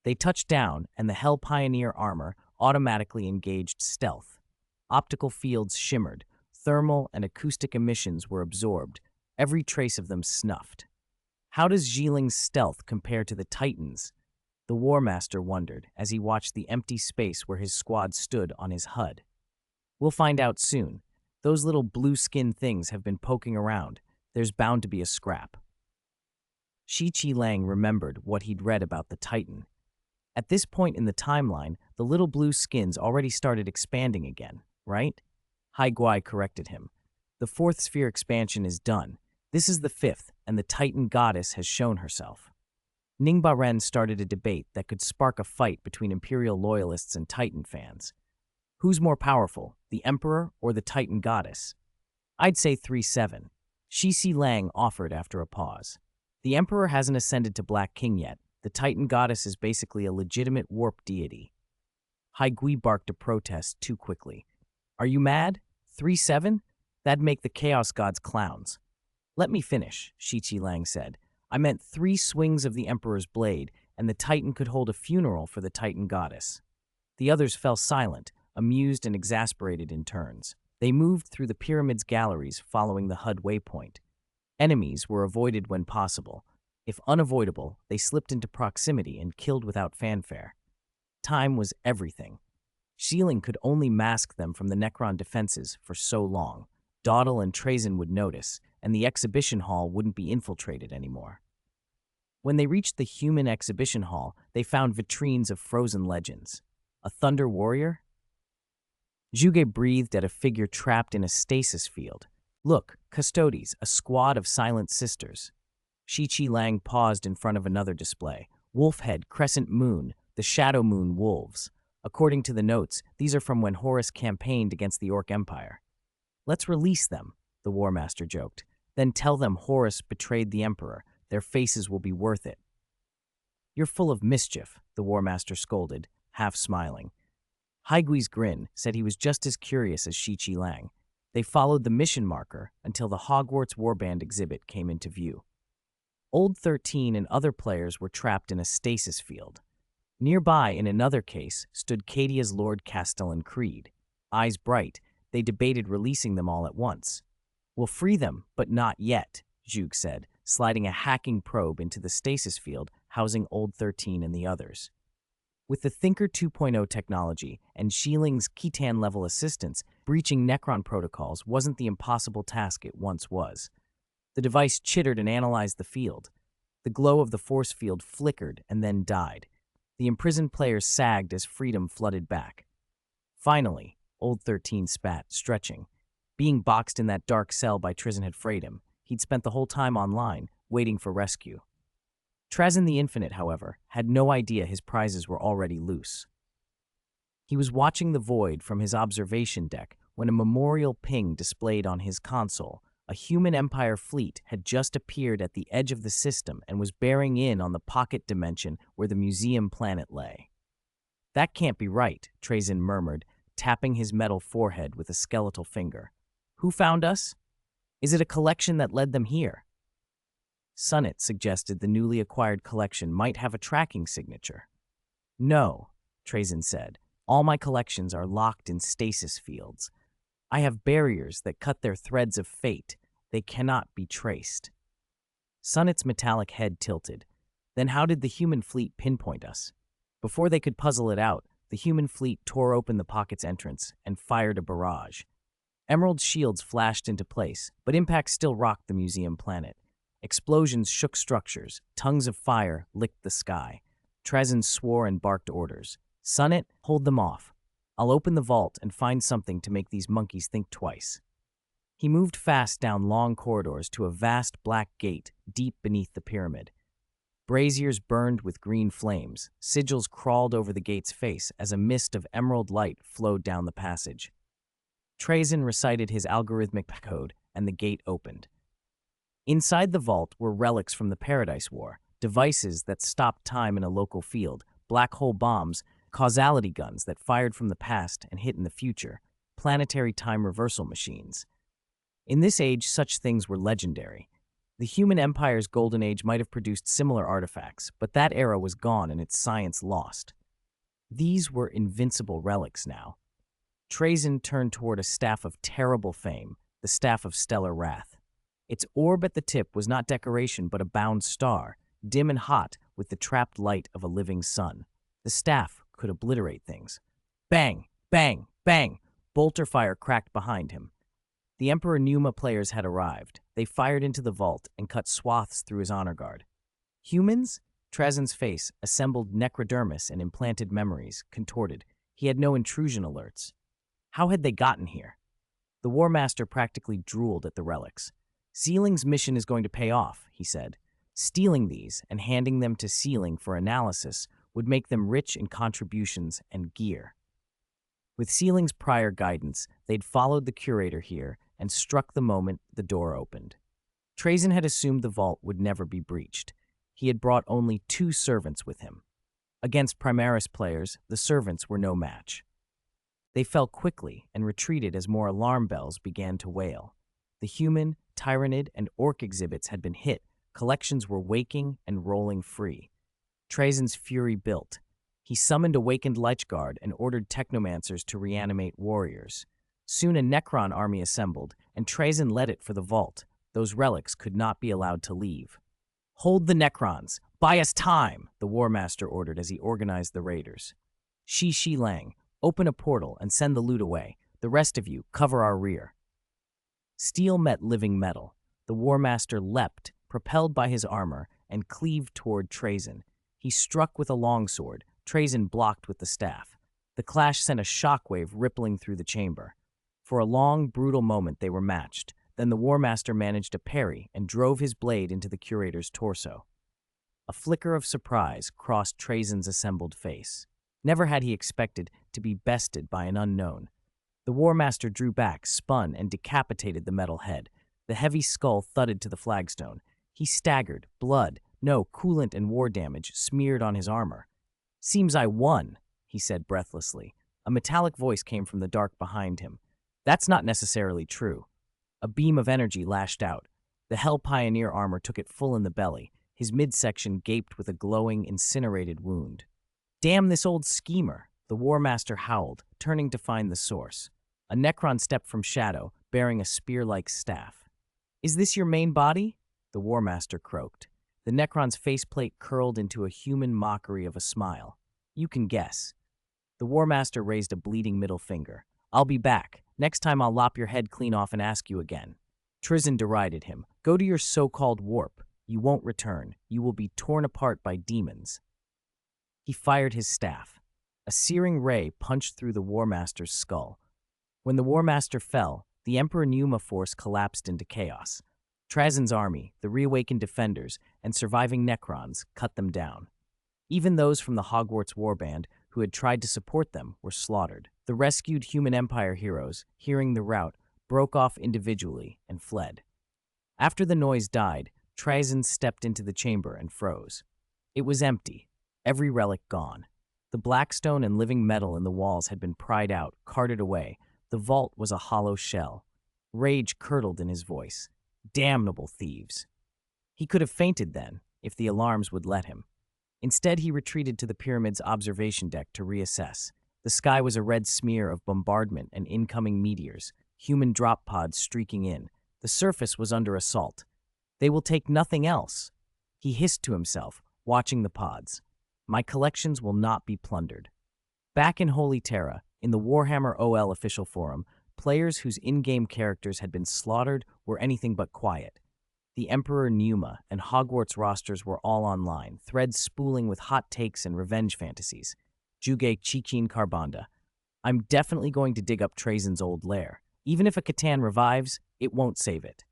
They touched down, and the Hell Pioneer armor automatically engaged stealth. Optical fields shimmered, thermal and acoustic emissions were absorbed, every trace of them snuffed. How does Zhiling's stealth compare to the Titans? The War Master wondered as he watched the empty space where his squad stood on his HUD. We'll find out soon. Those little blue-skinned things have been poking around. There's bound to be a scrap. Shi Lang remembered what he'd read about the Titan. At this point in the timeline, the little blue skins already started expanding again, right? Hai Guai corrected him. The fourth sphere expansion is done. This is the fifth, and the Titan goddess has shown herself. Ningba Ren started a debate that could spark a fight between Imperial loyalists and Titan fans. Who's more powerful, the Emperor or the Titan goddess? I'd say 3-7. Shi Lang offered after a pause. The Emperor hasn't ascended to Black King yet. The Titan goddess is basically a legitimate warp deity. Hai Gui barked a protest too quickly. Are you mad? 3-7? That'd make the Chaos Gods clowns. Let me finish, Shi Lang said. I meant 3 swings of the Emperor's blade, and the Titan could hold a funeral for the Titan goddess. The others fell silent, amused and exasperated in turns. They moved through the pyramid's galleries following the HUD waypoint. Enemies were avoided when possible. If unavoidable, they slipped into proximity and killed without fanfare. Time was everything. Shiling could only mask them from the Necron defenses for so long. Dawdle and Trazen would notice, and the exhibition hall wouldn't be infiltrated anymore. When they reached the human exhibition hall, they found vitrines of frozen legends. A Thunder Warrior? Zhuge breathed at a figure trapped in a stasis field. Look, Custodes, a squad of silent sisters. Shi Lang paused in front of another display. Wolfhead, Crescent Moon, the Shadow Moon Wolves. According to the notes, these are from when Horus campaigned against the Orc Empire. Let's release them, the War Master joked. Then tell them Horus betrayed the Emperor. Their faces will be worth it. You're full of mischief, the War Master scolded, half smiling. Hai Gui's grin said he was just as curious as Shi Lang. They followed the mission marker until the Hogwarts Warband exhibit came into view. Old 13 and other players were trapped in a stasis field. Nearby, in another case, stood Cadia's Lord Castellan Creed. Eyes bright, they debated releasing them all at once. We'll free them, but not yet, Zhuge said, sliding a hacking probe into the stasis field housing Old 13 and the others. With the Thinker 2.0 technology and Shiling's Khitan-level assistance, breaching Necron protocols wasn't the impossible task it once was. The device chittered and analyzed the field. The glow of the force field flickered and then died. The imprisoned players sagged as freedom flooded back. Finally, Old 13 spat, stretching. Being boxed in that dark cell by Trizin had frayed him. He'd spent the whole time online, waiting for rescue. Trazin the Infinite, however, had no idea his prizes were already loose. He was watching the void from his observation deck when a memorial ping displayed on his console. A human Empire fleet had just appeared at the edge of the system and was bearing in on the pocket dimension where the museum planet lay. "That can't be right," Trazin murmured, tapping his metal forehead with a skeletal finger. "Who found us? Is it a collection that led them here?" Sunnit suggested the newly acquired collection might have a tracking signature. "No," Trazin said. "All my collections are locked in stasis fields. I have barriers that cut their threads of fate. They cannot be traced." Sunnit's metallic head tilted. "Then how did the human fleet pinpoint us?" Before they could puzzle it out, the human fleet tore open the pocket's entrance and fired a barrage. Emerald shields flashed into place, but impact still rocked the museum planet. Explosions shook structures, tongues of fire licked the sky. Trazin swore and barked orders. "Sunnit, hold them off. I'll open the vault and find something to make these monkeys think twice." He moved fast down long corridors to a vast black gate deep beneath the pyramid. Braziers burned with green flames. Sigils crawled over the gate's face as a mist of emerald light flowed down the passage. Trazin recited his algorithmic code, and the gate opened. Inside the vault were relics from the Paradise War, devices that stopped time in a local field, black hole bombs, causality guns that fired from the past and hit in the future, planetary time reversal machines. In this age, such things were legendary. The human empire's golden age might have produced similar artifacts, but that era was gone and its science lost. These were invincible relics now. Trazin turned toward a staff of terrible fame, the Staff of Stellar Wrath. Its orb at the tip was not decoration but a bound star, dim and hot with the trapped light of a living sun. The staff could obliterate things. Bang! Bang! Bang! Bolter fire cracked behind him. The Emperor Numa players had arrived. They fired into the vault and cut swaths through his honor guard. Humans? Trazin's face, assembled necrodermis and implanted memories, contorted. He had no intrusion alerts. How had they gotten here? The War Master practically drooled at the relics. "Sealing's mission is going to pay off," he said. "Stealing these and handing them to Sealing for analysis would make them rich in contributions and gear." With Sealing's prior guidance, they'd followed the curator here and struck the moment the door opened. Trazin had assumed the vault would never be breached. He had brought only 2 servants with him. Against Primaris players, the servants were no match. They fell quickly and retreated as more alarm bells began to wail. The human, tyrantid, and orc exhibits had been hit. Collections were waking and rolling free. Trazin's fury built. He summoned awakened Leichguard and ordered technomancers to reanimate warriors. Soon a Necron army assembled, and Trazin led it for the vault. Those relics could not be allowed to leave. "Hold the Necrons! Buy us time!" the War Master ordered as he organized the raiders. Shi Lang, open a portal and send the loot away. The rest of you, cover our rear." Steel met living metal. The War Master leapt, propelled by his armor, and cleaved toward Trazin. He struck with a longsword. Trazin blocked with the staff. The clash sent a shockwave rippling through the chamber. For a long, brutal moment they were matched. Then the War Master managed a parry and drove his blade into the curator's torso. A flicker of surprise crossed Trazin's assembled face. Never had he expected to be bested by an unknown. The War Master drew back, spun, and decapitated the metal head. The heavy skull thudded to the flagstone. He staggered, blood, no, coolant and war damage smeared on his armor. "Seems I won," he said breathlessly. A metallic voice came from the dark behind him. "That's not necessarily true." A beam of energy lashed out. The Hell Pioneer armor took it full in the belly. His midsection gaped with a glowing, incinerated wound. "Damn this old schemer," the War Master howled, turning to find the source. A Necron stepped from shadow, bearing a spear-like staff. "Is this your main body?" the War Master croaked. The Necron's faceplate curled into a human mockery of a smile. You can guess. The War Master raised a bleeding middle finger. I'll be back. Next time I'll lop your head clean off and ask you again. Trizin derided him. Go to your so-called warp. You won't return. You will be torn apart by demons. He fired his staff. A searing ray punched through the War Master's skull. When the War Master fell, the Emperor Numa force collapsed into chaos. Trazin's army, the reawakened defenders, and surviving Necrons cut them down. Even those from the Hogwarts warband who had tried to support them were slaughtered. The rescued Human Empire heroes, hearing the rout, broke off individually and fled. After the noise died, Trazin stepped into the chamber and froze. It was empty, every relic gone. The blackstone and living metal in the walls had been pried out, carted away. The vault was a hollow shell. Rage curdled in his voice. Damnable thieves. He could have fainted then, if the alarms would let him. Instead, he retreated to the pyramid's observation deck to reassess. The sky was a red smear of bombardment and incoming meteors, human drop pods streaking in. The surface was under assault. They will take nothing else. He hissed to himself, watching the pods. My collections will not be plundered. Back in Holy Terra, in the Warhammer OL official forum, players whose in-game characters had been slaughtered were anything but quiet. The Emperor Numa and Hogwarts rosters were all online, threads spooling with hot takes and revenge fantasies. Juge Chichin Carbanda. I'm definitely going to dig up Trazin's old lair. Even if a Catan revives, it won't save it.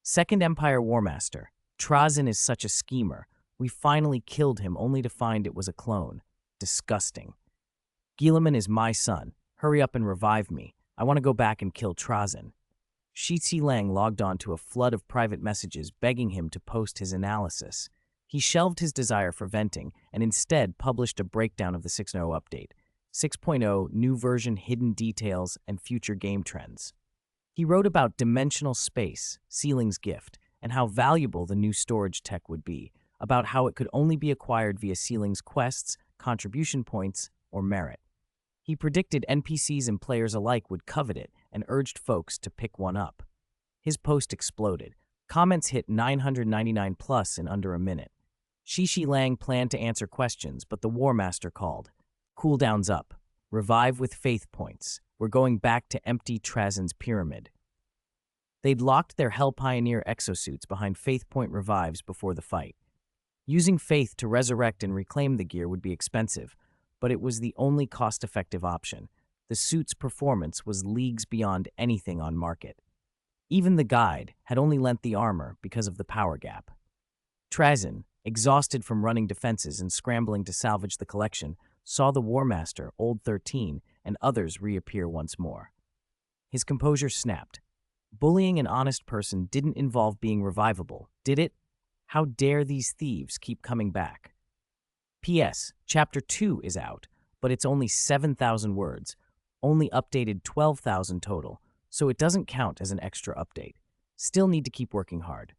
Second Empire Warmaster. Trazin is such a schemer. We finally killed him only to find it was a clone. Disgusting. Guilliman is my son. Hurry up and revive me. I want to go back and kill Trazin. Shitsi Lang logged on to a flood of private messages begging him to post his analysis. He shelved his desire for venting and instead published a breakdown of the 6.0 update, 6.0 new version hidden details and future game trends. He wrote about dimensional space, Sealing's gift, and how valuable the new storage tech would be, about how it could only be acquired via Sealing's quests, contribution points, or merit. He predicted NPCs and players alike would covet it and urged folks to pick one up. His post exploded. Comments hit 999 plus in under a minute. Shishi Lang planned to answer questions, but the War Master called. Cooldown's up. Revive with faith points. We're going back to empty Trazin's pyramid. They'd locked their Hell Pioneer exosuits behind faith point revives before the fight. Using faith to resurrect and reclaim the gear would be expensive, but it was the only cost-effective option. The suit's performance was leagues beyond anything on market. Even the guide had only lent the armor because of the power gap. Trazin, exhausted from running defenses and scrambling to salvage the collection, saw the War Master, Old 13, and others reappear once more. His composure snapped. Bullying an honest person didn't involve being revivable, did it? How dare these thieves keep coming back? P.S. Chapter 2 is out, but it's only 7,000 words, only updated 12,000 total, so it doesn't count as an extra update. Still need to keep working hard.